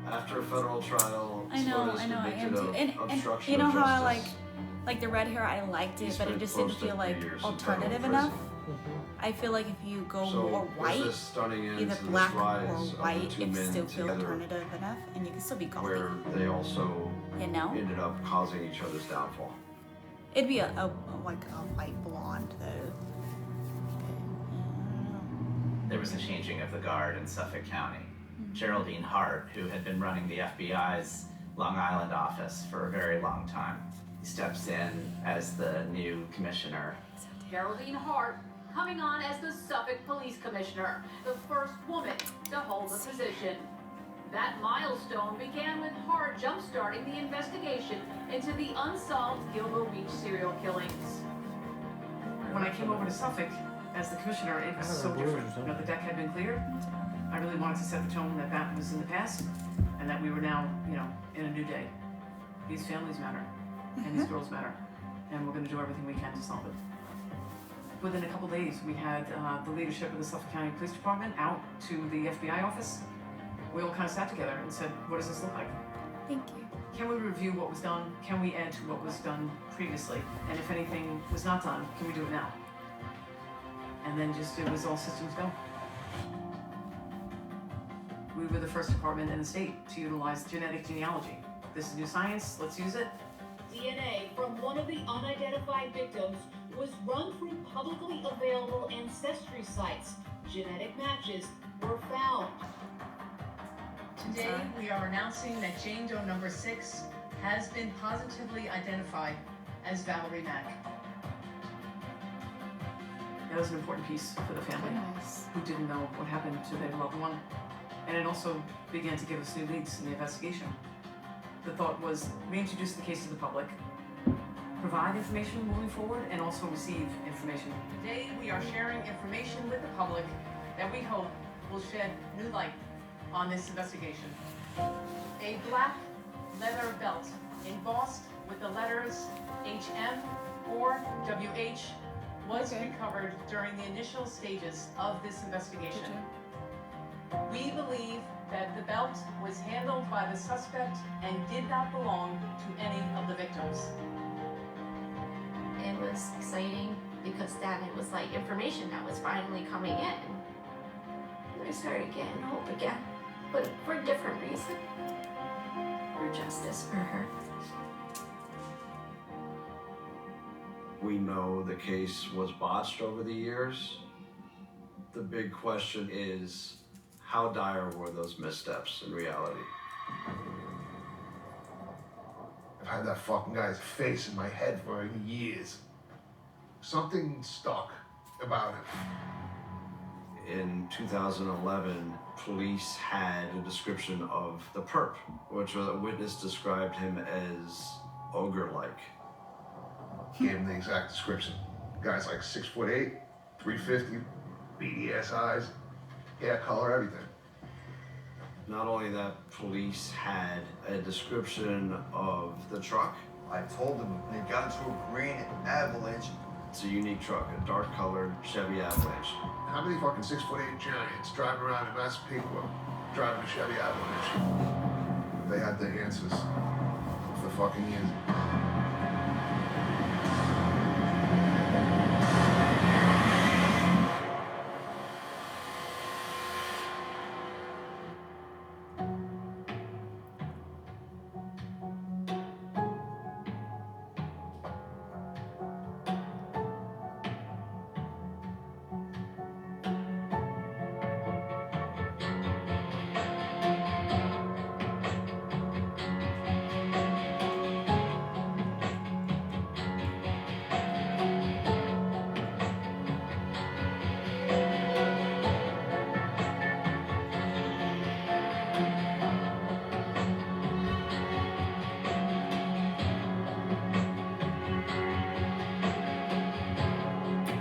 After a federal trial, I know, Spoda's I know, I am convicted too. of And obstruction you know of how I justice. like the red hair, I liked it, He but it spent just didn't close to feel 3 like years in alternative federal enough. prison. I feel like if you go So, more with white, this stunning end either to this black or rise of the white, two it men still feels together, alternative enough, and you can still be gothic. where they also You know? ended up causing each other's downfall. It'd be a like a white blonde though. There was a changing of the guard in Suffolk County. Geraldine Hart, who had been running the FBI's Long Island office for a very long time, steps in as the new commissioner. Geraldine Hart coming on as the Suffolk Police Commissioner, the first woman to hold the position. That milestone began with Hart jump-starting the investigation into the unsolved Gilgo Beach serial killings. When I came over to Suffolk as the commissioner, it was so different. You know, the deck had been cleared. I really wanted to set the tone that that was in the past, and that we were now, you know, in a new day. These families matter, and these girls matter, and we're going to do everything we can to solve it. Within a couple days, we had the leadership of the Suffolk County Police Department out to the FBI office. We all kind of sat together and said, what does this look like? Thank you. Can we review what was done? Can we add to what was done previously? And if anything was not done, can we do it now? And then just, it was all systems go. We were the first department in the state to utilize genetic genealogy. This is new science, let's use it. DNA from one of the unidentified victims was run through publicly available ancestry sites. Genetic matches were found. Today, we are announcing that Jane Doe number 6 has been positively identified as Valerie Mack. That was an important piece for the family who didn't know what happened to their loved one. And it also began to give us new leads in the investigation. The thought was reintroduce the case to the public, provide information moving forward, and also receive information. Today, we are sharing information with the public that we hope will shed new light on this investigation. A black leather belt embossed with the letters HM or WH was recovered during the initial stages of this investigation. We believe that the belt was handled by the suspect and did not belong to any of the victims. It was exciting because then it was like information that was finally coming in. And I started getting hope again, but for a different reason. For justice for her. We know the case was botched over the years. The big question is, how dire were those missteps in reality? I've had that fucking guy's face in my head for years. Something stuck about him. In 2011, police had a description of the perp, which a witness described him as ogre-like. Gave him the exact description. Guy's like 6'8", 350, beady ass eyes, hair color, everything. Not only that, police had a description of the truck. I told them they got into a green Avalanche. It's a unique truck, a dark-colored Chevy Avalanche. How many fucking 6'8" giants driving around in Massapequa driving a Chevy Avalanche? They had the answers. The fucking answers.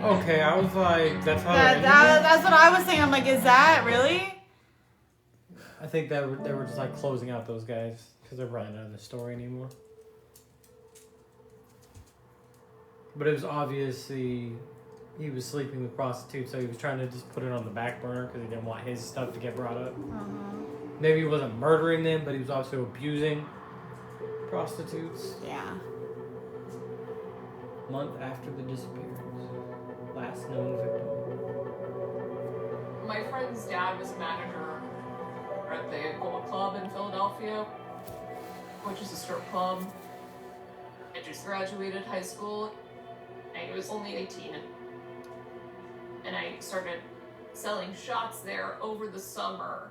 Okay, I was like, that's how That's what I was saying. I'm like, is that really? I think that they were just like closing out those guys because they're probably not in the story anymore. But it was obviously he was sleeping with prostitutes, so he was trying to just put it on the back burner because he didn't want his stuff to get brought up. Maybe he wasn't murdering them, but he was also abusing prostitutes. Yeah. Month after the disappearance. Last known victim. My friend's dad was a manager at the Gold Club in Philadelphia, which is a strip club. I just graduated high school. I was only 18. And I started selling shots there over the summer.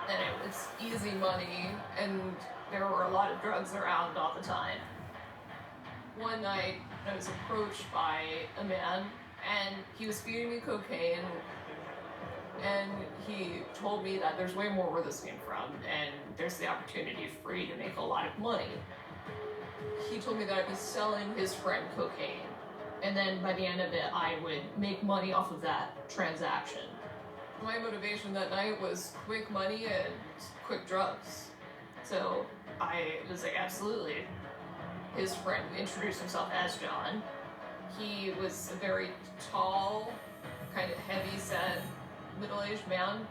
And it was easy money, and there were a lot of drugs around all the time. One night, I was approached by a man, and he was feeding me cocaine, and he told me that there's way more where this came from, and there's the opportunity for you to make a lot of money. He told me that I'd be selling his friend cocaine, and then by the end of it, I would make money off of that transaction. My motivation that night was quick money and quick drugs. So I was like, absolutely. His friend introduced himself as John. He was a very tall, kind of heavy-set, middle-aged man.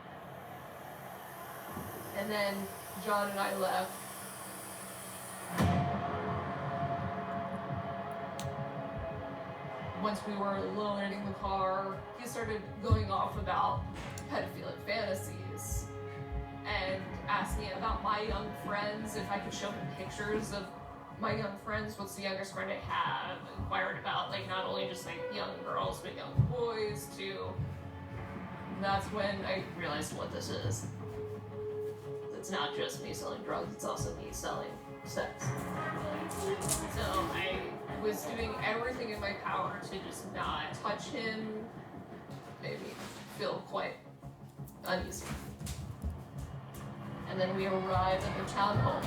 And then John and I left. Once we were alone in the car, he started going off about pedophilic fantasies and asked me about my young friends, if I could show him pictures of my young friends. What's the youngest friend I have? Inquired about like not only just like young girls but young boys too. And that's when I realized what this is. It's not just me selling drugs, it's also me selling sex. So I was doing everything in my power to just not touch him, made me feel quite uneasy. And then we arrived at the townhome.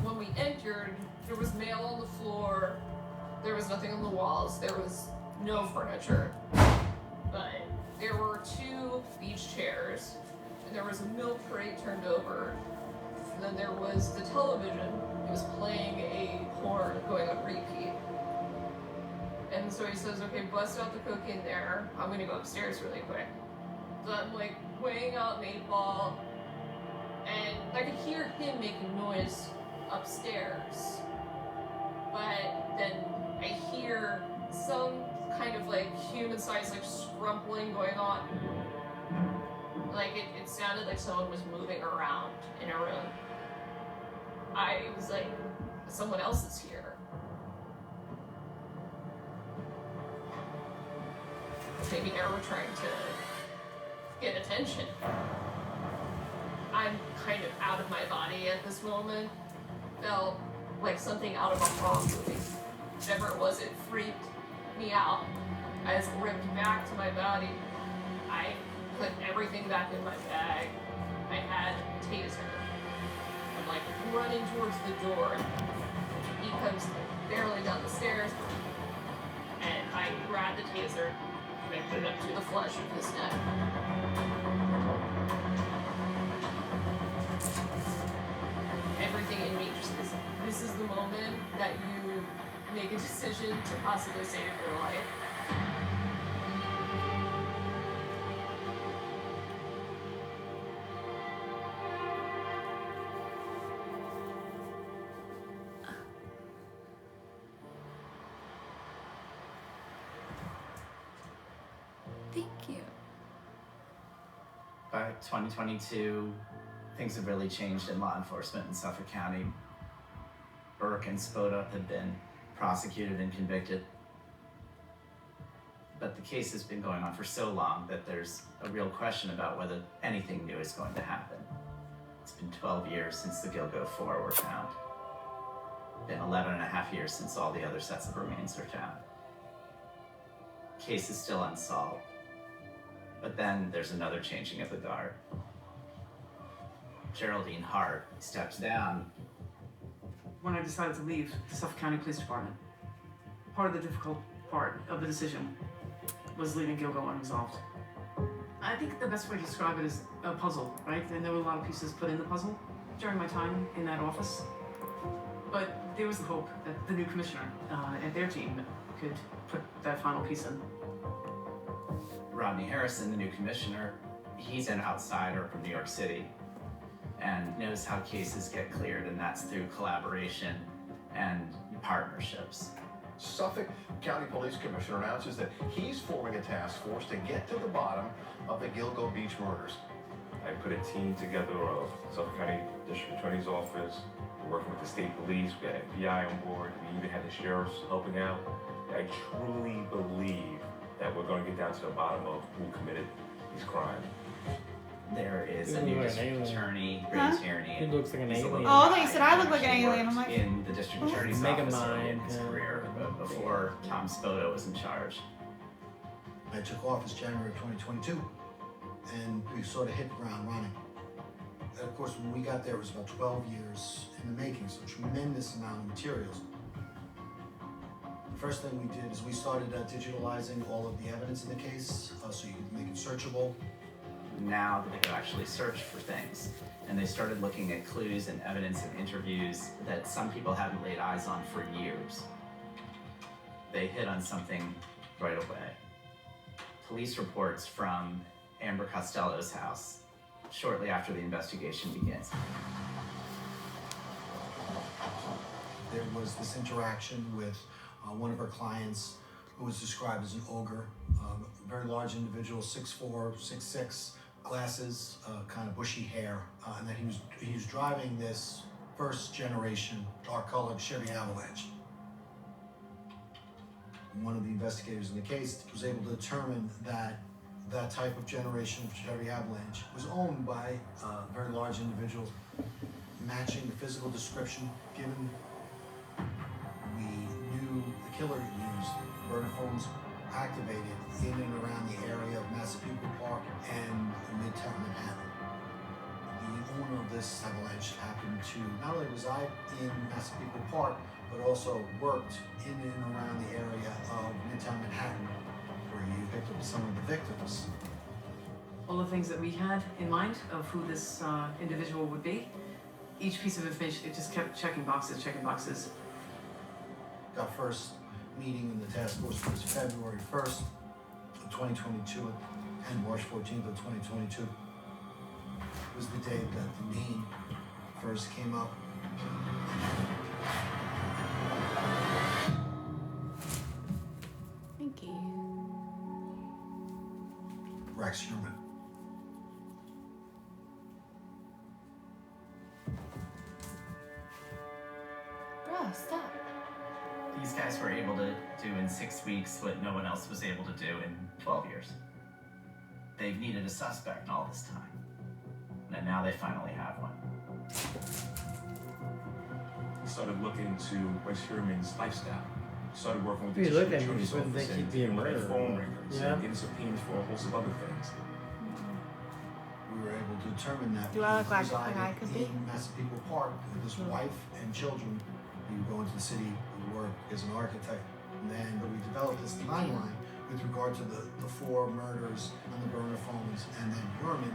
When we entered, there was mail on the floor, there was nothing on the walls, there was no furniture, but there were 2 beach chairs, and there was a milk crate turned over, and then there was the television. It was playing a porn going on repeat. And so he says, okay, bust out the cocaine there, I'm gonna go upstairs really quick. So I'm like weighing out an 8-ball, and I could hear him making noise upstairs. But then I hear some kind of like human-sized like scrumpling going on. Like it sounded like someone was moving around in a room. I was like, someone else is here. Maybe they were trying to get attention. I'm kind of out of my body at this moment. Felt like something out of a horror movie. Whatever it was, it freaked me out. I was ripped back to my body. I put everything back in my bag. I had a taser. I'm like running towards the door. He comes barely down the stairs, and I grab the taser and I put it up to the flush of his neck. Everything in me just says, this is the moment that you make a decision to possibly save your life. Thank you. By 2022, things have really changed in law enforcement in Suffolk County. Burke and Spoda have been prosecuted and convicted. But the case has been going on for so long that there's a real question about whether anything new is going to happen. It's been 12 years since the Gilgo 4 were found. Been 11 and a half years since all the other sets of remains were found. Case is still unsolved. But then there's another changing of the guard. Geraldine Hart steps down when I decided to leave the Suffolk County Police Department. Part of the difficult part of the decision was leaving Gilgo unresolved. I think the best way to describe it is a puzzle, right? And there were a lot of pieces put in the puzzle during my time in that office. But there was the hope that the new commissioner and their team could put that final piece in. Rodney Harrison, the new commissioner, he's an outsider from New York City and knows how cases get cleared, and that's through collaboration and partnerships. Suffolk County Police Commissioner announces that he's forming a task force to get to the bottom of the Gilgo Beach murders. I put a team together of Suffolk County District Attorney's Office, we're working with the state police, we had FBI on board, we even had the sheriffs helping out. I truly believe that we're going to get down to the bottom of who committed these crimes. There is a You new look like an district alien. attorney, Huh? Grady Tierney. He looks like an He's a alien. little Oh, I thought you guy said I look who like an actually alien. I'm worked like, in the district what? attorney's Mega office early in Mind, his yeah. career, before Tom Spoto was in charge. I took office January of 2022, and we sort of hit the ground running. And of course, when we got there, it was about 12 years in the making, so tremendous amount of materials. The first thing we did is we started digitalizing all of the evidence in the case, so you could make it searchable. Now they could actually search for things, and they started looking at clues and evidence and interviews that some people hadn't laid eyes on for years. They hit on something right away. Police reports from Amber Costello's house shortly after the investigation begins. There was this interaction with one of our clients who was described as an ogre, a very large individual, 6'4", 6'6", glasses, kind of bushy hair, and that he was driving this first generation dark colored Chevy Avalanche. One of the investigators in the case was able to determine that that type of generation of Chevy Avalanche was owned by a very large individual, matching the physical description given. We knew the killer used burner phones activated in and around the area of Massapequa Park and Midtown Manhattan. The owner of this avalanche happened to not only reside in Massapequa Park, but also worked in and around the area of Midtown Manhattan, where he picked up some of the victims. All the things that we had in mind of who this individual would be, each piece of information, it just kept checking boxes. Our first meeting in the task force was February 1st of 2022 and March 14th of 2022. It was the day that the name first came up. Thank you. Rex Sherman. Bruh, stop. These guys were able to do in 6 weeks what no one else was able to do in 12 years. They've needed a suspect all this time, and now they finally have one. Started looking to Rex Sherman's lifestyle. Started working with If you the look at district him, you attorney's just wouldn't office think he'd and be a getting murderer. phone ringers Yeah. and getting subpoenas for a host of other things. We were able to determine that Do I look he like resided I could be? in Massapequa Park with his wife and children. He would go into the city and work as an architect. And then we developed this timeline with regard to the 4 murders on the burner phones and then Herman.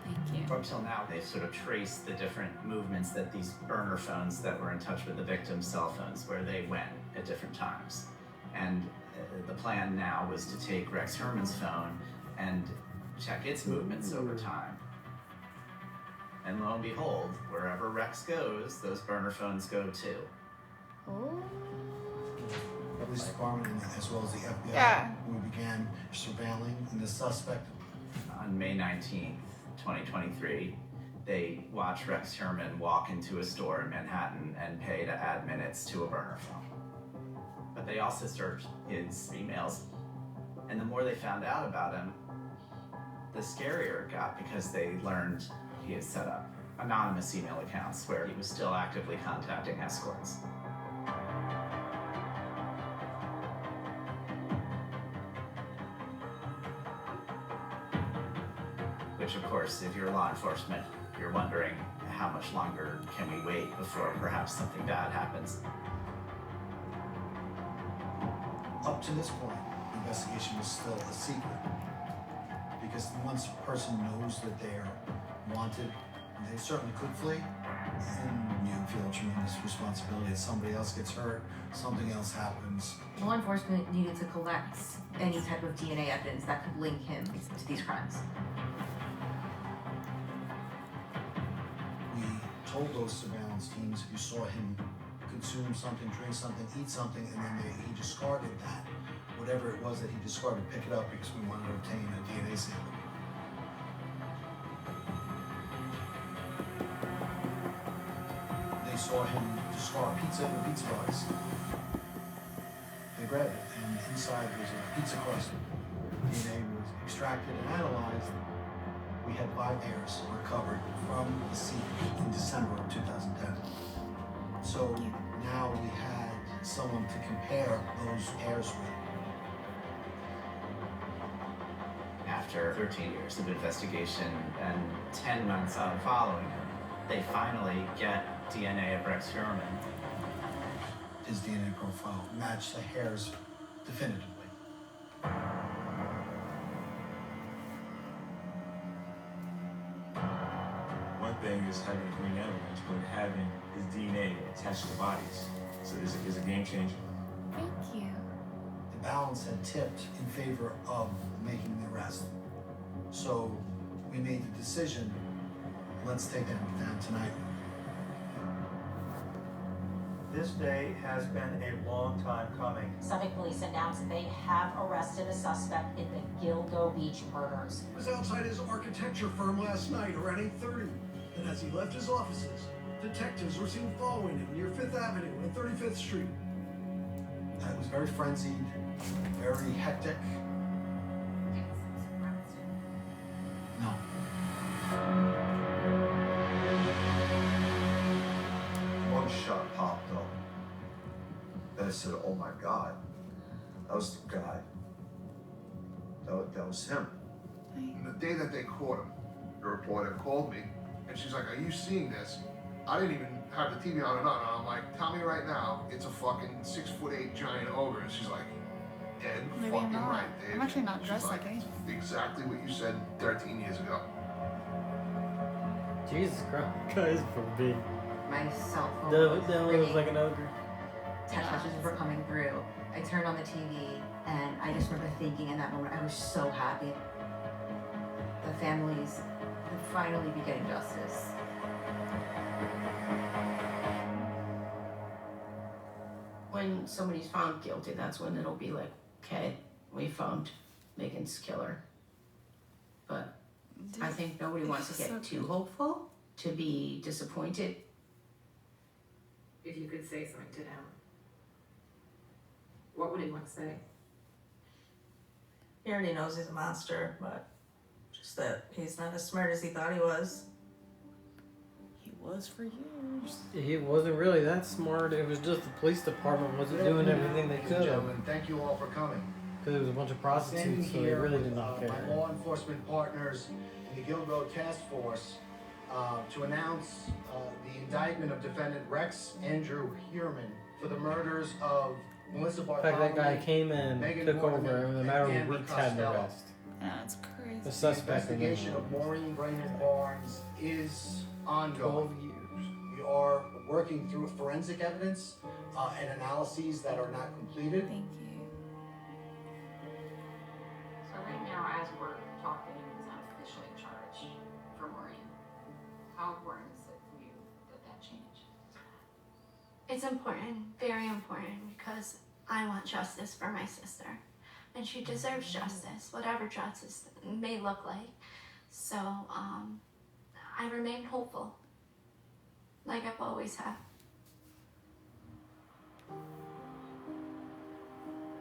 Thank you. Up till now, they've sort of traced the different movements that these burner phones that were in touch with the victim's cell phones, where they went at different times. And the plan now was to take Rex Herman's phone and check its movements over time. And lo and behold, wherever Rex goes, those burner phones go too. The police department and as well as the FBI. Yeah. We began surveilling the suspect. On May 19th, 2023, they watched Rex Sherman walk into a store in Manhattan and pay to add minutes to a burner phone. But they also searched his emails, and the more they found out about him, the scarier it got, because they learned he had set up anonymous email accounts where he was still actively contacting escorts. Which, of course, if you're law enforcement, you're wondering, how much longer can we wait before perhaps something bad happens. Up to this point, the investigation was still a secret. Because once a person knows that they're wanted, they certainly could flee, and you feel a tremendous responsibility that somebody else gets hurt, something else happens. Law enforcement needed to collect any type of DNA evidence that could link him to these crimes. We told those surveillance teams if you saw him consume something, drink something, eat something, and then he discarded that, whatever it was that he discarded, pick it up because we wanted to obtain a DNA sample. They saw him discard pizza in the pizza box. They grabbed it, and inside was a pizza crust. DNA was extracted and analyzed. We had 5 hairs recovered from the scene in December of 2010. So now we had someone to compare those hairs with. After 13 years of investigation and 10 months of following him, they finally get DNA of Rex Heuermann. His DNA profile matched the hairs definitively. One thing is having green evidence, but having his DNA attached to the bodies. So this is a game changer. Thank you. The balance had tipped in favor of making the arrest. So we made the decision, let's take them down tonight. This day has been a long time coming. Suffolk police announced that they have arrested a suspect in the Gilgo Beach murders. He was outside his architecture firm last night around 8:30, and as he left his offices, detectives were seen following him near 5th Avenue and 35th Street. It was very frenzied, very hectic. No. One shot popped up. Then I said, oh my God, that was the guy. That was him. And the day that they caught him, the reporter called me, and she's like, are you seeing this? I didn't even have the TV on and on. And I'm like, tell me right now, it's a fucking 6'8" giant ogre. And she's like, dead Maybe fucking I'm not. right, Dave. I'm actually not She's dressed like anything. Exactly what you said 13 years ago. Jesus Christ, guys, for big. My cell phone That was like an ogre. Text messages were coming through. I turned on the TV, and I just remember thinking in that moment, I was so happy. The families would finally be getting justice. When somebody's found guilty, that's when it'll be like, okay, we found Megan's killer. But I think nobody wants to get too hopeful, to be disappointed. If you could say something to him, what would he want to say? He already knows he's a monster, but just that he's not as smart as he thought he was. He was for years. He wasn't really that smart. It was just the police department wasn't doing everything they could. Gentlemen, thank you all for coming. Because it was a bunch of prostitutes, Standing so they here really with, did not my care. law enforcement partners in the Gilgo Task Force to announce the indictment of defendant Rex Andrew Heuermann for the murders of Melissa In Bartholomew. fact, that guy came in, Megan took Waterman, over, and in a matter and of Andy weeks had the Costello. arrest. That's crazy. The suspect The investigation of Maureen Brainerd Barnes is ongoing. 12 years. We are working through forensic evidence and analyses that are not completed. Thank you. So right now, as we're talking, he's not officially charged for Maureen. How important is it for you that change? It's important, very important, because I want justice for my sister. And she deserves justice, whatever justice may look like. So, I remain hopeful, like I've always have.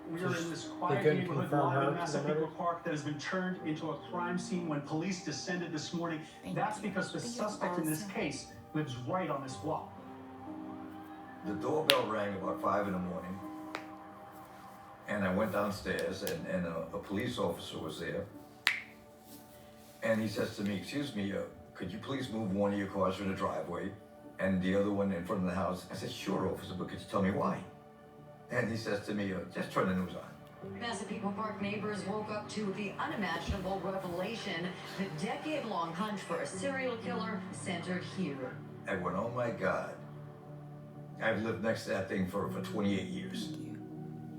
We are in this They quiet couldn't neighborhood confirm lot her in to the Massapequa murder? Park that has been turned into a crime scene when police descended this morning. That's because the suspect in this case lives right on this block. The doorbell rang about 5 in the morning, and I went downstairs, and a police officer was there, and he says to me, excuse me, could you please move one of your cars from the driveway and the other one in front of the house? I said, sure, officer, but could you tell me why? And he says to me, just turn the news on. Massapequa Park neighbors woke up to the unimaginable revelation. The decade-long hunt for a serial killer centered here. I went, oh my God. I've lived next to that thing for 28 years.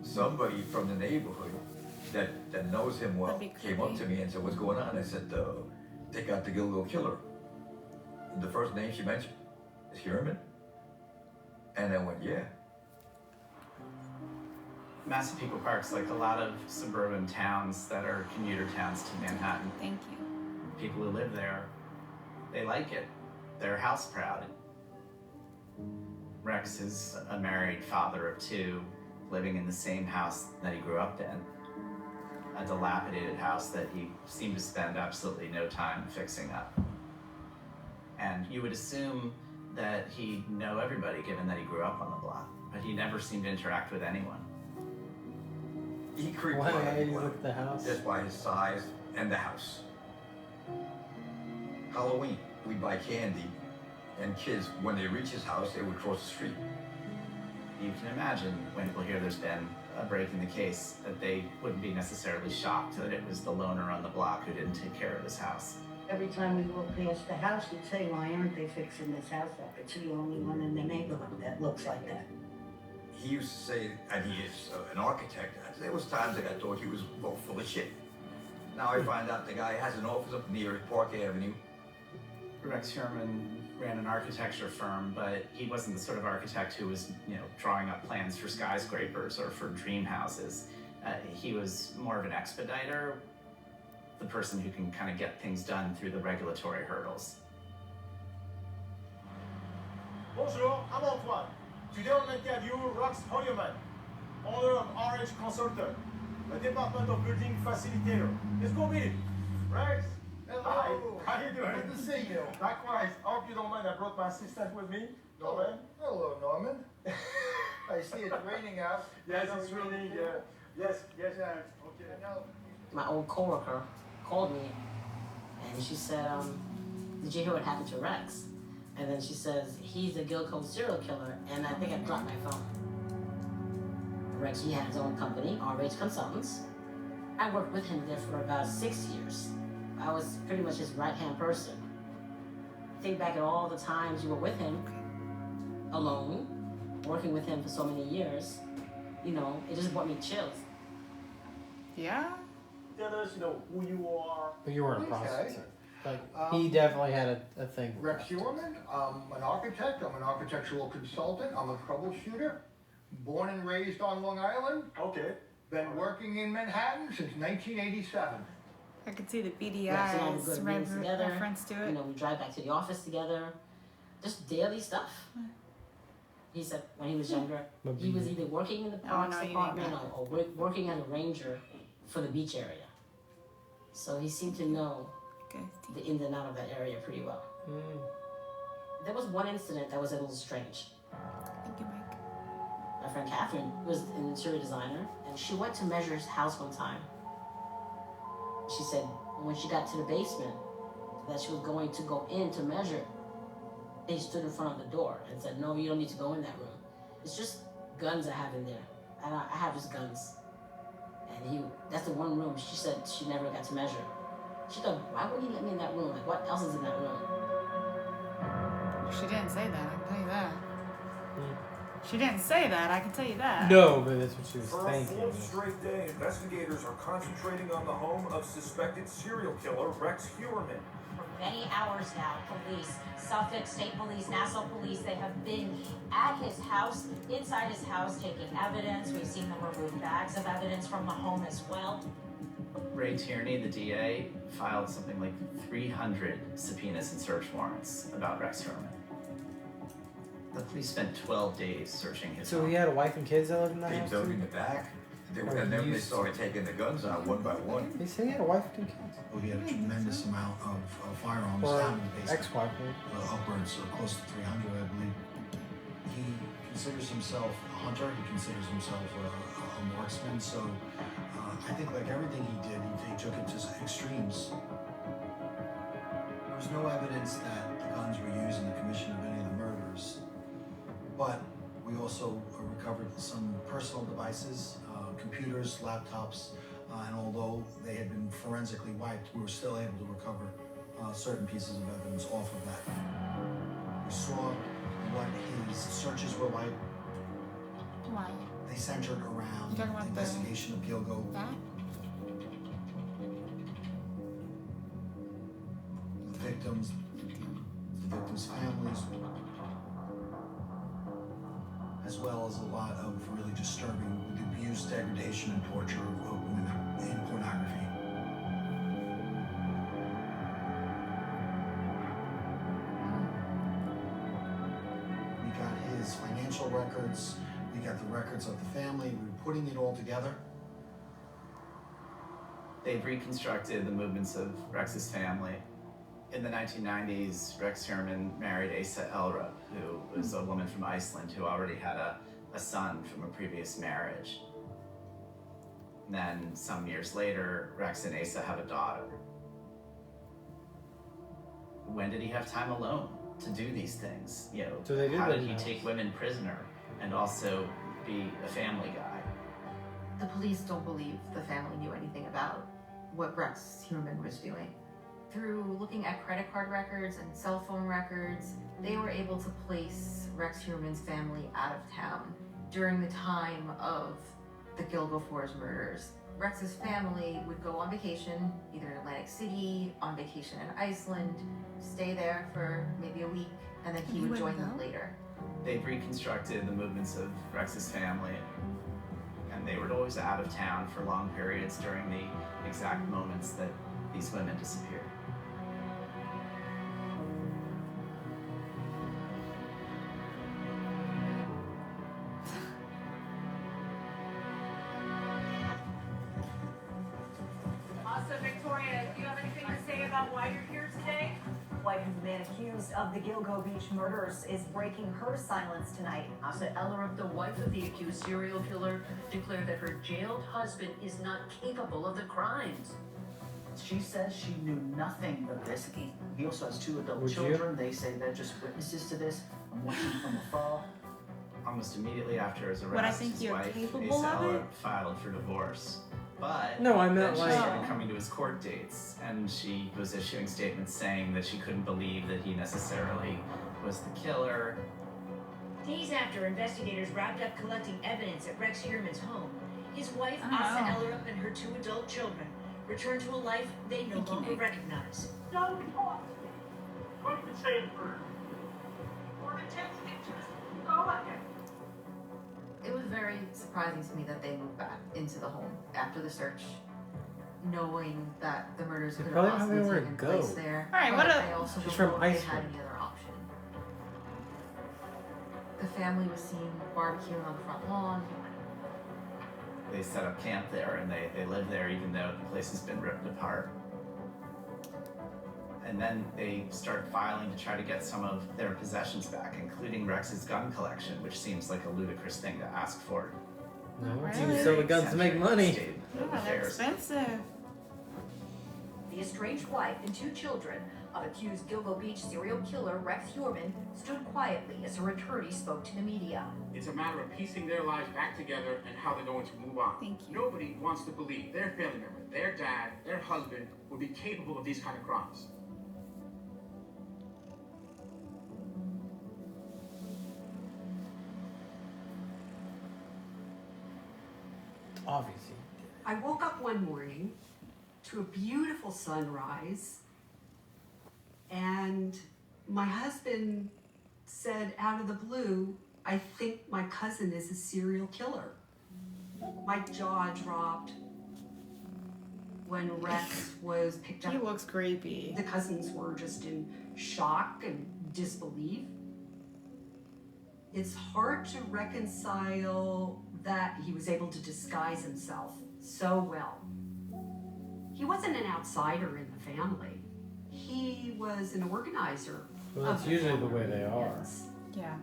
Somebody from the neighborhood that knows him well came up to me and said, what's going on? I said, they got the Gilgo killer. The first name she mentioned is Heuermann. And I went, yeah. Massapequa Park's like a lot of suburban towns that are commuter towns to Manhattan. Thank you. People who live there, they like it. They're house proud. Rex is a married father of two, living in the same house that he grew up in. A dilapidated house that he seemed to spend absolutely no time fixing up. And you would assume that he'd know everybody given that he grew up on the block, but he never seemed to interact with anyone. He creeped Why out did you look at the house? just by his size and the house. Halloween, we buy candy, and kids, when they reach his house, they would cross the street. You can imagine when people hear there's been a break in the case that they wouldn't be necessarily shocked that it was the loner on the block who didn't take care of his house. Every time we walk past the house, we'd say, why aren't they fixing this house up? It's the only one in the neighborhood that looks like that. He used to say, and he is an architect, there was times that I thought he was well, full of shit. Now I find out the guy has an office up near Park Avenue. Rex Heuermann ran an architecture firm, but he wasn't the sort of architect who was, drawing up plans for skyscrapers or for dream houses. He was more of an expediter, the person who can kind of get things done through the regulatory hurdles. Bonjour, I'm Antoine. Today on interview Rex Heuermann, owner of RH Consultant, a department of building facilitator. Let's go meet him. Rex, hello. Hi. How you doing? Good to see you. Likewise. I hope you don't mind. I brought my assistant with me, Norman. Hello, Norman. I see it's raining out. Yes, it's raining. Yes, okay. My old coworker called me and she said, did you hear what happened to Rex? And then she says, he's a Gilgo serial killer, and I think I dropped my phone. Rex, he had his own company, RH Consultants. I worked with him there for about 6 years. I was pretty much his right-hand person. Think back at all the times you were with him, alone, working with him for so many years, it just brought me chills. Yeah? Tell us, who you are. But you weren't a Okay. prostitute. He definitely had a thing. Rex Heuermann, I'm an architect, I'm an architectural consultant, I'm a troubleshooter. Born and raised on Long Island. Okay. Been working in Manhattan since 1987. I could see the beady Rex and I would eyes, go to meetings together. reference to it. We drive back to the office together. Just daily stuff. He said when he was younger, he was either working in the parks no, you department didn't. or working as a ranger for the beach area. So he seemed to know the ins and out of that area pretty well. There was one incident that was a little strange. Thank you, Mike. My friend Catherine was an interior designer, and she went to measure his house one time. She said when she got to the basement that she was going to go in to measure, they stood in front of the door and said, no, you don't need to go in that room. It's just guns I have in there. And I have just guns. And that's the one room she said she never got to measure. She thought, why wouldn't he let me in that room? Like, what else is in that room? She didn't say that, I can tell you that. She didn't say that, I can tell you that. No, but that's what she was For a thinking. fourth straight day, investigators are concentrating on the home of suspected serial killer Rex Heuermann. For many hours now, police, Suffolk State Police, Nassau Police, they have been at his house, inside his house, taking evidence. We've seen them remove bags of evidence from the home as well. Ray Tierney, the DA, filed something like 300 subpoenas and search warrants about Rex Heuermann. The police spent 12 days searching his So home. he had a wife and kids that lived in that They house dug too? in the back, Or and then they used to. started taking the guns out one by one. He said he had a wife and kids. Well, he had a tremendous amount of firearms Or down in the basement. ex-wife, right? Upwards of close to 300, I believe. He considers himself a hunter. He considers himself a marksman. So I think like everything he did, he took it to extremes. was no evidence that the guns were used in the commission of any of the murders, but we also recovered some personal devices, computers, laptops, and although they had been forensically wiped, we were still able to recover certain pieces of evidence off of that. We saw what his searches were like. Why? They centered around You talking the about investigation of Gilgo. That? The victims, the victims' families, as well as a lot of really disturbing the abuse, degradation, and torture of women in pornography. We got his financial records, we got the records of the family, we were putting it all together. They've reconstructed the movements of Rex's family. In the 1990s, Rex Heuermann married Asa Elrup, who was a woman from Iceland who already had a son from a previous marriage. And then some years later, Rex and Asa have a daughter. When did he have time alone to do these things? You know, So they did how live did in he the take house. women prisoner and also be a family guy? The police don't believe the family knew anything about what Rex Heuermann was doing. Through looking at credit card records and cell phone records, they were able to place Rex Heuermann's family out of town during the time of the Gilgo Forge murders. Rex's family would go on vacation, either in Atlantic City, on vacation in Iceland, stay there for maybe a week, and then he would join them later. They've reconstructed the movements of Rex's family, and they were always out of town for long periods during the exact moments that these women disappeared. Also, Victoria, do you have anything to say about why you're here today? Wife of the man accused of the Gilgo Beach murders is breaking her silence tonight. Asa Elrup, the wife of the accused serial killer, declared that her jailed husband is not capable of the crimes. She says she knew nothing of this. He also has 2 adult Would you? children. They say they're just witnesses to this. I'm watching from afar. Almost immediately after his arrest, What I think his you're wife, capable Asa of it? Elrup, filed for divorce. But No, I meant then she like- started coming to his court dates, and she was issuing statements saying that she couldn't believe that he necessarily was the killer. Days after investigators wrapped up collecting evidence at Rex Heuermann's home, his wife, Oh. Asa Elrup, and her 2 adult children returned to a life they no longer recognize. Don't talk to me. What have you been saying for? Go ahead. It was very surprising to me that they moved back into the home after the search, knowing that the murders They could probably have don't have possibly anywhere taken to place go. there. All right, but what a- I also She's don't from know if they had Iceland. any other option. The family was seen barbecuing on the front lawn. They set up camp there, and they live there even though the place has been ripped apart. And then they start filing to try to get some of their possessions back, including Rex's gun collection, which seems like a ludicrous thing to ask for. No, Really? you sell the guns to make money. State of Yeah, they're affairs. expensive. The estranged wife and 2 children of accused Gilgo Beach serial killer Rex Heuermann stood quietly as her attorney spoke to the media. It's a matter of piecing their lives back together and how they're going to move on. Thank you. Nobody wants to believe their family member, their dad, their husband would be capable of these kind of crimes. Obviously. I woke up one morning to a beautiful sunrise, and my husband said out of the blue, "I think my cousin is a serial killer." My jaw dropped when Rex was picked up. He looks creepy. The cousins were just in shock and disbelief. It's hard to reconcile that he was able to disguise himself so well. He wasn't an outsider in the family. He was an organizer. Well, of that's usually the way family they are. events. Yeah.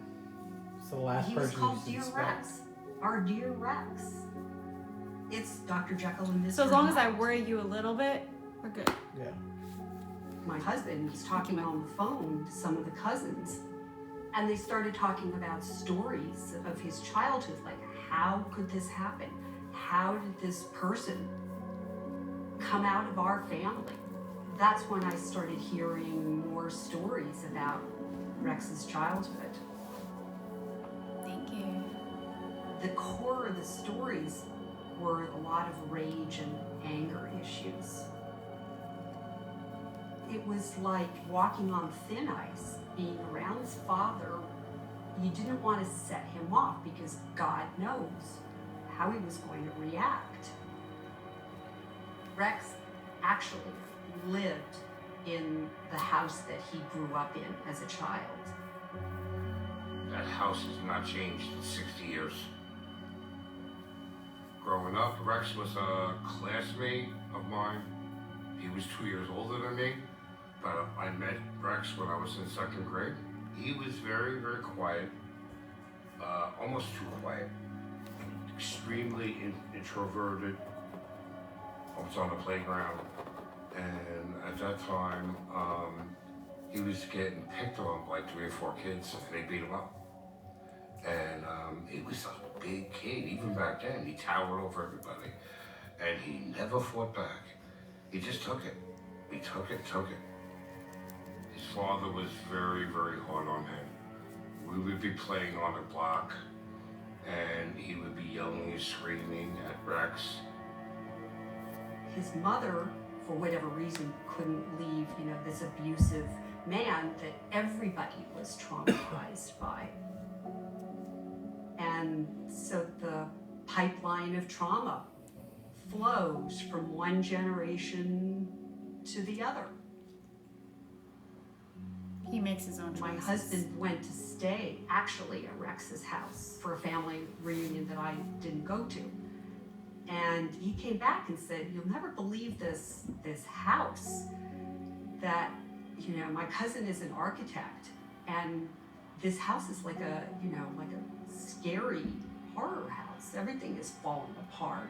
It's the last He was person called you should Dear suspect. Rex. Our Dear Rex. It's Dr. Jekyll and Mr. So as long as I Hyde. worry you a little bit, we're good. Yeah. my husband was talking on the phone to some of the cousins, and they started talking about stories of his childhood, like how could this happen? How did this person come out of our family? That's when I started hearing more stories about Rex's childhood. Thank you. The core of the stories were a lot of rage and anger issues. It was like walking on thin ice, being around his father. You didn't want to set him off because God knows how he was going to react. Rex actually lived in the house that he grew up in as a child. That house has not changed in 60 years. Growing up, Rex was a classmate of mine. He was 2 years older than me, but I met Rex when I was in 2nd grade. He was very, very quiet, almost too quiet, extremely introverted. I was on the playground, and at that time, he was getting picked on by 3 or 4 kids, and they beat him up. And he was a big kid, even back then. He towered over everybody, and he never fought back. He just took it. He took it. His father was very, very hard on him. We would be playing on the block, and he would be yelling and screaming at Rex. His mother, for whatever reason, couldn't leave, this abusive man that everybody was traumatized by. And so the pipeline of trauma flows from one generation to the other. He makes his own choices. My husband went to stay, actually, at Rex's house for a family reunion that I didn't go to. And he came back and said, "You'll never believe this house that, my cousin is an architect, and this house is like a scary horror house. Everything is falling apart.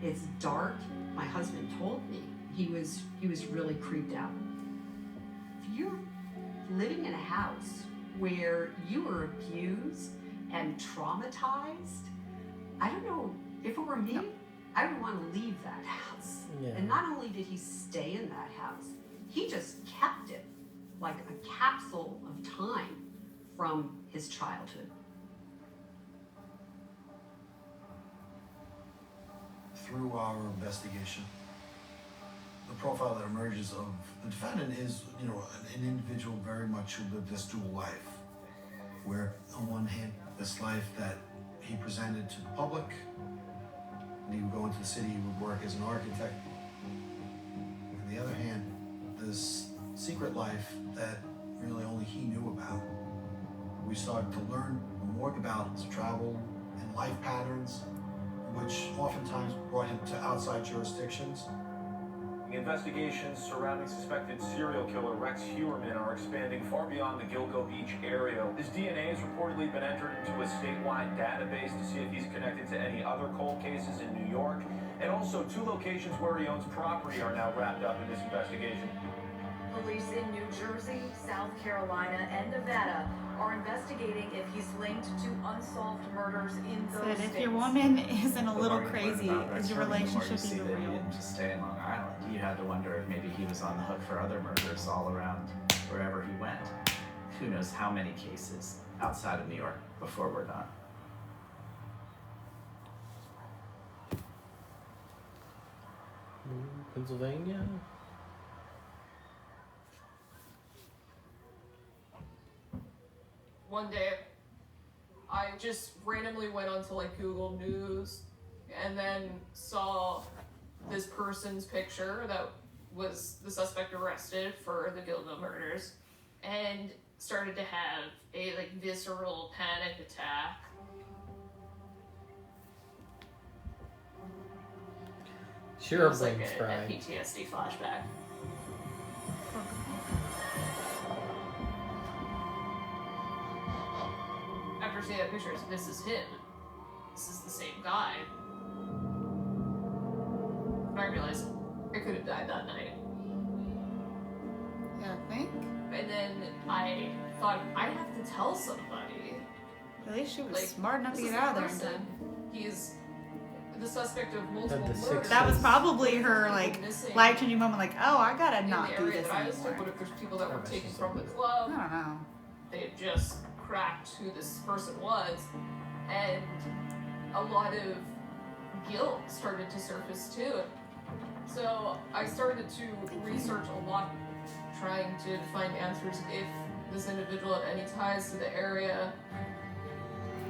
It's dark." My husband told me he was really creeped out. If you're living in a house where you were abused and traumatized, I don't know, if it were me, I would want to leave that house. Yeah. And not only did he stay in that house, he just kept it like a capsule of time from his childhood. Through our investigation, the profile that emerges of the defendant is, an individual very much who lived this dual life, where on one hand, this life that he presented to the public, and he would go into the city, he would work as an architect. On the other hand, this secret life that really only he knew about. We started to learn more about his travel and life patterns, which oftentimes brought him to outside jurisdictions. The investigations surrounding suspected serial killer Rex Heuermann are expanding far beyond the Gilgo Beach area. His DNA has reportedly been entered into a statewide database to see if he's connected to any other cold cases in New York. And also 2 locations where he owns property are now wrapped up in this investigation. Police in New Jersey, South Carolina, and Nevada are investigating if he's linked to unsolved murders in those Said states. if your woman isn't a The little more you learn crazy, about Rex is your Heuermann, the more relationship you see even that he real? didn't just stay in Long Island. You had to wonder if maybe he was on the hook for other murders all around wherever he went. Who knows how many cases outside of New York before we're done. Pennsylvania? One day, I just randomly went onto Google News and then saw this person's picture that was the suspect arrested for the Gilgo murders and started to have a visceral panic attack. Sure, It was brain a fried. PTSD flashback. After seeing that picture, this is him. This is the same guy. And I realized I could have died that night. think. And then I thought, I have to tell somebody. At least she was Like, smart enough to this get is out the of there in person. time. He's the suspect of multiple Had the murders. That was probably her like Missing life-changing moment. Like, oh, I gotta in not the do area this that I was anymore. like, what if there's people that were taken from the club? I don't know. They had just cracked who this person was, and a lot of guilt started to surface too. So I started to research a lot, trying to find answers if this individual had any ties to the area.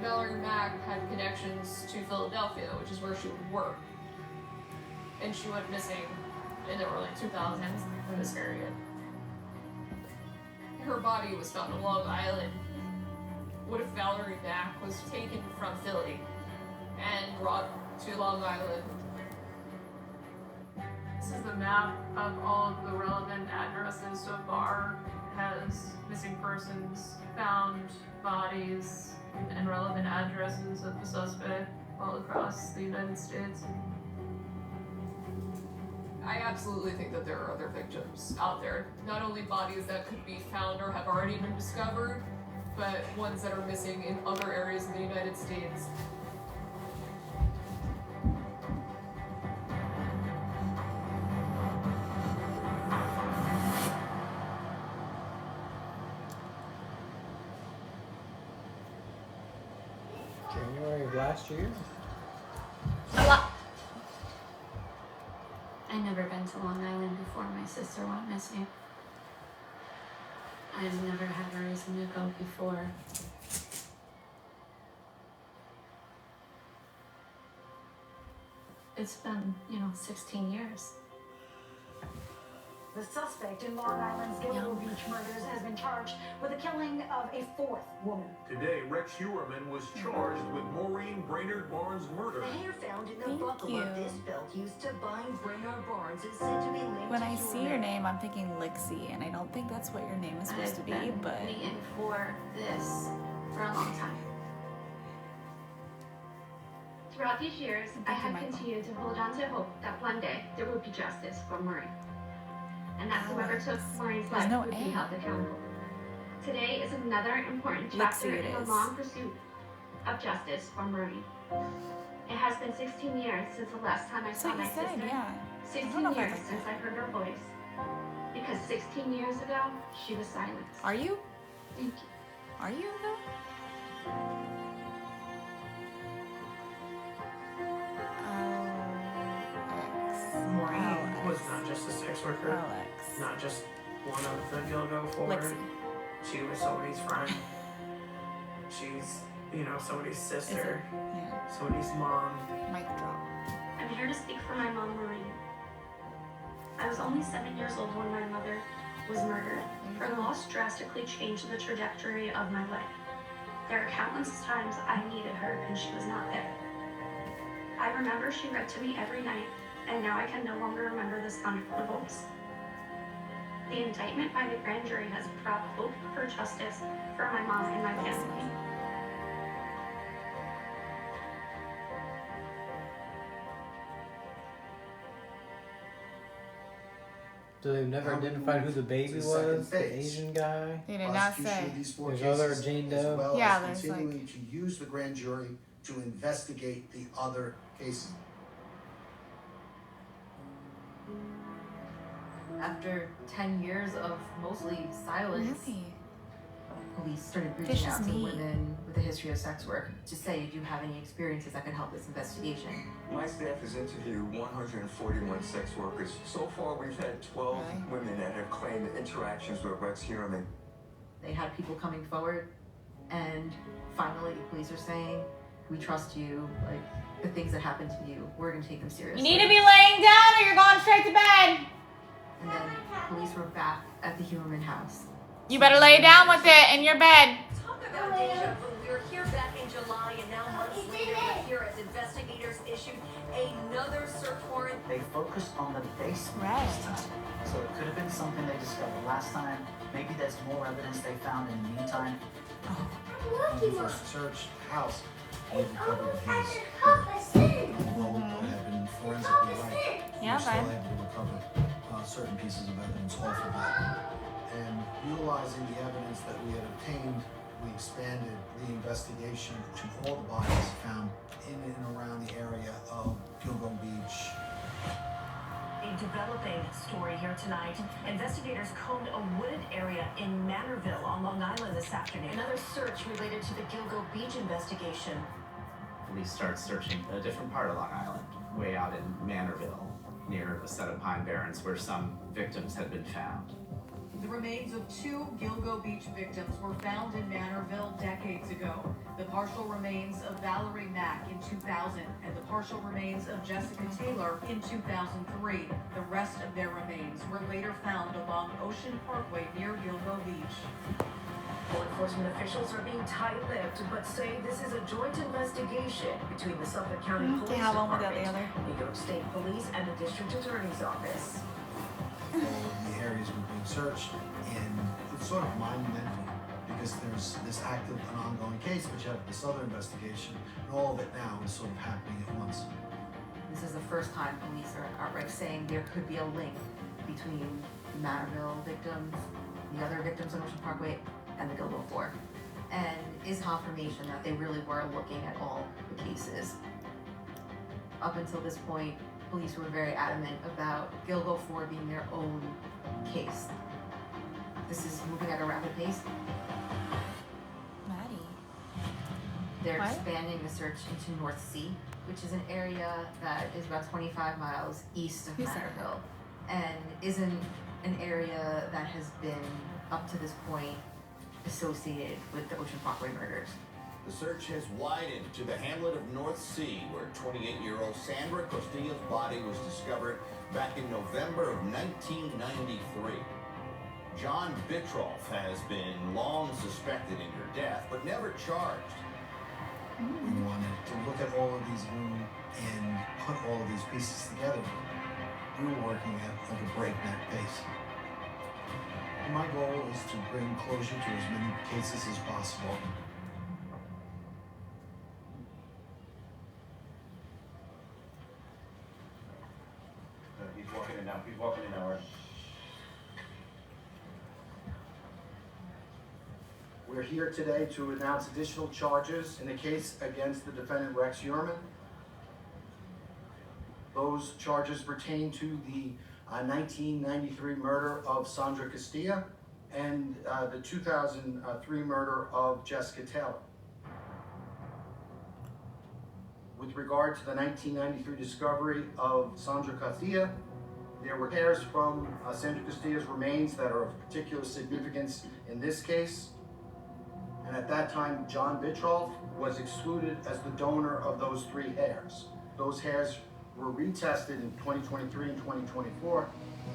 Valerie Mack had connections to Philadelphia, which is where she would work. And she went missing in the early 2000s in this area. Her body was found on Long Island. What if Valerie Mack was taken from Philly and brought to Long Island? This is the map of all of the relevant addresses. So far has missing persons, found bodies, and relevant addresses of the suspect all across the United States. I absolutely think that there are other victims out there. Not only bodies that could be found or have already been discovered, but ones that are missing in other areas of the United States. January of last year? I've never been to Long Island before my sister went missing. I've never had a reason to go before. It's been, 16 years. The suspect in Long Island's Gilgo Beach murders has been charged with the killing of a fourth woman. Today, Rex Heuermann was charged with Maureen Brainerd Barnes' murder. The hair found in the buckle of this belt used to bind Brainerd Barnes is said to be linked When to I see your name, I'm thinking Lixie, and I don't think that's what your name is supposed to be, but waiting for this for a long time. Throughout these years, I have continued to hold on to hope that one day there would be justice for Maureen. And that whoever took Maureen's life would be held accountable. Today is another important chapter in the long pursuit of justice for Maureen. It has been 16 years since the last time I saw my sister. 16 years since I heard her voice. Because 16 years ago, she was silent. Are you? Thank you. Are you though? Maureen was not just a sex worker, not just one of the Gilgo Four. She was somebody's friend. She's, somebody's sister, somebody's mom. Mic drop. I'm here to speak for my mom, Maureen. I was only 7 years old when my mother was murdered. Her loss drastically changed the trajectory of my life. There are countless times I needed her and she was not there. I remember she read to me every night, and now I can no longer remember the sound of her voice. The indictment by the grand jury has brought hope for justice for my mom and my family. So they've never identified who the baby was? The Asian guy? They did not say. There's other Jane Doe? As well Yeah, as there's continuing to use the grand jury to investigate the other cases. After 10 years of mostly silence, police started reaching Fish out is to meat. women with a history of sex work to say, do you have any experiences that could help this investigation? My staff has interviewed 141 sex workers. So far, we've had 12 women that have claimed interactions with Rex Heuermann. They had people coming forward, and finally the police are saying, we trust you, like, the things that happened to you, we're gonna take them seriously. You need to be laying down or you're going straight to bed. And then police were back at the Heuermann house. You better lay down with it in your bed. Talk about deja vu. We were here back in July, and now months later, we're here as investigators issued another search warrant. They focused on the basement this time. So it could have been something they discovered last time. Maybe there's more evidence they found in the meantime. When we first searched the house, we recovered his wallet that had been forensically right. Yeah, we were still fine. able to recover certain pieces of evidence off of that. And Utilizing the evidence that we had obtained, we expanded the investigation to all the bodies found in and around the area of Gilgo Beach. A developing story here tonight. Investigators combed a wooded area in Manorville on Long Island this afternoon. Another search related to the Gilgo Beach investigation. Police start searching a different part of Long Island, way out in Manorville, near a set of pine barrens where some victims had been found. The remains of 2 Gilgo Beach victims were found in Manorville decades ago. The partial remains of Valerie Mack in 2000 and the partial remains of Jessica Taylor in 2003. The rest of their remains were later found along Ocean Parkway near Gilgo Beach. Law enforcement officials are being tight-lipped, but say this is a joint investigation between the Suffolk County Police Department, New York State Police, and the District Attorney's Office. All of the areas were being searched, and it's sort of monumental because there's this active and ongoing case, but you have this other investigation, and all of it now is sort of happening at once. This is the first time police are outright saying there could be a link between the Manorville victims, the other victims on Ocean Parkway, and the Gilgo 4, and is confirmation that they really were looking at all the cases. Up until this point, police were very adamant about Gilgo 4 being their own case. This is moving at a rapid pace. Maddie. They're What? expanding the search into North Sea, which is an area that is about 25 miles east of Who's that? Manorville, and isn't an area that has been, up to this point, associated with the Ocean Parkway murders. The search has widened to the hamlet of North Sea, where 28-year-old Sandra Costilla's body was discovered back in November of 1993. John Bitroff has been long suspected in her death, but never charged. We wanted to look at all of these and put all of these pieces together. We were working at like a breakneck pace. My goal is to bring closure to as many cases as possible. He's walking in now. He's walking in now, right? We're here today to announce additional charges in the case against the defendant Rex Heuermann. Those charges pertain to the 1993 murder of Sandra Castilla and the 2003 murder of Jessica Taylor. With regard to the 1993 discovery of Sandra Castilla, there were hairs from Sandra Castilla's remains that are of particular significance in this case. And at that time, John Bitroff was excluded as the donor of those 3 hairs. Those hairs were retested in 2023 and 2024,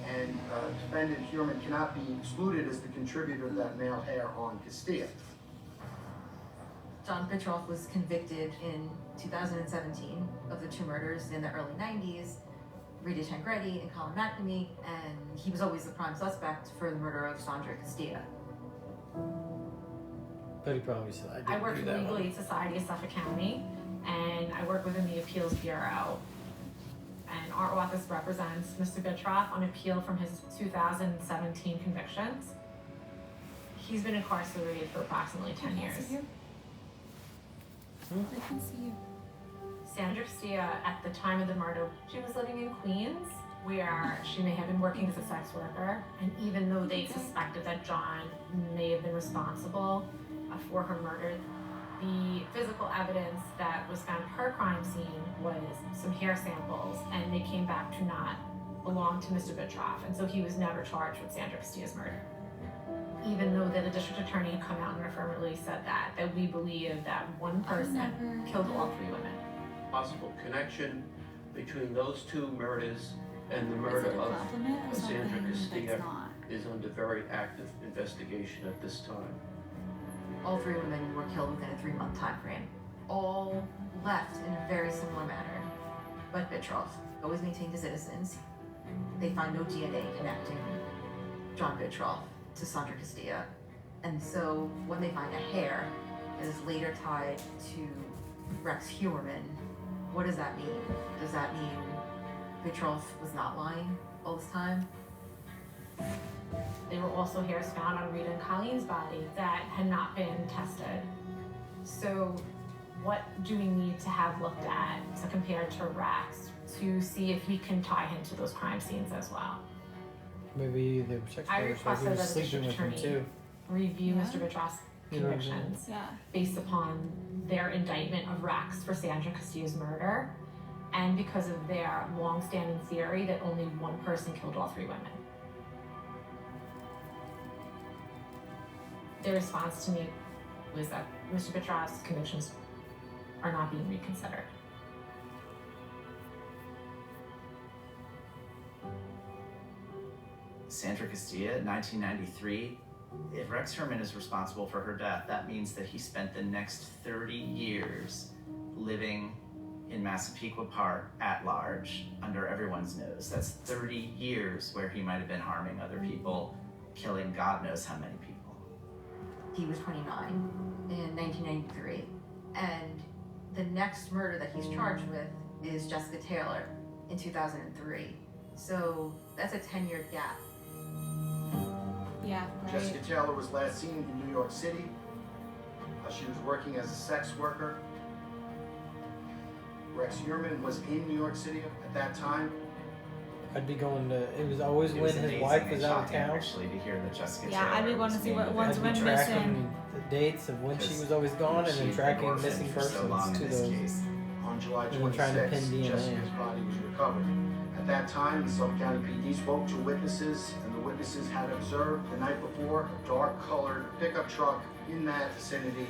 and defendant Heuermann cannot be excluded as the contributor of that male hair on Castilla. John Bitroff was convicted in 2017 of the 2 murders in the early 90s, Rita Tangredi and Colin McNamee, and he was always the prime suspect for the murder of Sandra Castilla. Paddy probably said I didn't I work do for the that Legal one. Aid Society of Suffolk County, and I work within the Appeals Bureau. And our office represents Mr. Bitroff on appeal from his 2017 convictions. He's been incarcerated for approximately 10 years. I can see you. Sandra Castilla, at the time of the murder, she was living in Queens, where she may have been working as a sex worker. And even though they suspected that John may have been responsible for her murder, the physical evidence that was found at her crime scene was some hair samples, and they came back to not belong to Mr. Bitroff, and so he was never charged with Sandra Castilla's murder. Even though the district attorney had come out and affirmatively said that we believe that one person killed all 3 women. Possible connection between those 2 murders and the murder of Sandra Castilla is under very active investigation at this time. All 3 women were killed within a 3-month time frame. All left in a very similar manner. But Bitroff always maintained his innocence. They find no DNA connecting John Bitroff to Sandra Castilla. And so when they find a hair that is later tied to Rex Heuermann, what does that mean? Does that mean Bitroff was not lying all this time? There were also hairs found on Rita and Colleen's body that had not been tested. So what do we need to have looked at to compare to Rex to see if we can tie him to those crime scenes as well? Maybe the sex I workers like he requested was that the sleeping with district him attorney too. review Yeah. Mr. Vitras' You know what I mean? convictions Yeah. based upon their indictment of Rex for Sandra Castillo's murder, and because of their long-standing theory that only one person killed all three women. Their response to me was that Mr. Vitras' convictions are not being reconsidered. Sandra Castillo, 1993. If Rex Herman is responsible for her death, that means that he spent the next 30 years living in Massapequa Park at large, under everyone's nose. That's 30 years where he might have been harming other people, killing God knows how many people. He was 29 in 1993, and the next murder that he's charged with is Jessica Taylor in 2003. So that's a 10-year gap. Yeah, right. Jessica Taylor was last seen in New York City. She was working as a sex worker. Rex Heuermann was in New York City at that time. I'd be going to. It was always It when his amazing wife and was out of shocking, town. actually, to hear that Jessica Yeah, I'd be Taylor going to was see being what ones I'd went be missing. tracking the dates of when she was always gone, and then she'd been tracking orphaned missing for so long persons in to this those. case. On July And then trying to 26th, pin DNA. Jessica's body was recovered. At that time, the Suffolk County PD spoke to witnesses, and the witnesses had observed the night before a dark-colored pickup truck in that vicinity.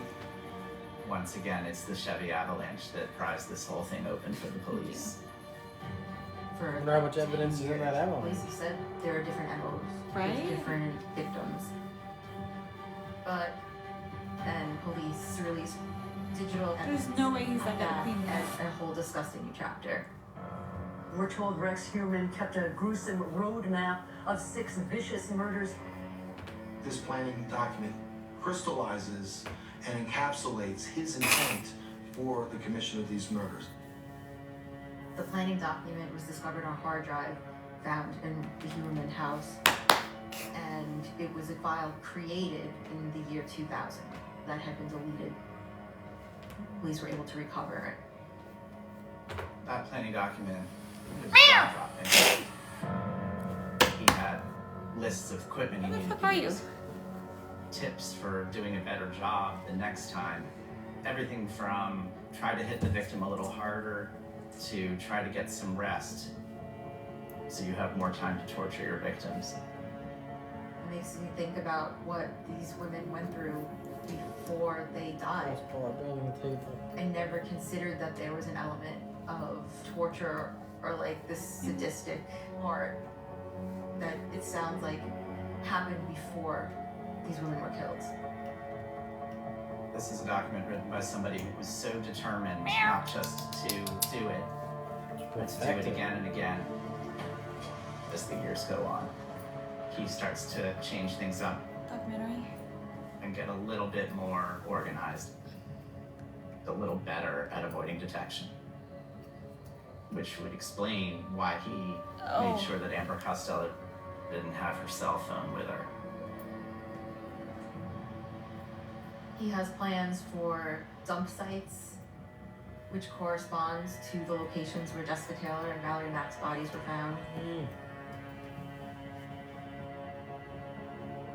Once again, it's the Chevy Avalanche that pries this whole thing open for the police. For I wonder how much evidence is in that ammo. Police have said there are different MOs, Right? with different victims. But then police released digital There's no way he's not gonna that clean as this. a whole disgusting new chapter. We're told Rex Heuermann kept a gruesome roadmap of 6 vicious murders. This planning document crystallizes and encapsulates his intent for the commission of these murders. The planning document was discovered on a hard drive found in the Heuermann house, and it was a file created in the year 2000 that had been deleted. Police were able to recover it. That planning document was jaw-dropping. He had lists of equipment he Where the needed fuck are to you? use, tips for doing a better job the next time. Everything from try to hit the victim a little harder to try to get some rest so you have more time to torture your victims. It makes me think about what these women went through before they died. Let's pull our building table. I never considered that there was an element of torture or like this sadistic part that it sounds like happened before these women were killed. This is a document written by somebody who was so determined not just to do it, but to do it again and again as the years go on. He starts to change things up Documentary. and get a little bit more organized, a little better at avoiding detection, which would explain why he made sure that Amber Costello didn't have her cell phone with her. He has plans for dump sites, which corresponds to the locations where Jessica Taylor and Valerie Mack's bodies were found.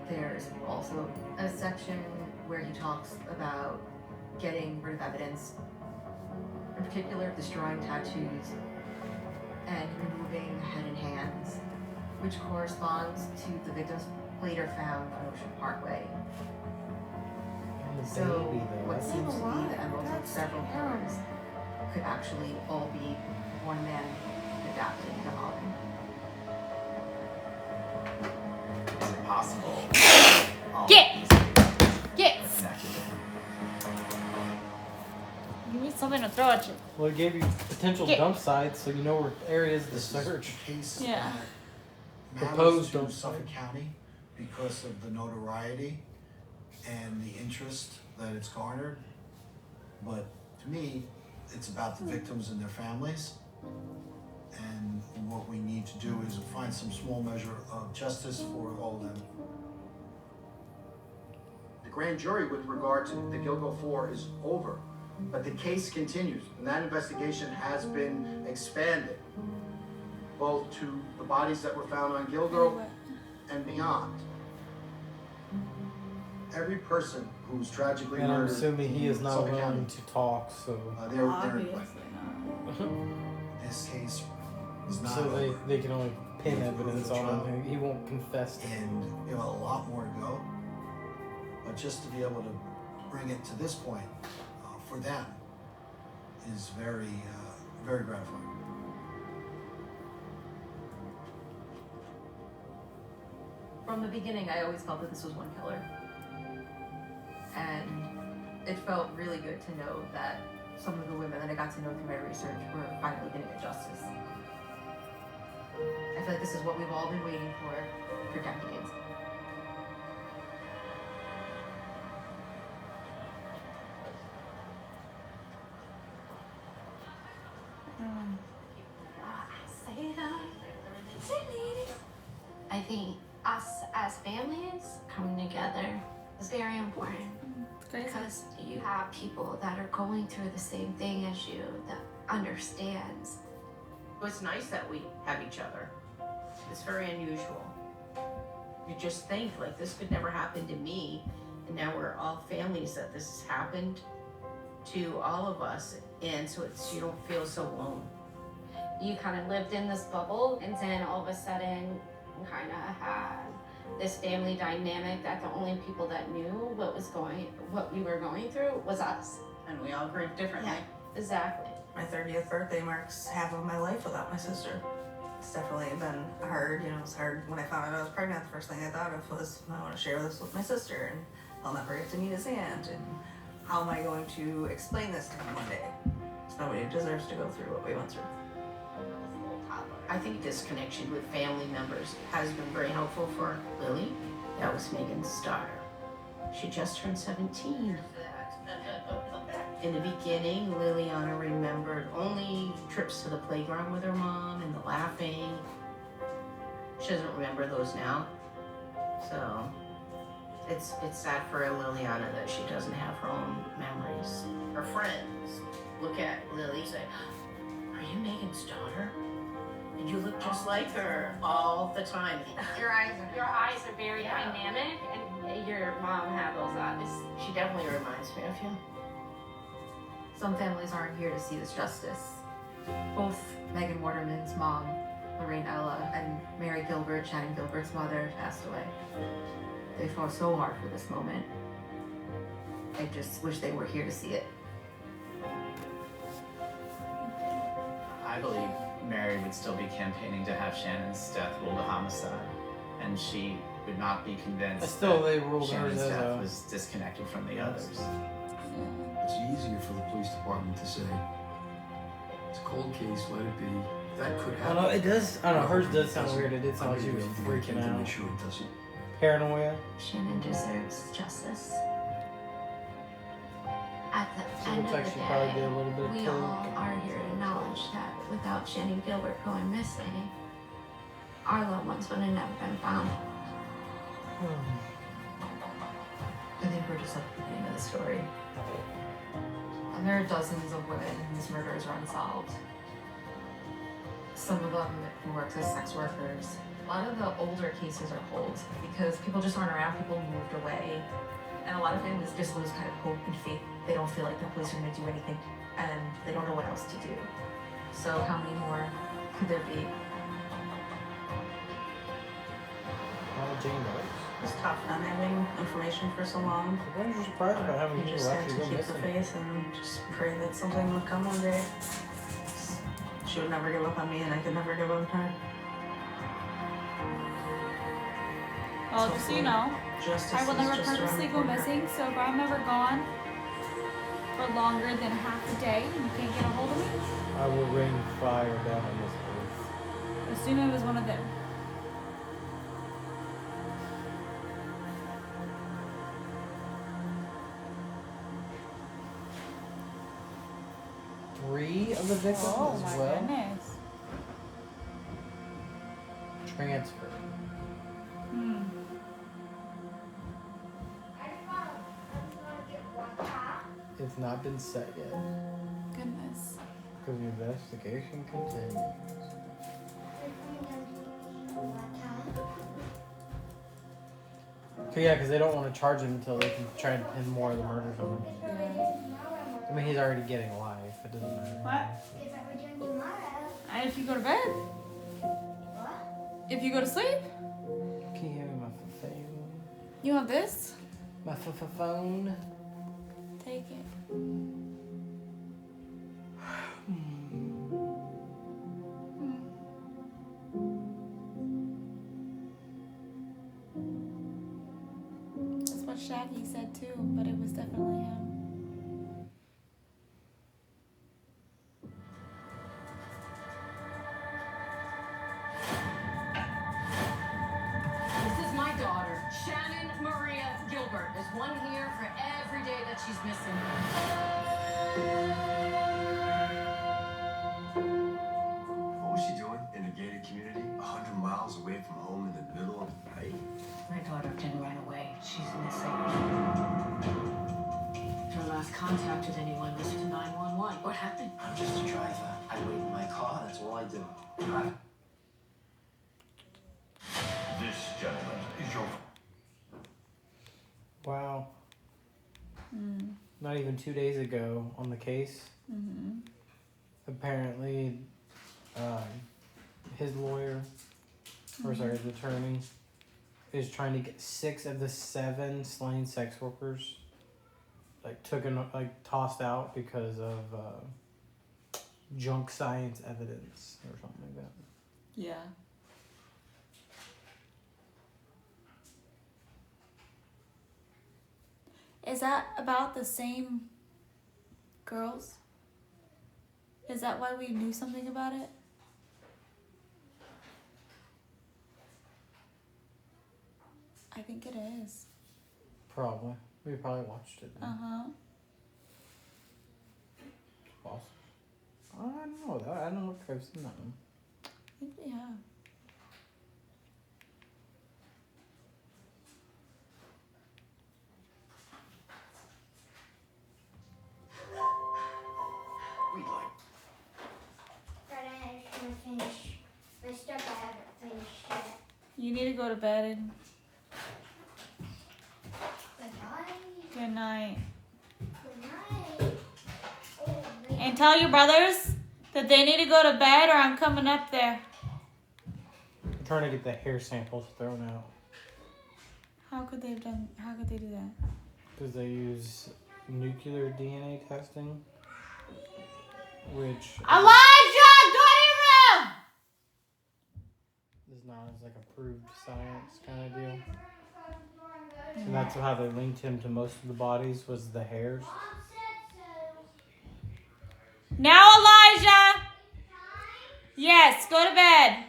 There's also a section where he talks about getting rid of evidence, in particular destroying tattoos and removing head and hands, which corresponds to the victims later found on Ocean Parkway. So what seems to be the MOs of several killers could actually all be one man adapted to Holland. Is it possible? Get! Give me something to throw at you. Well, it gave you potential dump sites, so you know where areas to search. Yeah. Proposed to dump Suffolk County because of the notoriety and the interest that it's garnered. But to me, it's about the victims and their families. And what we need to do is find some small measure of justice for all of them. The grand jury with regard to the Gilgo 4 is over, but the case continues, and that investigation has been expanded, both to the bodies that were found on Gilgo and beyond. Every person who's tragically And I'm murdered assuming he is in not Suffolk willing County, to talk, so. they're in play. This case is not So over. they can only pin evidence on him. He won't confess to it. And you know, a lot more to go. But just to be able to bring it to this point for them is very, very gratifying. From the beginning, I always felt that this was one killer. And it felt really good to know that some of the women that I got to know through my research were finally going to get justice. I feel like this is what we've all been waiting for decades. I think us as families coming together is very important because you have people that are going through the same thing as you that understands. It's nice that we have each other. It's very unusual. You just think like this could never happen to me, and now we're all families that this has happened to all of us, and so it's you don't feel so alone. You kind of lived in this bubble, and then all of a sudden you kind of had this family dynamic that the only people that knew what we were going through was us. And we all grieve differently. Yeah, exactly. My 30th birthday marks half of my life without my sister. It's definitely been hard. You know, it's hard. When I found out I was pregnant, the first thing I thought of was, I want to share this with my sister, and I'll never get to meet his aunt. And how am I going to explain this to him one day? Nobody deserves to go through what we went through. I think this connection with family members has been very helpful for Lily. That was Megan's daughter. She just turned 17. In the beginning, Liliana remembered only trips to the playground with her mom and the laughing. She doesn't remember those now. So it's sad for Liliana that she doesn't have her own memories. Her friends look at Lily and say, "Are you Megan's daughter? And you look just like her all the time." Your eyes are very dynamic, and your mom handles that. She definitely reminds me of you. Some families aren't here to see this justice. Both Megan Waterman's mom, Lorraine Ella, and Mary Gilbert, Shannon Gilbert's mother, passed away. They fought so hard for this moment. I just wish they were here to see it. I believe Mary would still be campaigning to have Shannon's death ruled a homicide, and she would not be convinced They ruled Shannon's hers as death a... was disconnected from the others. It's easier for the police department to say, it's a cold case, let it be. That could I happen. don't know, it does, I don't know, hers does sound weird. It did sound like she was freaking out. Make sure it doesn't. Paranoia. Shannon deserves justice. At the She end looks of like the she probably did a little bit day, of we coke. all are here to acknowledge that without Shannon Gilbert going missing, our loved ones would have never been found. I think we're just at the beginning of the story. And there are dozens of women whose murders are unsolved. Some of them worked as sex workers. A lot of the older cases are cold because people just aren't around, people moved away. And a lot of families just lose kind of hope and faith. They don't feel like the police are gonna do anything and they don't know what else to do. So how many more could there be? Jane Doe. It's tough not having information for so long. I'm surprised about having You people just have actually to go keep the missing. faith and just pray that something would come one day. She would never give up on me, and I could never give up on her. Well, just so you know, Justice I will is never just around purposely the go corner. missing, so if I'm ever gone for longer than half a day and you can't get a hold of me, I will rain fire down on this place. assume it was one of them. Three of the victims Oh as my well. goodness. transfer. It's not been set yet. Goodness. Because the investigation continues. So yeah, because they don't want to charge him until they can try and pin more of the murders on him. I mean, he's already getting life. It doesn't matter. What? And if you go to bed? If you go to sleep? Can you hear me, my phone? You want this? My phone? Take it. That's what Shaggy said too, but it was definitely him. This is my daughter, Shannon Maria Gilbert. There's one here for every day that she's missing. What was she doing in a gated community, 100 miles away from home in the middle of the night? My daughter didn't run away. She's missing. Her last contact with anyone was to 911. What happened? I'm just a driver. I wait in my car, that's all I do. This, gentlemen, is your... Wow. Not even 2 days ago on the case, apparently his lawyer, or sorry, his attorney, is trying to get 6 of the 7 slain sex workers tossed out because of junk science evidence or something like that. Yeah. Is that about the same girls? Is that why we knew something about it? I think it is. Probably. We probably watched it. Uh-huh. Possible. I don't know that. I don't know if I've seen that one. I think we have. We like. But I just want to finish my stuff. I haven't finished yet. You need to go to bed and Good night. good night. Good night. Oh, And tell your brothers that they need to go to bed or I'm coming up there. I'm trying to get the hair samples thrown out. How could they do that? Because they use nuclear DNA testing, which Elijah, go to your room! is not as approved science kind of deal. And that's how they linked him to most of the bodies was the hairs. Now, Elijah! Yes, go to bed.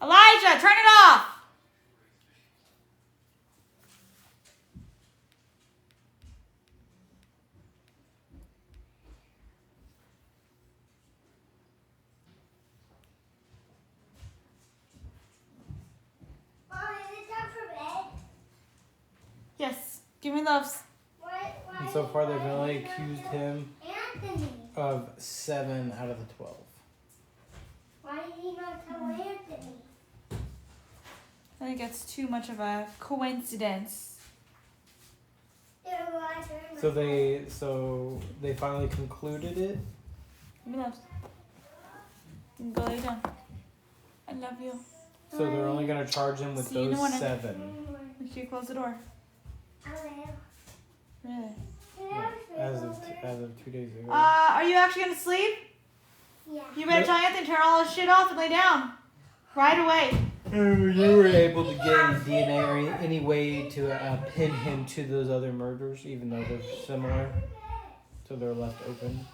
Elijah, turn it off! Mommy, is it time for bed? Yes, give me loves. Why And so far, they've only accused him Anthony? of 7 out of the 12. Why did he not tell Anthony? I think it's too much of a coincidence. So they finally concluded it. Give me loves. You can go lay down. I love you. So they're only going to charge him with See you in the those morning. 7. Make sure you close the door. I will. Really? As of 2 days ago. Are you actually gonna sleep? Yeah. You better tell Anthony to turn all this shit off and lay down. Right away. You were able to get any DNA or any way to pin him to those other murders, even though they're similar. So they're left open.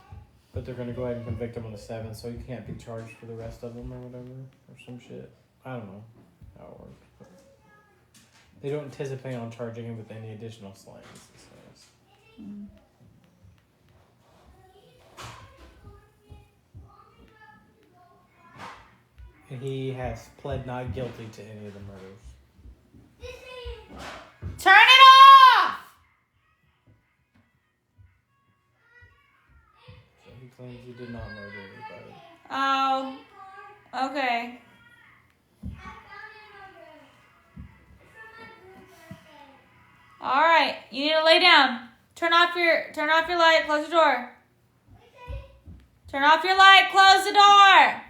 But they're going to go ahead and convict him on the 7th, so he can't be charged for the rest of them or whatever. Or some shit. I don't know. how it works. But they don't anticipate on charging him with any additional slams. It says. Mm. And he has pled not guilty to any of the murders. Turn it off! So he claims he did not murder anybody. Oh, okay. All right, you need to lay down. Turn off your light. Close the door. Turn off your light. Close the door.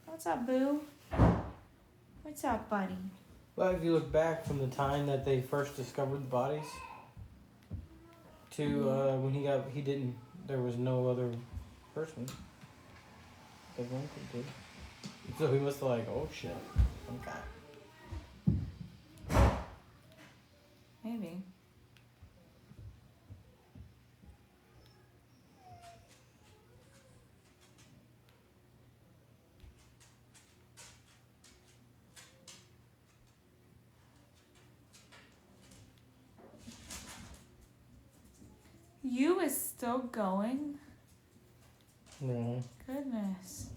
What's up, boo? What's up, buddy? Well, if you look back from the time that they first discovered the bodies to when there was no other person. Everyone did. So he must have oh shit, okay. Maybe. You is still going? No. Goodness.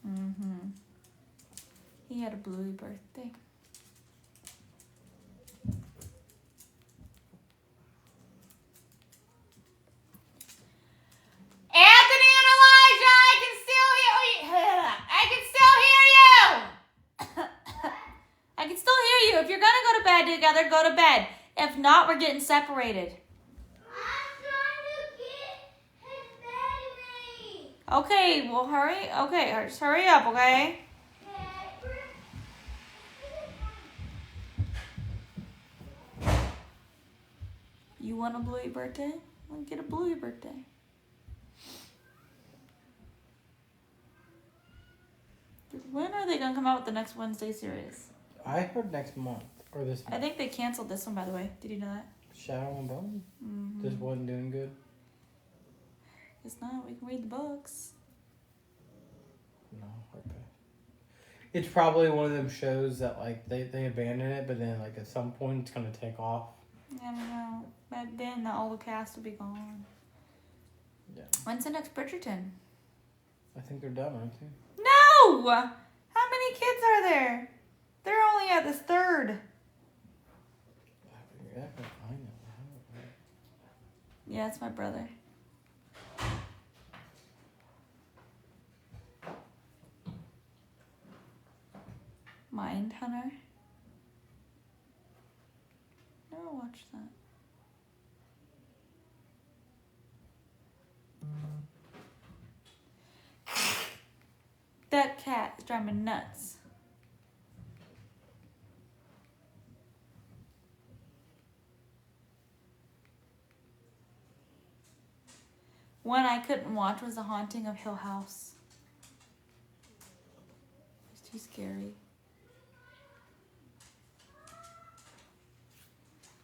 Mm-hmm. He had a bluey birthday. Anthony and Elijah, I can still hear you. I can still hear you. If you're gonna go to bed together, go to bed. If not, we're getting separated. Okay, well hurry. Okay, just hurry up, okay? You want a bluey birthday? Well, get a bluey birthday. When are they gonna come out with the next Wednesday series? I heard next month or this month. I think they canceled this one, by the way. Did you know that? Shadow and Bone? Mm-hmm. Just wasn't doing good. It's not. We can read the books. No, okay. It's probably one of them shows that they abandon it, but then at some point it's gonna take off. I don't know. But then all the cast will be gone. Yeah. When's the next Bridgerton? I think they're done, aren't they? No! How many kids are there? They're only at this third. Yeah, I know. Yeah, it's my brother. Mindhunter. Never watched that. That cat is driving me nuts. One I couldn't watch was The Haunting of Hill House. It's too scary.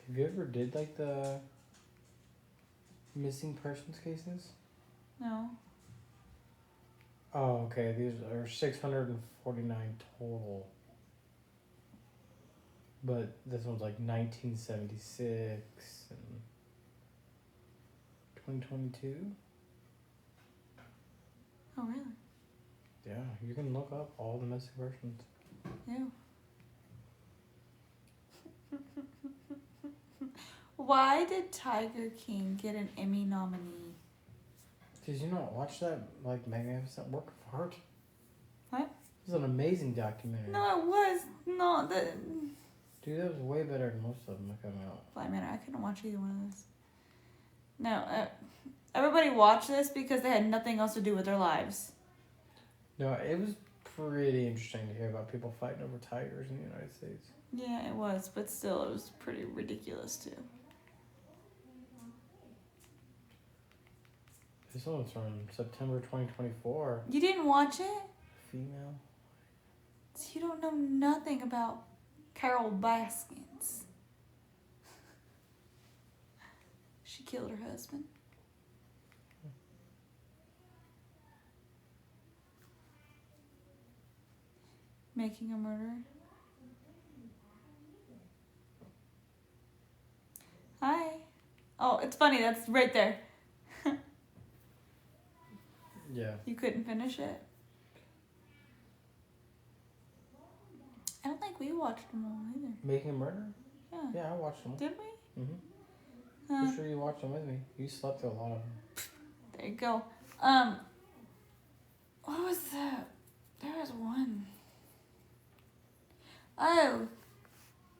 Have you ever did the missing persons cases? No. Oh, okay. These are 649 total. But this one's 1976 and 2022. Oh, really? Yeah, you can look up all the missing persons. Yeah. Why did Tiger King get an Emmy nominee? Did you not watch that magnificent work of art? What? It was an amazing documentary. No, it was not. Dude, that was way better than most of them that come out. Fly Manor, I couldn't watch either one of those. No, everybody watched this because they had nothing else to do with their lives. No, it was pretty interesting to hear about people fighting over tigers in the United States. Yeah, it was, but still, it was pretty ridiculous too. This one's from September 2024. You didn't watch it? Female. So you don't know nothing about Carol Baskins. She killed her husband. Making a Murderer. Hi. Oh, it's funny. That's right there. Yeah. You couldn't finish it? I don't think we watched them all either. Making a Murderer? Yeah. Yeah, I watched them. Did we? Mm-hmm. I'm sure you watched them with me. You slept through a lot of them. There you go. What was that? There was one. Oh,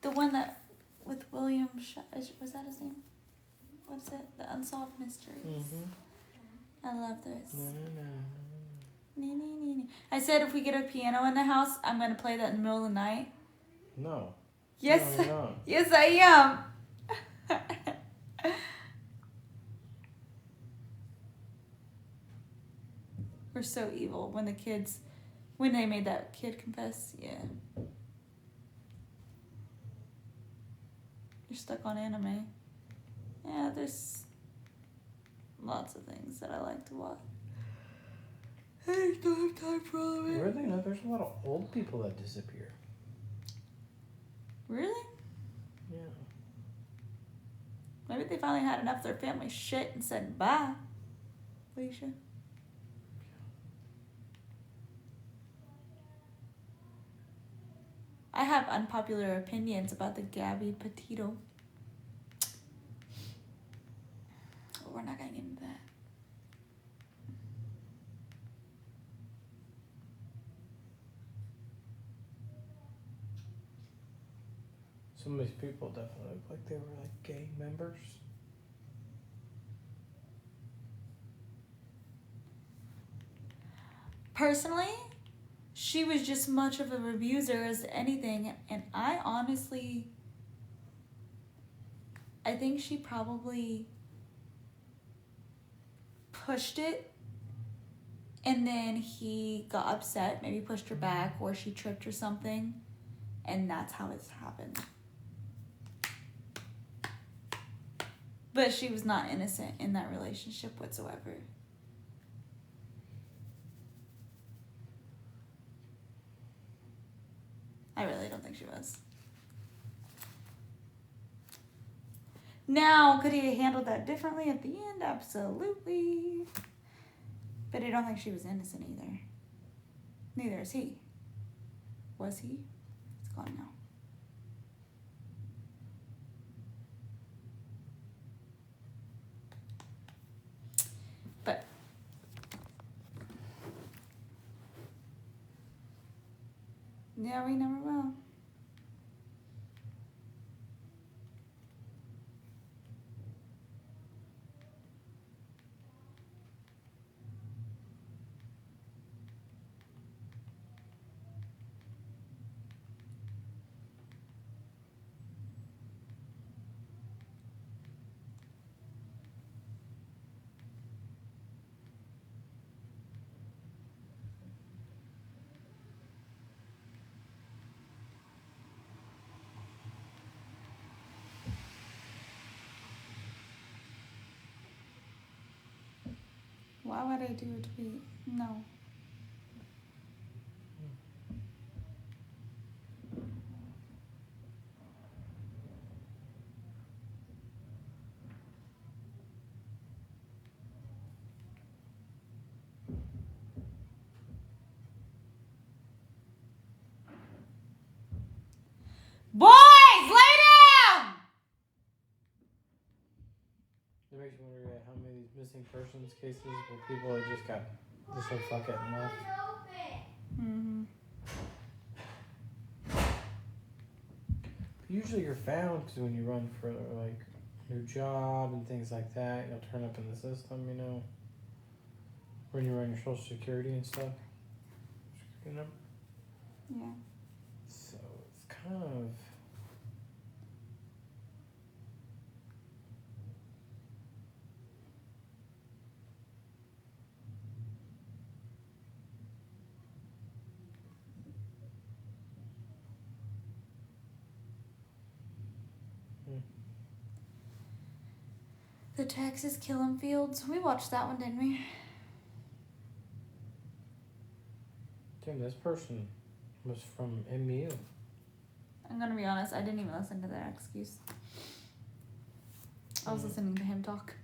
the one that with William was that his name? What's it? The Unsolved Mysteries. Mm-hmm. I love this. No. I said if we get a piano in the house, I'm gonna play that in the middle of the night. No. Yes. No, you're not. Yes, I am. We're so evil when they made that kid confess. Yeah. You're stuck on anime. Yeah, there's lots of things that I like to watch. I don't have time for all of it. Really? No, there's a lot of old people that disappear. Really? Yeah. Maybe they finally had enough of their family shit and said bye. Alicia. I have unpopular opinions about the Gabby Petito. We're not gonna get into that. Some of these people definitely look like they were like gang members. Personally, she was just much of an abuser as anything, and I think she probably pushed it, and then he got upset, maybe pushed her back, or she tripped or something, and that's how it's happened. But she was not innocent in that relationship whatsoever. I really don't think she was. Now, could he have handled that differently at the end? Absolutely. But I don't think she was innocent either. Neither is he. Was he? It's gone now. But yeah, we never will. Why would I do a tweet? No. Boys, lay down! It makes you wonder how many of these missing persons cases where people have just got just like fuck it and left. Mm-hmm. Usually you're found because when you run for like new job and things like that, you'll turn up in the system, you know. When you run your social security and stuff. Security number. Yeah. So it's kind of The Texas Killing Fields. We watched that one, didn't we? Damn, this person Was from MU. I'm gonna be honest, I didn't even listen to that excuse. I was listening to him talk.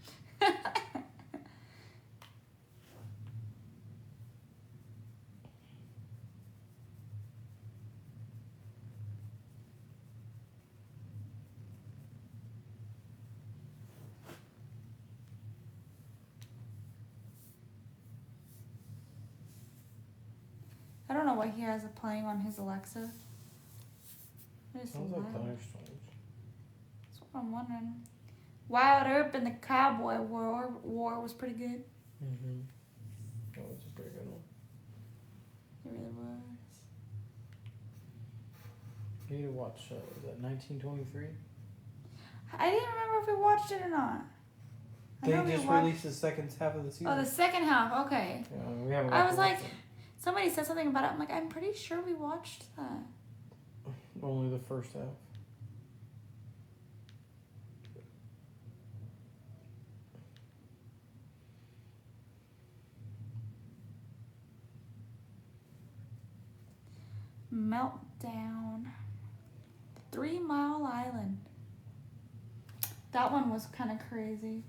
I don't know why he has it playing on his Alexa. It is so Sounds like loud. thunderstorms. That's what I'm wondering. Wild Earp and the Cowboy War was pretty good. Mm-hmm. That was a pretty good one. It really was. You need to watch, was that 1923? I didn't remember if we watched it or not. They just released the second half of the season. Oh, the second half. Okay. Yeah, we haven't. I was like, somebody said something about it. I'm like, I'm pretty sure we watched that. Only the first half. Meltdown. 3 Mile Island. That one was kind of crazy.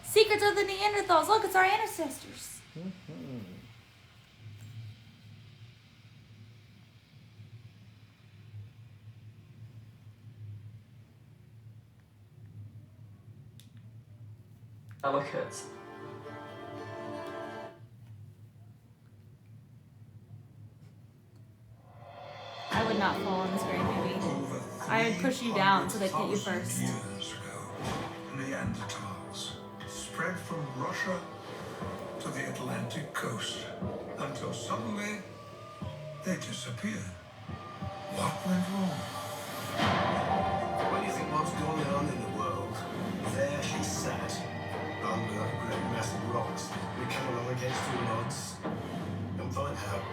Secrets of the Neanderthals. Look, it's our ancestors. Mm-hmm. Delicate. I would not fall on this very movie. I would push you down so they'd hit you first. Years ago, Neanderthals spread from Russia to the Atlantic coast until suddenly they disappeared. What went wrong? When you think what's going on in the world, there she sat, under that great mass of rocks, we came along against all odds. And find out.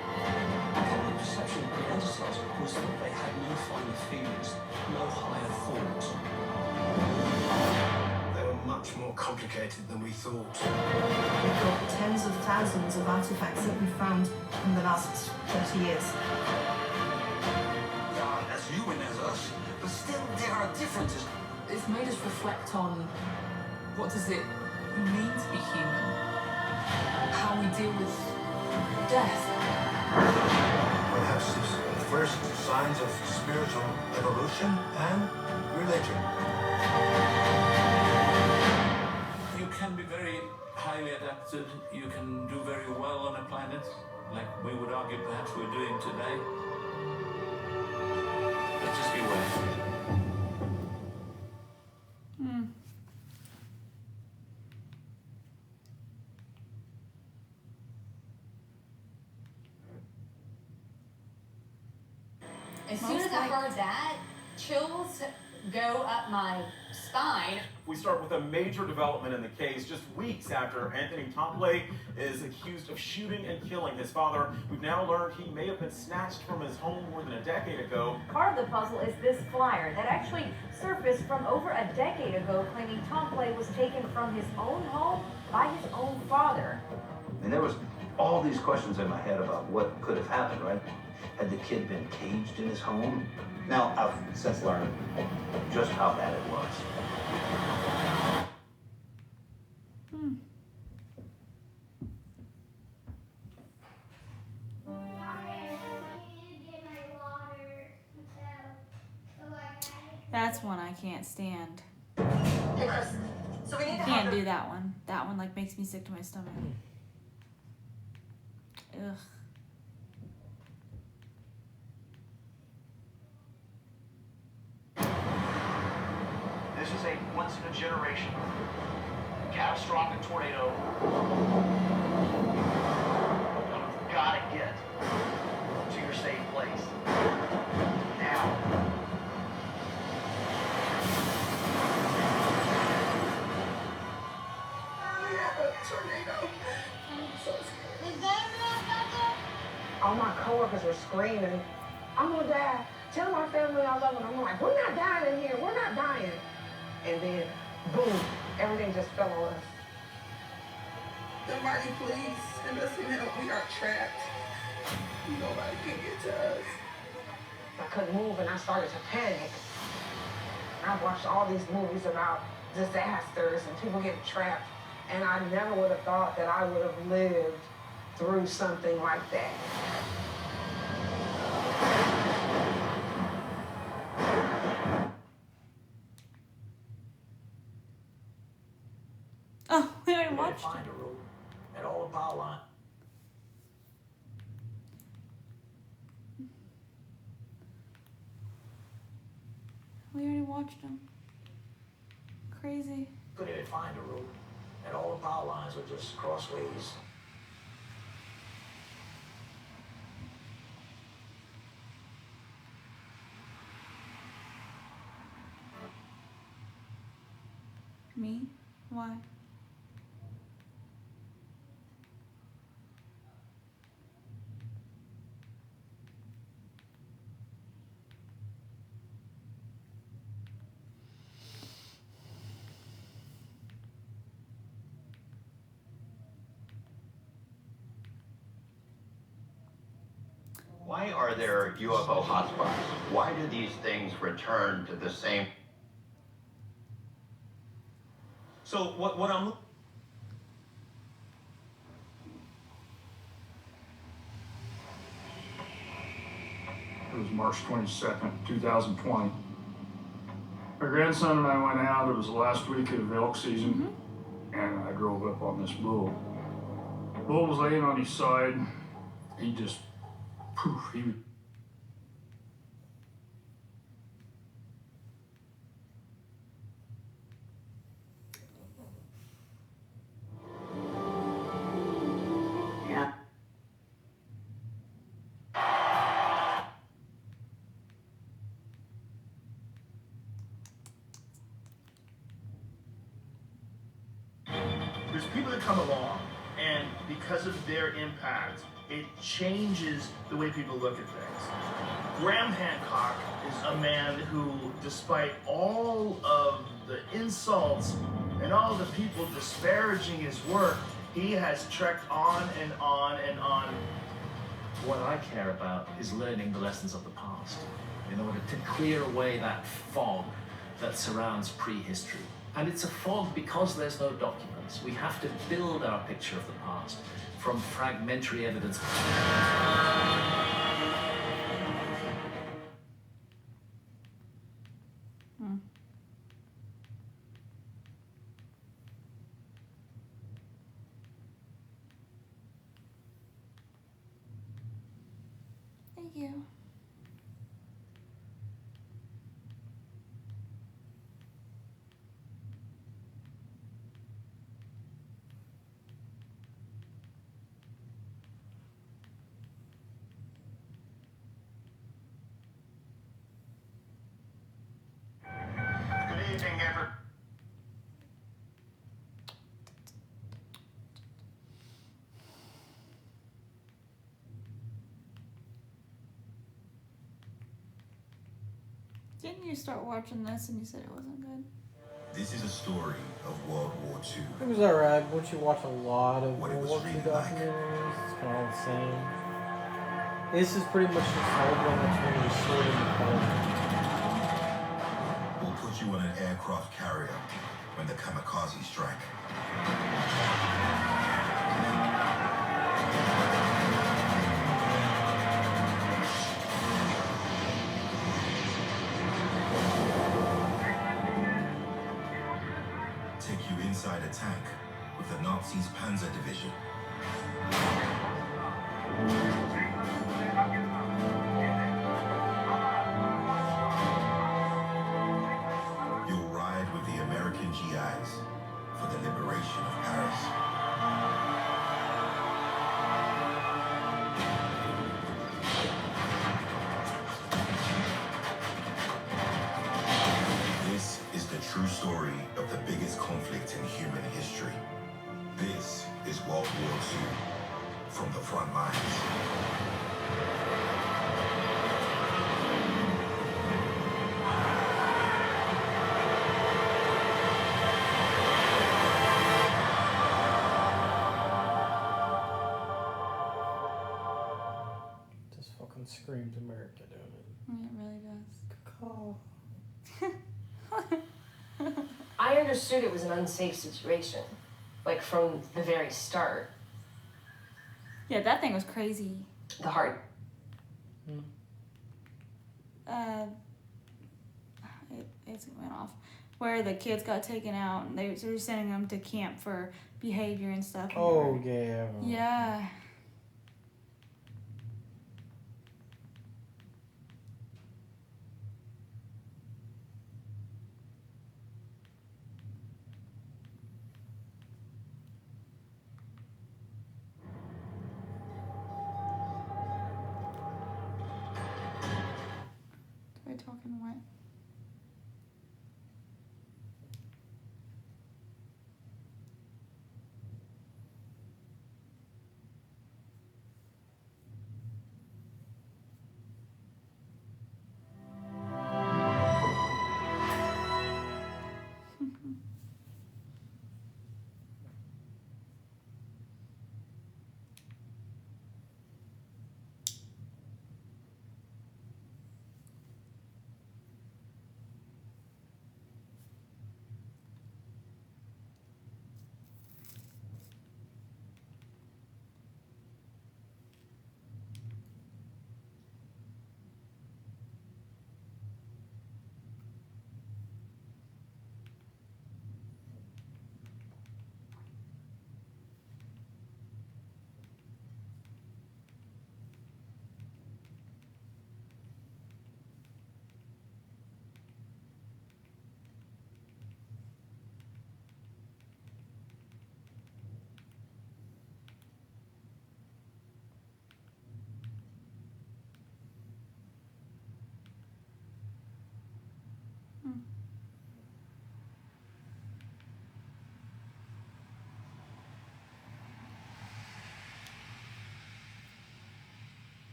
The perception of Neanderthals was that they had no finer feelings, no higher thought. They were much more complicated than we thought. We've got tens of thousands of artifacts that we've found in the last 30 years. They are as human as us, but still there are differences. It's made us reflect on what does it mean to be human, how we deal with death. Perhaps it's the first signs of spiritual evolution and religion. You can be very highly adapted. You can do very well on a planet, like we would argue perhaps we're doing today. But just beware. As soon as I heard that, chills go up my spine. We start with a major development in the case just weeks after Anthony Tomplay is accused of shooting and killing his father. We've now learned he may have been snatched from his home more than a decade ago. Part of the puzzle is this flyer that actually surfaced from over a decade ago, claiming Tomplay was taken from his own home by his own father. And there was all these questions in my head about what could have happened, right? Had the kid been caged in his home? Now, I've since learned just how bad it was. That's one I can't stand. Hey, Chris, so we need to Can't do that one. That one like makes me sick to my stomach. Ugh. This is a once-in-a-generation, catastrophic tornado. You've got to get to your safe place. Now. tornado. I'm so scared. All my coworkers were screaming, I'm gonna die, tell my family I love them. I'm like, we're not dying in here. We're not dying. And then, boom, everything just fell on us. Somebody please send us some help. We are trapped. Nobody can get to us. I couldn't move and I started to panic. I've watched all these movies about disasters and people getting trapped, and I never would have thought that I would have lived through something like that. Oh, we already watched find a road and all the power line. We already watched them. Crazy. Couldn't even find a road, and all the power lines were just crossways. Me? Why? Why are there UFO hotspots? Why do these things return to the same? So what I'm It was March 22nd, 2020. My grandson and I went out. It was the last week of elk season, and I drove up on this bull. The bull was laying on his side. He just, poof, he There's people that come along, and because of their impact, it changes the way people look at things. Graham Hancock is a man who, despite all of the insults and all the people disparaging his work, he has trekked on and on and on. What I care about is learning the lessons of the past in order to clear away that fog that surrounds prehistory. And it's a fog because there's no documents. We have to build our picture of the past from fragmentary evidence. Thank you. Good evening, everyone. Didn't you start watching this and you said it wasn't good? This is a story of World War II. It was alright. Once you watch a lot of World War II documentaries, it's kind of all the same. This is pretty much just all one that's really restored in the culture. We'll put you on an aircraft carrier when the kamikaze strike. Take you inside a tank with the Nazis' Panzer Division. You'll ride with the American GIs for the liberation of Paris. This is the true story of the biggest conflict in human history. This is World War II from the front lines. screams America, don't It really does. I understood it was an unsafe situation, like from the very start. Yeah, that thing was crazy. The heart. It went off. Where the kids got taken out and they were sending them to camp for behavior and stuff. And Oh, yeah. Yeah. We're talking what?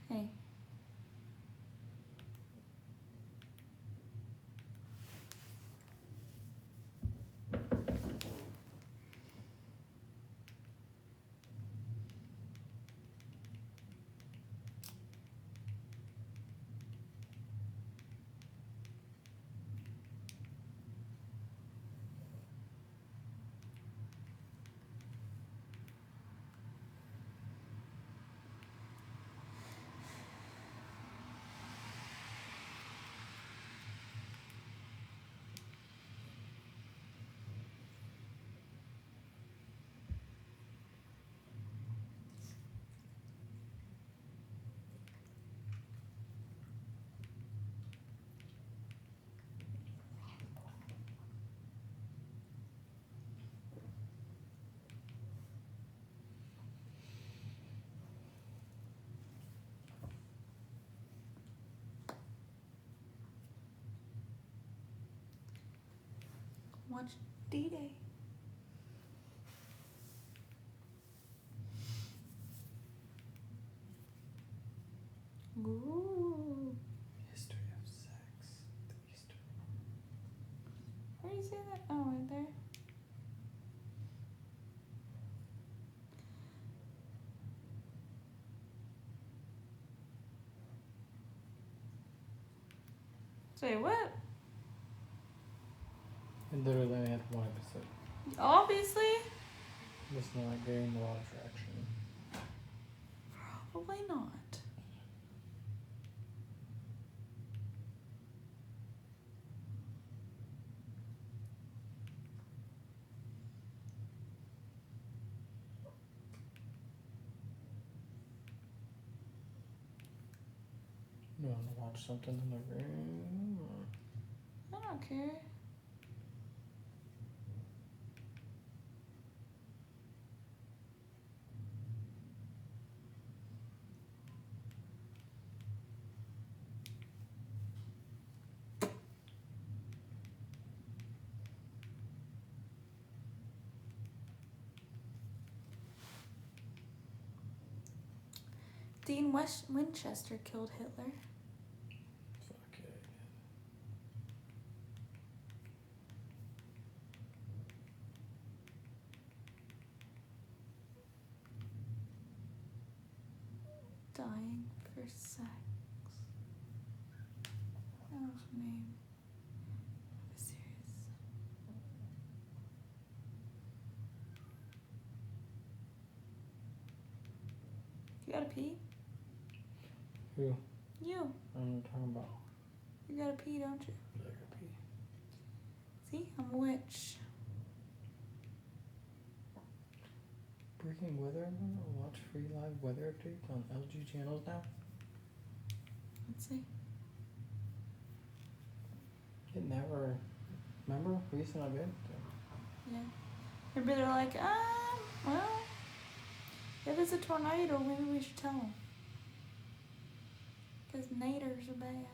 Hey. Watch D-Day. Ooh. History of sex. The history. Where do you see that? Oh, right there. Say what? And literally only had one episode. Obviously. It's not getting a lot of traction. Probably not. You want to watch something in the room? Or? I don't care. Dean Winchester killed Hitler. Fuck it. dying for sex. That was her name. Serious. You gotta pee? Who? You. I'm talking about. You gotta pee, don't you? Yeah, I gotta pee. See? I'm a witch. Breaking weather. Watch free live weather updates on LG channels now. Let's see. It never. Remember? Recent event? Yeah. Maybe they're like, well, if it's a tornado, maybe we should tell them. Because naders are bad.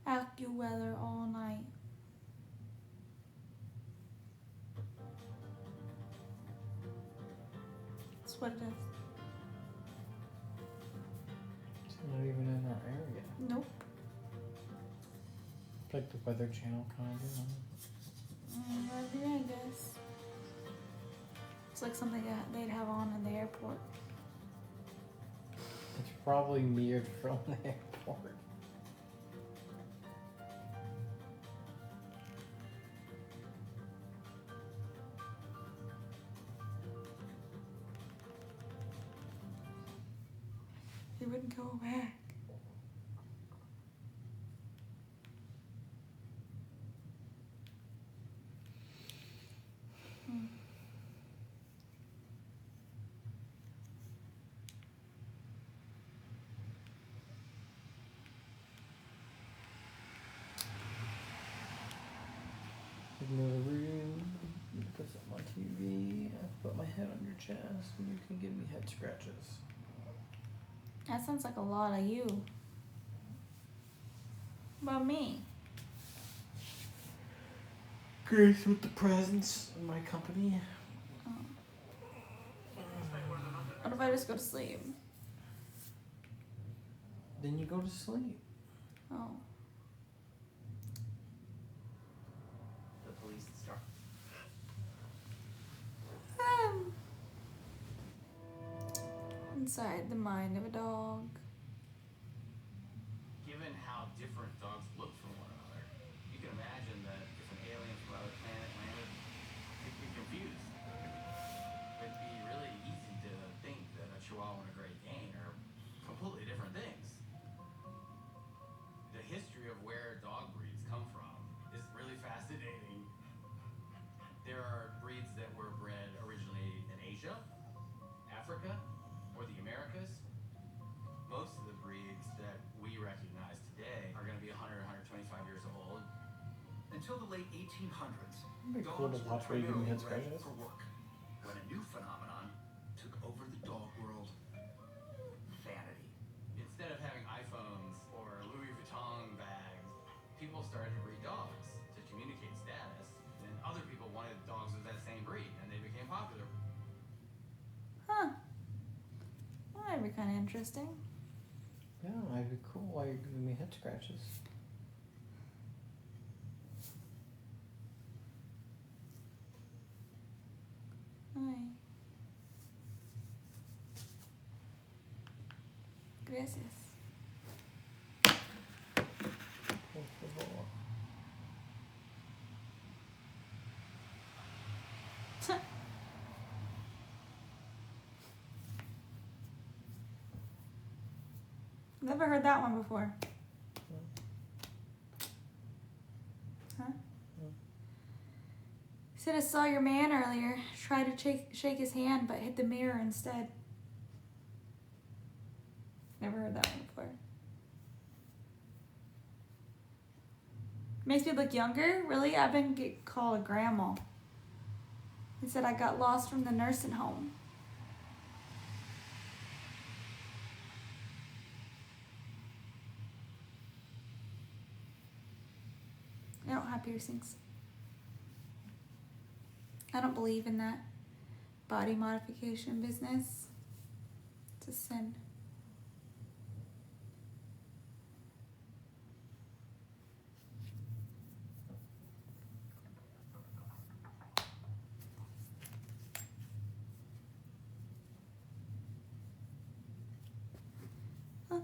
AccuWeather all night. That's what it is. It's not even in our area. Nope. Like the Weather Channel kind of. Maybe, I guess. It's like something that they'd have on in the airport. It's probably mirrored from the airport. He wouldn't go back. Ignore the room. Put something on TV. I put my head on your chest and you can give me head scratches. That sounds like a lot of you. What about me? Grace with the presence in my company. Oh. What if I just go to sleep? Then you go to sleep. Oh. The police start. Inside the mind of a dog. Given how different dogs look from one another, you can imagine that if an alien from another planet landed, they'd be confused. It'd be really easy to think that a Chihuahua and a Great Dane are completely different things. The history of where dog breeds come from is really fascinating. There are breeds that were bred originally in Asia, Africa, or the Americas. Most of the breeds that we recognize today are going to be 100, 125 years old. Until the late 1800s, It'd be cool to watch where you give me head scratches. for work, when a new phenomenon took over the dog world: vanity. Instead of having iPhones or Louis Vuitton bags, people started to breed dogs to communicate status, and other people wanted dogs of that same breed, and they became popular. Huh. Well, that'd be kind of interesting. Yeah, that'd be cool while you're giving me head scratches. Hi. Gracias. Por favor. Never heard that one before. Huh? He said I saw your man earlier. Tried to shake his hand, but hit the mirror instead. Never heard that one before. Makes me look younger? Really? I've been called a grandma. He said I got lost from the nursing home. I don't have piercings. I don't believe in that body modification business. It's a sin.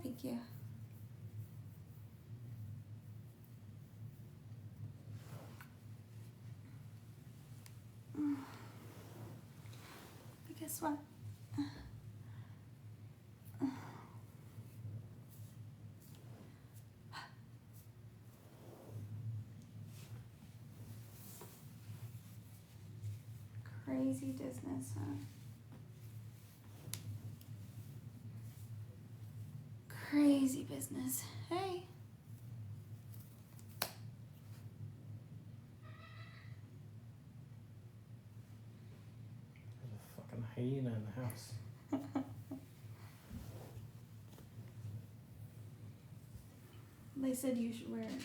thank you. But guess what? Crazy business, huh? Crazy business. Hey. There's a fucking hyena in the house. They said you should wear it.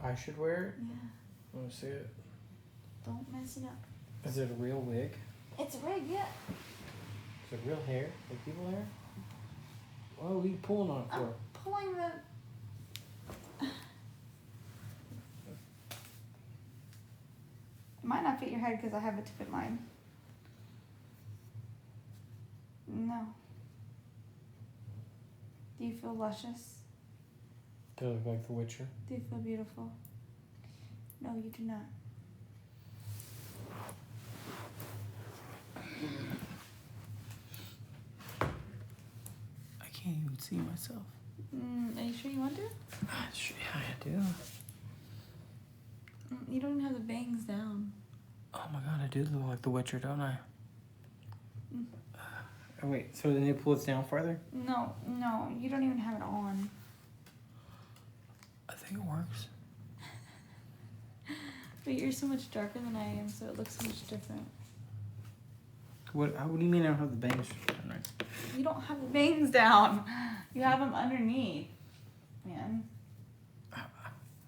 I should wear it? Yeah. I want to see it. Don't mess it up. Is it a real wig? It's a rig, yeah. Is it real hair? Like people hair? What are you pulling on it for? I'm pulling the... It might not fit your head because I have it to fit mine. No. Do you feel luscious? Do I look like the Witcher? Do you feel beautiful? No, you do not. I can't even see myself. Are you sure you want to? Yeah, I do. You don't even have the bangs down. Oh my god, I do look like the Witcher, don't I? Mm. Oh wait, so then you pull it down farther? No, you don't even have it on. I think it works. But you're so much darker than I am, so it looks so much different. What do you mean I don't have the bangs down right? You don't have the bangs down. You have them underneath, man. I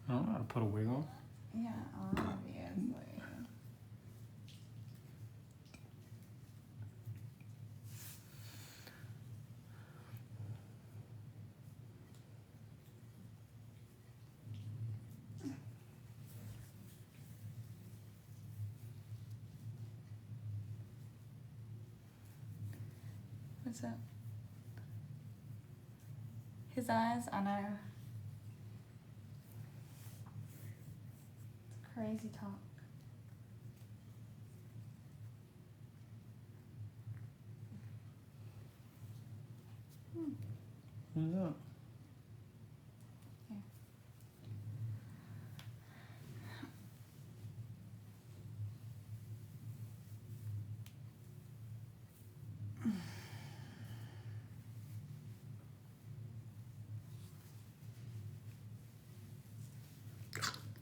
don't know how to put a wig on. Yeah, obviously. What's up? His eyes, I know. It's crazy talk. What's up?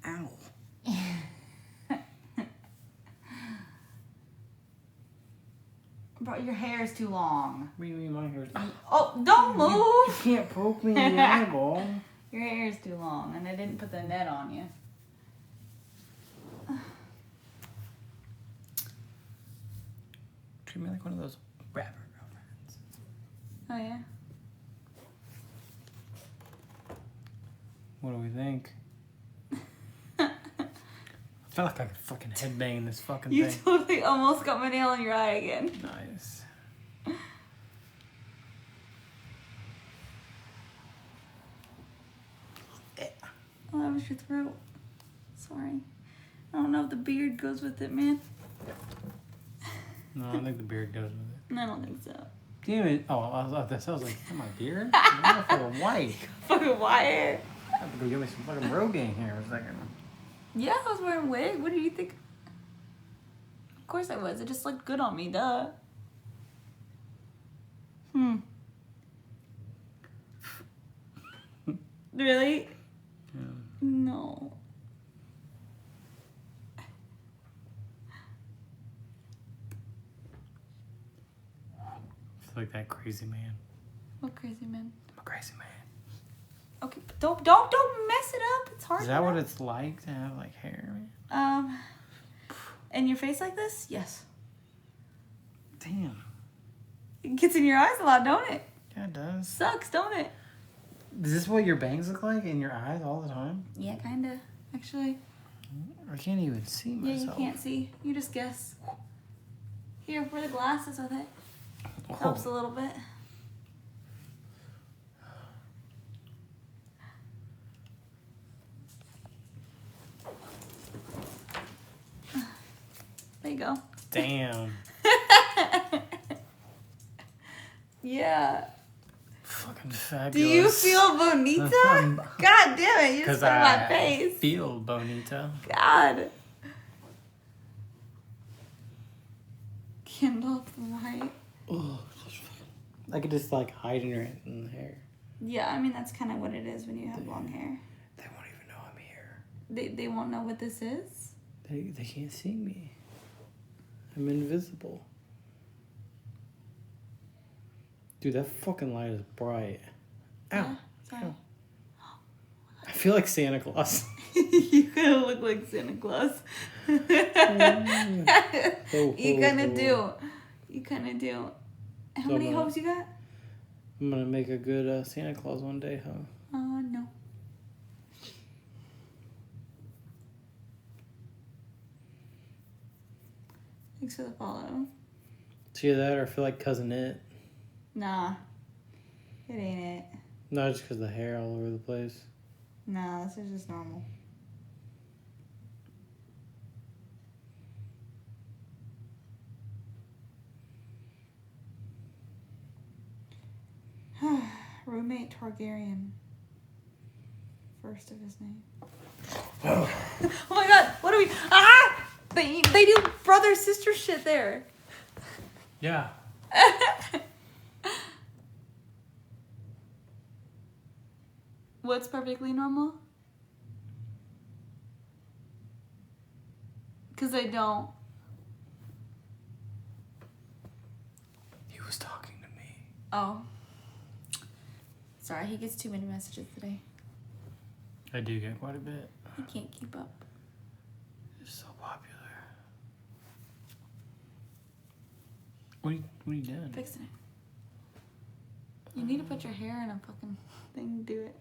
Ow. Bro, your hair is too long. What do you mean my hair's... Oh, don't move! You can't poke me in the eyeball. Your hair is too long, and I didn't put the net on you. Treat me like one of those rapper girlfriends. Oh, yeah? What do we think? I feel like I could fucking headbang this fucking You thing. totally almost got my nail in your eye again. Nice. Oh, that was your throat. Sorry. I don't know if the beard goes with it, man. No, I think the beard goes with I don't think so. it. Damn it. Oh, that sounds like my beard? I'm fucking white. Fucking wire. I have to go get me some fucking Rogaine here for a second. Yeah, I was wearing a wig. What do you think? Of course I was. It just looked good on me, duh. Really? Yeah. No. I feel like that crazy man. What crazy man? I'm a crazy man. Okay, don't mess it up. It's hard. Is that what it's like to have like hair? In your face like this? Yes. Damn. It gets in your eyes a lot, don't it? Yeah, it does. Sucks, don't it? Is this what your bangs look like in your eyes all the time? Yeah, kinda. Actually. I can't even see myself. Yeah, you can't see. You just guess. Here, wear the glasses with it. Oh. Helps a little bit. go. Damn. Yeah. Fucking fabulous. Do you feel bonita? God damn it, you just put in my face. Feel bonita. God. Gandalf the White. Oh, I could just like hide it in the hair. Yeah, I mean that's kind of what it is when you have long hair. They won't even know I'm here. They won't know what this is? They can't see me. I'm invisible. Dude, that fucking light is bright. Ow. Yeah, sorry. Ow. I feel like Santa Claus. You kind of look like Santa Claus. You kind of do. You kind of do. How So many hopes you got? I'm gonna make a good Santa Claus one day, huh? No. Thanks for the follow. It's either that or I feel like Cousin It. Nah. It ain't it. Not just because the hair all over the place. Nah, this is just normal. Roommate Targaryen. First of his name. Oh my god, what are we? Ah! They do brother sister shit there. Yeah. What's perfectly normal? Because I don't. He was talking to me. Oh. Sorry, he gets too many messages today. I do get quite a bit. He can't keep up. It's so popular. What are you doing? Fixing it. You need to put your hair in a fucking thing to do it.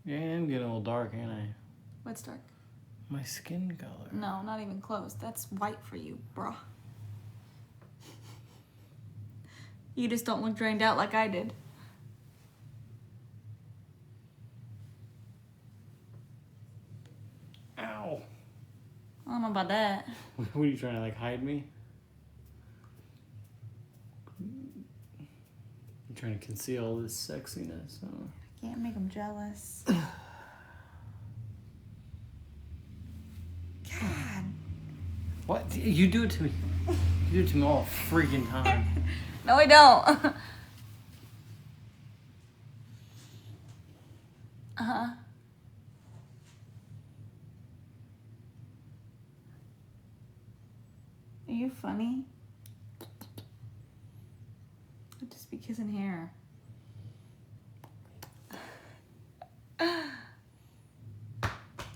Yeah, I am getting a little dark, ain't I? What's dark? My skin color. No, not even close. That's white for you, bruh. You just don't look drained out like I did. Ow. I don't know about that. What are you trying to, like, hide me? I'm trying to conceal all this sexiness, huh? Can't make them jealous. God. What? You do it to me. You do it to me all freaking time. No, I don't. Uh-huh. Are you funny? I'd just be kissing hair.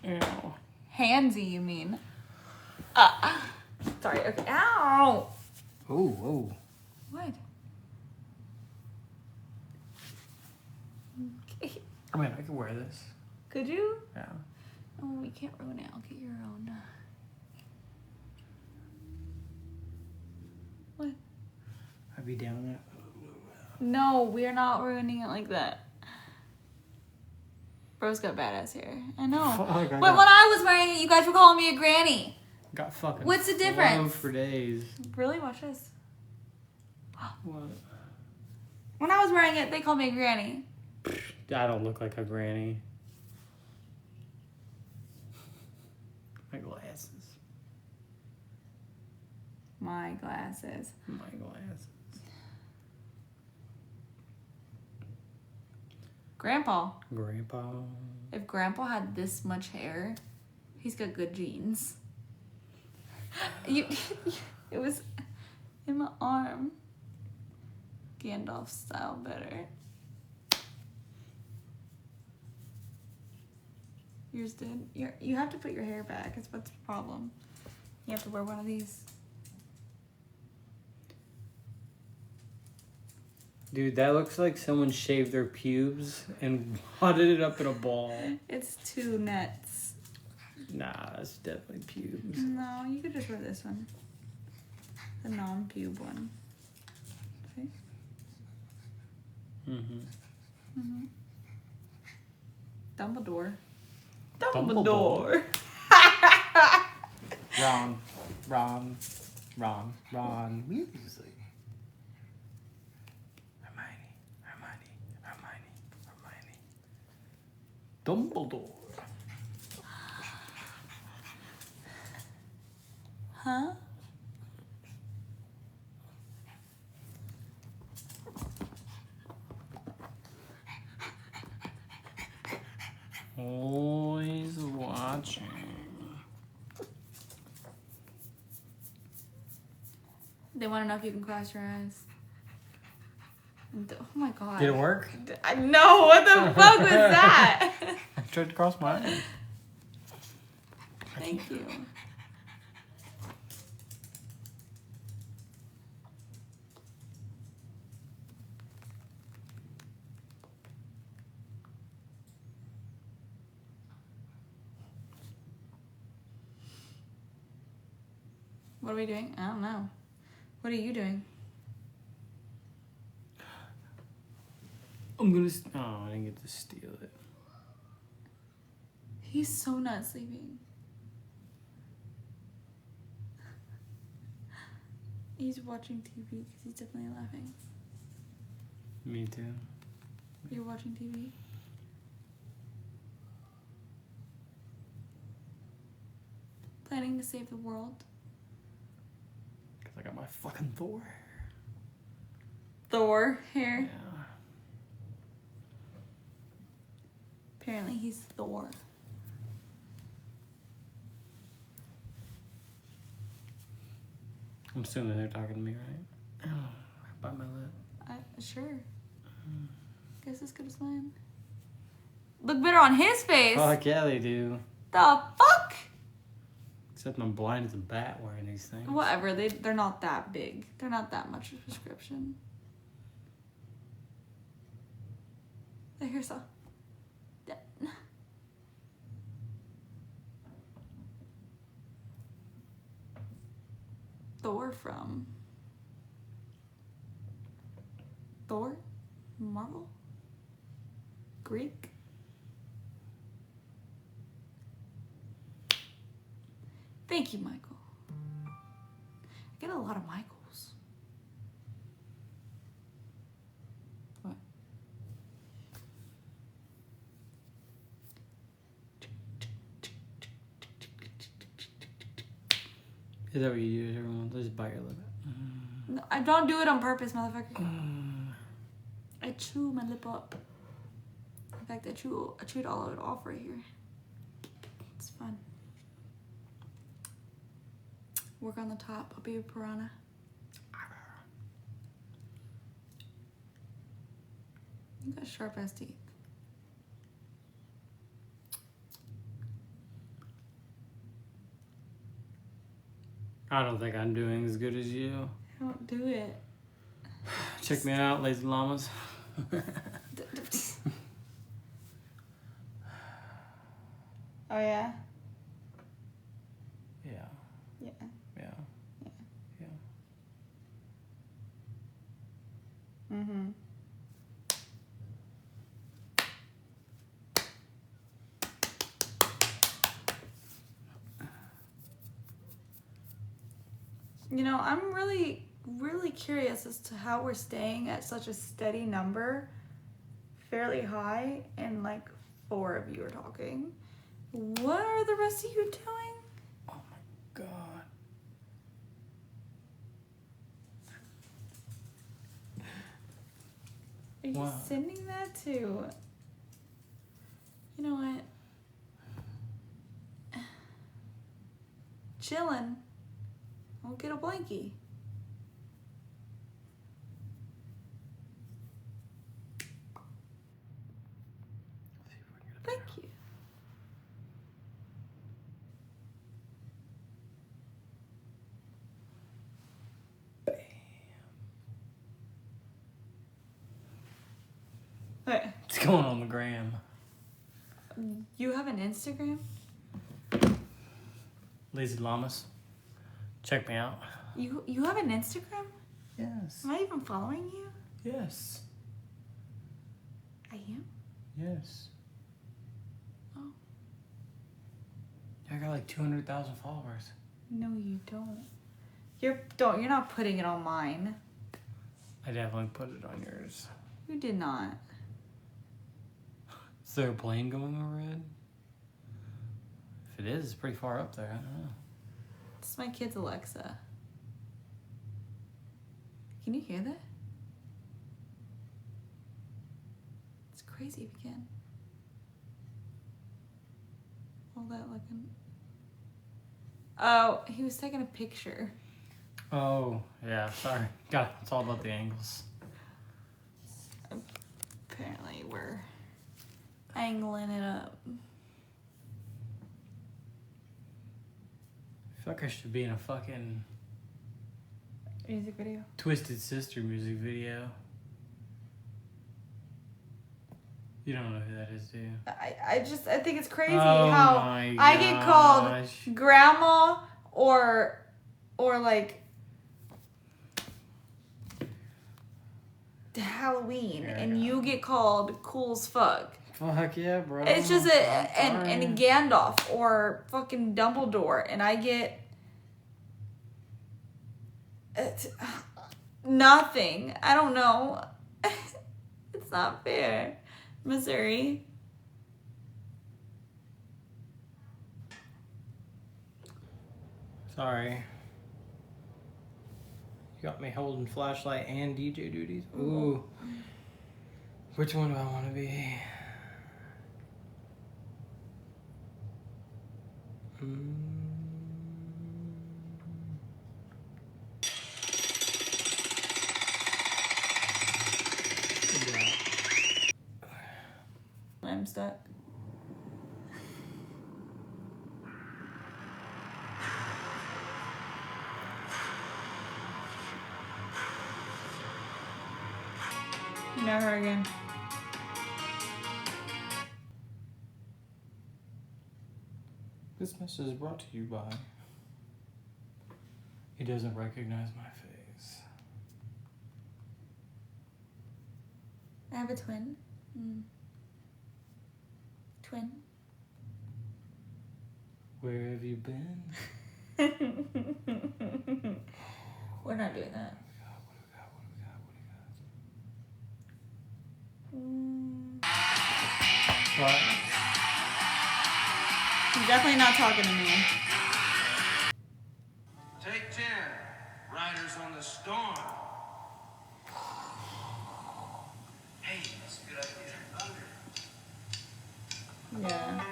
Ew. Handsy, you mean? Sorry, okay. Ow! Oh. What? Okay. I mean, I could wear this. Could you? Yeah. Oh, we can't ruin it. I'll get your own. What? I'd be down with that. No, we're not ruining it like that. Bro's got badass hair. I know. Fuck, But when I was wearing it, you guys were calling me a granny. Got fucking. What's the difference? Love for days. Really? Watch this. What? When I was wearing it, they called me a granny. I don't look like a granny. My glasses. My glasses. My glasses. Grandpa. If Grandpa had this much hair, he's got good genes. It was in my arm. Gandalf style better. Yours did. You have to put your hair back. It's what's the problem. You have to wear one of these. Dude, that looks like someone shaved their pubes and wadded it up in a ball. It's two nets. Nah, that's definitely pubes. No, you could just wear this one. The non-pube one. See? Mm-hmm. Dumbledore. Dumbledore. Wrong. Ron Weasley. Hermione. Dumbledore. Huh? Always watching. They want to know if you can cross your eyes. Oh my god. Did it work? I know. What the fuck was that? I tried to cross my eyes. Thank you. What are we doing? I don't know. What are you doing? I'm gonna. Oh, I didn't get to steal it. He's so not sleeping. He's watching TV because he's definitely laughing. Me too. You're watching TV? Planning to save the world? Because I got my fucking Thor. Thor hair? Yeah. Apparently he's Thor. I'm assuming they're talking to me, right? Oh, I bite my lip. Sure. Guess as good as mine. Look better on his face. Fuck yeah, they do. The fuck? Except I'm blind as a bat wearing these things. Whatever, they're not that big. They're not that much of a prescription. Here's a... Thor from... Thor? Marvel? Greek? Thank you, Michael. I get a lot of Michaels. What? Is that what you do, everyone? Just bite your lip. No, I don't do it on purpose, motherfucker. I chew my lip up. In fact, I chewed all of it off right here. It's fun. Work on the top. I'll be a piranha. You got sharp ass teeth. I don't think I'm doing as good as you. Don't do it. Check me out, lazy llamas. Oh yeah? Yeah. Yeah. Yeah. Yeah. Mm-hmm. You know, I'm really curious as to how we're staying at such a steady number, fairly high, and like 4 of you are talking. What are the rest of you doing? Oh my god. Are you Wow. sending that to... You know what? Chillin'. I'll get a blankie. Thank you. Hey, What's going on the gram? you have an Instagram? Lazy llamas. Check me out. You have an Instagram? Yes. Am I even following you? Yes. I am? Yes. Oh. I got like 200,000 followers. No, you don't. You're not putting it on mine. I definitely put it on yours. You did not. Is there a plane going overhead? If it is, it's pretty far up there. I don't know. It's my kid's Alexa. Can you hear that? It's crazy if you can. All that looking. Oh, he was taking a picture. Oh, yeah, sorry. God, it's all about the angles. Apparently we're angling it up. I feel like I should be in a fucking Music video. Twisted Sister music video. You don't know who that is, do you? I think it's crazy Oh how my I get called gosh. grandma or like Halloween, and you get called cool as fuck. Fuck yeah, bro. It's just and Gandalf or fucking Dumbledore, and I get nothing. I don't know. It's not fair. Missouri. Sorry. You got me holding flashlight and DJ duties. Ooh. Which one do I want to be? I'm stuck. Never again. This message is brought to you by... He doesn't recognize my face. I have a twin. Twin. Where have you been? We're not doing that. What? He's definitely not talking to me. Take 10. Riders on the Storm. Hey, that's a good idea. Under. Yeah.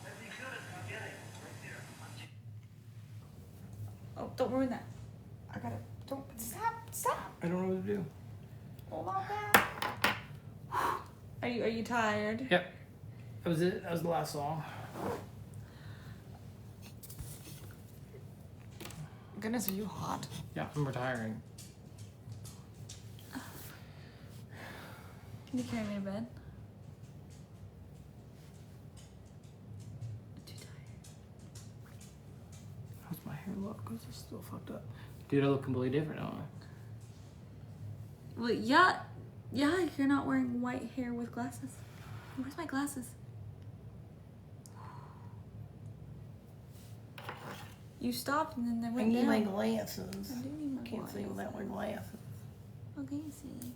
That'd be good at the beginning, right there. Oh, don't ruin that. I gotta. Don't. Stop. I don't know what to do. Hold on back. Are you tired? Yep. That was it. That was the last song. Goodness, are you hot? Yeah, I'm retiring. Can you carry me to bed? I'm too tired. How's my hair look? Because it's still fucked up. Dude, I look completely different, don't I? Well, yeah, you're not wearing white hair with glasses. Where's my glasses? You stopped and then they went down. my glasses. I do need my Can't glasses. see without my glasses. Okay, see.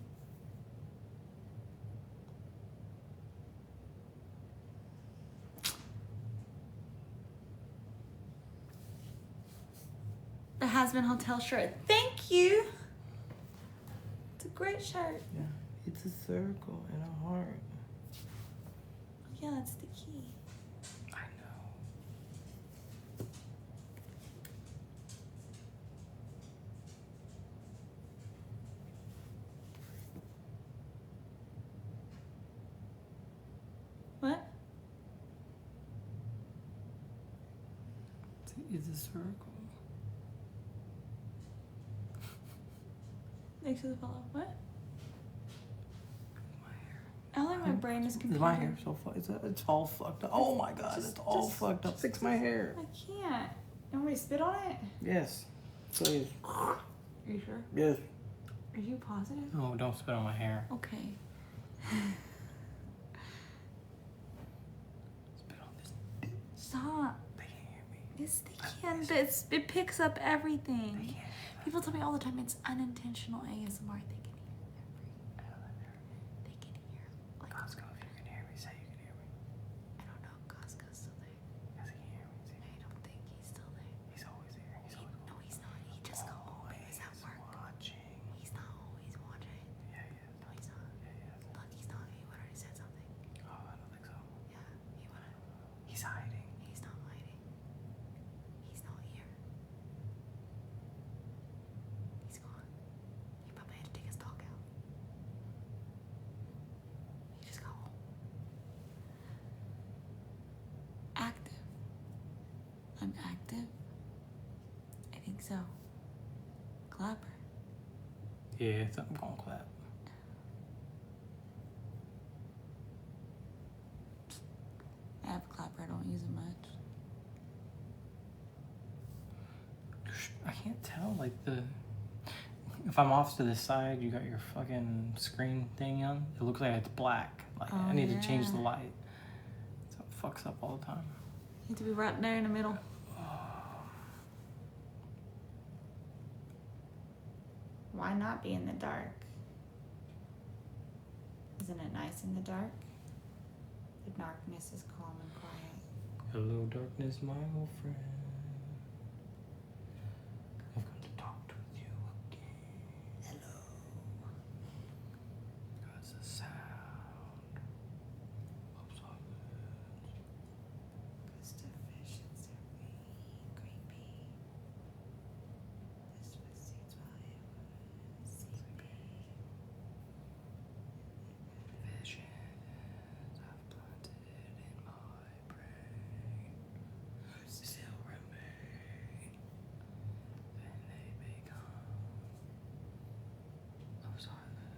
The Has-Been Hotel shirt. Thank you. It's a great shirt. Yeah, it's a circle and a heart. Yeah, that's the key. I know. What? It's a circle. Thanks for the follow. What? I like my brain is confused. My hair so fucked. It's all fucked up. Oh my god, it's all fucked up. Fix my hair. I can't. You want me to spit on it? Yes, please. Are you sure? Yes. Are you positive? Oh, don't spit on my hair. Okay. Spit on this. Stop. They can't hear me. Yes, they can. It picks up everything. People tell me all the time it's unintentional ASMR. They can hear. Like, Costco, if you can hear me, say you can hear me. I don't know if Costco's still there. Yes, he can hear me. I don't think he's still there. He's always here. No, he's not. He just got home. He was at work. He's not always watching. Yeah, he is. No, he's not. Yeah, he is. Look, he's not. He would already said something. Oh, I don't think so. Yeah, he would have. He's hiding. He's not hiding. He's not here. He's gone. He probably had to take his dog out. He just got home. Active. I'm active. I think so. Clapper. Yeah, I think I'm gonna clap. I have a clapper. I don't use it much. I can't tell, like, if I'm off to the side, you got your fucking screen thing on, it looks like it's black. Like, I need to change the light. So it fucks up all the time. You need to be right there in the middle. Why not be in the dark? Isn't it nice in the dark? The darkness is calm and quiet. Hello, darkness, my old friend. I've come to talk with you again. Hello. That's the sound of silence. Ghost of fish and serpent, creepy. This was seeds while it was sleeping. Visions I've planted in my brain still remain, and they become of silence.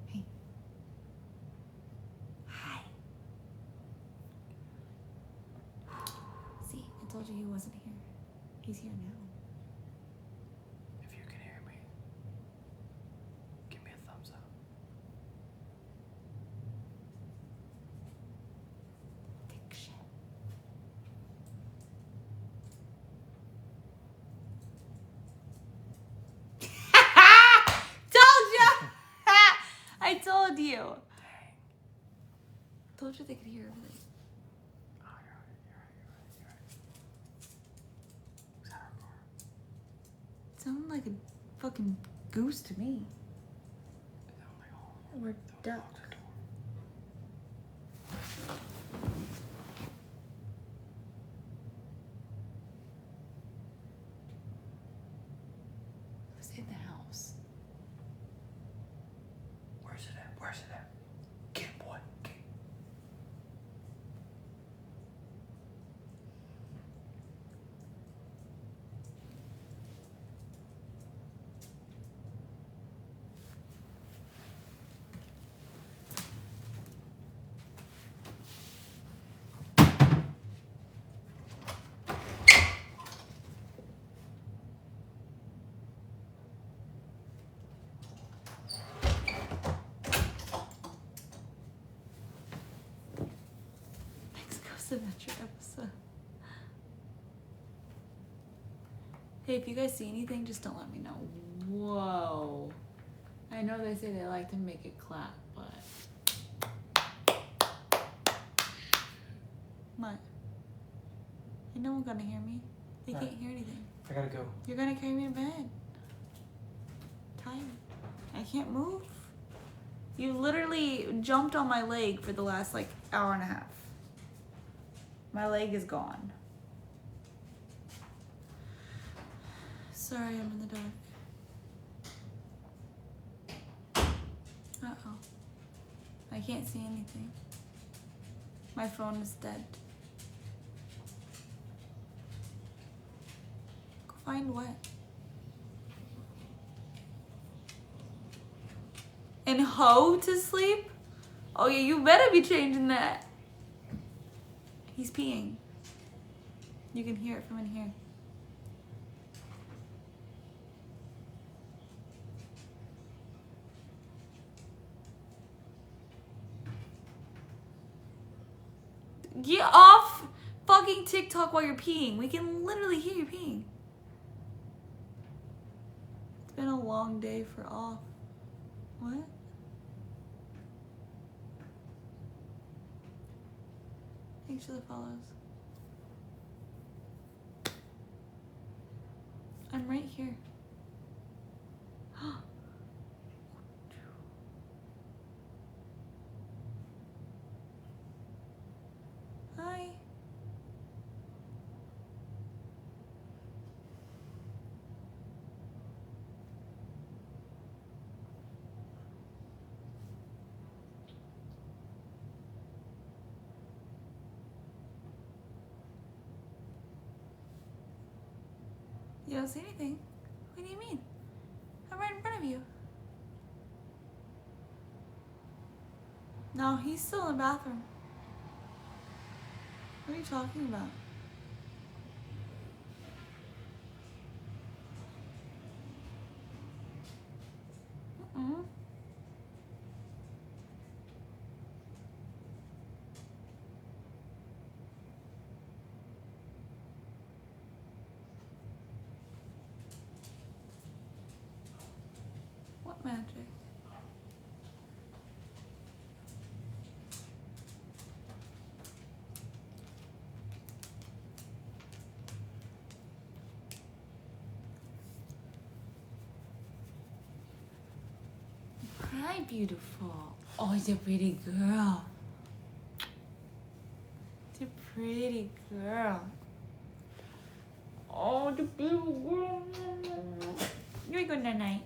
Hey. Hi. See, I told you he wasn't here. He's here now. If you can hear me, give me a thumbs up. Dick shit. Told ya! I told you. Told you they could hear everything. Sounded like a fucking goose to me. Or duck. Who's in the house? Where's it at? Where's it at? Get it, boy. Get it. Next Ghost Adventure episode. Hey, if you guys see anything, just don't let me know. Whoa. I know they say they like to make it clap, but... What? Ain't no one gonna hear me. They can't hear anything. I gotta go. You're gonna carry me to bed. Tired. I can't move. You literally jumped on my leg for the last, like, hour and a half. My leg is gone. Sorry, I'm in the dark. Uh-oh. I can't see anything. My phone is dead. Go find what? And hoe to sleep? Oh yeah, you better be changing that. He's peeing. You can hear it from in here. Get off fucking TikTok while you're peeing. We can literally hear you peeing. It's been a long day for off. What? Thanks for the follows. I'm right here. Hi. You don't see anything. What do you mean? I'm right in front of you. No, he's still in the bathroom. What are you talking about? Mm-mm. What magic? Hi, beautiful. Oh, it's a pretty girl. It's a pretty girl. Oh, the beautiful girl. You're good night.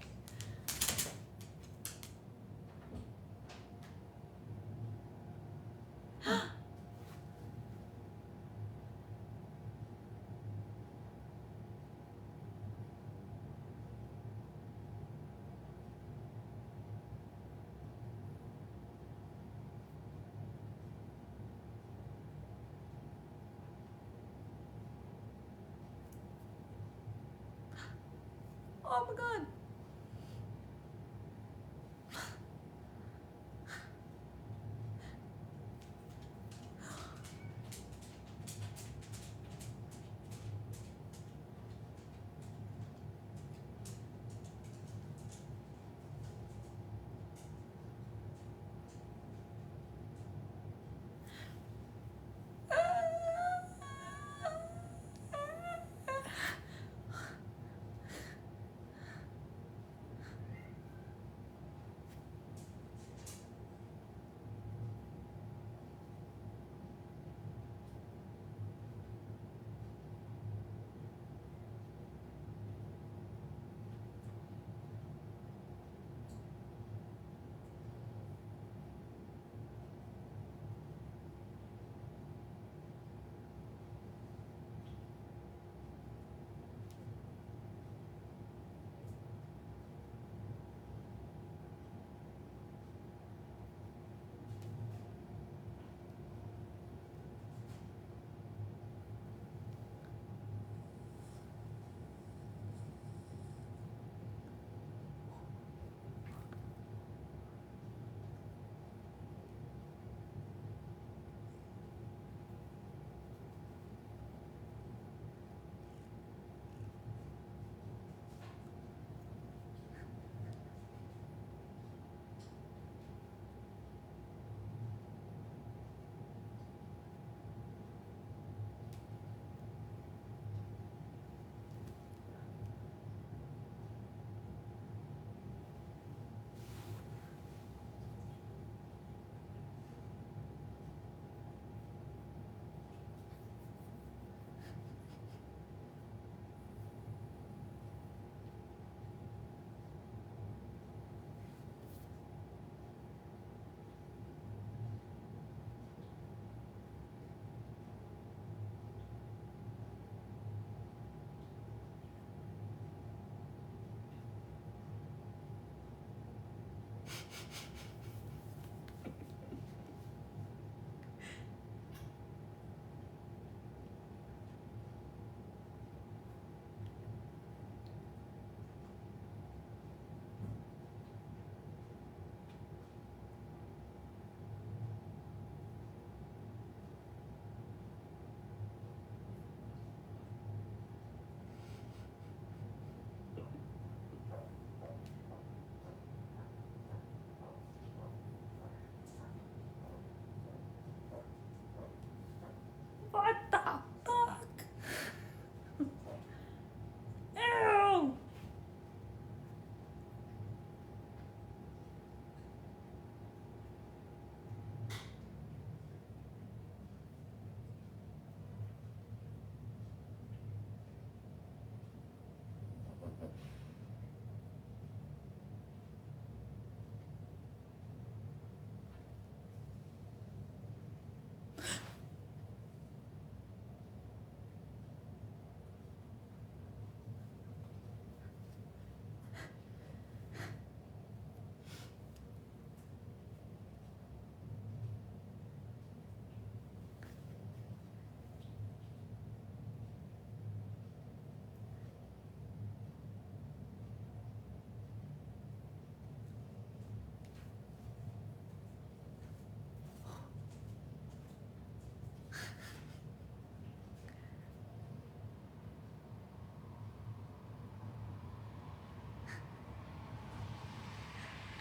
Oh my god.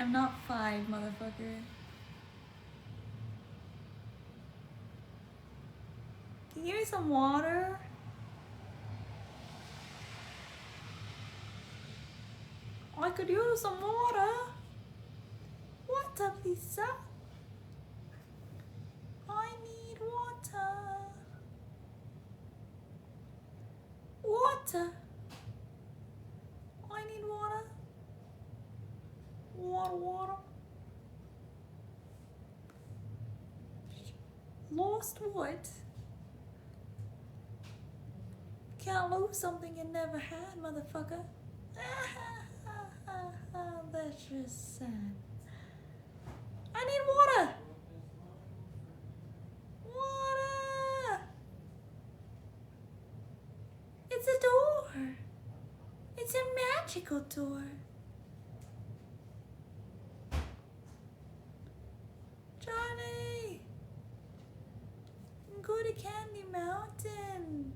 I'm not 5, motherfucker. Can you give me some water? I could use some water. Water, please, sir. I need water. Water. I need water. Water, water. Lost what? Can't lose something you never had, motherfucker. That's just sad. I need water. Water. It's a door. It's a magical door. Johnny, go to Candy Mountain.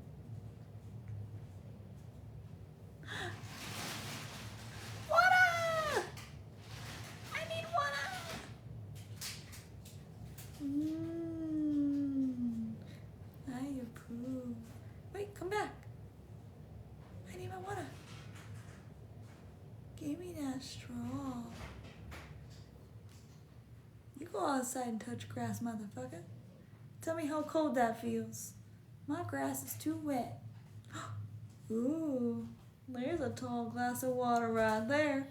Water! I need water. I approve. Wait, come back. I need my water. Give me that straw. You go outside and touch grass, motherfucker. Tell me how cold that feels. My grass is too wet. Ooh, there's a tall glass of water right there.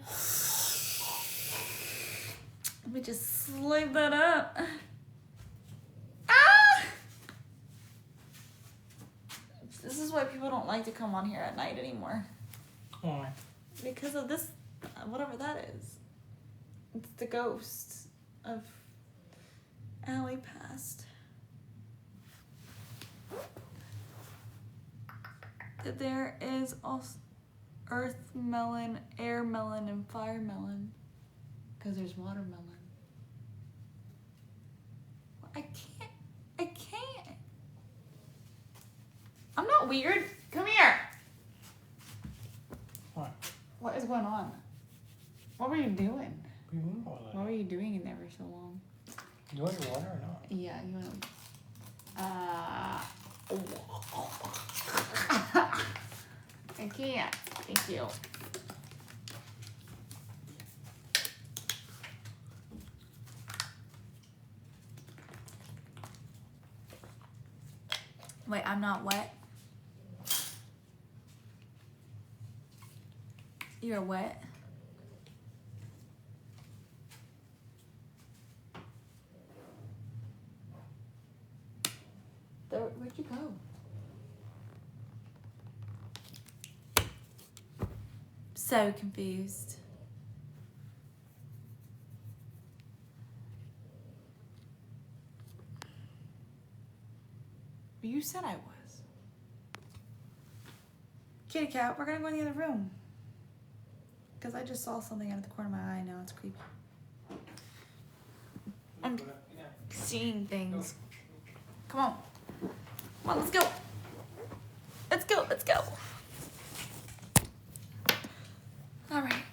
Let me just slip that up. Ah! This is why people don't like to come on here at night anymore. Why? Because of this, whatever that is. It's the ghost of Allie past. There is also earth melon, air melon, and fire melon. Because there's watermelon. I can't. I'm not weird. Come here. What? What is going on? What were you doing? What were you doing in there for so long? You want your water or not? Yeah, you want I can't. Thank you. Wait, I'm not wet. You're wet. Where'd you go? So confused. You said I was. Kitty cat, we're gonna go in the other room. Because I just saw something out of the corner of my eye. Now it's creepy. I'm seeing things. Come on. Come on, let's go. Let's go, let's go. All right.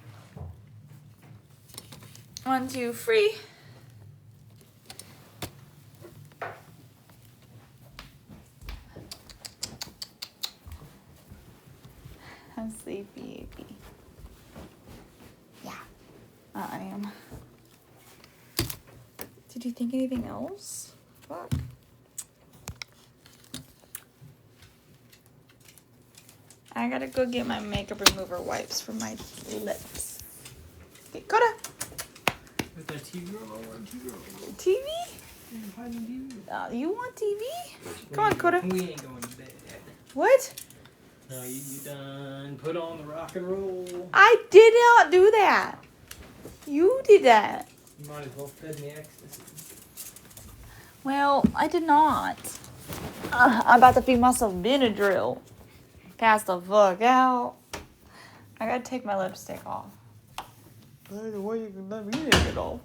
1, 2, 3. I'm sleepy, baby. Yeah, I am. Did you think anything else? Fuck. I gotta go get my makeup remover wipes for my lips. Okay, Coda. With that TV remote? TV? You want TV? Come on, Coda. We ain't going to bed. What? No, you done put on the rock and roll. I did not do that. You did that. You might as well fed me ecstasy. Well, I did not. I'm about to feed myself Benadryl. Pass the fuck out. I gotta take my lipstick off. There's a way you can let me take it off.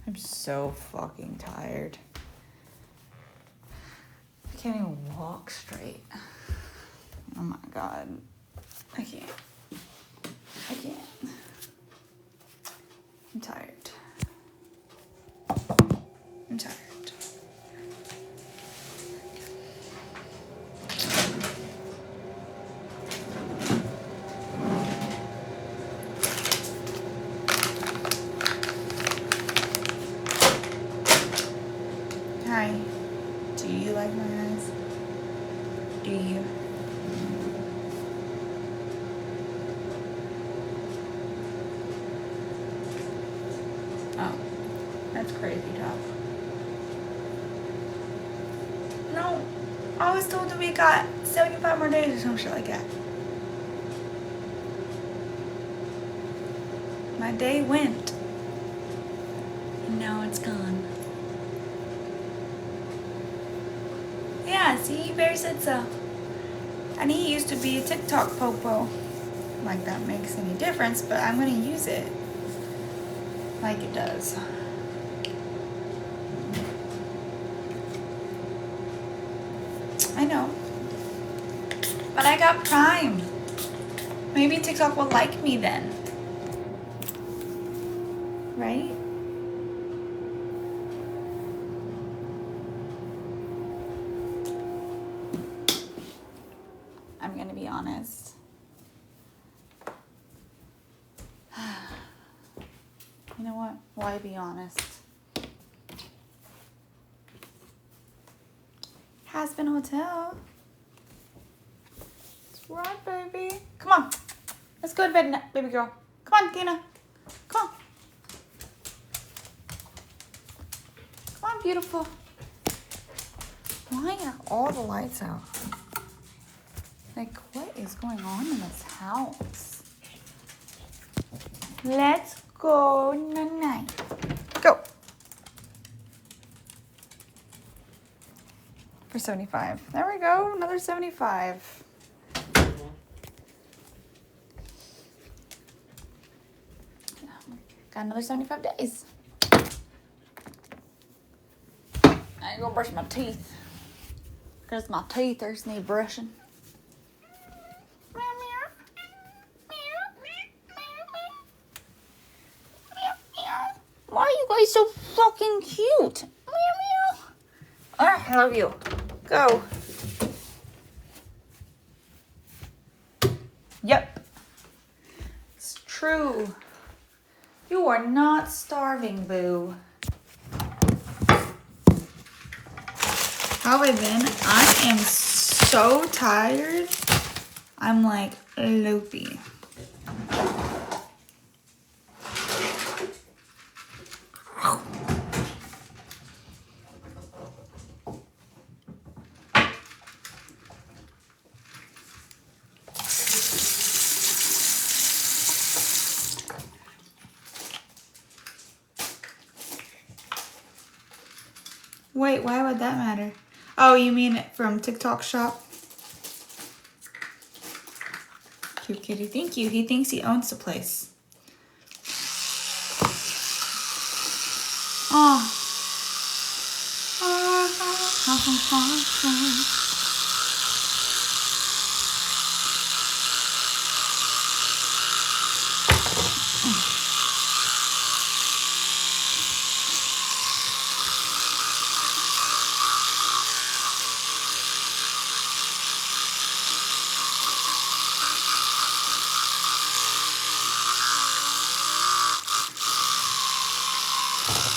I'm so fucking tired. I can't even walk straight. Oh my god. I can't. Oh, that's crazy tough. No, I was told that we got 75 more days or some shit like that. My day went, and now it's gone. Yeah, see, Bear said so. And he used to be a TikTok popo. Like that makes any difference, but I'm gonna use it like it does. I know. But I got Prime. Maybe TikTok will like me then. Right? I'm gonna be honest. You know what? Why be honest? Has been hotel. That's right, baby. Come on. Let's go to bed now, baby girl. Come on, Tina. Come on. Come on, beautiful. Why are all the lights out? Like, what is going on in this house? Let's go night. Go. For 75. There we go. Another 75. Got another 75 days. I go brush my teeth. Because my teeth need brushing. Why are you guys so fucking cute? Meow, meow. I love you. Go. Yep. It's true. You are not starving, boo. How have I been? I am so tired. I'm like loopy. Wait, why would that matter? Oh, you mean from TikTok shop? Cute kitty, thank you. He thinks he owns the place. Oh.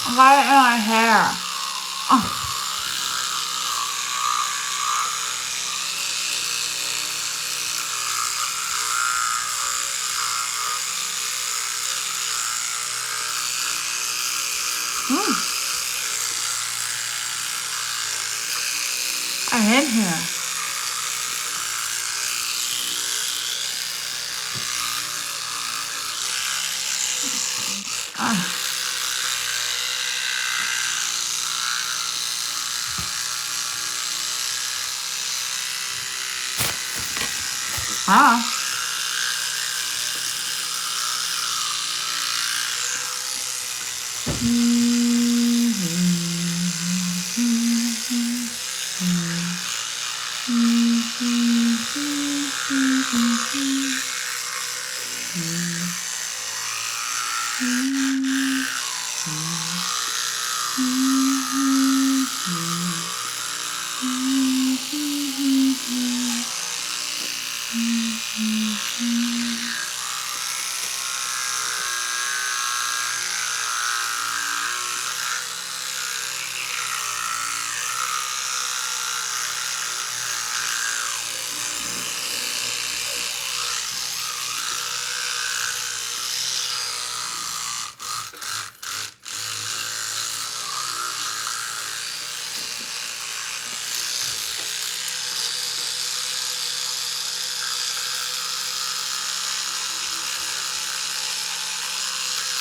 I got it in my hair. Oh. I hate here.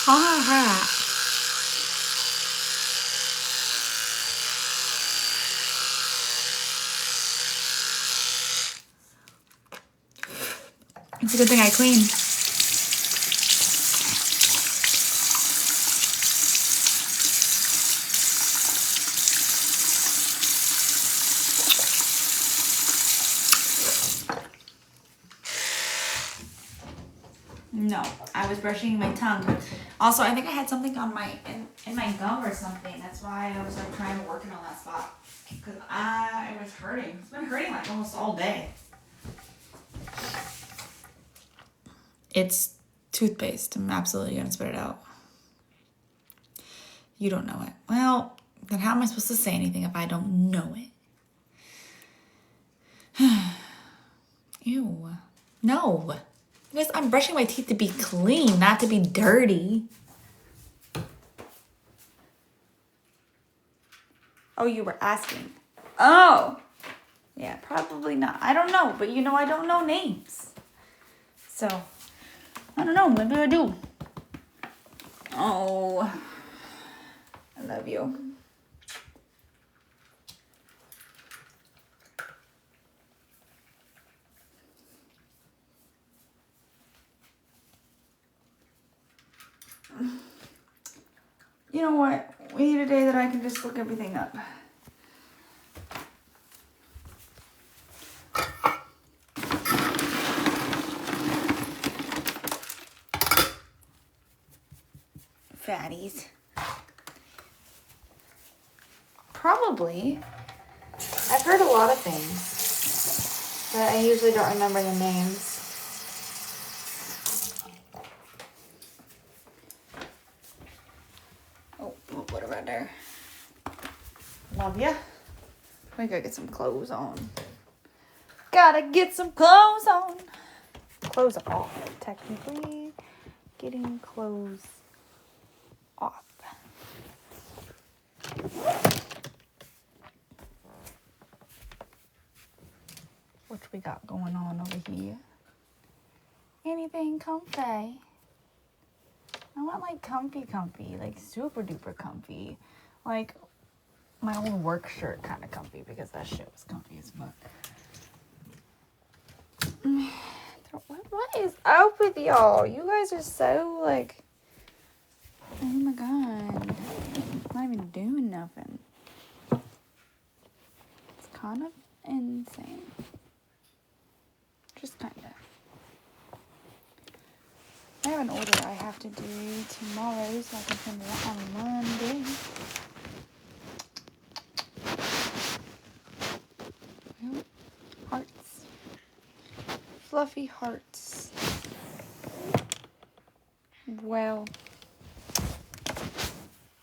Ha ha ha. It's a good thing I clean. No, I was brushing my tongue. Also, I think I had something on my in my gum or something. That's why I was like trying to work it on that spot. Cause it was hurting. It's been hurting like almost all day. It's toothpaste. I'm absolutely gonna spit it out. You don't know it. Well, then how am I supposed to say anything if I don't know it? Ew. No. Because I'm brushing my teeth to be clean, not to be dirty. Oh, you were asking. Oh. Yeah, probably not. I don't know, but you know I don't know names. So, I don't know. Maybe I do. Oh. I love you. You know what? We need a day that I can just look everything up. Fatties. Probably. I've heard a lot of things, but I usually don't remember the names. Oh, we'll put it right there. Love ya. We gotta get some clothes on. Gotta get some clothes on. Clothes off, technically. Getting clothes off. What we got going on over here? Anything comfy? I want like comfy, like super duper comfy. Like my old work shirt kind of comfy because that shit was comfy as fuck. What is up with y'all? You guys are so like, oh my god, not even doing nothing. It's kind of insane. Just kind of. I have an order I have to do tomorrow, so I can send it out on Monday. Well, hearts. Fluffy hearts. Well,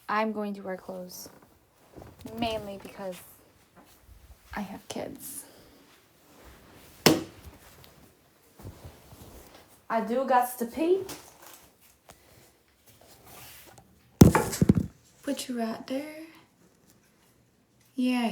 I'm going to wear clothes. Mainly because I have kids. I do got to pee. Put you right there. Yeah.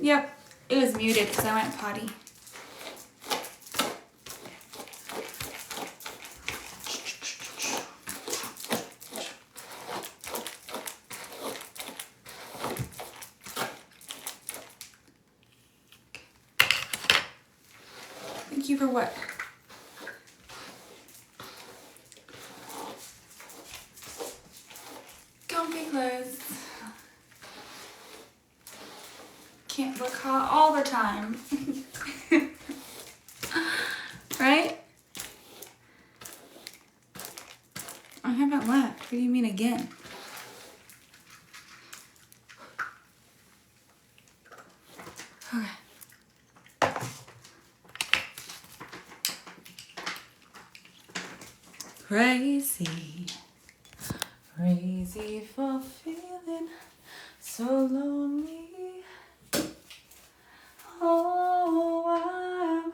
Yep, it was muted because I went potty. Thank you for what? Comfy clothes. Can't look hot all the time. Right? I haven't left. What do you mean again? Okay. Crazy, crazy for feeling so lonely. Oh, I'm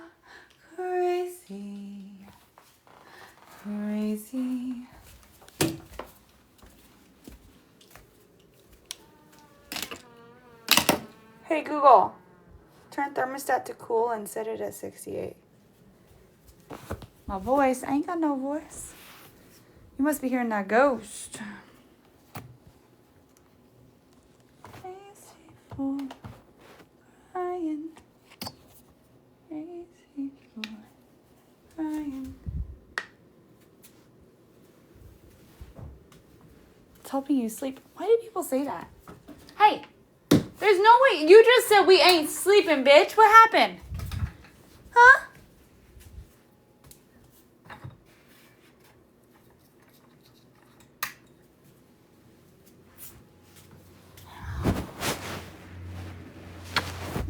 crazy, crazy. Hey Google, turn thermostat to cool and set it at 68. My voice, I ain't got no voice. You must be hearing that ghost. Crazy for crying. Crazy for crying. It's helping you sleep. Why do people say that? Hey, there's no way. You just said we ain't sleeping, bitch. What happened? Huh?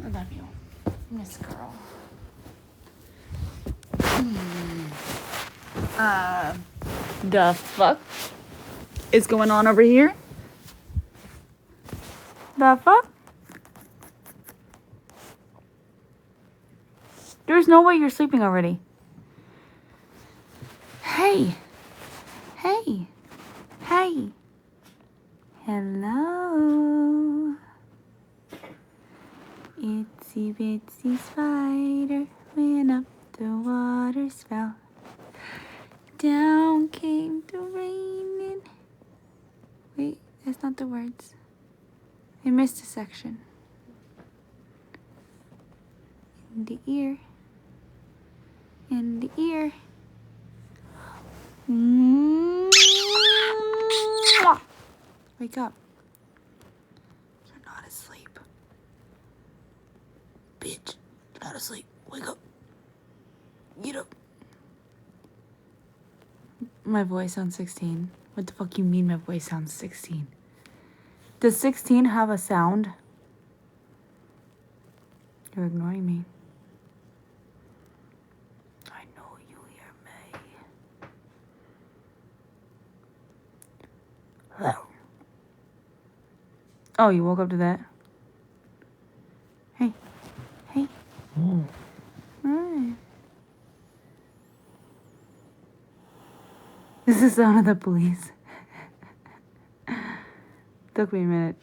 I love you, Miss Girl. The fuck is going on over here? The fuck? There's no way you're sleeping already. Hey. Hey. Hey. Hello. Itsy bitsy spider went up the water spout. Down came the rain and... Wait, that's not the words. I missed a section. In the ear. In the ear. Wake up. You're not asleep. Bitch, you're not asleep. Wake up. Get up. My voice sounds 16. What the fuck you mean my voice sounds 16? Does 16 have a sound? You're ignoring me. I know you hear me. Hello. Oh, you woke up to that? Hey. Hey. Hi. This is the sound of the police. Took me a minute.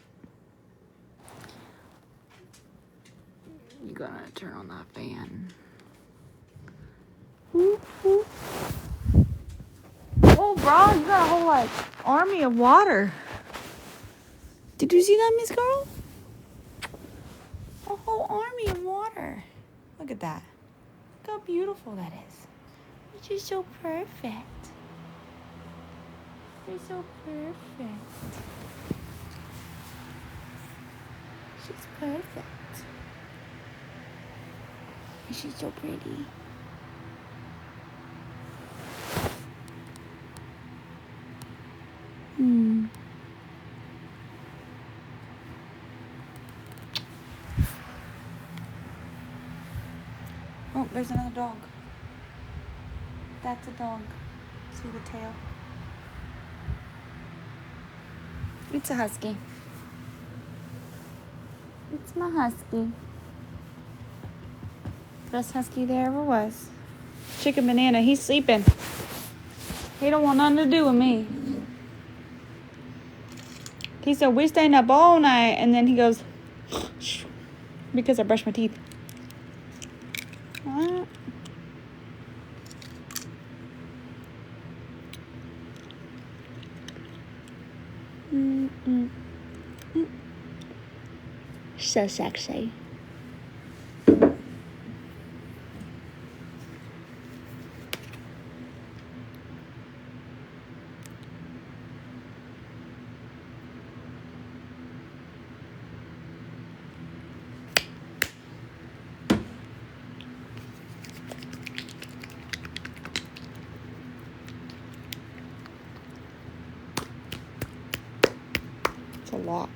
You gotta turn on that fan. Oh, bro, you got a whole like army of water. Did you see that, Miss Girl? A whole army of water. Look at that. Look how beautiful that is. You're just so perfect. You're so perfect. She's perfect. She's so pretty. Oh, there's another dog. That's a dog. See the tail? It's a husky. It's my husky. Best husky there ever was. Chicken Banana, he's sleeping. He don't want nothing to do with me. He said, we're staying up all night, and then he goes, Because I brushed my teeth. So sexy. It's a lot.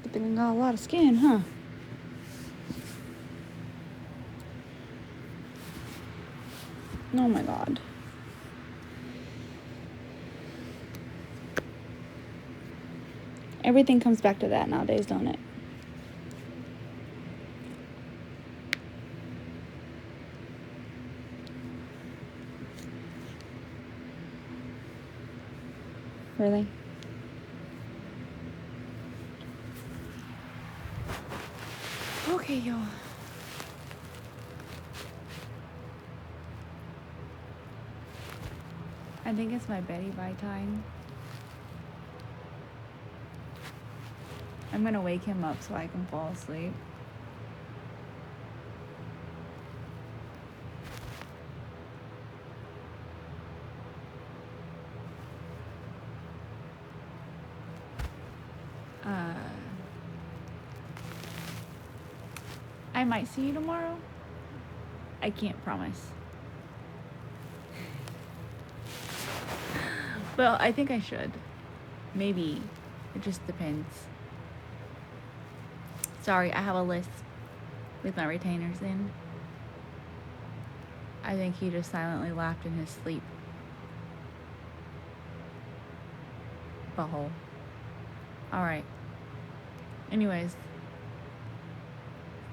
Good thing I got a lot of skin, huh? Oh my god. Everything comes back to that nowadays, don't it? Really? Okay, y'all. I think it's my Betty bye time. I'm gonna wake him up so I can fall asleep. I might see you tomorrow. I can't promise. Well, I think I should. Maybe. It just depends. Sorry, I have a list with my retainers in. I think he just silently laughed in his sleep. Butthole. Alright. Anyways.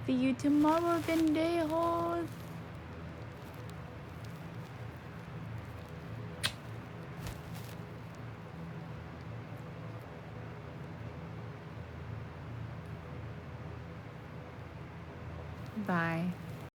See you tomorrow, pendejos. Bye.